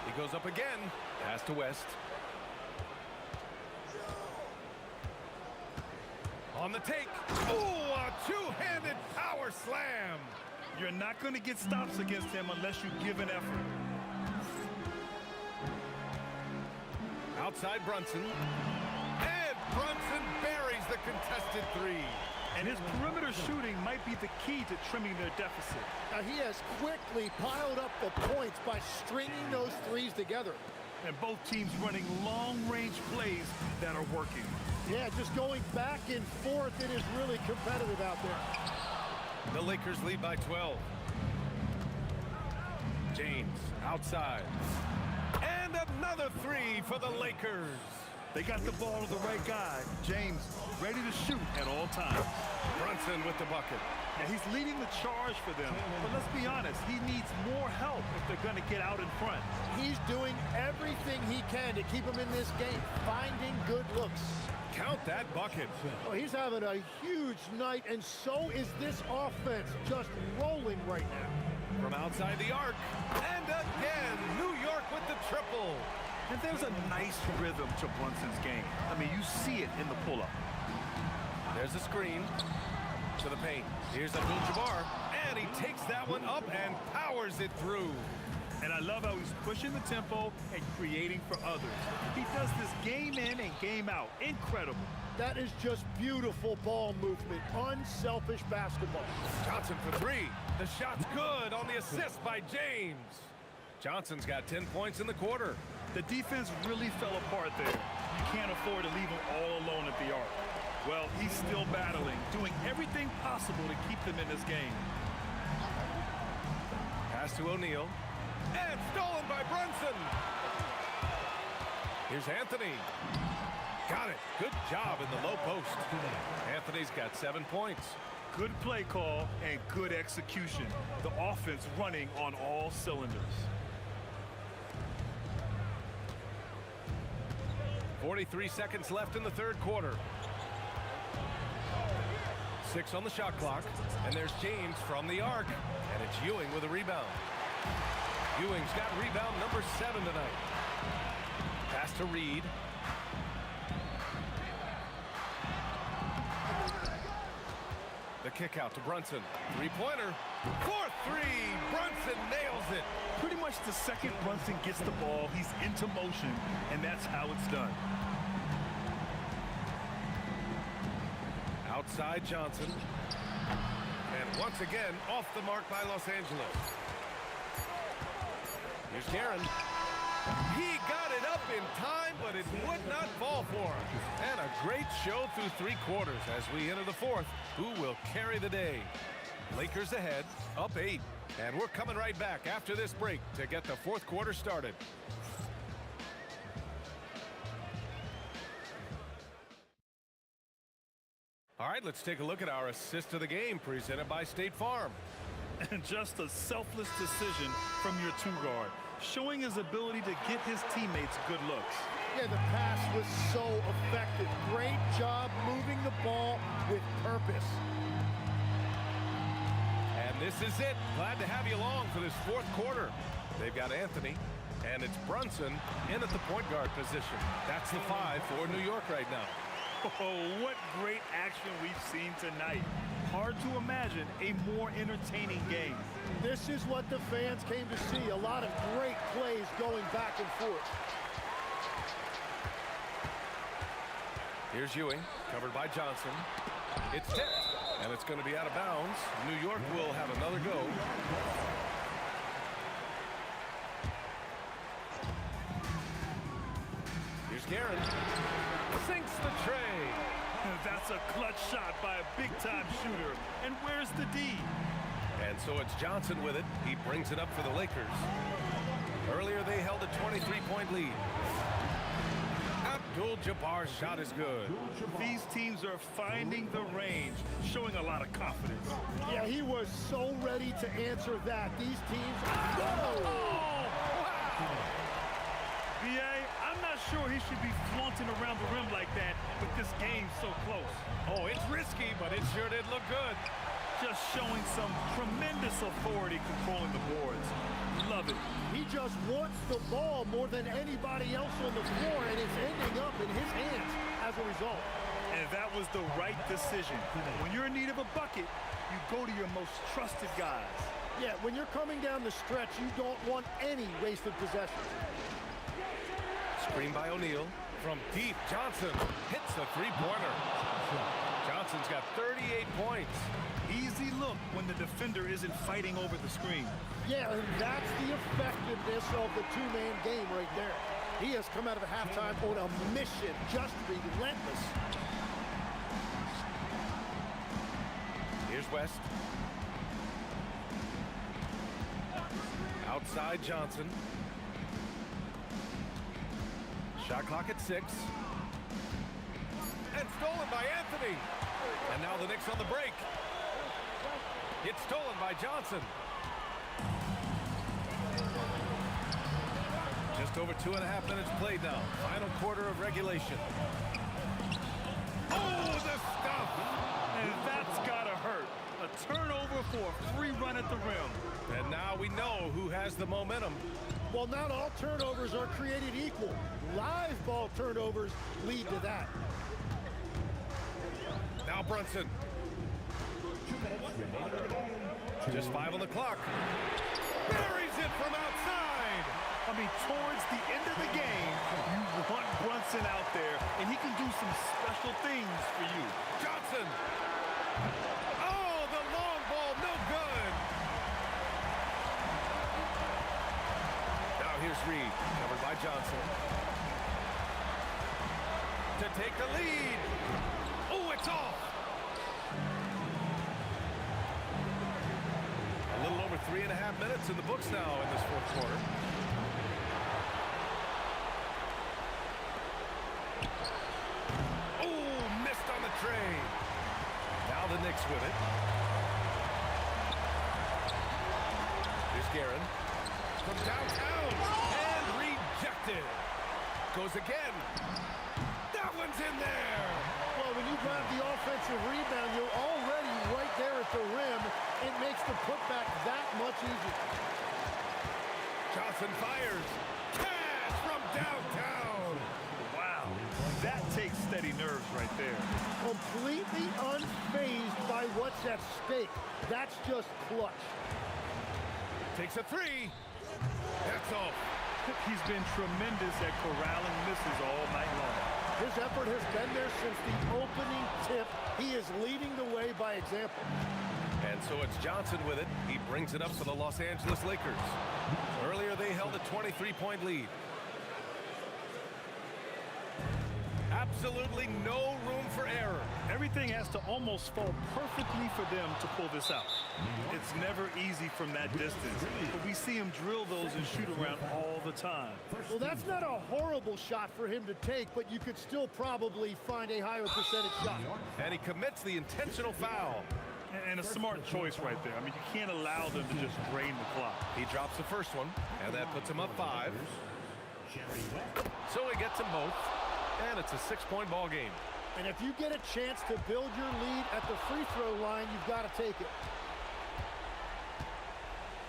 He goes up again. Pass to West. On the take. Oh, a two-handed power slam.
You're not going to get stops against him unless you give an effort.
Outside Brunson. And Brunson buries the contested 3.
And his perimeter shooting might be the key to trimming their deficit.
Now he has quickly piled up the points by stringing those 3s together.
And both teams running long-range plays that are working.
Yeah, just going back and forth, it is really competitive out there.
The Lakers lead by 12. James outside. And another 3 for the Lakers.
They got the ball to the right guy. James ready to shoot at all times.
Brunson with the bucket.
And he's leading the charge for them. But let's be honest, he needs more help if they're are going to get out in front.
He's doing everything he can to keep him in this game, finding good looks.
Count that bucket.
Oh, he's having a huge night, and so is this offense, just rolling right now.
From outside the arc, and again, New York with the triple.
And there's a nice rhythm to Brunson's game. I mean, you see it in the pull-up.
There's a screen to the paint. Here's Abdul-Jabbar, and he takes that one up and powers it through.
And I love how he's pushing the tempo and creating for others. He does this game in and game out. Incredible.
That is just beautiful ball movement, unselfish basketball.
Johnson for three. The shot's good on the assist by James. Johnson's got 10 points in the quarter.
The defense really fell apart there. You can't afford to leave him all alone at the arc. Well, he's still battling, doing everything possible to keep them in this game.
Pass to O'Neal. And stolen by Brunson. Here's Anthony. Got it. Good job in the low post. Anthony's got 7 points.
Good play call and good execution. The offense running on all cylinders.
43 seconds left in the third quarter. 6 on the shot clock. And there's James from the arc. And it's Ewing with a rebound. Ewing's got rebound number 7 tonight. Pass to Reed. The kick out to Brunson. Three-pointer. 4-3. Brunson nails it.
Pretty much the second Brunson gets the ball, he's into motion, and that's how it's done.
Outside Johnson. And once again, off the mark by Los Angeles. Here's Guerin. He got it up in time, but it would not fall for him. And a great show through 3 quarters as we enter the fourth. Who will carry the day? Lakers ahead, up 8. And we're coming right back after this break to get the fourth quarter started. All right, let's take a look at our assist of the game presented by State Farm.
And just a selfless decision from your 2-guard, showing his ability to get his teammates good looks.
Yeah, the pass was so effective. Great job moving the ball with purpose.
And this is it. Glad to have you along for this fourth quarter. They've got Anthony, and it's Brunson in at the point guard position. That's the 5 for New York right now.
Oh, what great action we've seen tonight. Hard to imagine a more entertaining game.
This is what the fans came to see. A lot of great plays going back and forth.
Here's Ewing, covered by Johnson. It's tipped, and it's going to be out of bounds. New York will have another go. Here's Guerin. Sinks the tray.
That's a clutch shot by a big-time shooter. And where's the D?
And so it's Johnson with it. He brings it up for the Lakers. Earlier they held a 23-point lead. Abdul-Jabbar's shot is good.
These teams are finding the range, showing a lot of confidence.
Yeah, he was so ready to answer that. These teams... Whoa!
Wow! B.A., I'm not sure he should be flaunting around the rim like that, but this game's so close.
Oh, it's risky, but it sure did look good.
Just showing some tremendous authority controlling the boards. Love it.
He just wants the ball more than anybody else on the floor, and it's ending up in his hands as a result.
And that was the right decision. When you're in need of a bucket, you go to your most trusted guys.
Yeah, when you're coming down the stretch, you don't want any wasted possessions.
Screen by O'Neal. From deep, Johnson hits the three-pointer. Johnson's got 38 points.
Easy look when the defender isn't fighting over the screen.
Yeah, and that's the effectiveness of the two-man game right there. He has come out of the halftime on a mission, just relentless.
Here's West. Outside Johnson. Shot clock at 6. And stolen by Anthony. And now the Knicks on the break. It's stolen by Johnson. over 2.5 minutes played now. Final quarter of regulation. Oh, the stuff!
And that's gotta hurt. A turnover for a free run at the rim.
And now we know who has the momentum.
Well, not all turnovers are created equal. Live ball turnovers lead to that.
Now Brunson. Just 5 on the clock. Buries it from outside.
I mean, towards the end of the game, you want Brunson out there, and he can do some special things for you.
Johnson. Oh, the long ball, no good. Now here's Reed, covered by Johnson. To take the lead. Oh, it's off. A little over 3.5 minutes in the books now in this fourth quarter. Oh, missed on the tray. Now the Knicks with it. Here's Guerin from downtown and rejected. Goes again. That one's in there.
Well, when you grab the offensive rebound, you're already right there at the rim. It makes the putback that much easier.
Johnson fires. Cash from downtown.
Wow, that takes steady nerves right there.
Completely unfazed by what's at stake. That's just clutch.
Takes a three. That's off.
He's been tremendous at corralling misses all night long.
His effort has been there since the opening tip. He is leading the way by example.
And so it's Johnson with it. He brings it up for the Los Angeles Lakers. Earlier they held a 23-point lead. Absolutely no room for error.
Everything has to almost fall perfectly for them to pull this out. It's never easy from that distance, but we see him drill those and shoot around all the time.
Well, that's not a horrible shot for him to take, but you could still probably find a higher percentage shot.
And he commits the intentional foul.
And a smart choice right there. I mean, you can't allow them to just drain the clock.
He drops the first one, and that puts him up 5. So he gets them both, and it's a 6-point ball game.
And if you get a chance to build your lead at the free throw line, you've got to take it.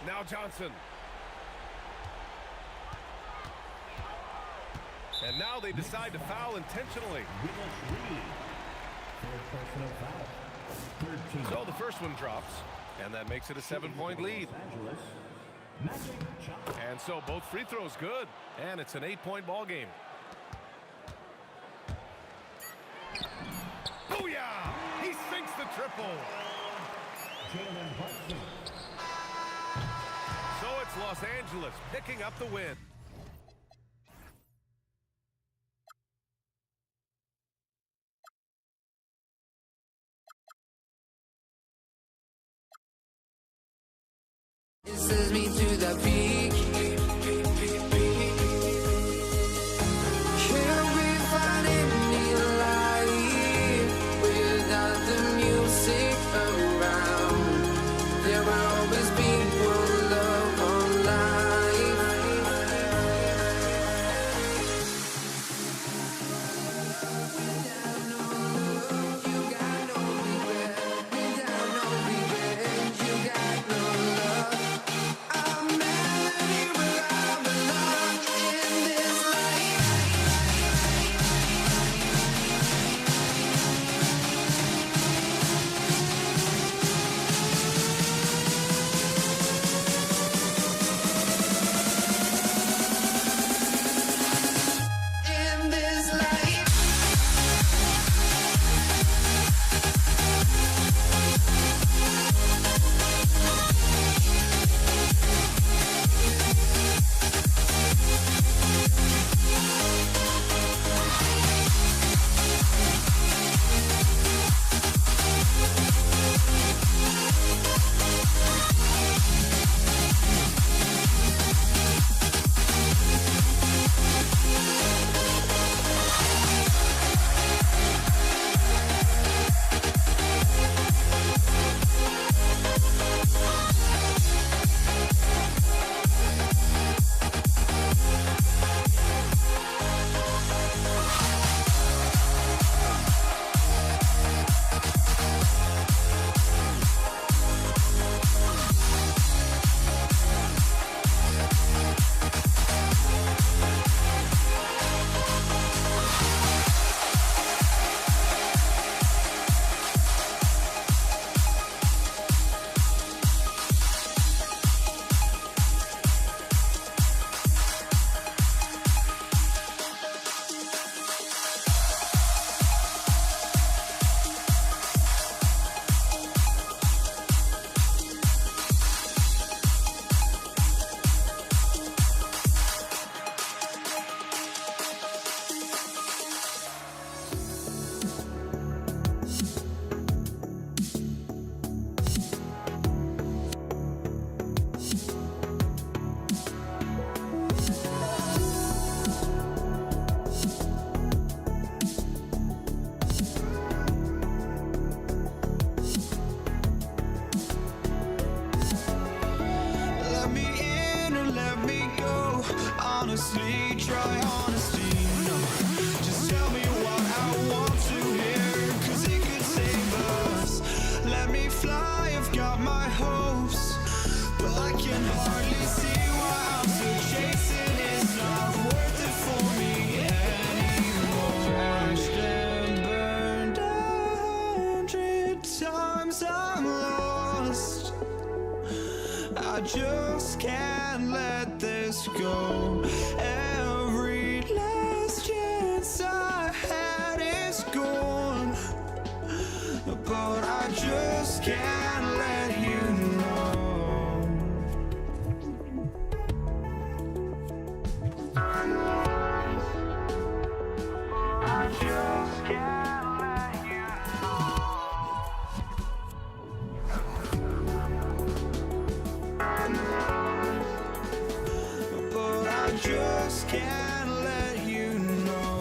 Now Johnson. And now they decide to foul intentionally. So the first one drops, and that makes it a 7-point lead. And so both free throws good, and it's an 8-point ball game. Booyah! He sinks the triple. So it's Los Angeles picking up the win.
This leads me to the peak. Can't we find any light without the music around? There will always be one love on life. Without no love, you got no regret. Without no regret, you got no love. honestly, try honesty. No, just tell me what I want to hear, 'cause it could save us. Let me fly, I've got my hopes, but I can hardly see why I'm still chasing. It's not worth it for me anymore. Crashed and burned 100 times, I'm lost. I just can't let this go. Every last chance I had is gone, but I just can't let you know. I just can't let you know. But I just can't let you know.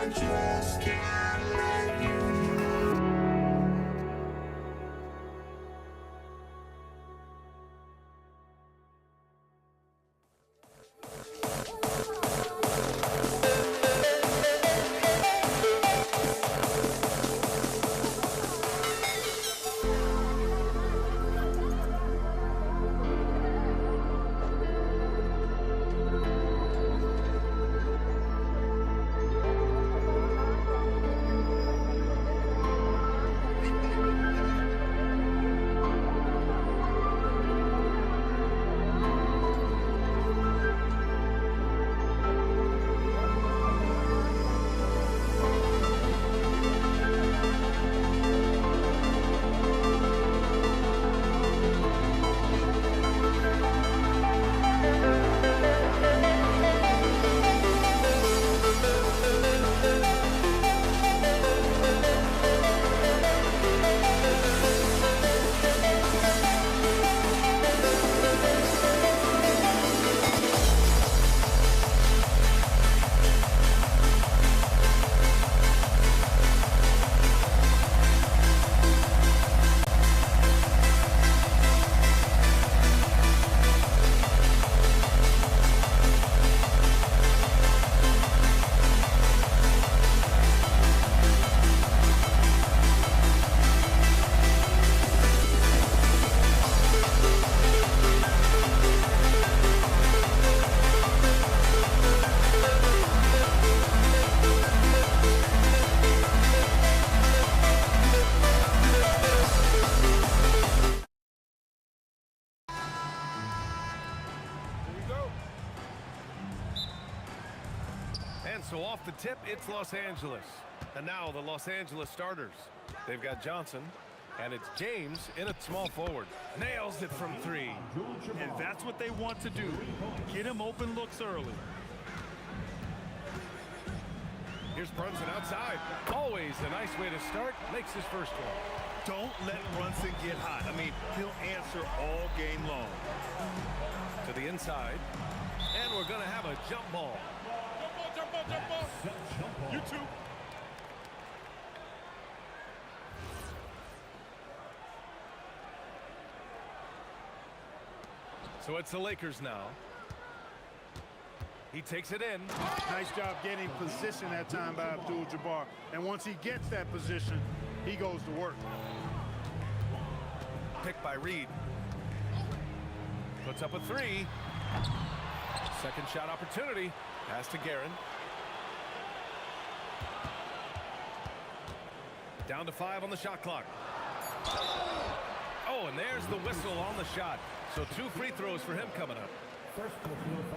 Just can't let you know.
so off the tip, it's Los Angeles. And now the Los Angeles starters. They've got Johnson, and it's James in at small forward. Nails it from 3.
And that's what they want to do. Get him open looks early.
Here's Brunson outside. Always a nice way to start. Makes his first one.
Don't let Brunson get hot. I mean, he'll answer all game long.
To the inside. And we're going to have a jump ball.
Jump ball, jump ball, jump ball. You too.
So it's the Lakers now. He takes it in.
Nice job getting position that time by Abdul-Jabbar. And once he gets that position, he goes to work.
Picked by Reed. Puts up a 3. Second shot opportunity. Pass to Guerin. Down to 5 on the shot clock. Oh, and there's the whistle on the shot. So 2 free throws for him coming up.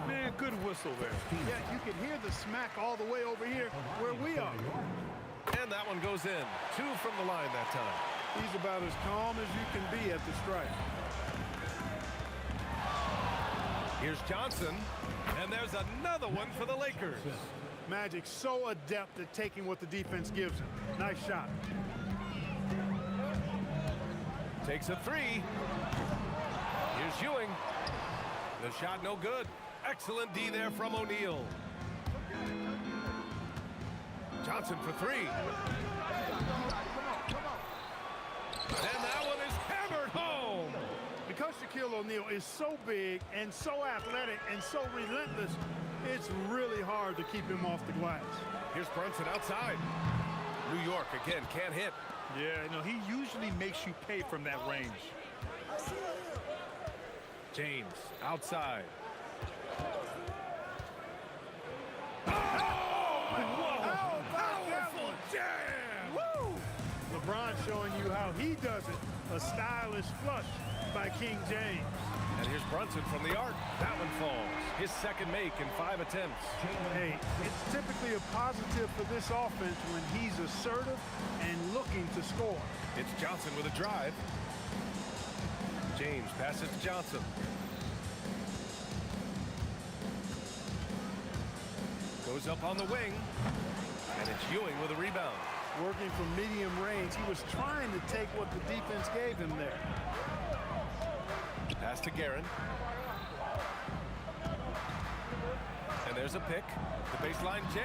Man, good whistle there. Yeah, you can hear the smack all the way over here where we are.
And that one goes in. 2 from the line that time.
He's about as calm as you can be at the strike.
Here's Johnson. And there's another one for the Lakers.
Magic so adept at taking what the defense gives him. Nice shot.
Takes a 3. Here's Ewing. The shot no good. Excellent D there from O'Neal. Johnson for 3. And that one is hammered home.
Because Shaquille O'Neal is so big and so athletic and so relentless, it's really hard to keep him off the glass.
Here's Brunson outside. New York again can't hit.
Yeah, you know, he usually makes you pay from that range.
James outside.
Powerful jam! Woo! LeBron showing you how he does it. A stylish flush by King James.
And here's Brunson from the arc. That one falls. His second make in 5 attempts.
Hey, it's typically a positive for this offense when he's assertive and looking to score.
It's Johnson with a drive. James passes to Johnson. Goes up on the wing. And it's Ewing with a rebound.
Working from medium range, he was trying to take what the defense gave him there.
Pass to Guerin. And there's a pick. The baseline J.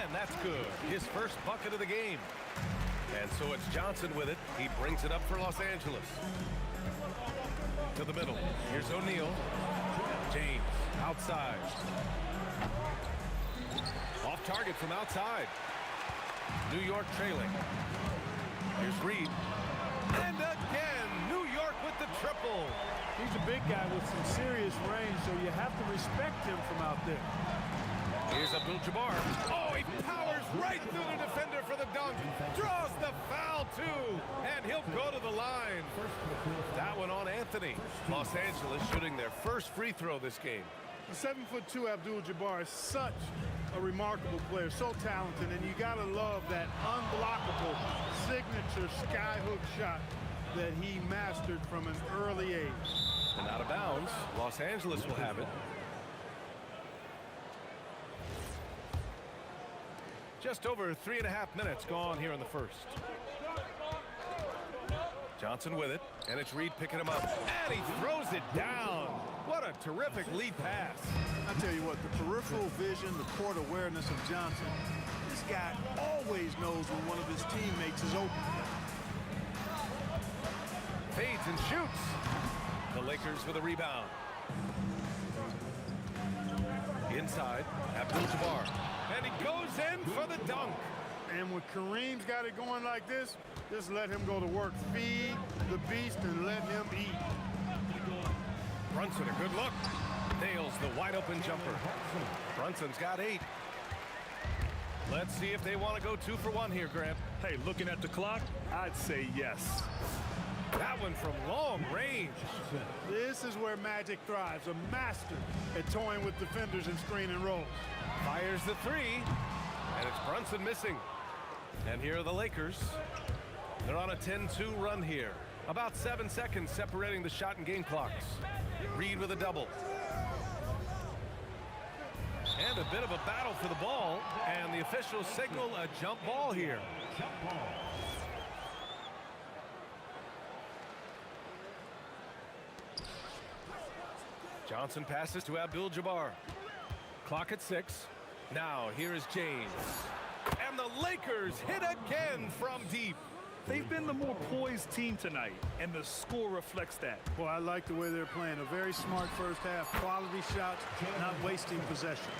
And that's good. His first bucket of the game. And so it's Johnson with it. He brings it up for Los Angeles. To the middle. Here's O'Neal. James outside. Off target from outside. New York trailing. Here's Reed. And again, New York with the triple.
He's a big guy with some serious range, so you have to respect him from out there.
Here's Abdul-Jabbar. Oh, he powers right through the defender for the dunk. Draws the foul, too. And he'll go to the line. That one on Anthony. Los Angeles shooting their first free throw this game.
The 7'2" Abdul-Jabbar is such a remarkable player, so talented, and you gotta love that unblockable signature skyhook shot that he mastered from an early age.
And out of bounds, Los Angeles will have it. Just over 3.5 minutes gone here in the first. Johnson with it, and it's Reed picking him up. And he throws it down. What a terrific lead pass.
I tell you what, the peripheral vision, the court awareness of Johnson, this guy always knows when one of his teammates is open.
Fades and shoots. The Lakers with a rebound. Inside, Abdul-Jabbar. And he goes in for the dunk.
And when Kareem's got it going like this, just let him go to work. Feed the beast and let him eat.
Brunson, a good look. Nails the wide open jumper. Brunson's got 8. Let's see if they want to go 2 for 1 here, Grant.
Hey, looking at the clock, I'd say yes.
That one from long range.
This is where Magic thrives, a master at toying with defenders and screen and rolls.
Fires the three, and it's Brunson missing. And here are the Lakers. They're on a 10-2 run here. About 7 seconds separating the shot and game clocks. Reed with a double. And a bit of a battle for the ball, and the officials signal a jump ball here. Johnson passes to Abdul-Jabbar. Clock at 6. Now here is James. And the Lakers hit again from deep.
They've been the more poised team tonight, and the score reflects that.
Well, I like the way they're playing. A very smart first half. Quality shots, not wasting possession.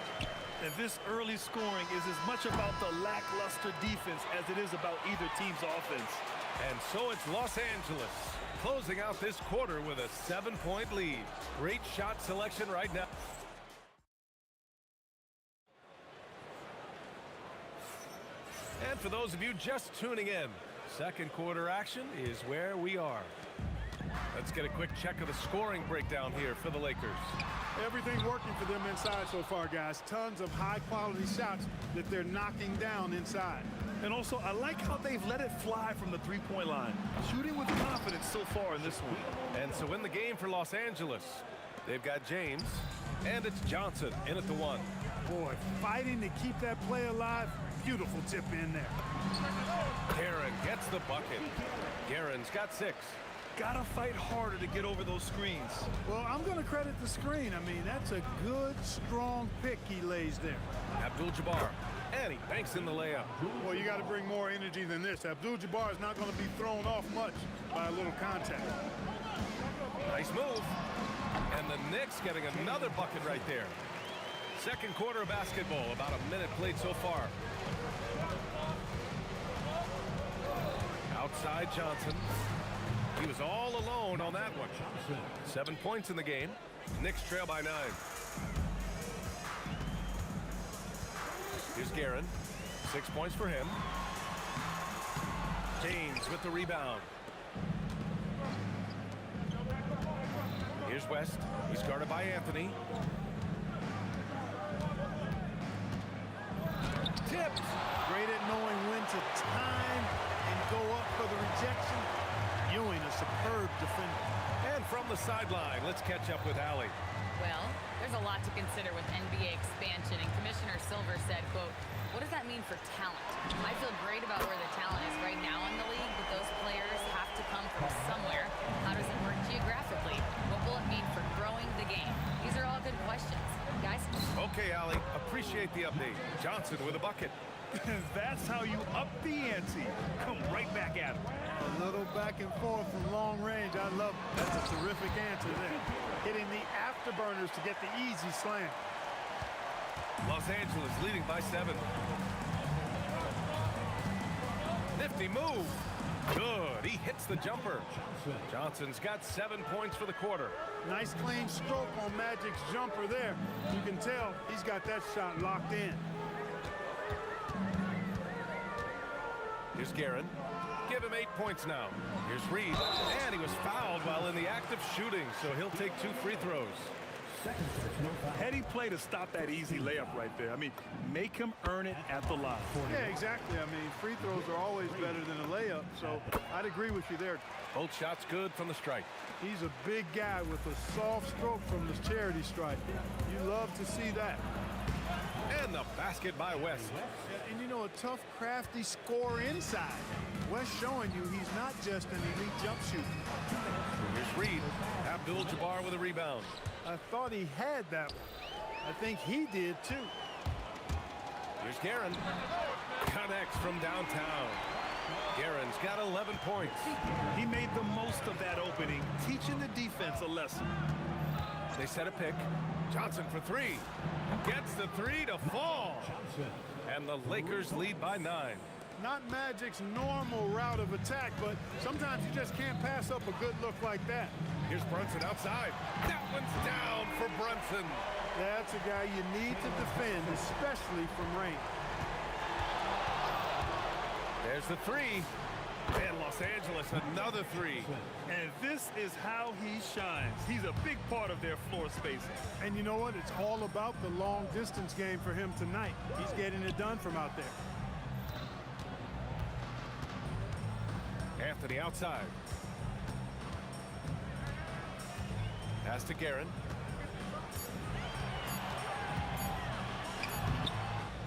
And this early scoring is as much about the lackluster defense as it is about either team's offense.
And so it's Los Angeles closing out this quarter with a 7-point lead. Great shot selection right now. And for those of you just tuning in, second quarter action is where we are. Let's get a quick check of the scoring breakdown here for the Lakers.
Everything's working for them inside so far, guys. Tons of high-quality shots that they're knocking down inside.
And also, I like how they've let it fly from the three-point line. Shooting with confidence so far in this one.
And so in the game for Los Angeles, they've got James, and it's Johnson in at the 1.
Boy, fighting to keep that play alive. Beautiful tip in there.
Guerin gets the bucket. Guerin's got 6.
Gotta fight harder to get over those screens.
Well, I'm going to credit the screen. I mean, that's a good, strong pick he lays there.
Abdul-Jabbar, and he banks in the layup.
Well, you got to bring more energy than this. Abdul-Jabbar is not going to be thrown off much by a little contact.
Nice move. And the Knicks getting another bucket right there. Second quarter of basketball, about a minute played so far. Outside Johnson. He was all alone on that one. 7 points in the game. Knicks trail by 9. Here's Guerin. 6 points for him. James with the rebound. Here's West. He's guarded by Anthony. Tipped.
Great at knowing when to time and go up for the rejection. Ewing, a superb defender.
And from the sideline, let's catch up with Allie.
Well, there's a lot to consider with NBA expansion, and Commissioner Silver said, quote, what does that mean for talent? I feel great about where the talent is right now in the league, but those players have to come from somewhere. How does it work geographically? What will it mean for growing the game? These are all good questions. Guys?
Okay, Allie, appreciate the update. Johnson with a bucket.
That's how you up the ante. Come right back at him.
A little back and forth from long range. I love it. That's a terrific answer there. Hitting the afterburners to get the easy slam.
Los Angeles leading by 7. Nifty move. Good. He hits the jumper. Johnson's got 7 points for the quarter.
Nice clean stroke on Magic's jumper there. You can tell he's got that shot locked in.
Here's Guerin. Give him 8 points now. Here's Reed. And he was fouled while in the act of shooting, so he'll take 2 free throws.
Heady play to stop that easy layup right there. I mean, make him earn it at the line.
Yeah, exactly. I mean, free throws are always better than a layup, so I'd agree with you there.
Both shots good from the stripe.
He's a big guy with a soft stroke from the charity stripe. You love to see that.
And the basket by West.
And you know, a tough, crafty scorer inside. West showing you he's not just an elite jump shooter.
Here's Reed. Abdul-Jabbar with a rebound.
I thought he had that one. I think he did too.
Here's Guerin. Connects from downtown. Guerin's got 11 points.
He made the most of that opening, teaching the defense a lesson.
They set a pick. Johnson for 3. Gets the 3 to fall. And the Lakers lead by 9.
Not Magic's normal route of attack, but sometimes you just can't pass up a good look like that.
Here's Brunson outside. That one's down for Brunson.
That's a guy you need to defend, especially from range.
There's the 3. And Los Los Angeles, another three.
And this is how he shines. He's a big part of their floor spacing.
And you know what? It's all about the long distance game for him tonight. He's getting it done from out there.
Anthony outside. Pass to Guerin.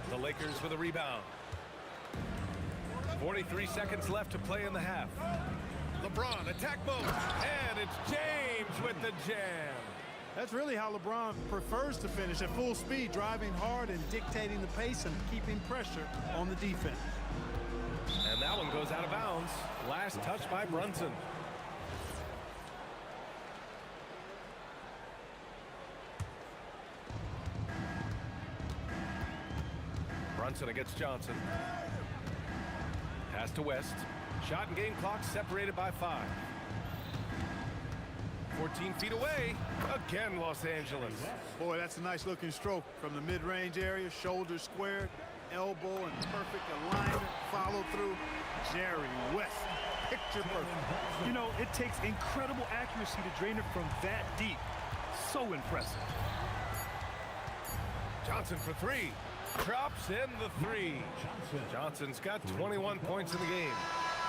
The Lakers with a rebound. 43 seconds left to play in the half. LeBron, attack mode. And it's James with the jam.
That's really how LeBron prefers to finish, at full speed, driving hard and dictating the pace and keeping pressure on the defense.
And that one goes out of bounds. Last touch by Brunson. Brunson against Johnson. Pass to West. Shot and game clock separated by 5. 14 feet away. Again, Los Angeles.
Boy, that's a nice looking stroke from the mid-range area. Shoulders squared, elbow in perfect alignment, follow through. Jerry West, picture perfect.
You know, it takes incredible accuracy to drain it from that deep. So impressive.
Johnson for 3. Drops in the 3. Johnson's got 21 points in the game.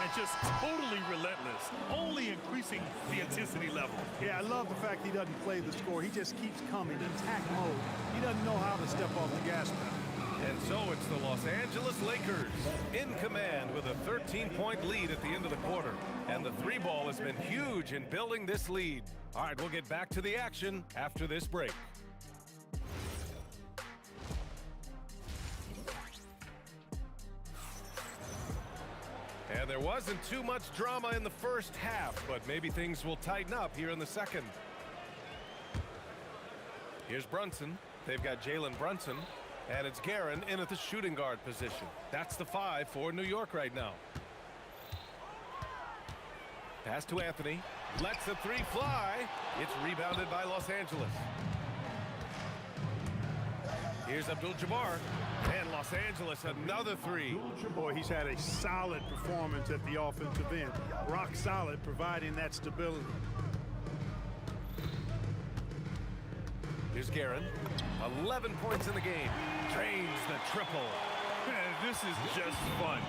And just totally relentless, only increasing the intensity level.
Yeah, I love the fact he doesn't play the score. He just keeps coming, attack mode. He doesn't know how to step off the gas pedal.
And so it's the Los Angeles Lakers in command with a 13-point lead at the end of the quarter. And the 3-ball has been huge in building this lead. All right, we'll get back to the action after this break. And there wasn't too much drama in the first half, but maybe things will tighten up here in the second. Here's Brunson. They've got Jalen Brunson, and it's Guerin in at the shooting guard position. That's the 5 for New York right now. Pass to Anthony. Lets the 3 fly. It's rebounded by Los Angeles. Here's Abdul-Jabbar. And Los Angeles, another 3.
Boy, he's had a solid performance at the offensive end. Rock solid, providing that stability.
Here's Guerin. 11 points in the game. Drains the triple.
Man, this is just fun.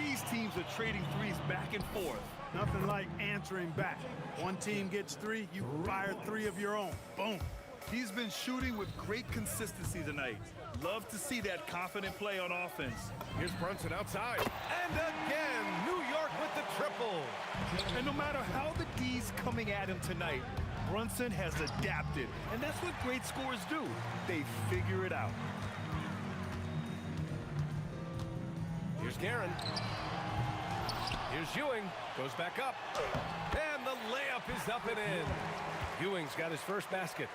These teams are trading threes back and forth.
Nothing like answering back. One team gets 3, you fire 3 of your own. Boom.
He's been shooting with great consistency tonight. Love to see that confident play on offense.
Here's Brunson outside. And again, New York with the triple.
And no matter how the D's coming at him tonight, Brunson has adapted. And that's what great scorers do. They figure it out.
Here's Guerin. Here's Ewing. Goes back up. And the layup is up and in. Ewing's got his first basket.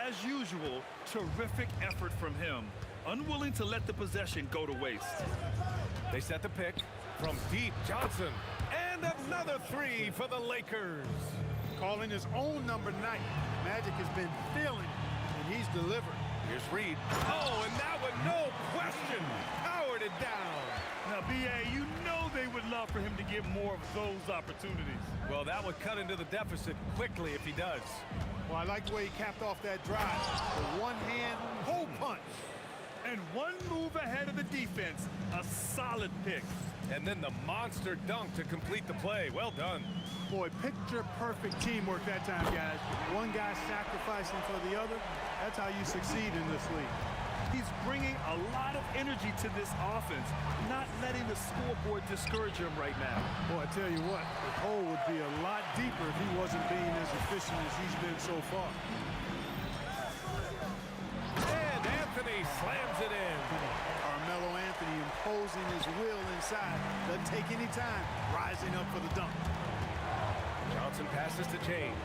As usual, terrific effort from him. Unwilling to let the possession go to waste.
They set the pick from deep. Johnson. And another 3 for the Lakers.
Calling his own number 9. Magic has been feeling it, and he's delivered.
Here's Reed. Oh, and that one, no question, powered it down.
Now, B.A., you know they would love for him to get more of those opportunities.
Well, that would cut into the deficit quickly if he does.
Well, I like the way he capped off that drive. The one-hand hole punch.
And one move ahead of the defense. A solid pick.
And then the monster dunk to complete the play. Well done.
Boy, picture-perfect teamwork that time, guys. One guy sacrificing for the other. That's how you succeed in this league.
He's bringing a lot of energy to this offense, not letting the scoreboard discourage him right now.
Boy, I tell you what, the hole would be a lot deeper if he wasn't being as efficient as he's been so far.
And Anthony slams it in.
Carmelo Anthony imposing his will inside. Doesn't take any time, rising up for the dunk.
Johnson passes to James.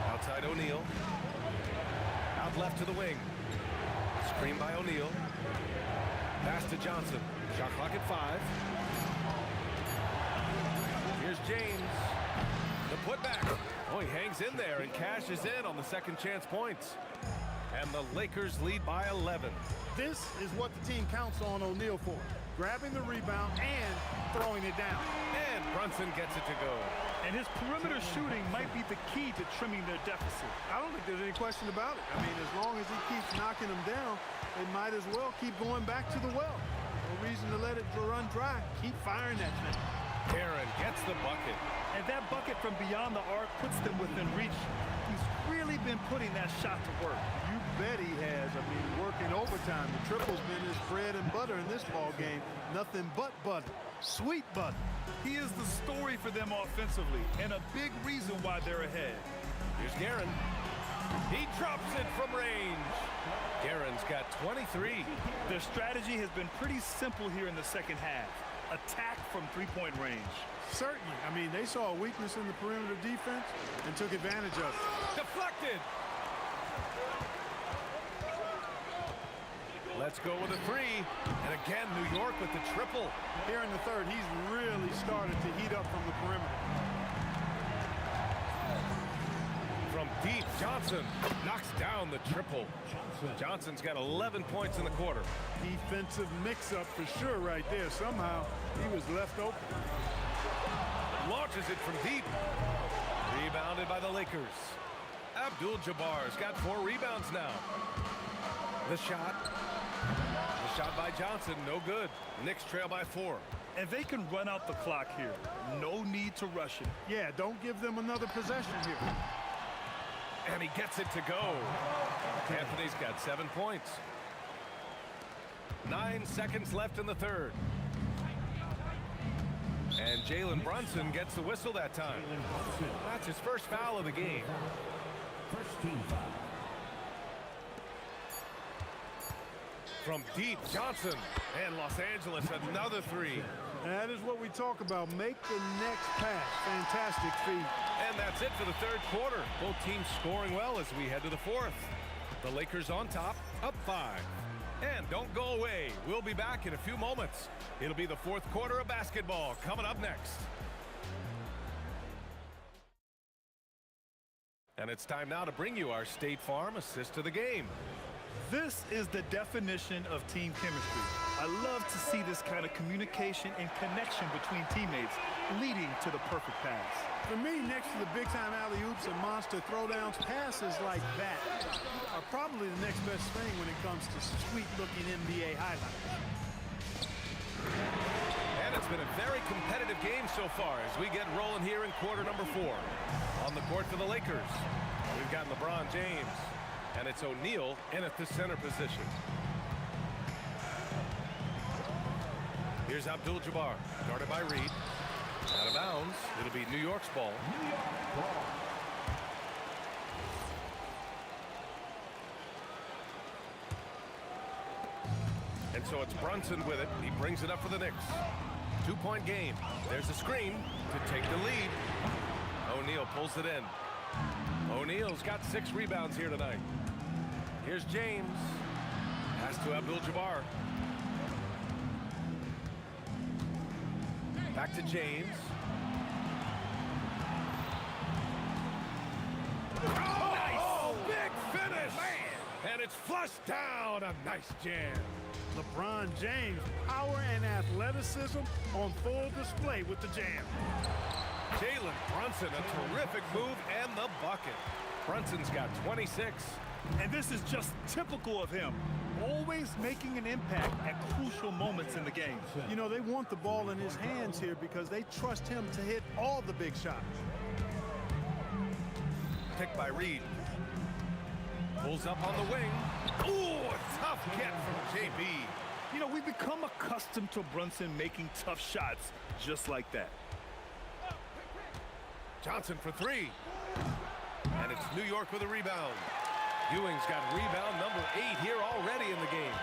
Outside O'Neal. Out left to the wing. Screen by O'Neal. Pass to Johnson. Shot clock at 5. Here's James. The putback. Oh, he hangs in there and cashes in on the second chance points. And the Lakers lead by 11.
This is what the team counts on O'Neal for. grabbing the rebound and throwing it down.
And Brunson gets it to go.
And his perimeter shooting might be the key to trimming their deficit.
I don't think there's any question about it. I mean, as long as he keeps knocking them down, they might as well keep going back to the well. No reason to let it run dry. Keep firing that thing.
Aaron gets the bucket.
And that bucket from beyond the arc puts them within reach. He's really been putting that shot to work.
You bet he has. I mean, working overtime. The triple's been his bread and butter in this ball game. Nothing but butter. Sweet butter.
He is the story for them offensively and a big reason why they're ahead.
Here's Guerin. He drops it from range. Guerin's got 23.
Their strategy has been pretty simple here in the second half. Attack from three-point range.
Certainly. I mean, they saw a weakness in the perimeter defense and took advantage of it.
Deflected. Let's go with a three. And again, New York with the triple.
Here in the third, he's really started to heat up from the perimeter.
From deep, Johnson knocks down the triple. Johnson's got 11 points in the quarter.
Defensive mix-up for sure right there. Somehow, he was left open.
Launches it from deep. Rebounded by the Lakers. Abdul-Jabbar's got 4 rebounds now. The shot by Johnson, no good. Knicks trail by 4.
And they can run out the clock here. No need to rush it.
Yeah, don't give them another possession here.
And he gets it to go. Anthony's got 7 points. 9 seconds left in the third. And Jalen Brunson gets the whistle that time. That's his first foul of the game.
First team foul.
From deep, Johnson. And Los Angeles, another 3.
That is what we talk about. Make the next pass. Fantastic feed.
And that's it for the third quarter. Both teams scoring well as we head to the fourth. The Lakers on top, up 5. And don't go away. We'll be back in a few moments. It'll be the fourth quarter of basketball coming up next. And it's time now to bring you our State Farm assist to the game.
This is the definition of team chemistry. I love to see this kind of communication and connection between teammates leading to the perfect pass.
For me, next to the big-time alley-oops and monster throwdowns, passes like that are probably the next best thing when it comes to sweet-looking NBA highlights.
And it's been a very competitive game so far as we get rolling here in quarter number 4. On the court for the Lakers, we've got LeBron James. And it's O'Neal in at the center position. Here's Abdul-Jabbar, guarded by Reed. Out of bounds. It'll be New York's ball. And so it's Brunson with it. He brings it up for the Knicks. 2-point game. There's a screen to take the lead. O'Neal pulls it in. O'Neal's got 6 rebounds here tonight. Here's James. Pass to Abdul-Jabbar. Back to James. Oh, nice! Big finish! Man. And it's flushed down. A nice jam.
LeBron James, power and athleticism on full display with the jam.
Jalen Brunson, a terrific move and the bucket. Brunson's got 26.
And this is just typical of him. Always making an impact at crucial moments in the game.
You know, they want the ball in his hands here because they trust him to hit all the big shots.
Picked by Reed. Pulls up on the wing. Ooh, a tough get from JB.
You know, we've become accustomed to Brunson making tough shots just like that.
Johnson for 3. And it's New York with a rebound. Ewing's got rebound number 8 here already in the game.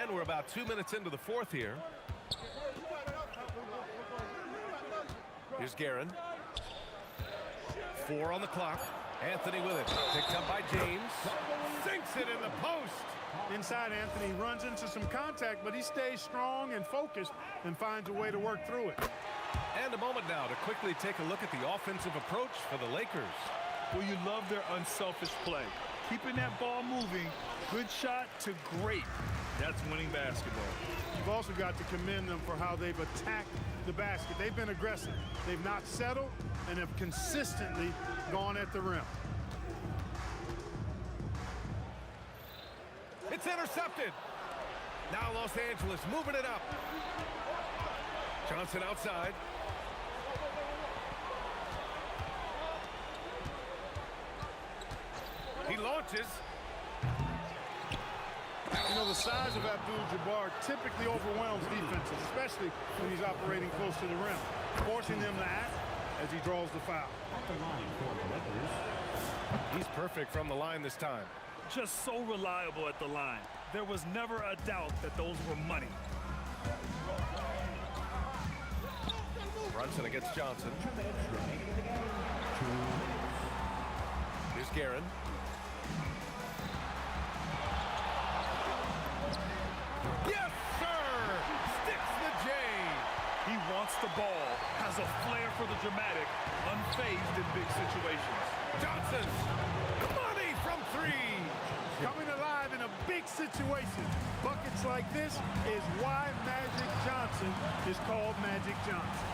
And we're about 2 minutes into the fourth here. Here's Guerin. 4 on the clock. Anthony with it. Picked up by James. Sinks it in the post.
Inside, Anthony runs into some contact, but he stays strong and focused and finds a way to work through it.
And a moment now to quickly take a look at the offensive approach for the Lakers.
Well, you love their unselfish play. keeping that ball moving. Good shot to great. That's winning basketball.
You've also got to commend them for how they've attacked the basket. They've been aggressive. They've not settled and have consistently gone at the rim.
It's intercepted. Now Los Angeles moving it up. Johnson outside. He launches.
You know, the size of Abdul-Jabbar typically overwhelms defenses, especially when he's operating close to the rim, forcing them to act as he draws the foul.
He's perfect from the line this time.
Just so reliable at the line. There was never a doubt that those were money.
Brunson against Johnson. Here's Guerin. Yes, sir! Sticks the J.
He wants the ball, has a flair for the dramatic, unfazed in big situations.
Johnson, money from three.
Coming alive in a big situation. Buckets like this is why Magic Johnson is called Magic Johnson.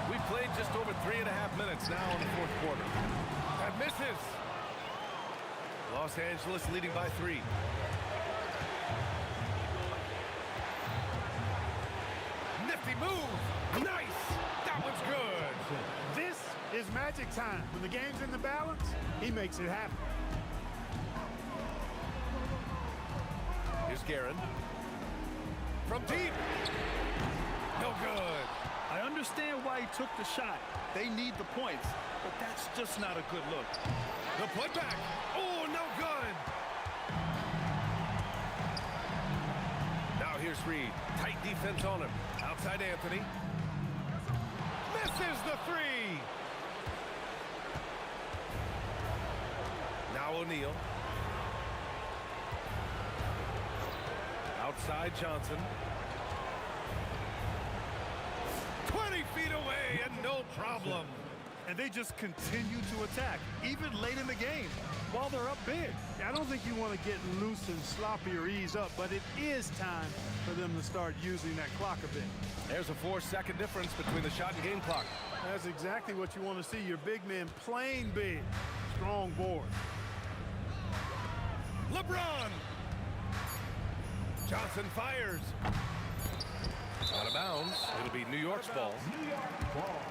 We played just over 3.5 minutes now in the fourth quarter. That misses. Los Angeles leading by 3. Nifty move. Nice. That one's good.
This is Magic time. When the game's in the balance, he makes it happen.
Here's Guerin. From deep. No good.
I understand why he took the shot. They need the points, but that's just not a good look.
The putback. Oh, no good. Now here's Reed. Tight defense on him. Outside Anthony. Misses the 3. Now O'Neal. Outside Johnson. 20 feet away and no problem.
And they just continue to attack, even late in the game, while they're up big.
I don't think you want to get loose and sloppy or ease up, but it is time for them to start using that clock a bit.
There's a 4-second difference between the shot and game clock.
That's exactly what you want to see. Your big men playing big. Strong board.
LeBron. Johnson fires. Out of bounds. It'll be New York's ball.
New York ball.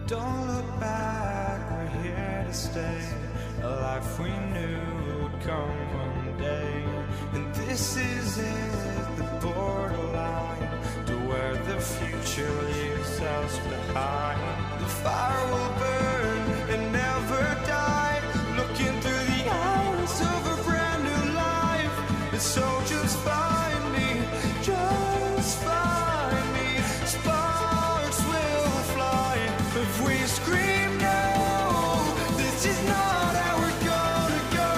Don't look back, we're here to stay. A life we knew would come one day. And this is it, the borderline to where the future leaves us behind. The fire will burn and never die. Looking through the eyes of a brand new life. And so just find me, just find me. Sparks will fly if we scream no. This is not how we're gonna go.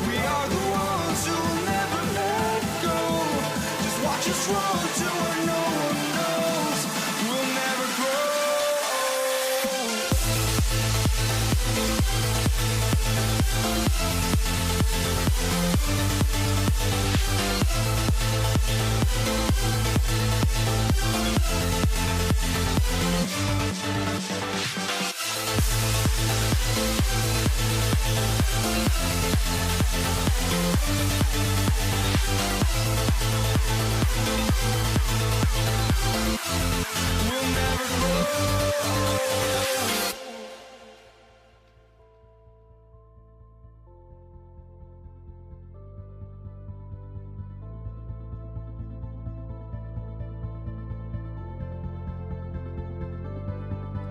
We are the ones who will never let go. Just watch us run to our no.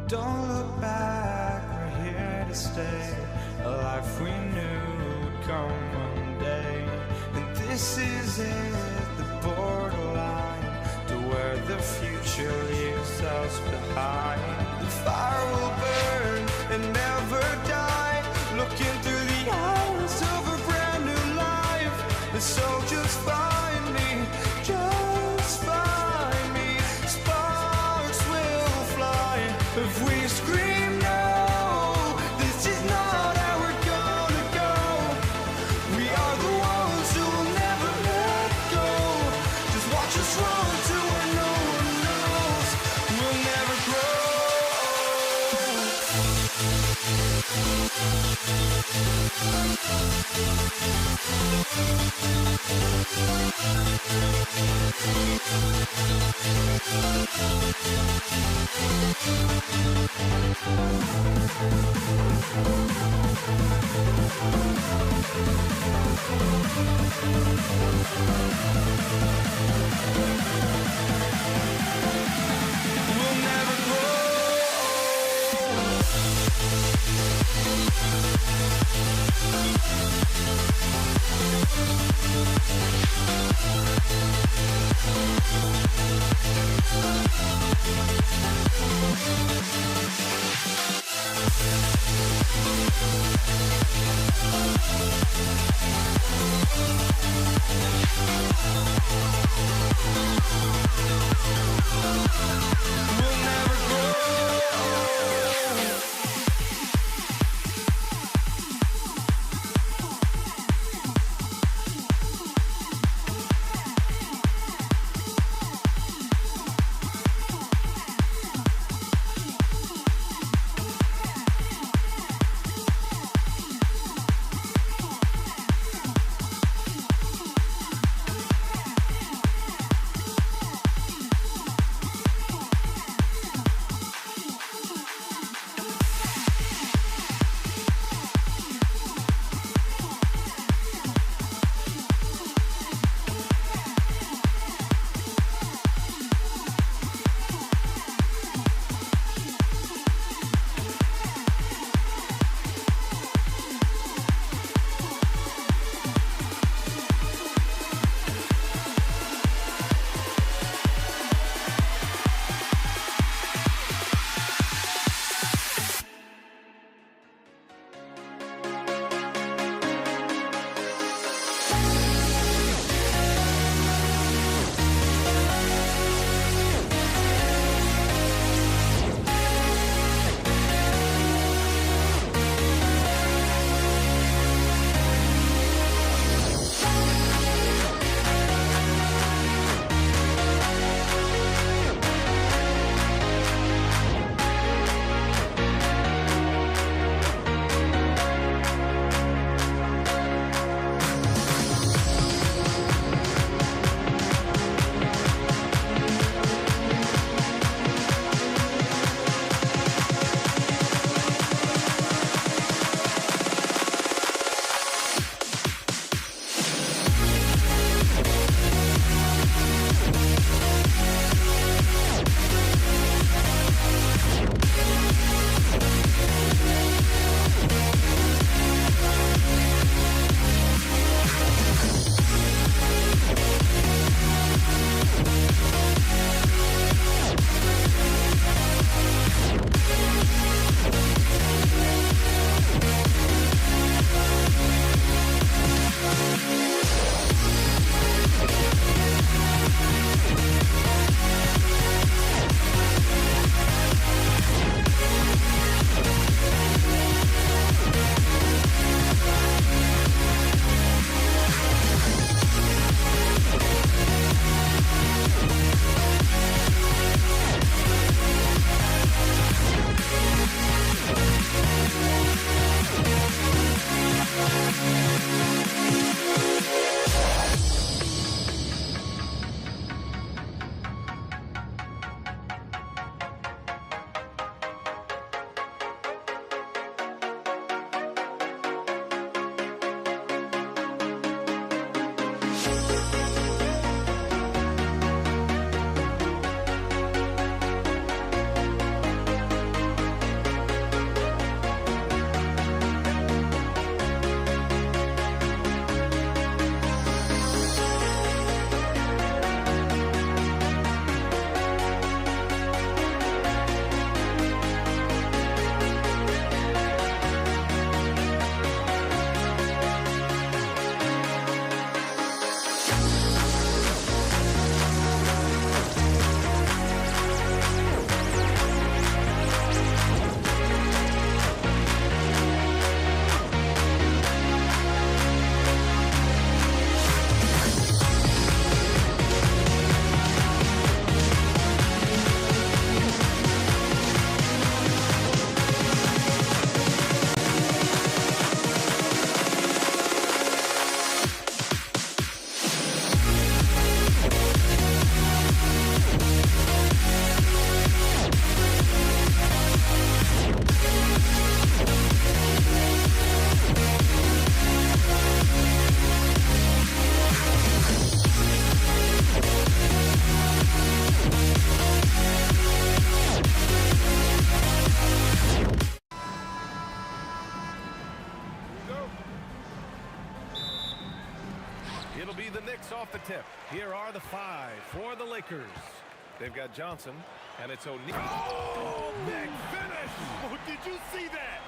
Don't look back, we're here to stay. A life we knew would come one day. And this is it, the borderline to where the future leaves us behind. The fire will burn and never die, looking through the eyes of a brand new life. And so just find me, just find me. Sparks will fly if we scream no. This is not how we're gonna go. We are the ones who will never let go. Just watch us run to where no one knows. We'll never grow. We'll never grow. We'll never grow.
It'll be the Knicks off the tip. Here are the 5 for the Lakers. They've got Johnson, and it's O'Neal. Oh, big finish!
Oh, did you see that?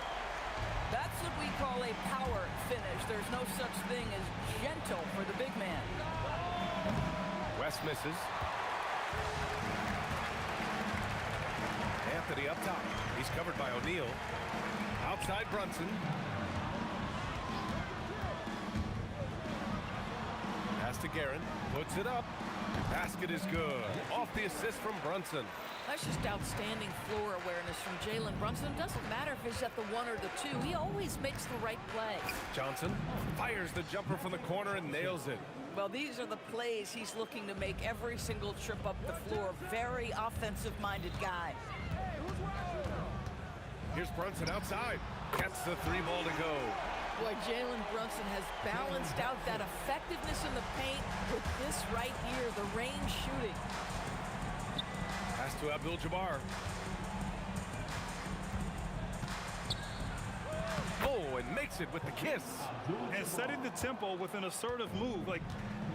That's what we call a power finish. There's no such thing as gentle for the big man.
West misses. Anthony up top. He's covered by O'Neal. Outside Brunson. Pass to Guerin. Puts it up. Basket is good. Off the assist from Brunson.
That's just outstanding floor awareness from Jalen Brunson. Doesn't matter if he's at the 1 or the 2. He always makes the right play.
Johnson fires the jumper from the corner and nails it.
Well, these are the plays he's looking to make every single trip up the floor. Very offensive-minded guy.
Here's Brunson outside. Gets the 3 ball to go.
Boy, Jalen Brunson has balanced out that effectiveness in the paint with this right here, the range shooting.
Pass to Abdul-Jabbar. Oh, and makes it with the kiss.
And setting the tempo with an assertive move. Like,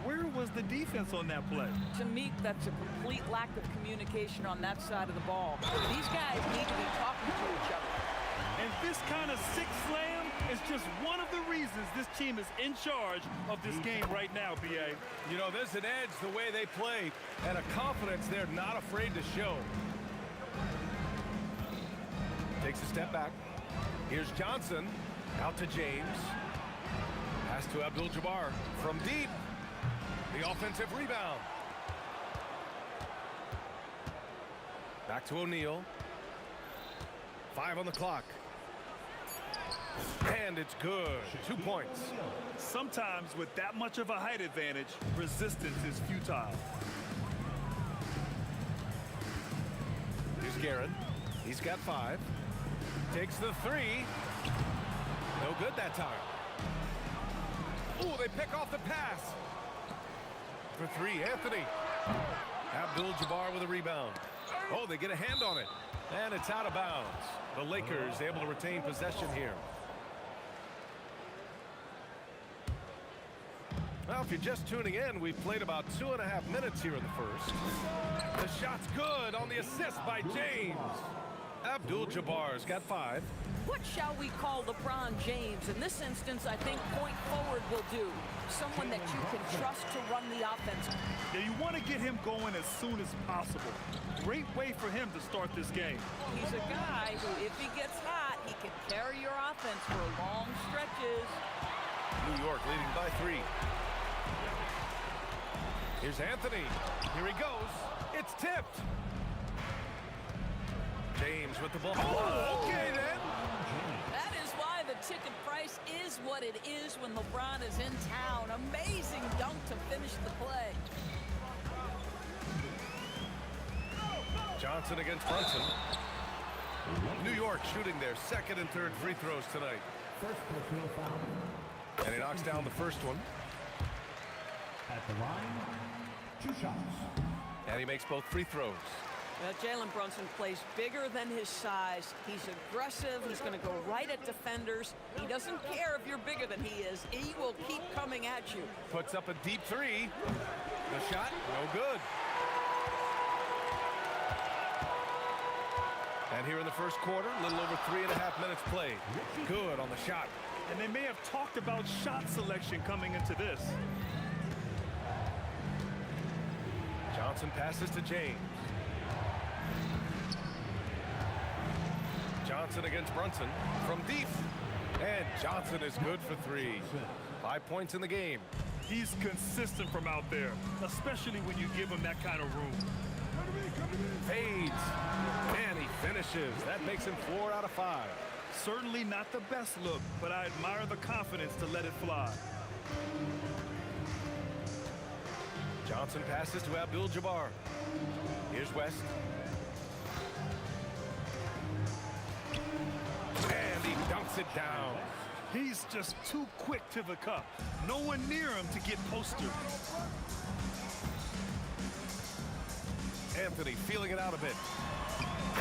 where was the defense on that play?
To me, that's a complete lack of communication on that side of the ball. These guys need to be talking to each other.
And this kind of sick slam is just one of the reasons this team is in charge of this game right now, B.A.
You know, there's an edge the way they play and a confidence they're not afraid to show. Takes a step back. Here's Johnson. Out to James. Pass to Abdul-Jabbar from deep. The offensive rebound. Back to O'Neal. 5 on the clock. And it's good. 2 points.
Sometimes with that much of a height advantage, resistance is futile.
Here's Guerin. He's got 5. Takes the 3. No good that time. Ooh, they pick off the pass. For 3, Anthony. Abdul-Jabbar with a rebound. Oh, they get a hand on it. And it's out of bounds. The Lakers able to retain possession here. Well, if you're just tuning in, we've played about 2.5 minutes here in the first. The shot's good on the assist by James. Abdul-Jabbar's got 5.
What shall we call LeBron James? In this instance, I think point forward will do. Someone that you can trust to run the offense.
Yeah, you want to get him going as soon as possible. Great way for him to start this game.
He's a guy who, if he gets hot, he can carry your offense for long stretches.
New York leading by 3. Here's Anthony. Here he goes. It's tipped. James with the ball. Oh, okay then.
That is why the ticket price is what it is when LeBron is in town. Amazing dunk to finish the play.
Johnson against Brunson. New York shooting their 2nd and 3rd free throws tonight.
First personal foul.
And he knocks down the first one.
At the line, 2 shots.
And he makes both free throws.
Jalen Brunson plays bigger than his size. He's aggressive. He's going to go right at defenders. He doesn't care if you're bigger than he is. He will keep coming at you.
Puts up a deep 3. The shot, no good. And here in the first quarter, a little over 3.5 minutes played. Good on the shot.
And they may have talked about shot selection coming into this.
Johnson passes to James. Johnson against Brunson from deep. And Johnson is good for 3. 5 points in the game.
He's consistent from out there, especially when you give him that kind of room.
Fades. And he finishes. That makes him 4 out of 5.
Certainly not the best look, but I admire the confidence to let it fly.
Johnson passes to Abdul-Jabbar. Here's West. And he dunks it down.
He's just too quick to the cup. No one near him to get postered.
Anthony feeling it out a bit.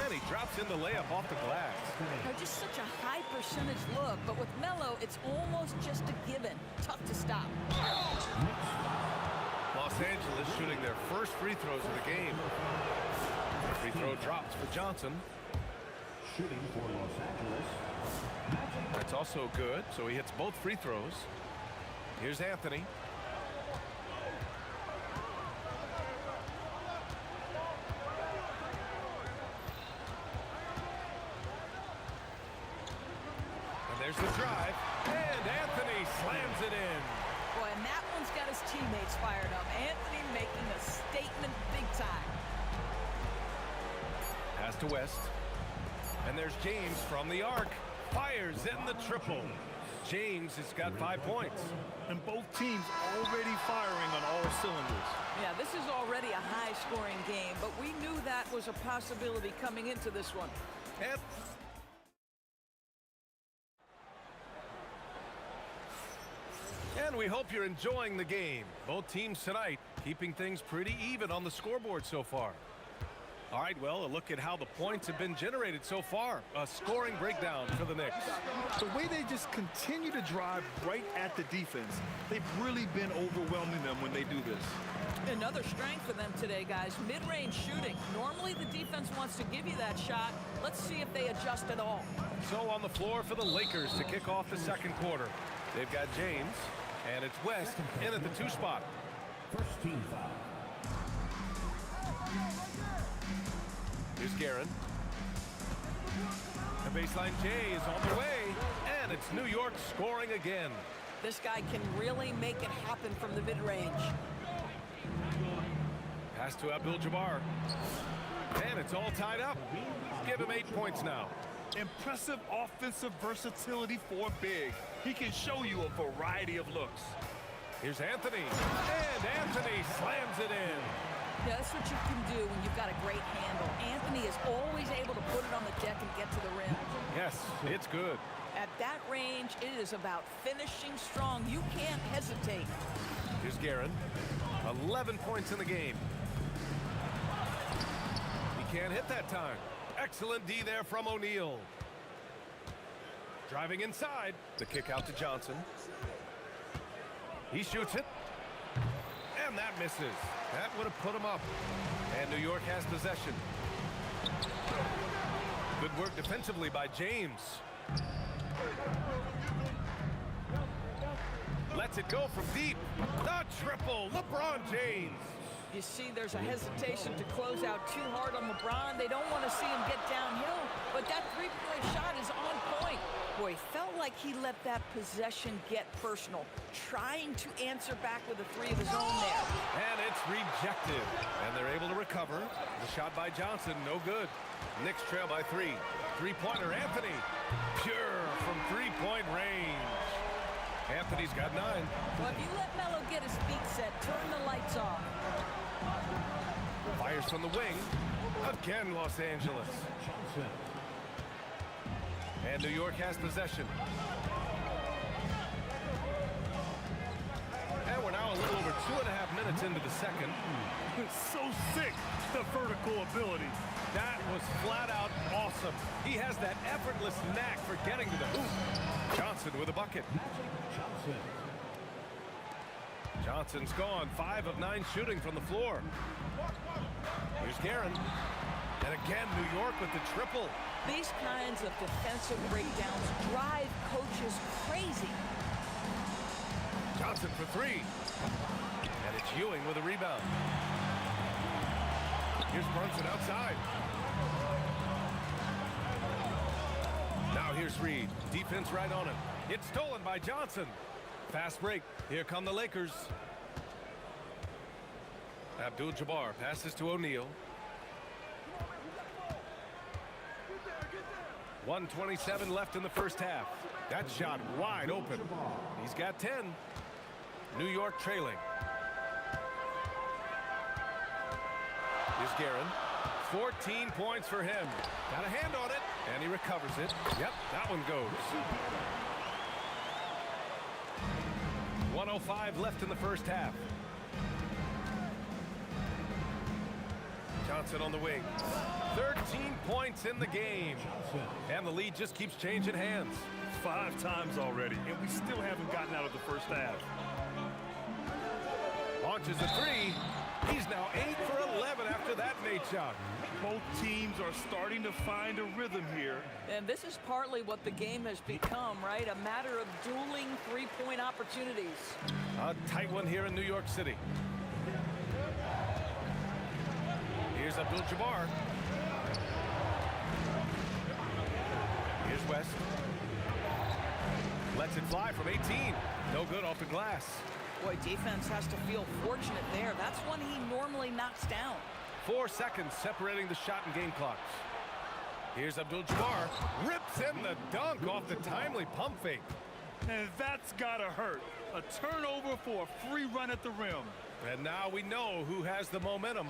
And he drops in the layup off the glass.
Just such a high percentage look, but with Melo, it's almost just a given. Tough to stop.
Los Angeles shooting their first free throws of the game. Free throw drops for Johnson.
Shooting for Los Angeles.
That's also good, so he hits both free throws. Here's Anthony. And there's the drive, and Anthony slams it in.
Boy, and that one's got his teammates fired up. Anthony making a statement big time.
Pass to West. And there's James from the arc. Fires in the triple. James has got 5 points.
And both teams already firing on all cylinders.
Yeah, this is already a high-scoring game, but we knew that was a possibility coming into this one.
And we hope you're enjoying the game. Both teams tonight keeping things pretty even on the scoreboard so far. All right, well, a look at how the points have been generated so far. A scoring breakdown for the Knicks.
The way they just continue to drive right at the defense, they've really been overwhelming them when they do this.
Another strength for them today, guys. Mid-range shooting. Normally the defense wants to give you that shot. Let's see if they adjust at all.
So on the floor for the Lakers to kick off the second quarter. They've got James, and it's West in at the 2 spot.
First team foul.
Here's Guerin. The baseline J is on the way, and it's New York scoring again.
This guy can really make it happen from the mid-range.
Pass to Abdul-Jabbar. And it's all tied up. Give him 8 points now.
Impressive offensive versatility for big. He can show you a variety of looks.
Here's Anthony. And Anthony slams it in.
Yeah, that's what you can do when you've got a great handle. Anthony is always able to put it on the deck and get to the rim.
Yes, it's good.
At that range, it is about finishing strong. You can't hesitate.
Here's Guerin. 11 points in the game. He can't hit that time. Excellent D there from O'Neal. Driving inside. The kick out to Johnson. He shoots it. And that misses. That would have put him up. And New York has possession. Good work defensively by James. Lets it go from deep. The triple, LeBron James.
You see there's a hesitation to close out too hard on LeBron. They don't want to see him get downhill, but that three-point shot is on point. Boy, felt like he let that possession get personal, trying to answer back with a three of his own there.
And it's rejected, and they're able to recover. The shot by Johnson, no good. Knicks trail by 3. Three-pointer, Anthony. Pure from three-point range. Anthony's got 9.
Well, if you let Melo get his feet set, turn the lights off.
Fires from the wing. Again, Los Angeles. And New York has possession. And we're now a little over 2.5 minutes into the second.
So sick, the vertical ability.
That was flat out awesome. He has that effortless knack for getting to the hoop. Johnson with a bucket. Johnson's gone. 5 of 9 shooting from the floor. Here's Guerin. And again, New York with the triple.
These kinds of defensive breakdowns drive coaches crazy.
Johnson for 3. And it's Ewing with a rebound. Here's Brunson outside. Now here's Reed. Defense right on him. It's stolen by Johnson. Fast break. Here come the Lakers. Abdul-Jabbar passes to O'Neal. 1:27 left in the first half. That shot wide open. He's got 10. New York trailing. Here's Guerin. 14 points for him. Got a hand on it, and he recovers it. Yep, that one goes. 1:05 left in the first half. Johnson on the wing. 13 points in the game. And the lead just keeps changing hands.
5 times already, and we still haven't gotten out of the first half.
Launches a 3. He's now 8 for 11 after that Nate shot.
Both teams are starting to find a rhythm here.
And this is partly what the game has become, right? A matter of dueling three-point opportunities.
A tight one here in New York City. Here's Abdul-Jabbar. Here's West. Lets it fly from 18. No good off the glass.
Boy, defense has to feel fortunate there. That's one he normally knocks down.
4 seconds separating the shot and game clocks. Here's Abdul-Jabbar. Rips in the dunk off the timely pump fake.
And that's gotta hurt. A turnover for a free run at the rim.
And now we know who has the momentum.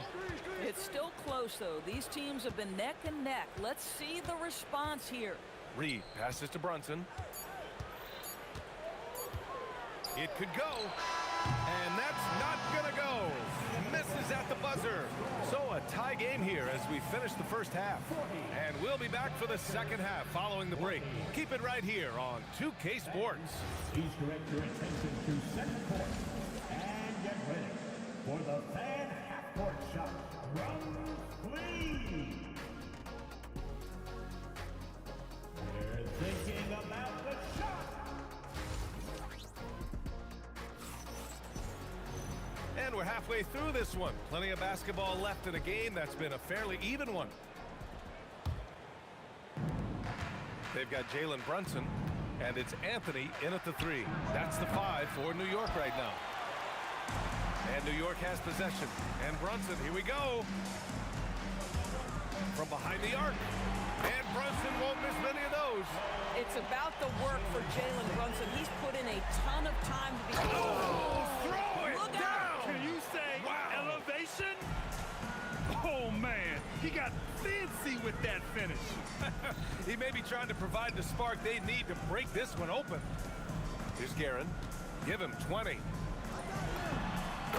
It's still close, though. These teams have been neck and neck. Let's see the response here.
Reed passes to Brunson. It could go. And that's not gonna go. Misses at the buzzer. So a tie game here as we finish the first half. And we'll be back for the second half following the break. Keep it right here on 2K Sports.
Please direct your attention to center court and get ready for the fan half-court shot. Round 3. They're thinking about the shot.
And we're halfway through this one. Plenty of basketball left in a game that's been a fairly even one. They've got Jalen Brunson, and it's Anthony in at the 3. That's the 5 for New York right now. And New York has possession. And Brunson, here we go. From behind the arc. And Brunson won't miss many of those.
It's about the work for Jalen Brunson. He's put in a ton of time to be...
Throw it down!
Can you say elevation? Oh, man. He got fancy with that finish.
He may be trying to provide the spark they need to break this one open. Here's Guerin. Give him 20.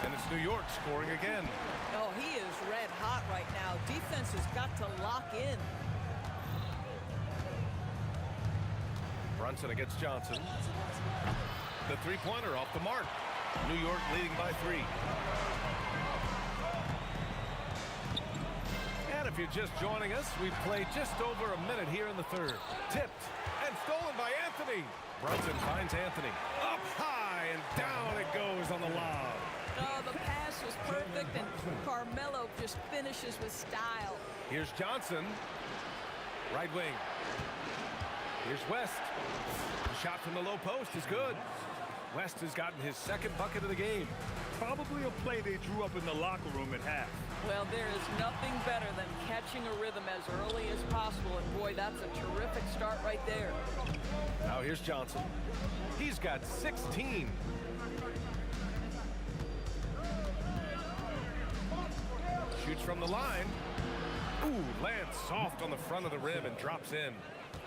And it's New York scoring again.
Oh, he is red hot right now. Defense has got to lock in.
Brunson against Johnson. The three-pointer off the mark. New York leading by 3. And if you're just joining us, we've played just over a minute here in the third. Tipped and stolen by Anthony. Brunson finds Anthony. Up high and down it goes on the lob.
Oh, the pass was perfect, and Carmelo just finishes with style.
Here's Johnson. Right wing. Here's West. The shot from the low post is good. West has gotten his second bucket of the game.
Probably a play they drew up in the locker room at half.
Well, there is nothing better than catching a rhythm as early as possible, and boy, that's a terrific start right there.
Now here's Johnson. He's got 16. Shoots from the line. Ooh, lands soft on the front of the rim and drops in.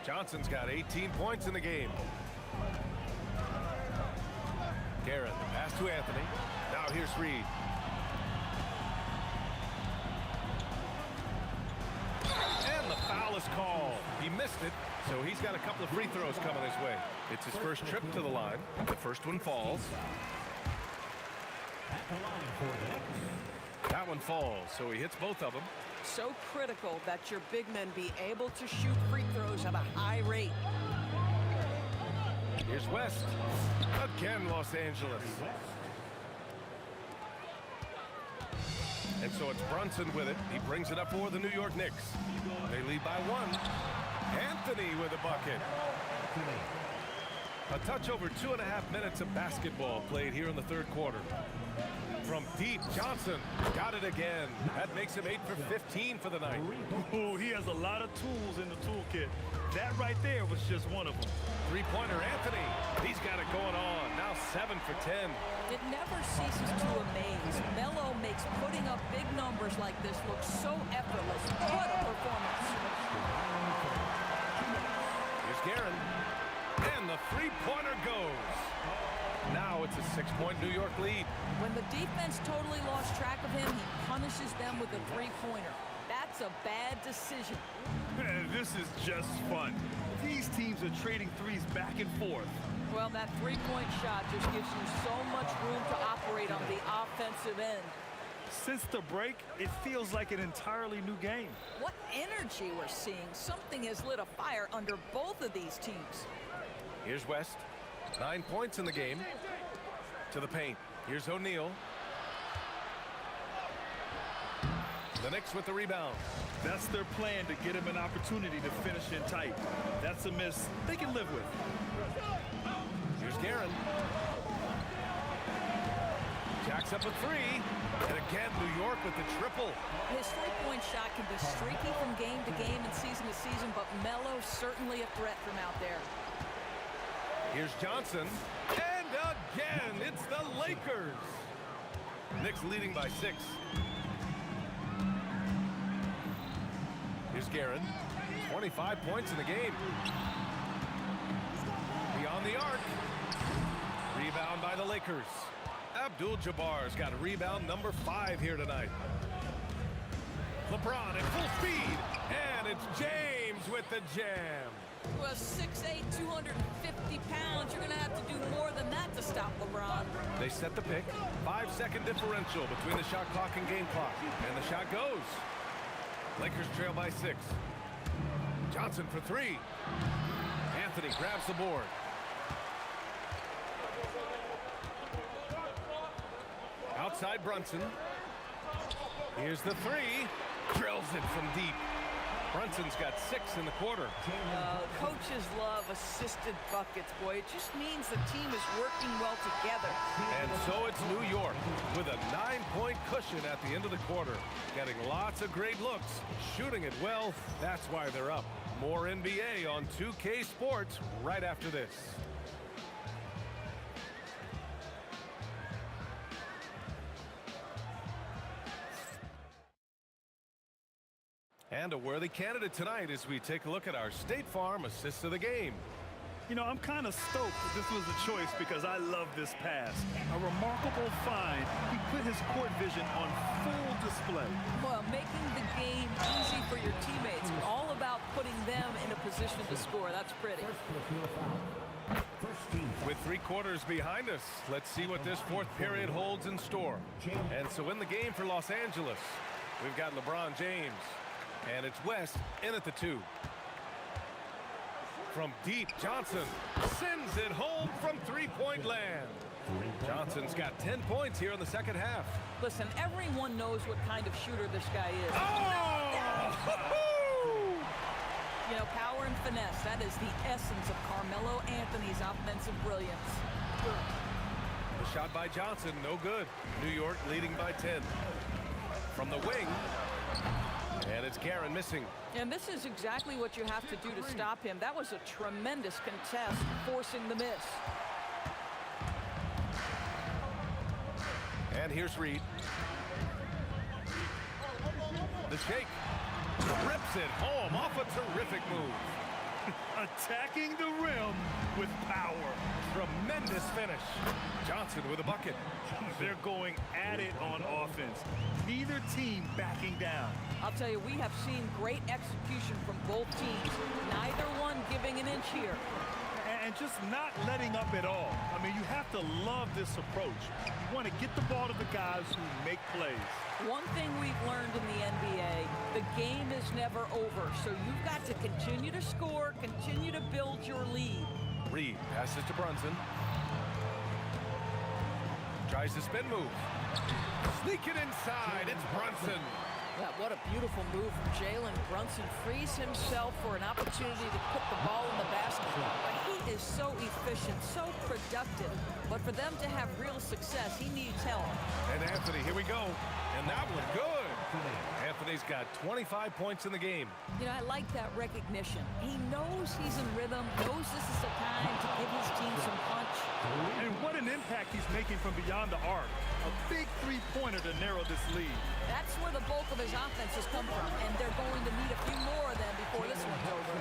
Johnson's got 18 points in the game. Guerin, pass to Anthony. Now here's Reed. And the foul is called. He missed it, so he's got a couple of free throws coming his way. It's his first trip to the line. The first one falls. That one falls, so he hits both of them.
So critical that your big men be able to shoot free throws at a high rate.
Here's West. Again, Los Angeles. And so it's Brunson with it. He brings it up for the New York Knicks. They lead by 1. Anthony with a bucket. A touch over 2.5 minutes of basketball played here in the third quarter. From deep, Johnson got it again. That makes him 8 for 15 for the night.
Oh, he has a lot of tools in the toolkit. That right there was just one of them.
Three-pointer Anthony. He's got it going on. Now 7 for 10.
It never ceases to amaze. Melo makes putting up big numbers like this look so effortless. What a performance.
Here's Guerin. And the three-pointer goes. Now it's a 6-point New York lead.
When the defense totally lost track of him, he punishes them with a three-pointer. That's a bad decision.
This is just fun. These teams are trading threes back and forth.
Well, that three-point shot just gives you so much room to operate on the offensive end.
Since the break, it feels like an entirely new game.
What energy we're seeing. Something has lit a fire under both of these teams.
Here's West. 9 points in the game. To the paint. Here's O'Neal. The Knicks with the rebound.
That's their plan, to get him an opportunity to finish in tight. That's a miss they can live with.
Here's Guerin. Jacks up a three. And again, New York with the triple.
His three-point shot can be streaky from game to game and season to season, but Melo certainly a threat from out there.
Here's Johnson. And again, it's the Lakers. Knicks leading by 6. Here's Guerin. 25 points in the game. Beyond the arc. Rebound by the Lakers. Abdul-Jabbar's got rebound number 5 here tonight. LeBron at full speed. And it's James with the jam.
Well, 6'8", 250 pounds. You're going to have to do more than that to stop LeBron.
They set the pick. 5-second differential between the shot clock and game clock. And the shot goes. Lakers trail by 6. Johnson for 3. Anthony grabs the board. Outside Brunson. Here's the 3. Drills it from deep. Brunson's got 6 in the quarter.
Coaches love assisted buckets, boy. It just means the team is working well together.
And so it's New York with a 9-point cushion at the end of the quarter. Getting lots of great looks, shooting it well. That's why they're up. More NBA on 2K Sports right after this. And a worthy candidate tonight as we take a look at our State Farm assists of the game.
You know, I'm kind of stoked that this was a choice because I love this pass. A remarkable find. He put his court vision on full display.
Well, making the game easy for your teammates. All about putting them in a position to score. That's pretty.
With 3 quarters behind us, let's see what this 4th period holds in store. And so in the game for Los Angeles, we've got LeBron James. And it's West in at the 2. From deep, Johnson sends it home from 3-point land. Johnson's got 10 points here in the second half.
Listen, everyone knows what kind of shooter this guy is.
Oh!
You know, power and finesse, that is the essence of Carmelo Anthony's offensive brilliance.
The shot by Johnson, no good. New York leading by 10. From the wing. And it's Guerin missing.
And this is exactly what you have to do to stop him. That was a tremendous contest, forcing the miss.
And here's Reed. The shake. Rips it home off a terrific move.
Attacking the rim with power.
Tremendous finish. Johnson with a bucket.
They're going at it on offense. Neither team backing down.
I'll tell you, we have seen great execution from both teams. Neither one giving an inch here.
And just not letting up at all. I mean, you have to love this approach. You want to get the ball to the guys who make plays.
One thing we've learned in the NBA, the game is never over. So you've got to continue to score, continue to build your lead.
Reed passes to Brunson. Tries the spin move. Sneak it inside. It's Brunson.
Yeah, what a beautiful move from Jalen Brunson. Frees himself for an opportunity to put the ball in the basket. But he is so efficient, so productive. But for them to have real success, he needs help.
And Anthony, here we go. And that one good. Anthony's got 25 points in the game.
You know, I like that recognition. He knows he's in rhythm, knows this is the time to give his team some punch.
And what an impact he's making from beyond the arc. A big three-pointer to narrow this lead.
That's where the bulk of his offense has come from, and they're going to need a few more of them before this one's over.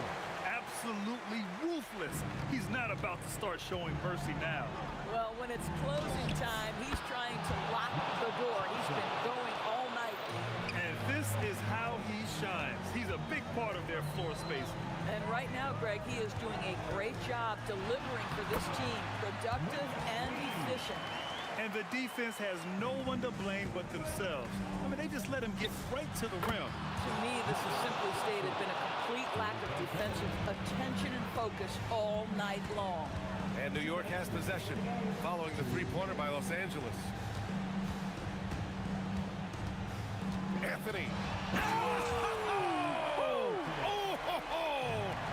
Absolutely ruthless. He's not about to start showing mercy now.
Well, when it's closing time, he's trying to lock the door. He's been going all night.
And this is how he shines. He's a big part of their floor space.
And right now, Greg, he is doing a great job delivering for this team, productive and efficient.
And the defense has no one to blame but themselves. I mean, they just let him get right to the rim.
To me, this has simply stated been a complete lack of defensive attention and focus all night long.
And New York has possession, following the three-pointer by Los Angeles. Anthony.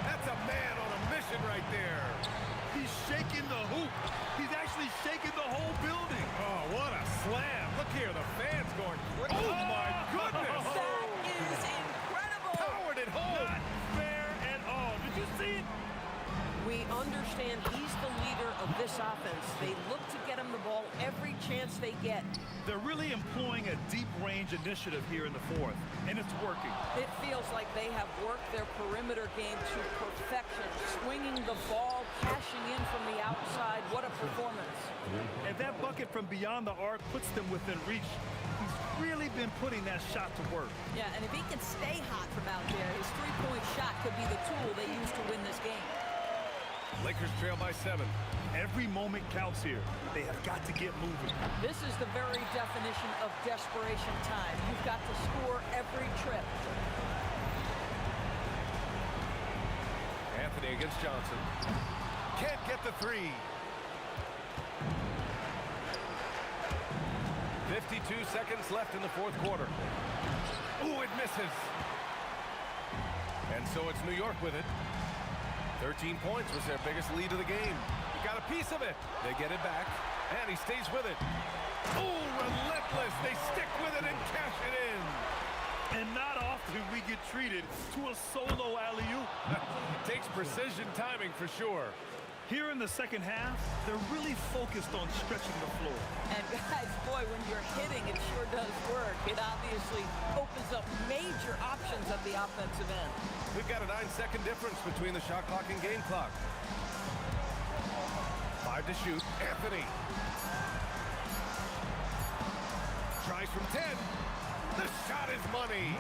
That's a man on a mission right there.
He's shaking the hoop. He's actually shaking the whole building.
Oh, what a slam. Look here, the fans going crazy. Oh, my goodness.
That is incredible.
Powered it home.
Not fair at all. Did you see it?
We understand he's the leader of this offense. They look to get him the ball every chance they get.
They're really employing a deep range initiative here in the fourth, and it's working.
It feels like they have worked their perimeter game to perfection, swinging the ball, cashing in from the outside. What a performance.
And that bucket from beyond the arc puts them within reach. He's really been putting that shot to work.
Yeah, and if he can stay hot from out there, his three-point shot could be the tool they use to win this game.
Lakers trail by 7.
Every moment counts here. They have got to get moving.
This is the very definition of desperation time. You've got to score every trip.
Anthony against Johnson. Can't get the three. 52 seconds left in the fourth quarter. Ooh, it misses. And so it's New York with it. 13 points was their biggest lead of the game. He got a piece of it. They get it back, and he stays with it. Oh, relentless. They stick with it and cash it in.
And not often we get treated to a solo alley-oop.
Takes precision timing for sure.
Here in the second half, they're really focused on stretching the floor.
And guys, boy, when you're hitting, it sure does work. It obviously opens up major options at the offensive end.
We've got a 9-second difference between the shot clock and game clock. 5 to shoot. Anthony. Tries from 10. The shot is money.